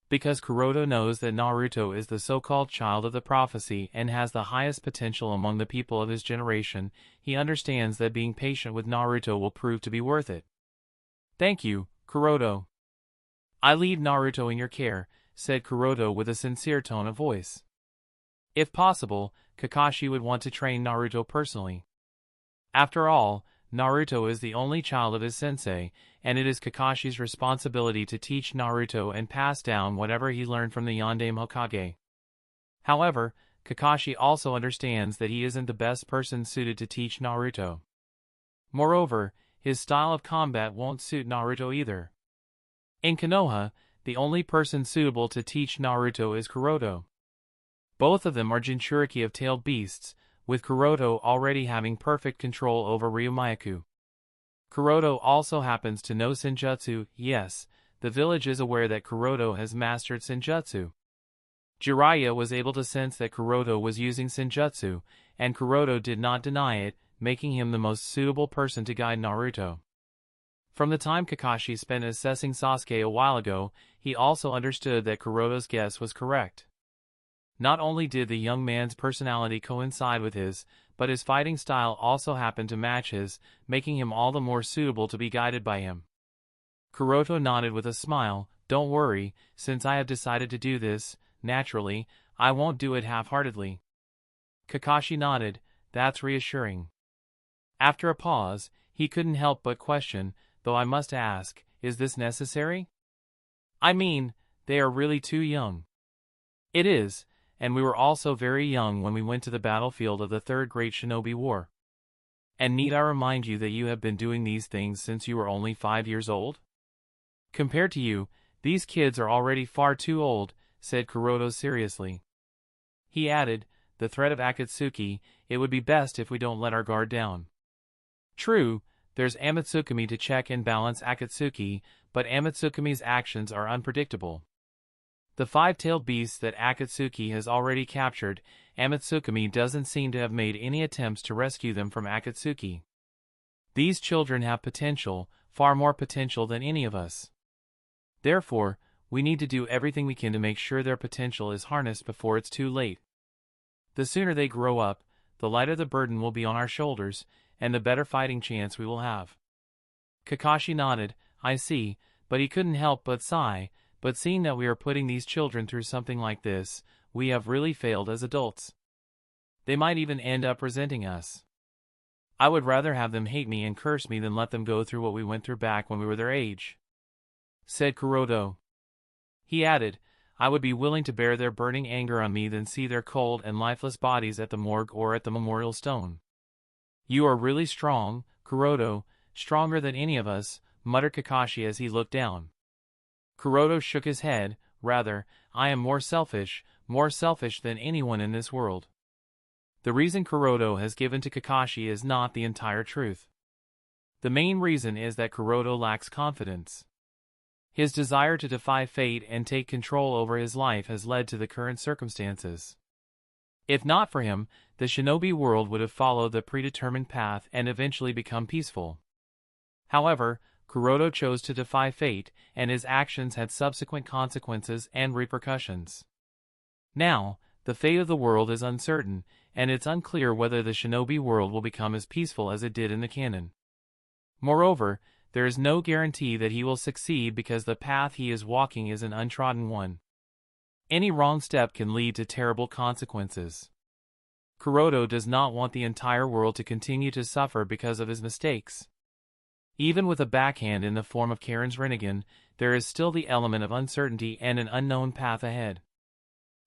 Because Kuroto knows that Naruto is the so-called child of the prophecy and has the highest potential among the people of his generation, he understands that being patient with Naruto will prove to be worth it. "Thank you, Kuroto. I leave Naruto in your care," said Kuroto with a sincere tone of voice. If possible, Kakashi would want to train Naruto personally. After all, Naruto is the only child of his sensei, and it is Kakashi's responsibility to teach Naruto and pass down whatever he learned from the Yondaime Hokage. However, Kakashi also understands that he isn't the best person suited to teach Naruto. Moreover, his style of combat won't suit Naruto either. In Konoha, the only person suitable to teach Naruto is Kuroto. Both of them are Jinchuriki of tailed beasts, with Kuroto already having perfect control over Ryumaku. Kuroto also happens to know Senjutsu. Yes, the village is aware that Kuroto has mastered Senjutsu. Jiraiya was able to sense that Kuroto was using Senjutsu, and Kuroto did not deny it, making him the most suitable person to guide Naruto. From the time Kakashi spent assessing Sasuke a while ago, he also understood that Kuroto's guess was correct. Not only did the young man's personality coincide with his, but his fighting style also happened to match his, making him all the more suitable to be guided by him. Kuroto nodded with a smile. "Don't worry, since I have decided to do this, naturally, I won't do it half-heartedly." Kakashi nodded. "That's reassuring." After a pause, he couldn't help but question, "Though I must ask, is this necessary? I mean, they are really too young." "It is. And we were also very young when we went to the battlefield of the Third Great Shinobi War. And need I remind you that you have been doing these things since you were only 5 years old? Compared to you, these kids are already far too old," said Kuroto seriously. He added, "The threat of Akatsuki, it would be best if we don't let our guard down. True, there's Amatsukami to check and balance Akatsuki, but Amatsukami's actions are unpredictable. The 5-tailed beasts that Akatsuki has already captured, Amatsukami doesn't seem to have made any attempts to rescue them from Akatsuki. These children have potential, far more potential than any of us. Therefore, we need to do everything we can to make sure their potential is harnessed before it's too late. The sooner they grow up, the lighter the burden will be on our shoulders, and the better fighting chance we will have. Kakashi nodded. I see, but he couldn't help but sigh, but seeing that we are putting these children through something like this, we have really failed as adults. They might even end up resenting us. I would rather have them hate me and curse me than let them go through what we went through back when we were their age, said Kuroda. He added, I would be willing to bear their burning anger on me than see their cold and lifeless bodies at the morgue or at the memorial stone. You are really strong, Kuroda, stronger than any of us, muttered Kakashi as he looked down. Kuroda shook his head. Rather, I am more selfish than anyone in this world. The reason Kuroda has given to Kakashi is not the entire truth. The main reason is that Kuroda lacks confidence. His desire to defy fate and take control over his life has led to the current circumstances. If not for him, the shinobi world would have followed the predetermined path and eventually become peaceful. However, Kuroda chose to defy fate, and his actions had subsequent consequences and repercussions. Now, the fate of the world is uncertain, and it's unclear whether the shinobi world will become as peaceful as it did in the canon. Moreover, there is no guarantee that he will succeed because the path he is walking is an untrodden one. Any wrong step can lead to terrible consequences. Kuroda does not want the entire world to continue to suffer because of his mistakes. Even with a backhand in the form of Karen's Rinnegan, there is still the element of uncertainty and an unknown path ahead.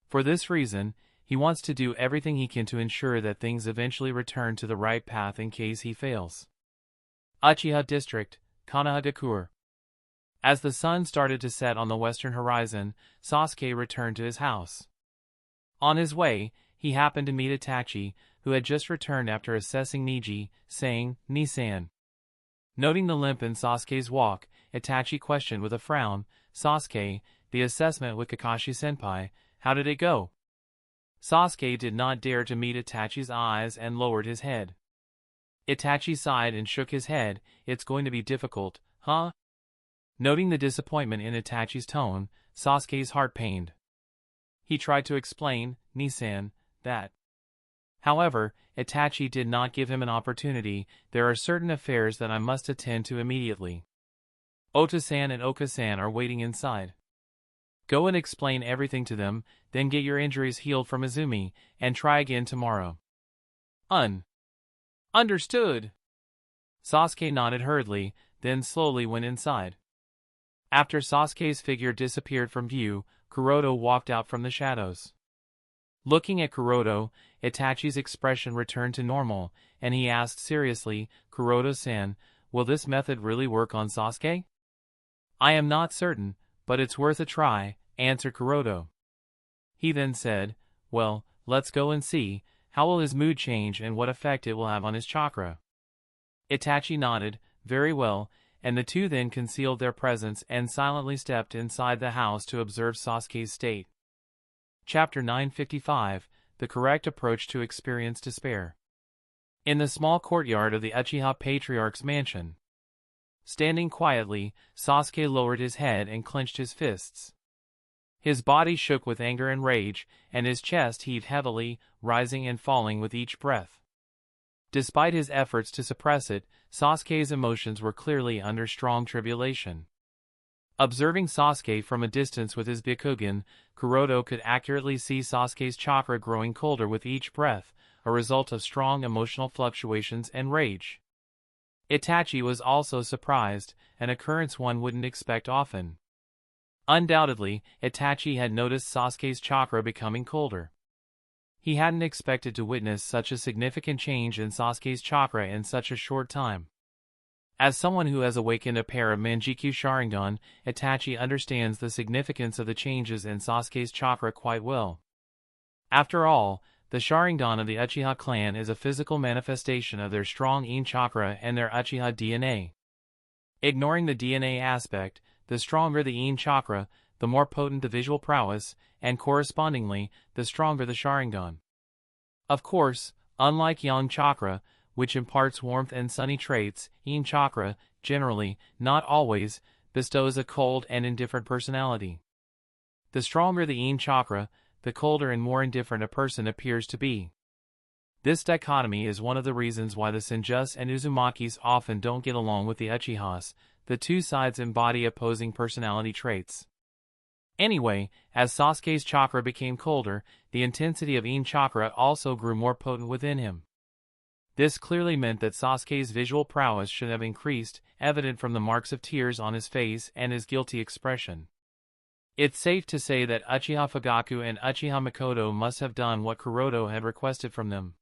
For this reason, he wants to do everything he can to ensure that things eventually return to the right path in case he fails. Uchiha District, Konohagakure. As the sun started to set on the western horizon, Sasuke returned to his house. On his way, he happened to meet Itachi, who had just returned after assessing Niji, saying, "Ni-san." Noting the limp in Sasuke's walk, Itachi questioned with a frown, "Sasuke, the assessment with Kakashi-senpai, how did it go?" Sasuke did not dare to meet Itachi's eyes and lowered his head. Itachi sighed and shook his head. "It's going to be difficult, huh?" Noting the disappointment in Itachi's tone, Sasuke's heart pained. He tried to explain, "Ni-san, that." However, Itachi did not give him an opportunity. "There are certain affairs that I must attend to immediately. Ota-san and Oka-san are waiting inside. Go and explain everything to them, then get your injuries healed from Izumi, and try again tomorrow." Understood. Sasuke nodded hurriedly, then slowly went inside. After Sasuke's figure disappeared from view, Kuroda walked out from the shadows. Looking at Kuroda, Itachi's expression returned to normal, and he asked seriously, "Kuroda-san, will this method really work on Sasuke?" "I am not certain, but it's worth a try," answered Kuroda. He then said, "Well, let's go and see. How will his mood change and what effect it will have on his chakra?" Itachi nodded, "Very well," and the two then concealed their presence and silently stepped inside the house to observe Sasuke's state. Chapter 955, The Correct Approach to Experience Despair. In the small courtyard of the Uchiha Patriarch's mansion. Standing quietly, Sasuke lowered his head and clenched his fists. His body shook with anger and rage, and his chest heaved heavily, rising and falling with each breath. Despite his efforts to suppress it, Sasuke's emotions were clearly under strong tribulation. Observing Sasuke from a distance with his Byakugan, Kuroda could accurately see Sasuke's chakra growing colder with each breath, a result of strong emotional fluctuations and rage. Itachi was also surprised, an occurrence one wouldn't expect often. Undoubtedly, Itachi had noticed Sasuke's chakra becoming colder. He hadn't expected to witness such a significant change in Sasuke's chakra in such a short time. As someone who has awakened a pair of Manjikyu Sharingan, Itachi understands the significance of the changes in Sasuke's chakra quite well. After all, the Sharingan of the Uchiha clan is a physical manifestation of their strong In chakra and their Uchiha DNA. Ignoring the DNA aspect, the stronger the In chakra, the more potent the visual prowess, and correspondingly, the stronger the Sharingan. Of course, unlike Yang chakra, which imparts warmth and sunny traits, In chakra, generally, not always, bestows a cold and indifferent personality. The stronger the In chakra, the colder and more indifferent a person appears to be. This dichotomy is one of the reasons why the Senjus and Uzumakis often don't get along with the Uchihas. The two sides embody opposing personality traits. Anyway, as Sasuke's chakra became colder, the intensity of In chakra also grew more potent within him. This clearly meant that Sasuke's visual prowess should have increased, evident from the marks of tears on his face and his guilty expression. It's safe to say that Uchiha Fugaku and Uchiha Mikoto must have done what Kuroto had requested from them.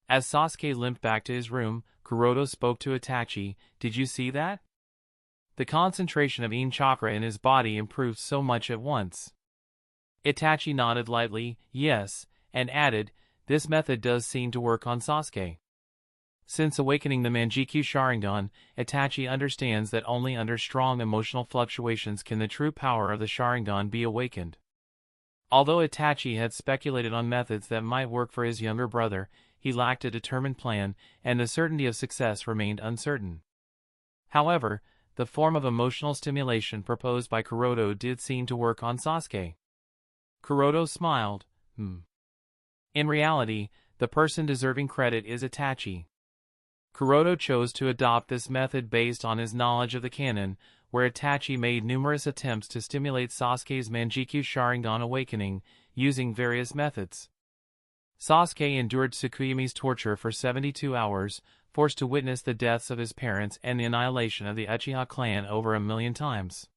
As Sasuke limped back to his room, Kuroto spoke to Itachi. "Did you see that?" The concentration of In chakra in his body improved so much at once. Itachi nodded lightly, yes, and added, "This method does seem to work on Sasuke." Since awakening the Manjikyu Sharingan, Itachi understands that only under strong emotional fluctuations can the true power of the Sharingan be awakened. Although Itachi had speculated on methods that might work for his younger brother, he lacked a determined plan, and the certainty of success remained uncertain. However, the form of emotional stimulation proposed by Kuroto did seem to work on Sasuke. Kuroto smiled. In reality, the person deserving credit is Itachi. Kuroto chose to adopt this method based on his knowledge of the Canon, where Itachi made numerous attempts to stimulate Sasuke's Manjikyu Sharingan awakening, using various methods. Sasuke endured Tsukuyomi's torture for 72 hours, forced to witness the deaths of his parents and the annihilation of the Uchiha clan over 1,000,000 times.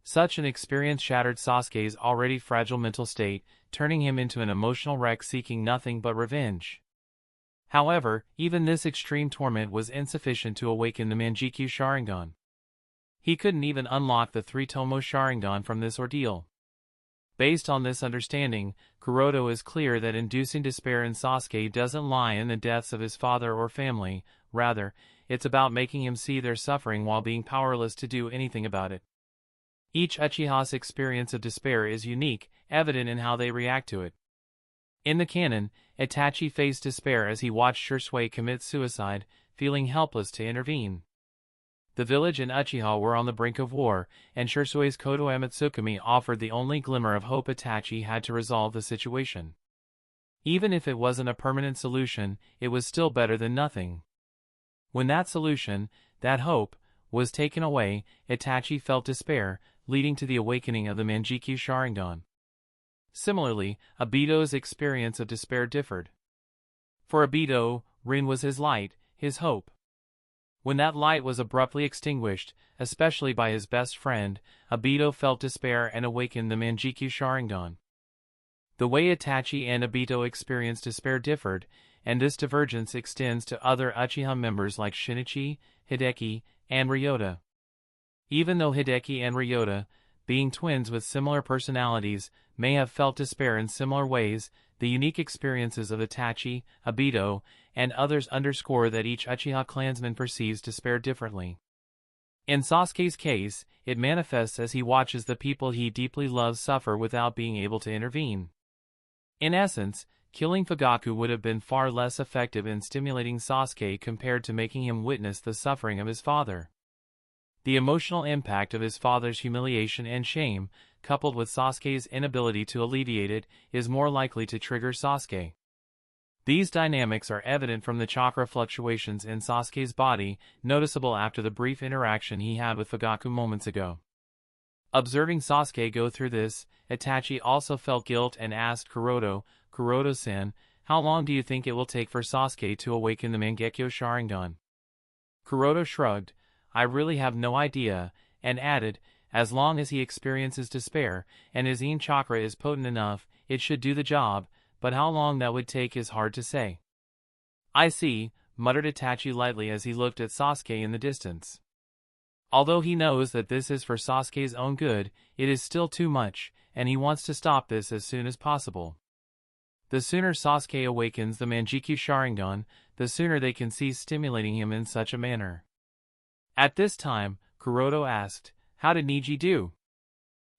Such an experience shattered Sasuke's already fragile mental state, turning him into an emotional wreck seeking nothing but revenge. However, even this extreme torment was insufficient to awaken the Manjikyu Sharingan. He couldn't even unlock the three-tomo Sharingan from this ordeal. Based on this understanding, Kuroto is clear that inducing despair in Sasuke doesn't lie in the deaths of his father or family, rather, it's about making him see their suffering while being powerless to do anything about it. Each Uchiha's experience of despair is unique, evident in how they react to it. In the canon, Itachi faced despair as he watched Shisui commit suicide, feeling helpless to intervene. The village and Uchiha were on the brink of war, and Shisui's Koto Amatsukami offered the only glimmer of hope. Itachi had to resolve the situation. Even if it wasn't a permanent solution, it was still better than nothing. When that solution, that hope, was taken away, Itachi felt despair, leading to the awakening of the Manjikyu Sharingan. Similarly, Obito's experience of despair differed. For Obito, Rin was his light, his hope. When that light was abruptly extinguished, especially by his best friend, Obito felt despair and awakened the Manjikyu Sharingan. The way Itachi and Obito experienced despair differed, and this divergence extends to other Uchiha members like Shinichi, Hideki, and Ryota. Even though Hideki and Ryota, being twins with similar personalities, may have felt despair in similar ways, the unique experiences of Itachi, Obito, and others underscore that each Uchiha clansman perceives despair differently. In Sasuke's case, it manifests as he watches the people he deeply loves suffer without being able to intervene. In essence, killing Fugaku would have been far less effective in stimulating Sasuke compared to making him witness the suffering of his father. The emotional impact of his father's humiliation and shame, coupled with Sasuke's inability to alleviate it, is more likely to trigger Sasuke. These dynamics are evident from the chakra fluctuations in Sasuke's body, noticeable after the brief interaction he had with Fugaku moments ago. Observing Sasuke go through this, Itachi also felt guilt and asked Kuroto, "Kuroto-san, how long do you think it will take for Sasuke to awaken the Mangekyo Sharingan?" Kuroto shrugged, "I really have no idea," and added, "As long as he experiences despair, and his In chakra is potent enough, it should do the job, but how long that would take is hard to say." "I see," muttered Itachi lightly as he looked at Sasuke in the distance. Although he knows that this is for Sasuke's own good, it is still too much, and he wants to stop this as soon as possible. The sooner Sasuke awakens the Manjikyu Sharingan, the sooner they can cease stimulating him in such a manner. At this time, Kuroto asked, "How did Niji do?"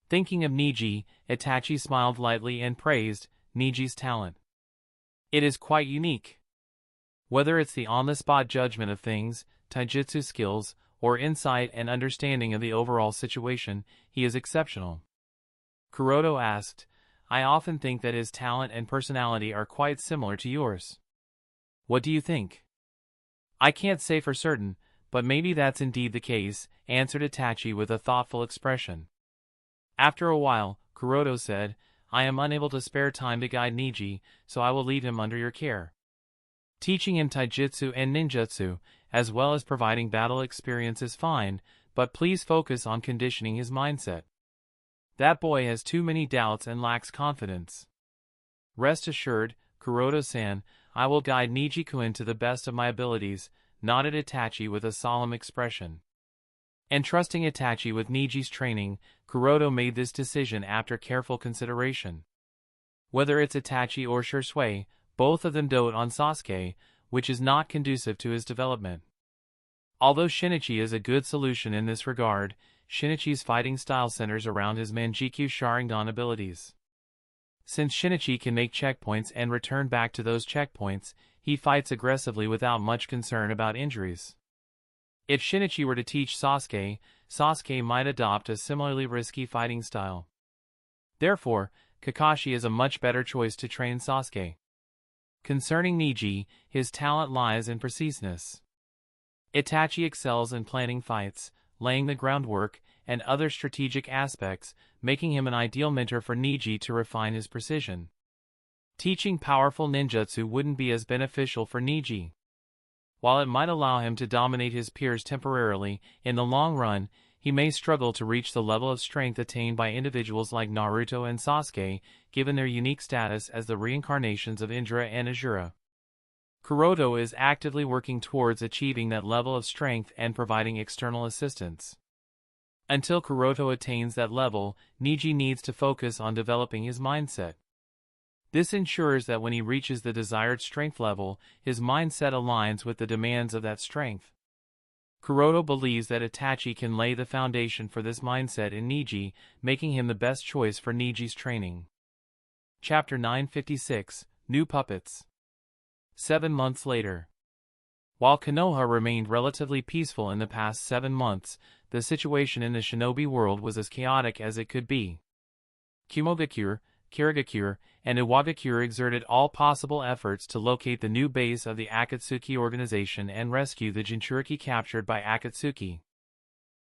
Thinking of Niji, Itachi smiled lightly and praised Niji's talent. "It is quite unique. Whether it's the on-the-spot judgment of things, taijutsu skills, or insight and understanding of the overall situation, he is exceptional." Kuroda asked. I often think that his talent and personality are quite similar to yours. What do you think? I can't say for certain, but maybe that's indeed the case, answered Itachi with a thoughtful expression. After a while, Kuroda said, I am unable to spare time to guide Niji, so I will leave him under your care. Teaching him taijutsu and ninjutsu, as well as providing battle experience is fine, but please focus on conditioning his mindset. That boy has too many doubts and lacks confidence. Rest assured, Kuroda-san, I will guide Niji-kun to the best of my abilities, nodded Itachi with a solemn expression. Entrusting Itachi with Niji's training, Kuroda made this decision after careful consideration. Whether it's Itachi or Shisui, both of them dote on Sasuke, which is not conducive to his development. Although Shinichi is a good solution in this regard, Shinichi's fighting style centers around his Manjikyu Sharingan abilities. Since Shinichi can make checkpoints and return back to those checkpoints, he fights aggressively without much concern about injuries. If Shinichi were to teach Sasuke, Sasuke might adopt a similarly risky fighting style. Therefore, Kakashi is a much better choice to train Sasuke. Concerning Niji, his talent lies in preciseness. Itachi excels in planning fights, laying the groundwork, and other strategic aspects, making him an ideal mentor for Niji to refine his precision. Teaching powerful ninjutsu wouldn't be as beneficial for Niji. While it might allow him to dominate his peers temporarily, in the long run, he may struggle to reach the level of strength attained by individuals like Naruto and Sasuke, given their unique status as the reincarnations of Indra and Asura. Kuroda is actively working towards achieving that level of strength and providing external assistance. Until Kuroda attains that level, Niji needs to focus on developing his mindset. This ensures that when he reaches the desired strength level, his mindset aligns with the demands of that strength. Kuroda believes that Itachi can lay the foundation for this mindset in Niji, making him the best choice for Niji's training. Chapter 956, New Puppets. 7 months later. While Konoha remained relatively peaceful in the past 7 months, the situation in the shinobi world was as chaotic as it could be. Kumogakure, Kirigakure, and Iwagakure exerted all possible efforts to locate the new base of the Akatsuki organization and rescue the Jinchuriki captured by Akatsuki.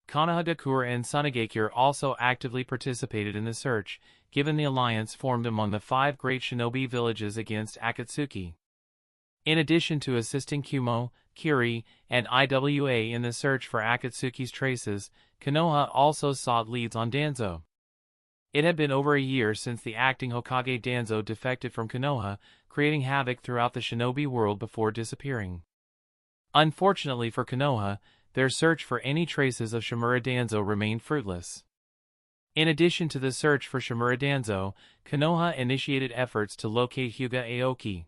Konohagakure and Tsunade also actively participated in the search, given the alliance formed among the 5 great shinobi villages against Akatsuki. In addition to assisting Kumo, Kiri, and Iwa in the search for Akatsuki's traces, Konoha also sought leads on Danzo. It had been over a year since the acting Hokage Danzo defected from Konoha, creating havoc throughout the shinobi world before disappearing. Unfortunately for Konoha, their search for any traces of Shimura Danzo remained fruitless. In addition to the search for Shimura Danzo, Konoha initiated efforts to locate Hyuga Aoki.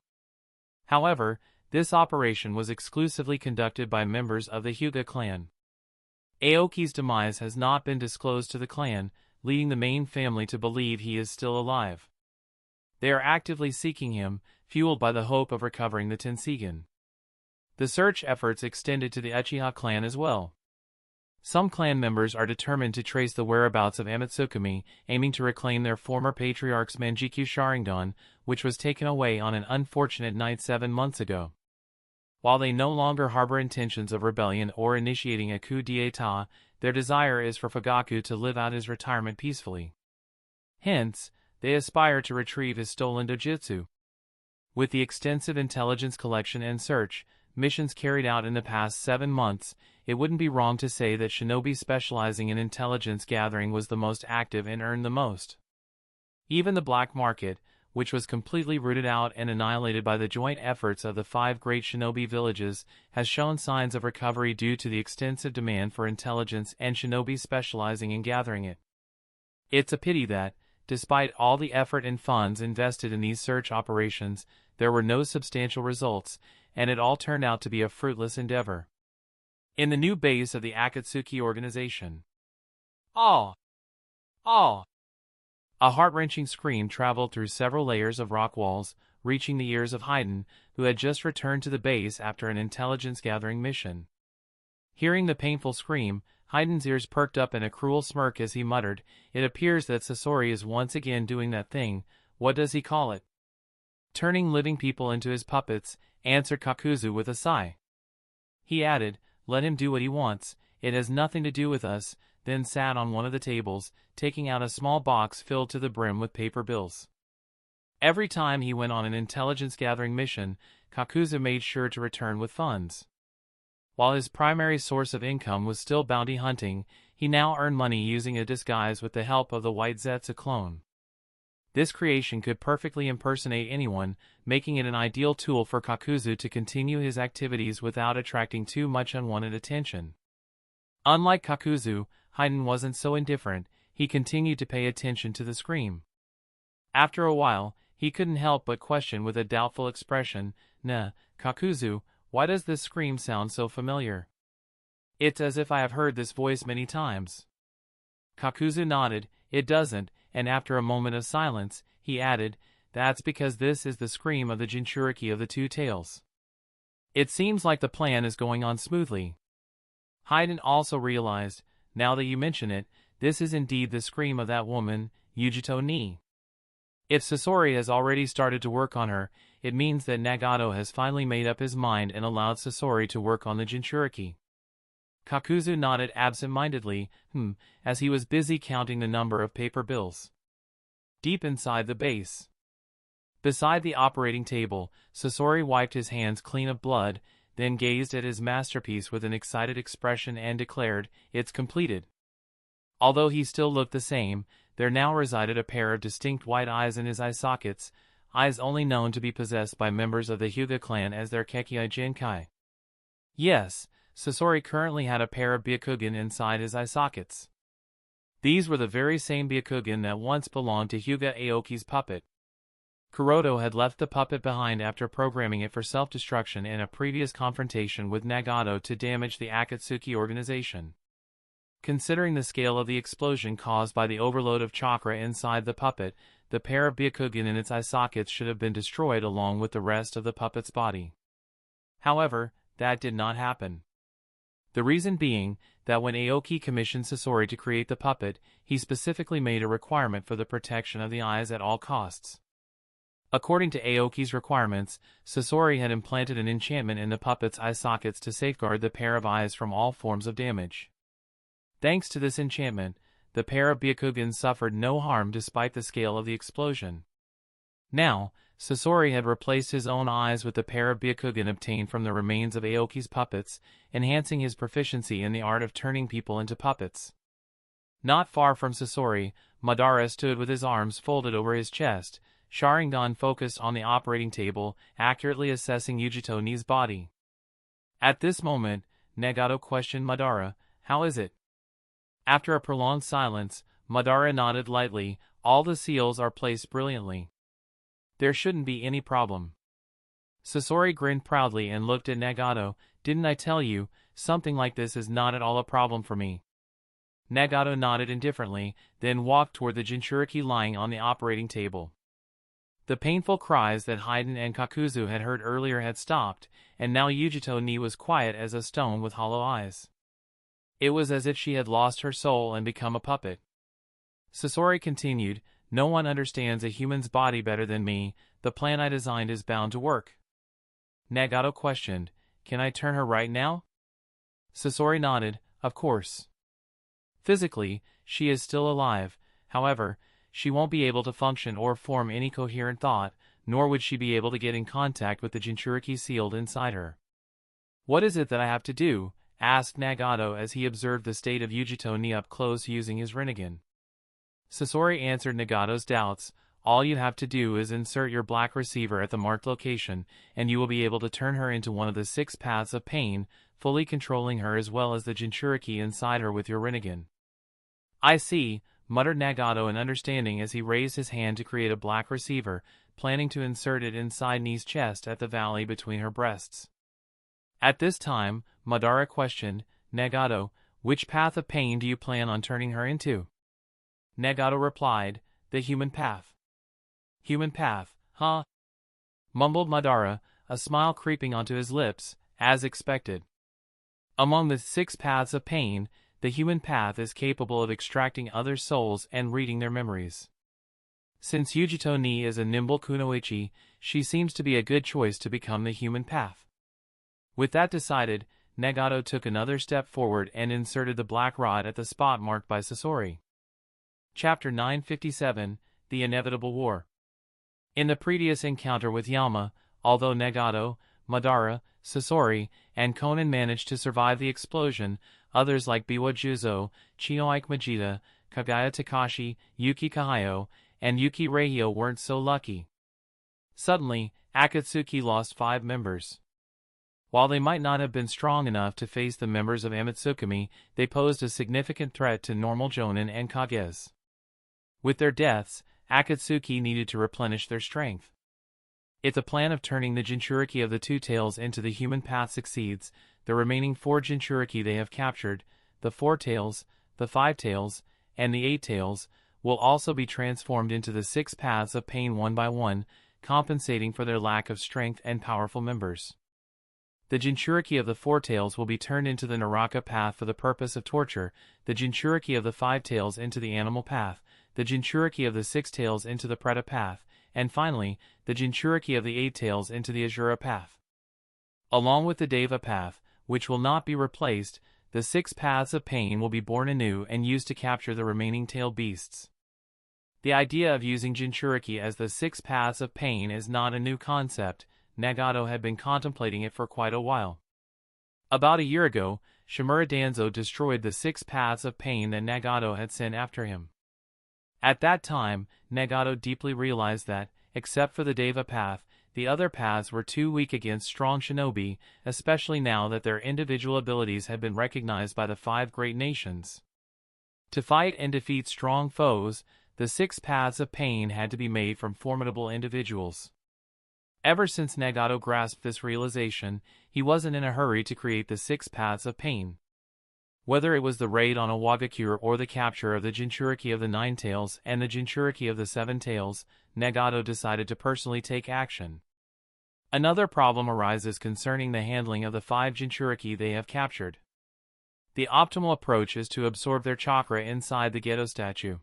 However, this operation was exclusively conducted by members of the Hyuga clan. Aoki's demise has not been disclosed to the clan, leading the main family to believe he is still alive. They are actively seeking him, fueled by the hope of recovering the Tenseigan. The search efforts extended to the Uchiha clan as well. Some clan members are determined to trace the whereabouts of Amatsukami, aiming to reclaim their former patriarch's Manjikyu Sharingan, which was taken away on an unfortunate night 7 months ago. While they no longer harbor intentions of rebellion or initiating a coup d'état, their desire is for Fugaku to live out his retirement peacefully. Hence, they aspire to retrieve his stolen dojutsu. With the extensive intelligence collection and search missions carried out in the past 7 months, it wouldn't be wrong to say that shinobi specializing in intelligence gathering was the most active and earned the most. Even the black market, which was completely rooted out and annihilated by the joint efforts of the 5 great shinobi villages, has shown signs of recovery due to the extensive demand for intelligence and shinobi specializing in gathering it. It's a pity that, despite all the effort and funds invested in these search operations, there were no substantial results, and it all turned out to be a fruitless endeavor. In the new base of the Akatsuki organization. A heart-wrenching scream traveled through several layers of rock walls, reaching the ears of Haiden, who had just returned to the base after an intelligence-gathering mission. Hearing the painful scream, Heiden's ears perked up in a cruel smirk as he muttered, "It appears that Sasori is once again doing that thing. What does he call it?" "Turning living people into his puppets," answered Kakuzu with a sigh. He added, "Let him do what he wants, it has nothing to do with us," then sat on one of the tables, taking out a small box filled to the brim with paper bills. Every time he went on an intelligence-gathering mission, Kakuzu made sure to return with funds. While his primary source of income was still bounty hunting, he now earned money using a disguise with the help of the White Zetsu clone. This creation could perfectly impersonate anyone, making it an ideal tool for Kakuzu to continue his activities without attracting too much unwanted attention. Unlike Kakuzu, Heiden wasn't so indifferent, he continued to pay attention to the scream. After a while, he couldn't help but question with a doubtful expression, "Nah, Kakuzu, why does this scream sound so familiar? It's as if I have heard this voice many times." Kakuzu nodded, "It doesn't," and after a moment of silence, he added, "That's because this is the scream of the Jinchuriki of the Two Tails. It seems like the plan is going on smoothly." Heiden also realized, now that you mention it, this is indeed the scream of that woman, Yujito Ni. If Sasori has already started to work on her, it means that Nagato has finally made up his mind and allowed Sasori to work on the Jinchuriki. Kakuzu nodded absent-mindedly, as he was busy counting the number of paper bills. Deep inside the base, beside the operating table, Sasori wiped his hands clean of blood, then gazed at his masterpiece with an excited expression and declared, "It's completed." Although he still looked the same, there now resided a pair of distinct white eyes in his eye sockets, eyes only known to be possessed by members of the Hyuga clan as their Kekei Jinkai. Yes, Sasori currently had a pair of Byakugan inside his eye sockets. These were the very same Byakugan that once belonged to Hyuga Aoki's puppet. Kuroto had left the puppet behind after programming it for self-destruction in a previous confrontation with Nagato to damage the Akatsuki organization. Considering the scale of the explosion caused by the overload of chakra inside the puppet, the pair of Byakugan in its eye sockets should have been destroyed along with the rest of the puppet's body. However, that did not happen. The reason being that when Aoki commissioned Sasori to create the puppet, he specifically made a requirement for the protection of the eyes at all costs. According to Aoki's requirements, Sasori had implanted an enchantment in the puppet's eye sockets to safeguard the pair of eyes from all forms of damage. Thanks to this enchantment, the pair of Byakugan suffered no harm despite the scale of the explosion. Now, Sasori had replaced his own eyes with the pair of Byakugan obtained from the remains of Aoki's puppets, enhancing his proficiency in the art of turning people into puppets. Not far from Sasori, Madara stood with his arms folded over his chest, Sharingan focused on the operating table, accurately assessing Yujito Ni's body. At this moment, Nagato questioned Madara, "How is it?" After a prolonged silence, Madara nodded lightly, "All the seals are placed brilliantly. There shouldn't be any problem." Sasori grinned proudly and looked at Nagato, "Didn't I tell you, something like this is not at all a problem for me?" Nagato nodded indifferently, then walked toward the Jinchuriki lying on the operating table. The painful cries that Heiden and Kakuzu had heard earlier had stopped, and now Yujito Ni was quiet as a stone with hollow eyes. It was as if she had lost her soul and become a puppet. Sasori continued, "No one understands a human's body better than me, the plan I designed is bound to work." Nagato questioned, "Can I turn her right now?" Sasori nodded, "Of course." Physically, she is still alive, however, she won't be able to function or form any coherent thought, nor would she be able to get in contact with the Jinchuriki sealed inside her. "What is it that I have to do?" asked Nagato as he observed the state of Yujito Ni up close using his Rinnegan. Sasori answered Nagato's doubts, "All you have to do is insert your black receiver at the marked location, and you will be able to turn her into one of the 6 paths of pain, fully controlling her as well as the Jinchuriki inside her with your Rinnegan." "I see," muttered Nagato in understanding as he raised his hand to create a black receiver, planning to insert it inside Ni's chest at the valley between her breasts. At this time, Madara questioned, "Nagato, which path of pain do you plan on turning her into?" Nagato replied, "The human path." "Human path, huh?" mumbled Madara, a smile creeping onto his lips, as expected. "Among the 6 paths of pain, the human path is capable of extracting other souls and reading their memories. Since Yujito ni is a nimble kunoichi, she seems to be a good choice to become the human path. With that decided, Nagato took another step forward and inserted the black rod at the spot marked by Sasori. Chapter 957, The Inevitable War. In the previous encounter with Yama, although Nagato, Madara, Sasori, and Conan managed to survive the explosion, others like Biwa Juzo, Chioike Majida, Kagaya Takashi, Yuki Kahayo, and Yuki Reihyo weren't so lucky. Suddenly, Akatsuki lost 5 members. While they might not have been strong enough to face the members of Amatsukami, they posed a significant threat to normal Jonin and Kages. With their deaths, Akatsuki needed to replenish their strength. If the plan of turning the Jinchuriki of the Two Tails into the human path succeeds, the remaining 4 Jinchuriki they have captured, the 4 Tails, the 5 Tails, and the 8 Tails, will also be transformed into the 6 Paths of Pain one by one, compensating for their lack of strength and powerful members. The Jinchuriki of the 4 Tails will be turned into the Naraka path for the purpose of torture, the Jinchuriki of the 5 Tails into the animal path, the Jinchuriki of the 6 Tails into the Preta path, and finally, the Jinchuriki of the 8 Tails into the Azura path. Along with the Deva path, which will not be replaced, the 6 Paths of Pain will be born anew and used to capture the remaining tail beasts. The idea of using Jinchuriki as the 6 Paths of Pain is not a new concept. Nagato had been contemplating it for quite a while. About a year ago, Shimura Danzo destroyed the 6 Paths of Pain that Nagato had sent after him. At that time, Nagato deeply realized that, except for the Deva path, the other paths were too weak against strong shinobi, especially now that their individual abilities had been recognized by the 5 great nations. To fight and defeat strong foes, the 6 Paths of Pain had to be made from formidable individuals. Ever since Nagato grasped this realization, he wasn't in a hurry to create the 6 Paths of Pain. Whether it was the raid on Owagakure or the capture of the Jinchuriki of the 9 Tails and the Jinchuriki of the 7 Tails, Nagato decided to personally take action. Another problem arises concerning the handling of the 5 Jinchuriki they have captured. The optimal approach is to absorb their chakra inside the Geto statue.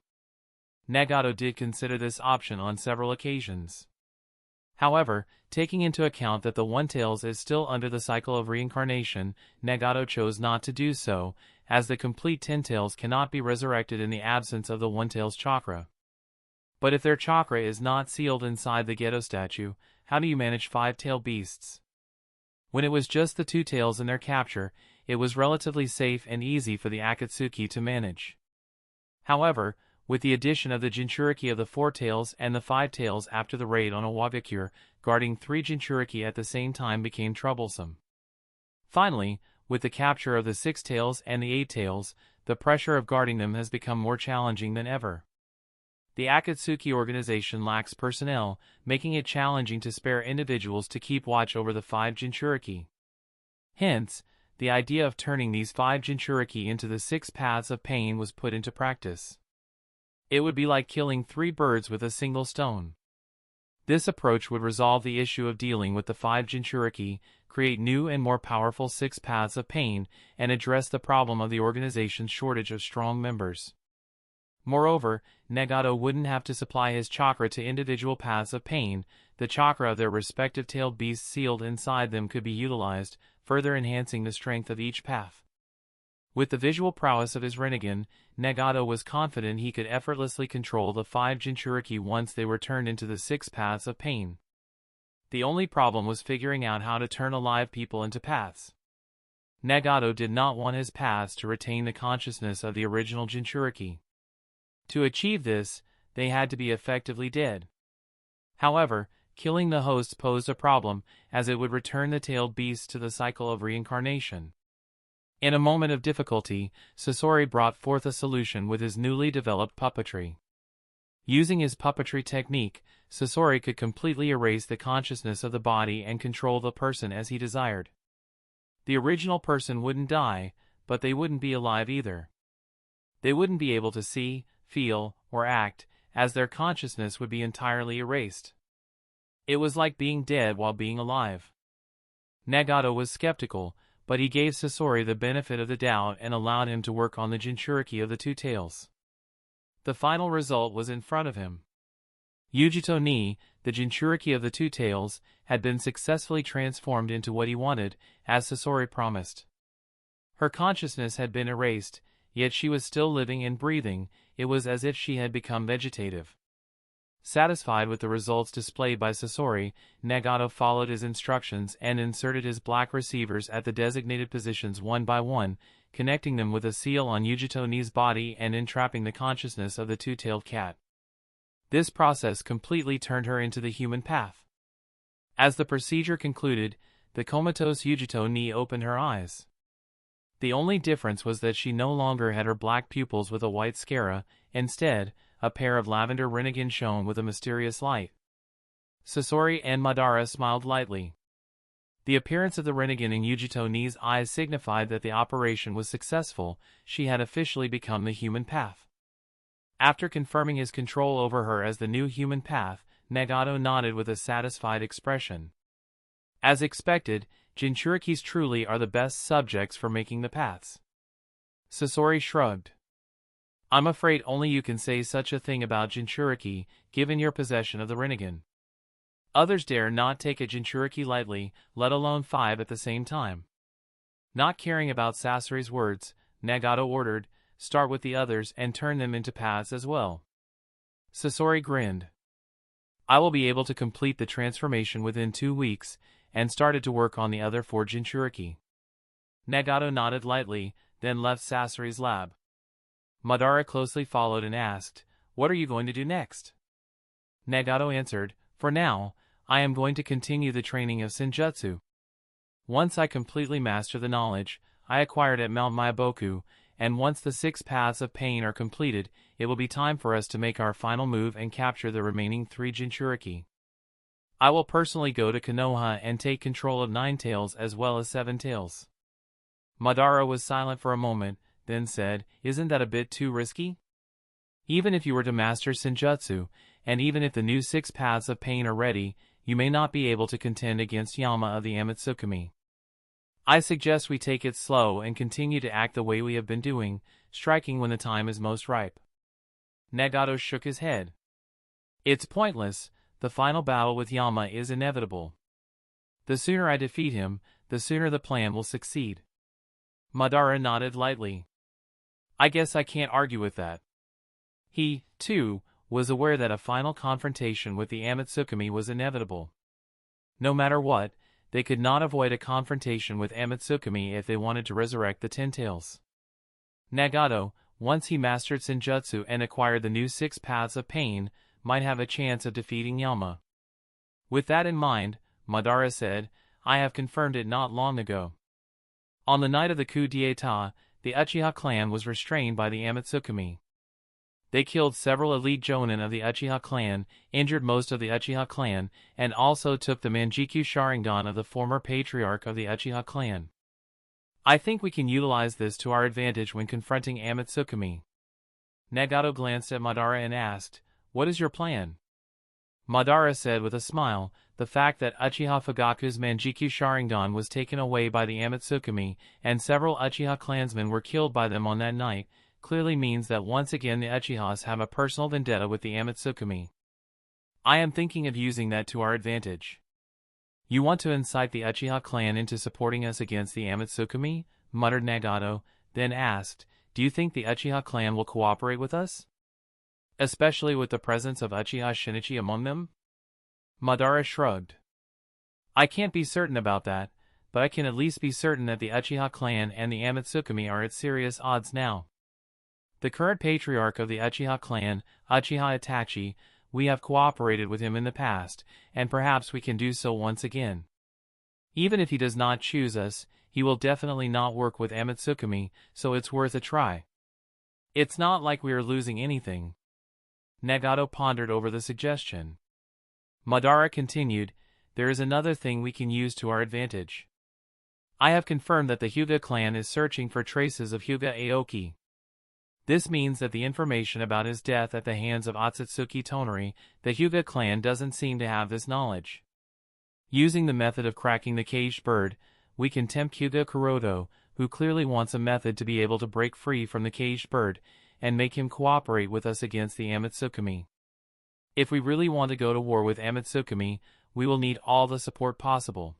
Nagato did consider this option on several occasions. However, taking into account that the 1 Tails is still under the cycle of reincarnation, Nagato chose not to do so, as the complete 10 Tails cannot be resurrected in the absence of the 1 Tails chakra. But if their chakra is not sealed inside the Geto statue, how do you manage 5-tailed beasts? When it was just the 2 Tails in their capture, it was relatively safe and easy for the Akatsuki to manage. However, with the addition of the Jinchuriki of the 4 Tails and the 5 Tails after the raid on Owagakure, guarding 3 Jinchuriki at the same time became troublesome. Finally, with the capture of the 6 Tails and the 8 Tails, the pressure of guarding them has become more challenging than ever. The Akatsuki organization lacks personnel, making it challenging to spare individuals to keep watch over the 5 Jinchuriki. Hence, the idea of turning these 5 Jinchuriki into the 6 Paths of Pain was put into practice. It would be like killing 3 birds with a single stone. This approach would resolve the issue of dealing with the 5 Jinchuriki, create new and more powerful 6 Paths of Pain, and address the problem of the organization's shortage of strong members. Moreover, Nagato wouldn't have to supply his chakra to individual Paths of Pain. The chakra of their respective tailed beasts sealed inside them could be utilized, further enhancing the strength of each path. With the visual prowess of his Rinnegan, Nagato was confident he could effortlessly control the 5 Jinchuriki once they were turned into the 6 Paths of Pain. The only problem was figuring out how to turn alive people into paths. Nagato did not want his paths to retain the consciousness of the original Jinchuriki. To achieve this, they had to be effectively dead. However, killing the hosts posed a problem, as it would return the tailed beasts to the cycle of reincarnation. In a moment of difficulty, Sasori brought forth a solution with his newly developed puppetry. Using his puppetry technique, Sasori could completely erase the consciousness of the body and control the person as he desired. The original person wouldn't die, but they wouldn't be alive either. They wouldn't be able to see, feel, or act, as their consciousness would be entirely erased. It was like being dead while being alive. Nagato was skeptical, but he gave Sasori the benefit of the doubt and allowed him to work on the Jinchuriki of the two tails. The final result was in front of him. Yujito ni, the Jinchuriki of the two tails, had been successfully transformed into what he wanted, as Sasori promised. Her consciousness had been erased, yet she was still living and breathing. It was as if she had become vegetative. Satisfied with the results displayed by Sasori, Nagato followed his instructions and inserted his black receivers at the designated positions one by one, connecting them with a seal on Yujito ni's body and entrapping the consciousness of the two-tailed cat. This process completely turned her into the human path. As the procedure concluded, the comatose Yujito ni opened her eyes. The only difference was that she no longer had her black pupils with a white sclera. Instead, a pair of lavender Rinnegan shone with a mysterious light. Sasori and Madara smiled lightly. The appearance of the Rinnegan in Yujito ni's eyes signified that the operation was successful. She had officially become the human path. After confirming his control over her as the new human path, Nagato nodded with a satisfied expression. As expected, Jinchurikis truly are the best subjects for making the paths. Sasori shrugged. I'm afraid only you can say such a thing about Jinchuriki, given your possession of the Rinnegan. Others dare not take a Jinchuriki lightly, let alone 5 at the same time. Not caring about Sasori's words, Nagato ordered, start with the others and turn them into paths as well. Sasori grinned. I will be able to complete the transformation within 2 weeks, and started to work on the other 4 Jinchuriki. Nagato nodded lightly, then left Sasori's lab. Madara closely followed and asked, what are you going to do next? Nagato answered, for now, I am going to continue the training of Senjutsu. Once I completely master the knowledge I acquired at Mount Myaboku, and once the 6 paths of pain are completed, it will be time for us to make our final move and capture the remaining 3 Jinchuriki. I will personally go to Konoha and take control of 9 tails as well as 7 tails. Madara was silent for a moment, then said, isn't that a bit too risky? Even if you were to master Senjutsu, and even if the new 6 paths of pain are ready, you may not be able to contend against Yama of the Amatsukami. I suggest we take it slow and continue to act the way we have been doing, striking when the time is most ripe. Nagato shook his head. It's pointless, the final battle with Yama is inevitable. The sooner I defeat him, the sooner the plan will succeed. Madara nodded lightly. I guess I can't argue with that. He, too, was aware that a final confrontation with the Amatsukami was inevitable. No matter what, they could not avoid a confrontation with Amatsukami if they wanted to resurrect the 10 tails. Nagato, once he mastered Senjutsu and acquired the new 6 paths of pain, might have a chance of defeating Yama. With that in mind, Madara said, I have confirmed it not long ago. On the night of the coup d'état, the Uchiha clan was restrained by the Amatsukami. They killed several elite jonin of the Uchiha clan, injured most of the Uchiha clan, and also took the Manjikyu Sharingan of the former patriarch of the Uchiha clan. I think we can utilize this to our advantage when confronting Amatsukami. Nagato glanced at Madara and asked, what is your plan? Madara said with a smile, the fact that Uchiha Fugaku's Manjikyu Sharingan was taken away by the Amatsukami, and several Uchiha clansmen were killed by them on that night, clearly means that once again the Uchihas have a personal vendetta with the Amatsukami. I am thinking of using that to our advantage. You want to incite the Uchiha clan into supporting us against the Amatsukami? Muttered Nagato, then asked, do you think the Uchiha clan will cooperate with us? Especially with the presence of Uchiha Shinichi among them? Madara shrugged. I can't be certain about that, but I can at least be certain that the Uchiha clan and the Amatsukami are at serious odds now. The current patriarch of the Uchiha clan, Uchiha Itachi, we have cooperated with him in the past, and perhaps we can do so once again. Even if he does not choose us, he will definitely not work with Amatsukami, so it's worth a try. It's not like we are losing anything. Nagato pondered over the suggestion. Madara continued, there is another thing we can use to our advantage. I have confirmed that the Hyuga clan is searching for traces of Hyuga Aoki. This means that the information about his death at the hands of Otsutsuki Tonari, the Hyuga clan doesn't seem to have this knowledge. Using the method of cracking the caged bird, we can tempt Hyuga Kuroto, who clearly wants a method to be able to break free from the caged bird, and make him cooperate with us against the Amatsukami. If we really want to go to war with Amatsukami, we will need all the support possible.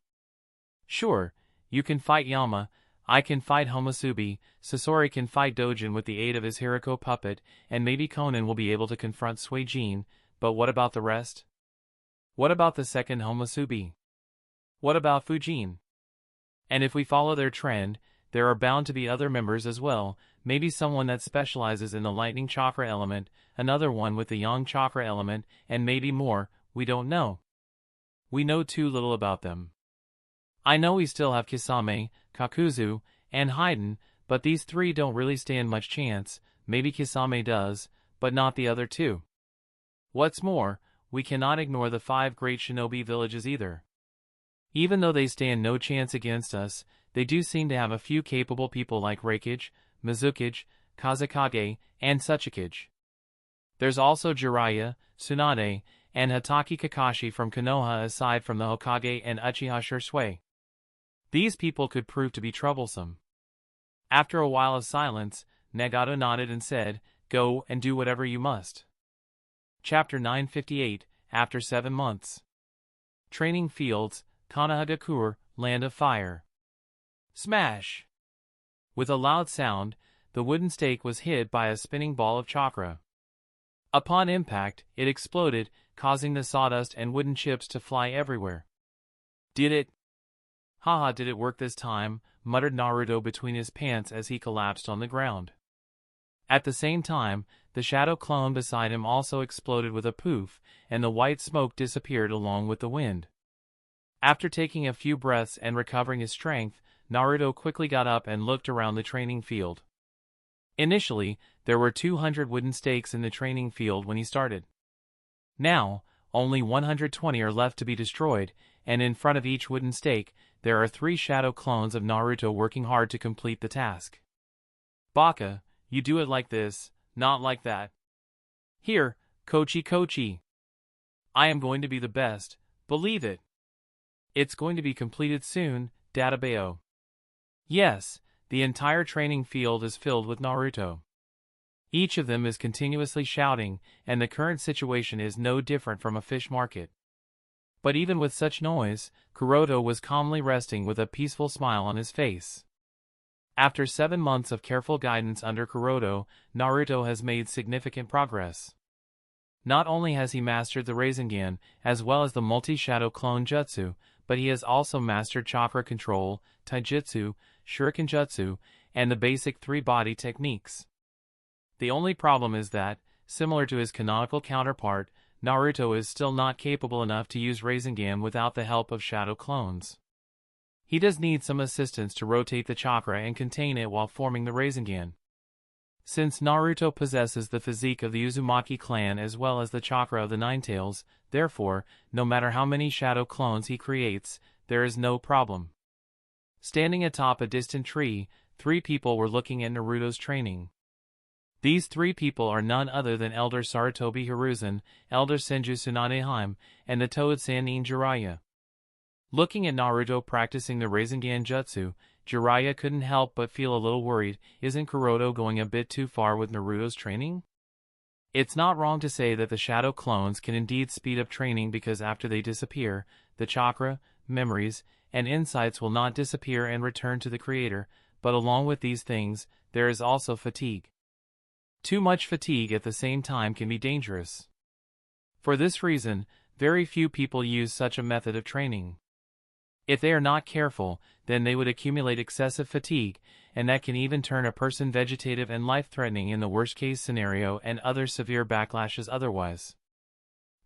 Sure, you can fight Yama, I can fight Homosubi, Sasori can fight Dojin with the aid of his Hiriko puppet, and maybe Conan will be able to confront Suijin, but what about the rest? What about the second Homosubi? What about Fujin? And if we follow their trend, there are bound to be other members as well, maybe someone that specializes in the lightning chakra element, another one with the yang chakra element, and maybe more, we don't know. We know too little about them. I know we still have Kisame, Kakuzu, and Haiden, but these three don't really stand much chance. Maybe Kisame does, but not the other two. What's more, we cannot ignore the 5 great shinobi villages either. Even though they stand no chance against us, they do seem to have a few capable people like Reikage, Mizukage, Kazekage, and Tsuchikage. There's also Jiraiya, Tsunade, and Hatake Kakashi from Konoha aside from the Hokage and Uchiha Shursui. These people could prove to be troublesome. After a while of silence, Nagato nodded and said, "Go and do whatever you must." Chapter 958, After 7 months. Training Fields, Konohagakure, Land of Fire. Smash! With a loud sound, the wooden stake was hit by a spinning ball of chakra. Upon impact, it exploded, causing the sawdust and wooden chips to fly everywhere. Did it? Haha, did it work this time, muttered Naruto between his pants as he collapsed on the ground. At the same time, the shadow clone beside him also exploded with a poof, and the white smoke disappeared along with the wind. After taking a few breaths and recovering his strength, Naruto quickly got up and looked around the training field. Initially, there were 200 wooden stakes in the training field when he started. Now, only 120 are left to be destroyed, and in front of each wooden stake, there are 3 shadow clones of Naruto working hard to complete the task. Baka, you do it like this, not like that. Here, Kochi. I am going to be the best, believe it. It's going to be completed soon, Databeo. Yes, the entire training field is filled with Naruto. Each of them is continuously shouting, and the current situation is no different from a fish market. But even with such noise, Kuroto was calmly resting with a peaceful smile on his face. After 7 months of careful guidance under Kuroto, Naruto has made significant progress. Not only has he mastered the Rasengan, as well as the multi-shadow clone jutsu, but he has also mastered chakra control, taijutsu, shuriken jutsu, and the basic 3-body techniques. The only problem is that, similar to his canonical counterpart, Naruto is still not capable enough to use Rasengan without the help of shadow clones. He does need some assistance to rotate the chakra and contain it while forming the Rasengan. Since Naruto possesses the physique of the Uzumaki clan as well as the chakra of the Ninetales, therefore, no matter how many shadow clones he creates, there is no problem. Standing atop a distant tree, 3 people were looking at Naruto's training. These 3 people are none other than Elder Sarutobi Hiruzen, Elder Senju Tsunadeheim, and the Toad Sannin Jiraiya. Looking at Naruto practicing the Rasengan jutsu, Jiraiya couldn't help but feel a little worried. Isn't Kuroto going a bit too far with Naruto's training? It's not wrong to say that the shadow clones can indeed speed up training because after they disappear, the chakra, memories, and insights will not disappear and return to the creator, but along with these things, there is also fatigue. Too much fatigue at the same time can be dangerous. For this reason, very few people use such a method of training. If they are not careful, then they would accumulate excessive fatigue, and that can even turn a person vegetative and life-threatening in the worst-case scenario and other severe backlashes otherwise.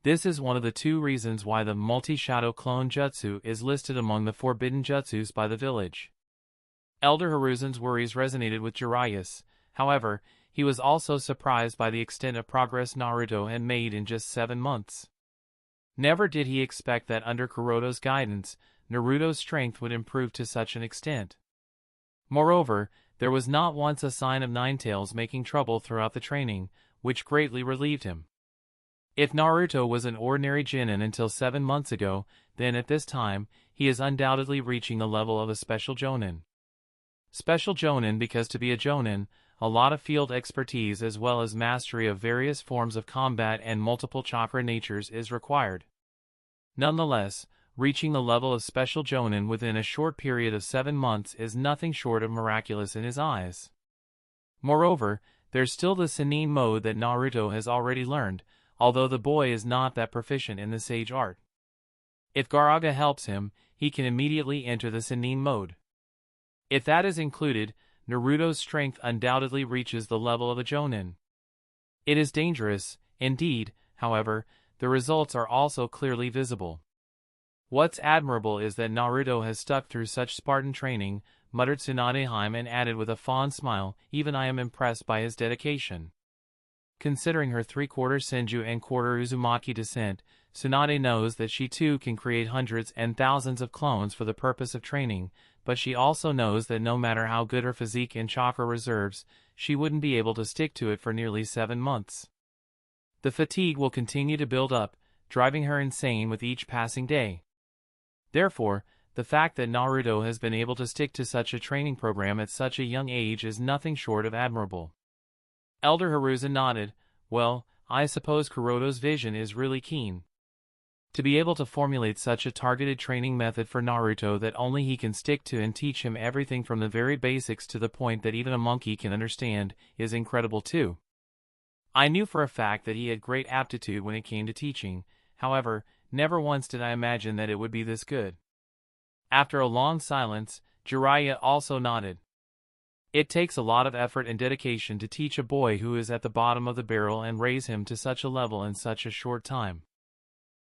This is one of the 2 reasons why the multi-shadow clone jutsu is listed among the forbidden jutsus by the village. Elder Hiruzen's worries resonated with Jiraiya's. However, he was also surprised by the extent of progress Naruto had made in just 7 months. Never did he expect that under Kuroto's guidance, Naruto's strength would improve to such an extent. Moreover, there was not once a sign of Ninetales making trouble throughout the training, which greatly relieved him. If Naruto was an ordinary Jonin until 7 months ago, then at this time, he is undoubtedly reaching the level of a special Jonin. Special Jonin because to be a Jonin, a lot of field expertise as well as mastery of various forms of combat and multiple chakra natures is required. Nonetheless, reaching the level of special Jonin within a short period of 7 months is nothing short of miraculous in his eyes. Moreover, there's still the Sennin mode that Naruto has already learned, although the boy is not that proficient in the sage art. If Gaaraga helps him, he can immediately enter the Sennin mode. If that is included, Naruto's strength undoubtedly reaches the level of a Jonin. It is dangerous, indeed, however, the results are also clearly visible. What's admirable is that Naruto has stuck through such Spartan training, muttered Tsunade and added with a fond smile, even I am impressed by his dedication. Considering her 3/4 Senju and quarter Uzumaki descent, Tsunade knows that she too can create hundreds and thousands of clones for the purpose of training, but she also knows that no matter how good her physique and chakra reserves, she wouldn't be able to stick to it for nearly 7 months. The fatigue will continue to build up, driving her insane with each passing day. Therefore, the fact that Naruto has been able to stick to such a training program at such a young age is nothing short of admirable. Elder Hiruzen nodded. Well, I suppose Kuroto's vision is really keen. To be able to formulate such a targeted training method for Naruto that only he can stick to and teach him everything from the very basics to the point that even a monkey can understand is incredible too. I knew for a fact that he had great aptitude when it came to teaching, however, never once did I imagine that it would be this good. After a long silence, Jiraiya also nodded. It takes a lot of effort and dedication to teach a boy who is at the bottom of the barrel and raise him to such a level in such a short time.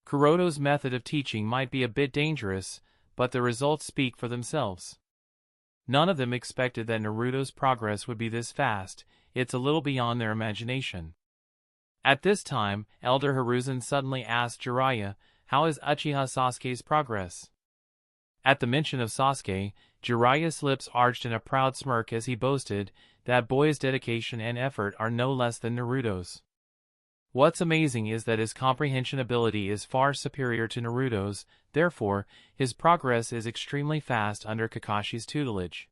Kuroto's method of teaching might be a bit dangerous, but the results speak for themselves. None of them expected that Naruto's progress would be this fast. It's a little beyond their imagination. At this time, Elder Hiruzen suddenly asked Jiraiya, how is Uchiha Sasuke's progress? At the mention of Sasuke, Jiraiya's lips arched in a proud smirk as he boasted, that boy's dedication and effort are no less than Naruto's. What's amazing is that his comprehension ability is far superior to Naruto's, therefore, his progress is extremely fast under Kakashi's tutelage.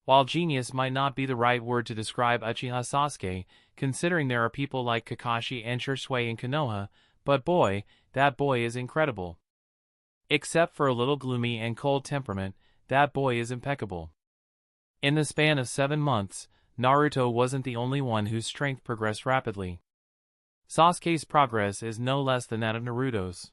While genius might not be the right word to describe Uchiha Sasuke, considering there are people like Kakashi and Shisui and Konoha, but boy, that boy is incredible. Except for a little gloomy and cold temperament, that boy is impeccable. In the span of 7 months, Naruto wasn't the only one whose strength progressed rapidly. Sasuke's progress is no less than that of Naruto's.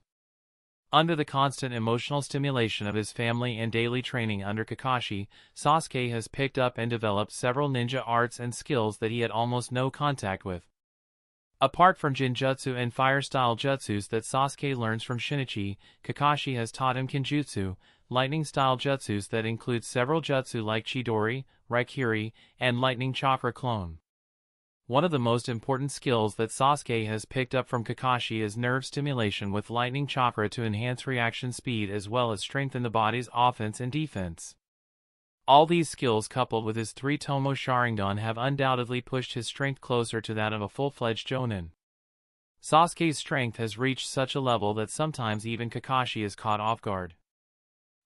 Under the constant emotional stimulation of his family and daily training under Kakashi, Sasuke has picked up and developed several ninja arts and skills that he had almost no contact with. Apart from Jinjutsu and fire-style jutsus that Sasuke learns from Shinichi, Kakashi has taught him Kenjutsu, lightning-style jutsus that include several jutsu like Chidori, Raikiri, and Lightning Chakra Clone. One of the most important skills that Sasuke has picked up from Kakashi is nerve stimulation with lightning chakra to enhance reaction speed as well as strengthen the body's offense and defense. All these skills coupled with his 3 Tomo Sharingan have undoubtedly pushed his strength closer to that of a full-fledged Jonin. Sasuke's strength has reached such a level that sometimes even Kakashi is caught off guard.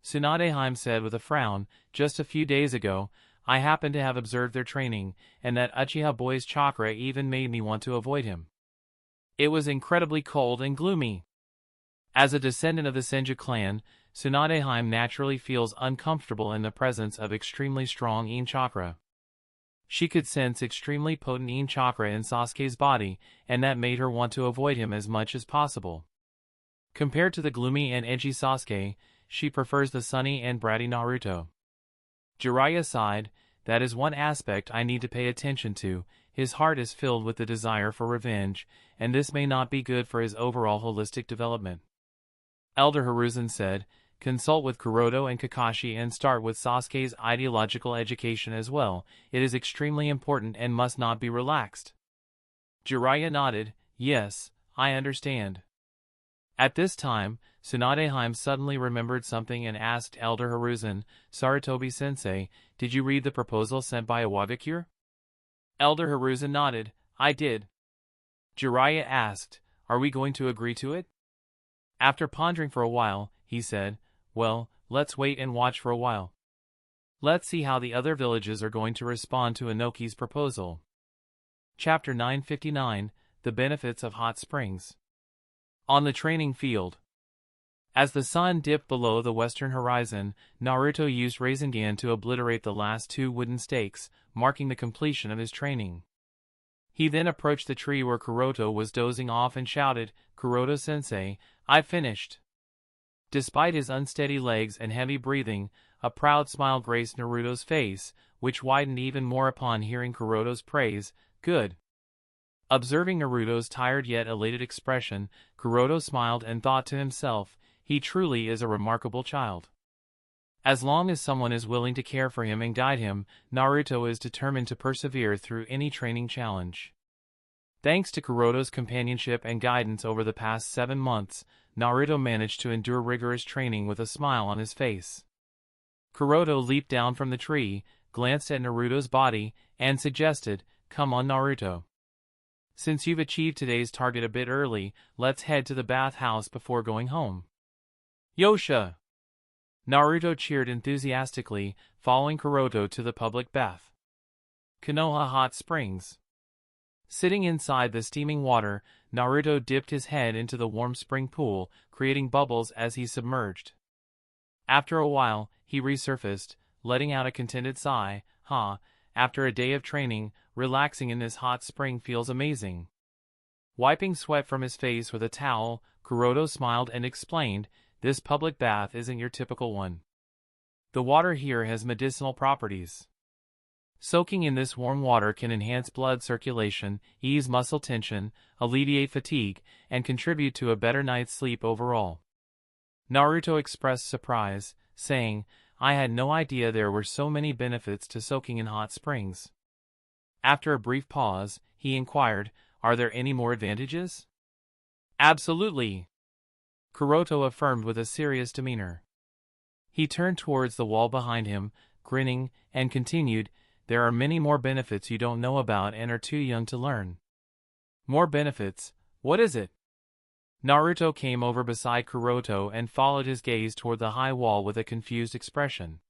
Tsunade said with a frown, just a few days ago, I happened to have observed their training, and that Uchiha boy's chakra even made me want to avoid him. It was incredibly cold and gloomy. As a descendant of the Senju clan, Tsunade naturally feels uncomfortable in the presence of extremely strong In chakra. She could sense extremely potent In chakra in Sasuke's body, and that made her want to avoid him as much as possible. Compared to the gloomy and edgy Sasuke, she prefers the sunny and bratty Naruto. Jiraiya sighed, that is one aspect I need to pay attention to. His heart is filled with the desire for revenge, and this may not be good for his overall holistic development. Elder Hiruzen said, consult with Kuroto and Kakashi and start with Sasuke's ideological education as well. It is extremely important and must not be relaxed. Jiraiya nodded, yes, I understand. At this time, Tsunade suddenly remembered something and asked Elder Hiruzen, Sarutobi-sensei, did you read the proposal sent by Iwagakure? Elder Hiruzen nodded, I did. Jiraiya asked, are we going to agree to it? After pondering for a while, he said, well, let's wait and watch for a while. Let's see how the other villages are going to respond to Inoki's proposal. Chapter 959, The Benefits of Hot Springs. On the training field. As the sun dipped below the western horizon, Naruto used Rasengan to obliterate the last 2 wooden stakes, marking the completion of his training. He then approached the tree where Kuroto was dozing off and shouted, "Kuroto-sensei, I've finished." Despite his unsteady legs and heavy breathing, a proud smile graced Naruto's face, which widened even more upon hearing Kuroto's praise. Good. Observing Naruto's tired yet elated expression, Kuroto smiled and thought to himself, he truly is a remarkable child. As long as someone is willing to care for him and guide him, Naruto is determined to persevere through any training challenge. Thanks to Kuroto's companionship and guidance over the past 7 months, Naruto managed to endure rigorous training with a smile on his face. Kuroto leaped down from the tree, glanced at Naruto's body, and suggested, "Come on, Naruto. Since you've achieved today's target a bit early, let's head to the bathhouse before going home." "Yosha!" Naruto cheered enthusiastically, following Kuroto to the public bath. Konoha Hot Springs. Sitting inside the steaming water, Naruto dipped his head into the warm spring pool, creating bubbles as he submerged. After a while, he resurfaced, letting out a contented sigh. After a day of training, relaxing in this hot spring feels amazing. Wiping sweat from his face with a towel, Kuroto smiled and explained, "This public bath isn't your typical one. The water here has medicinal properties. Soaking in this warm water can enhance blood circulation, ease muscle tension, alleviate fatigue, and contribute to a better night's sleep overall." Naruto expressed surprise, saying, "I had no idea there were so many benefits to soaking in hot springs." After a brief pause, he inquired, "Are there any more advantages?" "Absolutely," Kuroto affirmed with a serious demeanor. He turned towards the wall behind him, grinning, and continued, "There are many more benefits you don't know about and are too young to learn." "More benefits? What is it?" Naruto came over beside Kuroto and followed his gaze toward the high wall with a confused expression.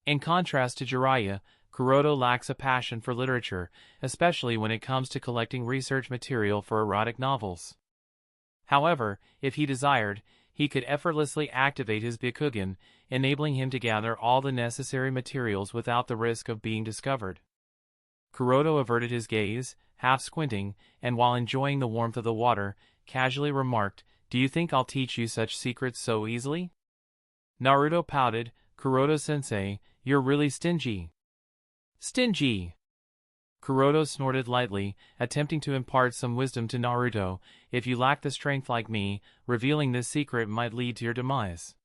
In contrast to Jiraiya, Kuroto lacks a passion for literature, especially when it comes to collecting research material for erotic novels. However, if he desired, he could effortlessly activate his Byakugan, enabling him to gather all the necessary materials without the risk of being discovered. Kuroto averted his gaze, half squinting, and while enjoying the warmth of the water, casually remarked, "Do you think I'll teach you such secrets so easily?" Naruto pouted, "Kuroto-sensei, you're really stingy." "Stingy!" Kuroto snorted lightly, attempting to impart some wisdom to Naruto. "If you lack the strength like me, revealing this secret might lead to your demise."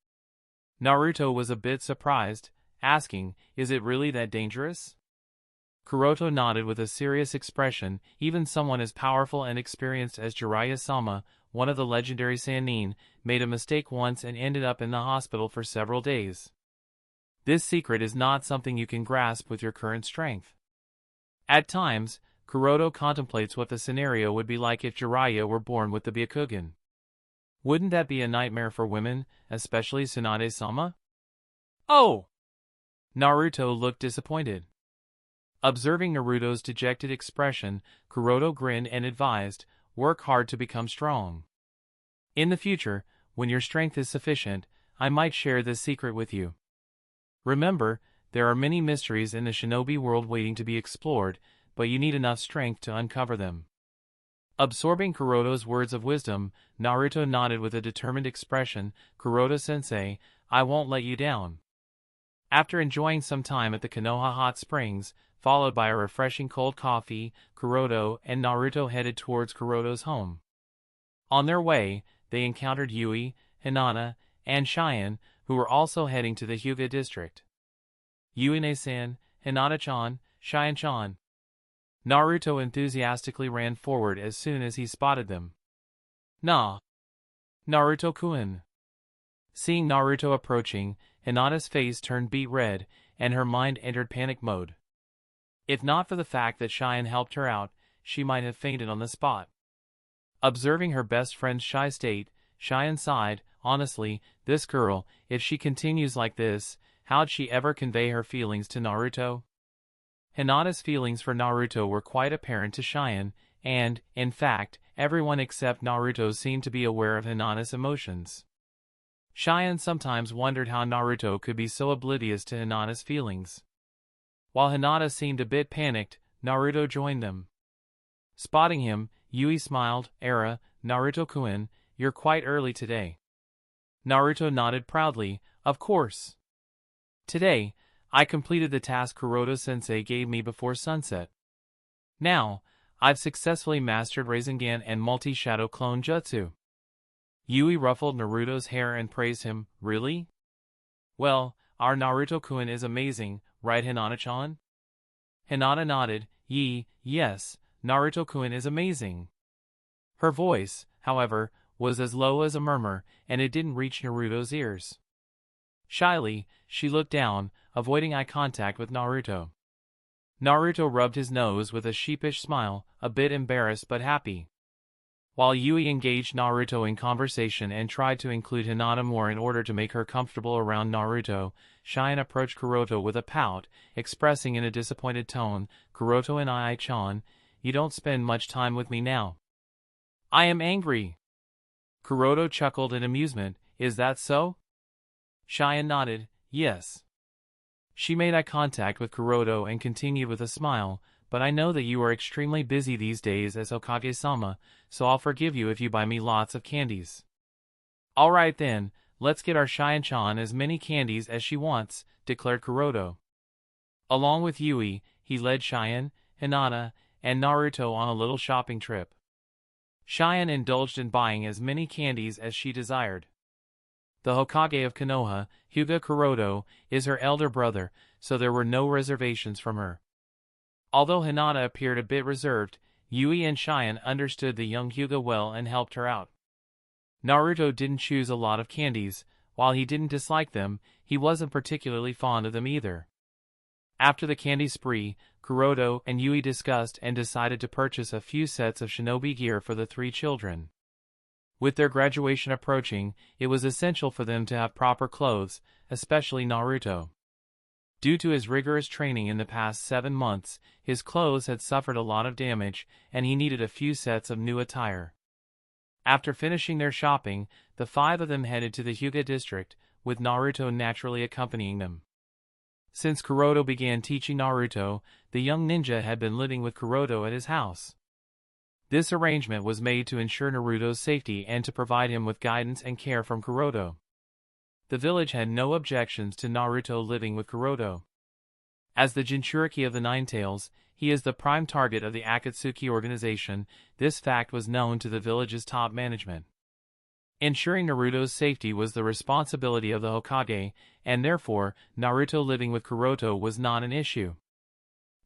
Naruto was a bit surprised, asking, "Is it really that dangerous?" Kuroto nodded with a serious expression. Even someone as powerful and experienced as Jiraiya-sama, one of the legendary Sannin, made a mistake once and ended up in the hospital for several days. This secret is not something you can grasp with your current strength. At times, Kuroto contemplates what the scenario would be like if Jiraiya were born with the Byakugan. Wouldn't that be a nightmare for women, especially Tsunade-sama? "Oh!" Naruto looked disappointed. Observing Naruto's dejected expression, Kuroto grinned and advised, "Work hard to become strong. In the future, when your strength is sufficient, I might share this secret with you. Remember, there are many mysteries in the shinobi world waiting to be explored, but you need enough strength to uncover them." Absorbing Kuroto's words of wisdom, Naruto nodded with a determined expression. "Kuroto-sensei, I won't let you down." After enjoying some time at the Konoha Hot Springs, followed by a refreshing cold coffee, Kuroto and Naruto headed towards Kuroto's home. On their way, they encountered Yui, Hinata, and Cheyenne, who were also heading to the Hyuga district. "Yui-ne-san, Hinata-chan, Cheyenne-chan." Naruto enthusiastically ran forward as soon as he spotted them. "Nah, Naruto-kun." Seeing Naruto approaching, Hinata's face turned beet red, and her mind entered panic mode. If not for the fact that Cheyenne helped her out, she might have fainted on the spot. Observing her best friend's shy state, Cheyenne sighed. Honestly, this girl, if she continues like this, how'd she ever convey her feelings to Naruto? Hinata's feelings for Naruto were quite apparent to Cheyenne, and, in fact, everyone except Naruto seemed to be aware of Hinata's emotions. Cheyenne sometimes wondered how Naruto could be so oblivious to Hinata's feelings. While Hinata seemed a bit panicked, Naruto joined them. Spotting him, Yui smiled. Naruto-kun, you're quite early today. Naruto nodded proudly. Of course. Today, I completed the task Kuroto-sensei gave me before sunset. Now, I've successfully mastered Rasengan and multi-shadow clone jutsu. Yui ruffled Naruto's hair and praised him. Really? Well, our Naruto-kun is amazing, right, Hinata-chan? Hinata nodded. Yes, Naruto-kun is amazing. Her voice, however, was as low as a murmur, and it didn't reach Naruto's ears. Shyly, she looked down, avoiding eye contact with Naruto. Naruto rubbed his nose with a sheepish smile, a bit embarrassed but happy. While Yui engaged Naruto in conversation and tried to include Hinata more in order to make her comfortable around Naruto, Cheyenne approached Kuroto with a pout, expressing in a disappointed tone, Kuroto and I-chan, you don't spend much time with me now. I am angry. Kuroto chuckled in amusement. Is that so? Cheyenne nodded. Yes. She made eye contact with Kuroto and continued with a smile, but I know that you are extremely busy these days as Hokage-sama, so I'll forgive you if you buy me lots of candies. Alright then, let's get our Cheyenne-chan as many candies as she wants, declared Kuroto. Along with Yui, he led Cheyenne, Hinata, and Naruto on a little shopping trip. Cheyenne indulged in buying as many candies as she desired. The Hokage of Konoha, Hyuga Kuroto, is her elder brother, so there were no reservations from her. Although Hinata appeared a bit reserved, Yui and Cheyenne understood the young Hyuga well and helped her out. Naruto didn't choose a lot of candies. While he didn't dislike them, he wasn't particularly fond of them either. After the candy spree, Kuroto and Yui discussed and decided to purchase a few sets of shinobi gear for the three children. With their graduation approaching, it was essential for them to have proper clothes, especially Naruto. Due to his rigorous training in the past 7 months, his clothes had suffered a lot of damage, and he needed a few sets of new attire. After finishing their shopping, the 5 of them headed to the Hyuga district, with Naruto naturally accompanying them. Since Kuroto began teaching Naruto, the young ninja had been living with Kuroto at his house. This arrangement was made to ensure Naruto's safety and to provide him with guidance and care from Kuroto. The village had no objections to Naruto living with Kuroto. As the Jinchuriki of the Nine Tails, he is the prime target of the Akatsuki organization. This fact was known to the village's top management. Ensuring Naruto's safety was the responsibility of the Hokage, and therefore, Naruto living with Kuroto was not an issue.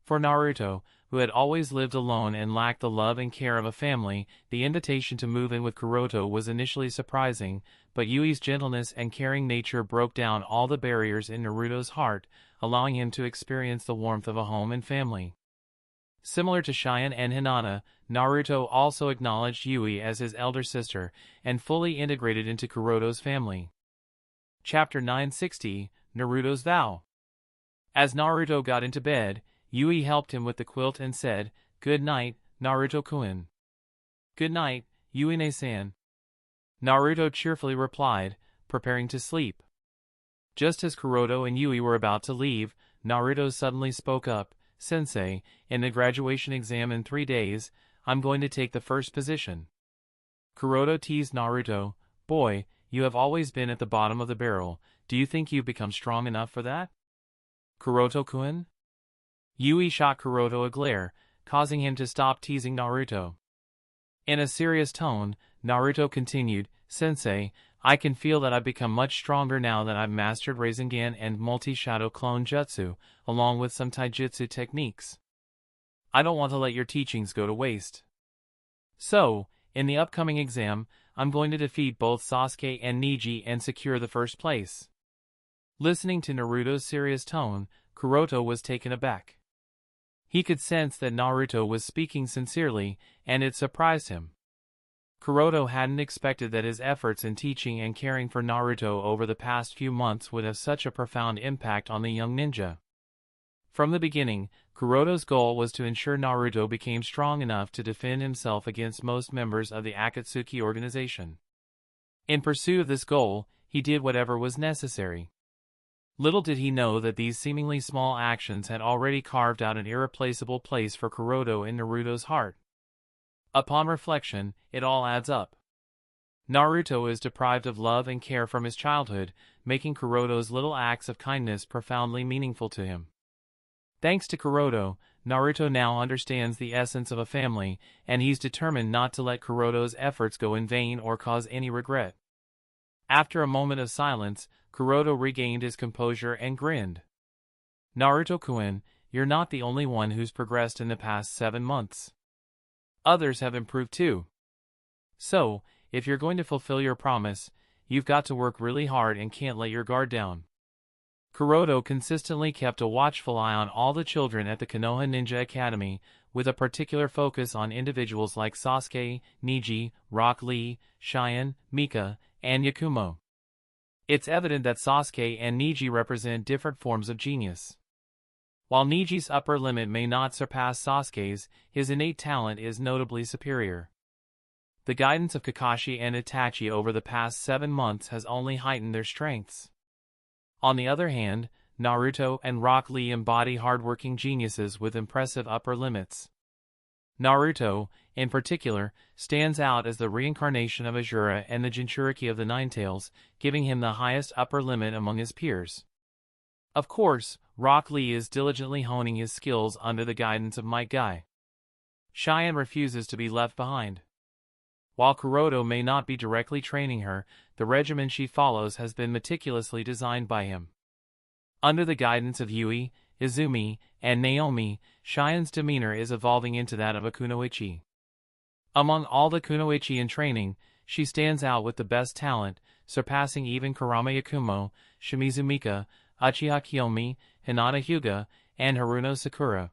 For Naruto, who had always lived alone and lacked the love and care of a family, the invitation to move in with Kuroto was initially surprising, but Yui's gentleness and caring nature broke down all the barriers in Naruto's heart, allowing him to experience the warmth of a home and family. Similar to Cheyenne and Hinata, Naruto also acknowledged Yui as his elder sister, and fully integrated into Kuroto's family. Chapter 960, Naruto's Vow. As Naruto got into bed, Yui helped him with the quilt and said, "Good night, Naruto-kun." "Good night, Yui-ne-san." Naruto cheerfully replied, preparing to sleep. Just as Kuroto and Yui were about to leave, Naruto suddenly spoke up, "Sensei, in the graduation exam in 3 days, I'm going to take the first position." Kuroto teased Naruto, "Boy, you have always been at the bottom of the barrel. Do you think you've become strong enough for that?" "Kuroto-kun?" Yui shot Kuroto a glare, causing him to stop teasing Naruto. In a serious tone, Naruto continued, "Sensei, I can feel that I've become much stronger now that I've mastered Rasengan and multi-shadow clone jutsu, along with some taijutsu techniques. I don't want to let your teachings go to waste. So, in the upcoming exam, I'm going to defeat both Sasuke and Neji and secure the first place." Listening to Naruto's serious tone, Kuroto was taken aback. He could sense that Naruto was speaking sincerely, and it surprised him. Kuroda hadn't expected that his efforts in teaching and caring for Naruto over the past few months would have such a profound impact on the young ninja. From the beginning, Kuroda's goal was to ensure Naruto became strong enough to defend himself against most members of the Akatsuki organization. In pursuit of this goal, he did whatever was necessary. Little did he know that these seemingly small actions had already carved out an irreplaceable place for Kuroda in Naruto's heart. Upon reflection, it all adds up. Naruto is deprived of love and care from his childhood, making Kuroda's little acts of kindness profoundly meaningful to him. Thanks to Kuroda, Naruto now understands the essence of a family, and he's determined not to let Kuroda's efforts go in vain or cause any regret. After a moment of silence, Kuroda regained his composure and grinned. Naruto-kun, you're not the only one who's progressed in the past 7 months. Others have improved too. So, if you're going to fulfill your promise, you've got to work really hard and can't let your guard down. Kuroda consistently kept a watchful eye on all the children at the Konoha Ninja Academy, with a particular focus on individuals like Sasuke, Neji, Rock Lee, Cheyenne, Mika, and Yakumo. It's evident that Sasuke and Neji represent different forms of genius. While Neji's upper limit may not surpass Sasuke's, his innate talent is notably superior. The guidance of Kakashi and Itachi over the past 7 months has only heightened their strengths. On the other hand, Naruto and Rock Lee embody hardworking geniuses with impressive upper limits. Naruto, in particular, stands out as the reincarnation of Asura and the Jinchuriki of the Ninetales, giving him the highest upper limit among his peers. Of course, Rock Lee is diligently honing his skills under the guidance of Might Guy. Cheyenne refuses to be left behind. While Kuroda may not be directly training her, the regimen she follows has been meticulously designed by him. Under the guidance of Yui, Izumi, and Naomi, Cheyenne's demeanor is evolving into that of a kunoichi. Among all the kunoichi in training, she stands out with the best talent, surpassing even Kurama Yakumo, Shimizu Mika, Uchiha Kiyomi, Hinata Hyuga, and Haruno Sakura.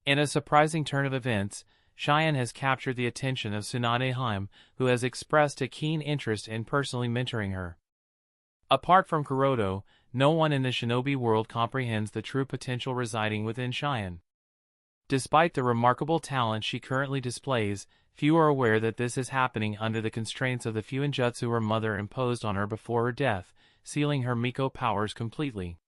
In a surprising turn of events, Cheyenne has captured the attention of Tsunade, who has expressed a keen interest in personally mentoring her. Apart from Kuroda, no one in the shinobi world comprehends the true potential residing within Cheyenne. Despite the remarkable talent she currently displays, few are aware that this is happening under the constraints of the Fuinjutsu her mother imposed on her before her death, sealing her Miko powers completely.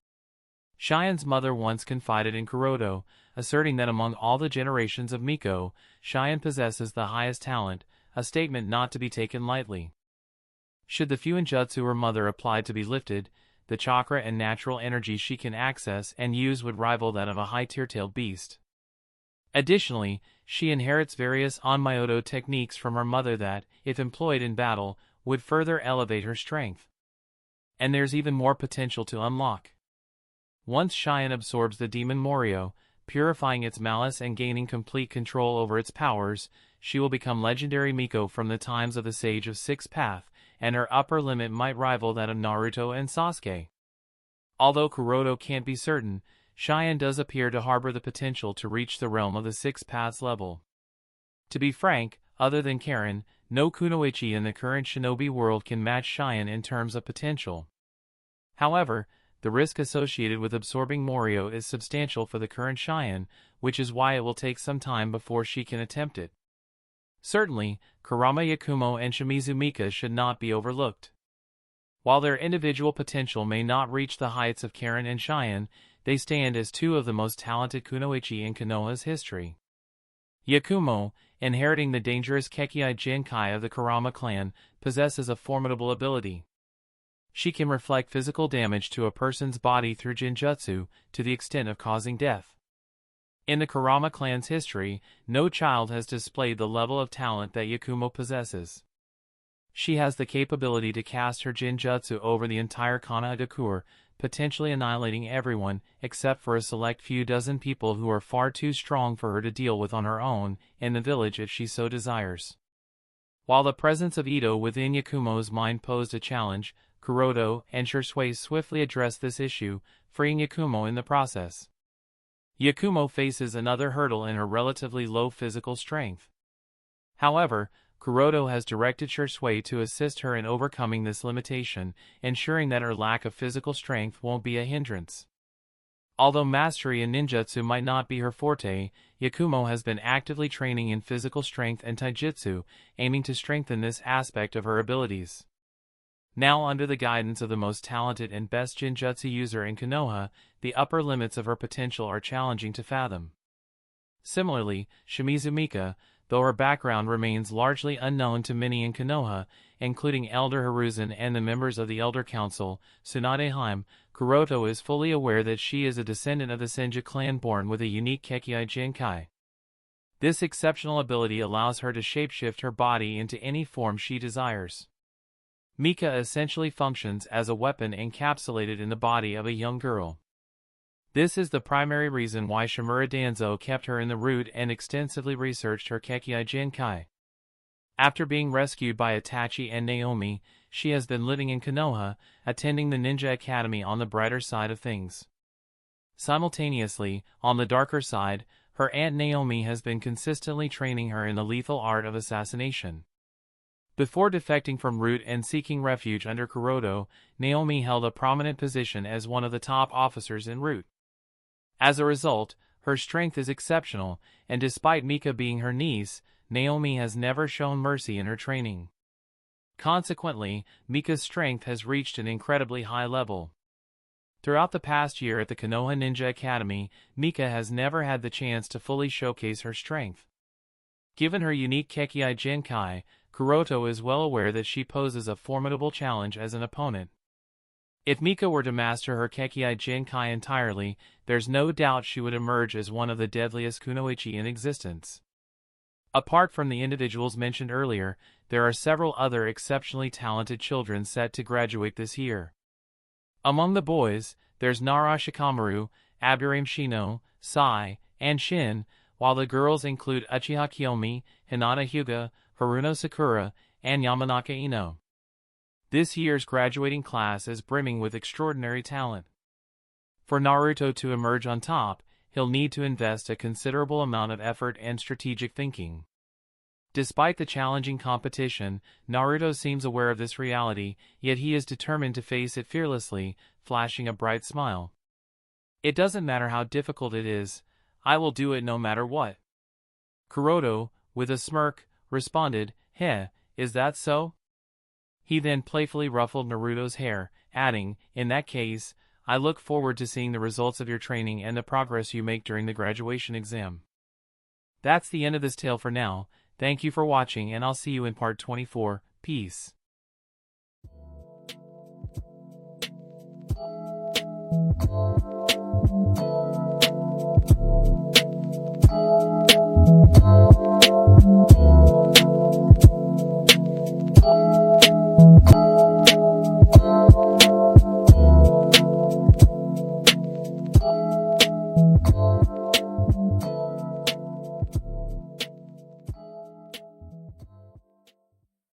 Cheyenne's mother once confided in Kuroda, asserting that among all the generations of Miko, Cheyenne possesses the highest talent, a statement not to be taken lightly. Should the Fuinjutsu her mother apply to be lifted, the chakra and natural energy she can access and use would rival that of a high-tier-tailed beast. Additionally, she inherits various Onmyoto techniques from her mother that, if employed in battle, would further elevate her strength. And there's even more potential to unlock. Once Cheyenne absorbs the demon Morio, purifying its malice and gaining complete control over its powers, she will become legendary Miko from the times of the Sage of Six Path, and her upper limit might rival that of Naruto and Sasuke. Although Kuroda can't be certain, Cheyenne does appear to harbor the potential to reach the realm of the Six Paths level. To be frank, other than Karen, no kunoichi in the current shinobi world can match Cheyenne in terms of potential. However, the risk associated with absorbing Morio is substantial for the current Cheyenne, which is why it will take some time before she can attempt it. Certainly, Kurama Yakumo and Shimizu Mika should not be overlooked. While their individual potential may not reach the heights of Karen and Cheyenne, they stand as two of the most talented kunoichi in Konoha's history. Yakumo, inheriting the dangerous Kekkai Genkai of the Kurama clan, possesses a formidable ability. She can reflect physical damage to a person's body through Jinjutsu, to the extent of causing death. In the Kurama clan's history, no child has displayed the level of talent that Yakumo possesses. She has the capability to cast her Jinjutsu over the entire Kanagakur, potentially annihilating everyone, except for a select few dozen people who are far too strong for her to deal with on her own, in the village if she so desires. While the presence of Ito within Yakumo's mind posed a challenge, Kuroda and Shursui swiftly addressed this issue, freeing Yakumo in the process. Yakumo faces another hurdle in her relatively low physical strength. However, Kuroto has directed Shursui to assist her in overcoming this limitation, ensuring that her lack of physical strength won't be a hindrance. Although mastery in ninjutsu might not be her forte, Yakumo has been actively training in physical strength and taijutsu, aiming to strengthen this aspect of her abilities. Now under the guidance of the most talented and best Jinjutsu user in Konoha, the upper limits of her potential are challenging to fathom. Similarly, Shimizu Mika, though her background remains largely unknown to many in Konoha, including Elder Hiruzen and the members of the Elder Council, Tsunade Heim, Kuroto is fully aware that she is a descendant of the Senju clan born with a unique Kekkei Jinkai. This exceptional ability allows her to shapeshift her body into any form she desires. Mika essentially functions as a weapon encapsulated in the body of a young girl. This is the primary reason why Shimura Danzo kept her in the root and extensively researched her Kekkei Jinkai. After being rescued by Itachi and Naomi, she has been living in Konoha, attending the Ninja Academy on the brighter side of things. Simultaneously, on the darker side, her aunt Naomi has been consistently training her in the lethal art of assassination. Before defecting from Root and seeking refuge under Kuroto, Naomi held a prominent position as one of the top officers in Root. As a result, her strength is exceptional, and despite Mika being her niece, Naomi has never shown mercy in her training. Consequently, Mika's strength has reached an incredibly high level. Throughout the past year at the Konoha Ninja Academy, Mika has never had the chance to fully showcase her strength. Given her unique Kekkei Jinkai, Kuroto is well aware that she poses a formidable challenge as an opponent. If Mika were to master her Kekkei Jinkai entirely, there's no doubt she would emerge as one of the deadliest kunoichi in existence. Apart from the individuals mentioned earlier, there are several other exceptionally talented children set to graduate this year. Among the boys, there's Nara Shikamaru, Abdurrahim Shino, Sai, and Shin, while the girls include Uchiha Kiyomi, Hinata Hyuga, Haruno Sakura, and Yamanaka Ino. This year's graduating class is brimming with extraordinary talent. For Naruto to emerge on top, he'll need to invest a considerable amount of effort and strategic thinking. Despite the challenging competition, Naruto seems aware of this reality, yet he is determined to face it fearlessly, flashing a bright smile. It doesn't matter how difficult it is, I will do it no matter what. Kuroto, with a smirk, responded, "Heh, is that so?" He then playfully ruffled Naruto's hair, adding, "In that case, I look forward to seeing the results of your training and the progress you make during the graduation exam." That's the end of this tale for now. Thank you for watching, and I'll see you in part 24. Peace.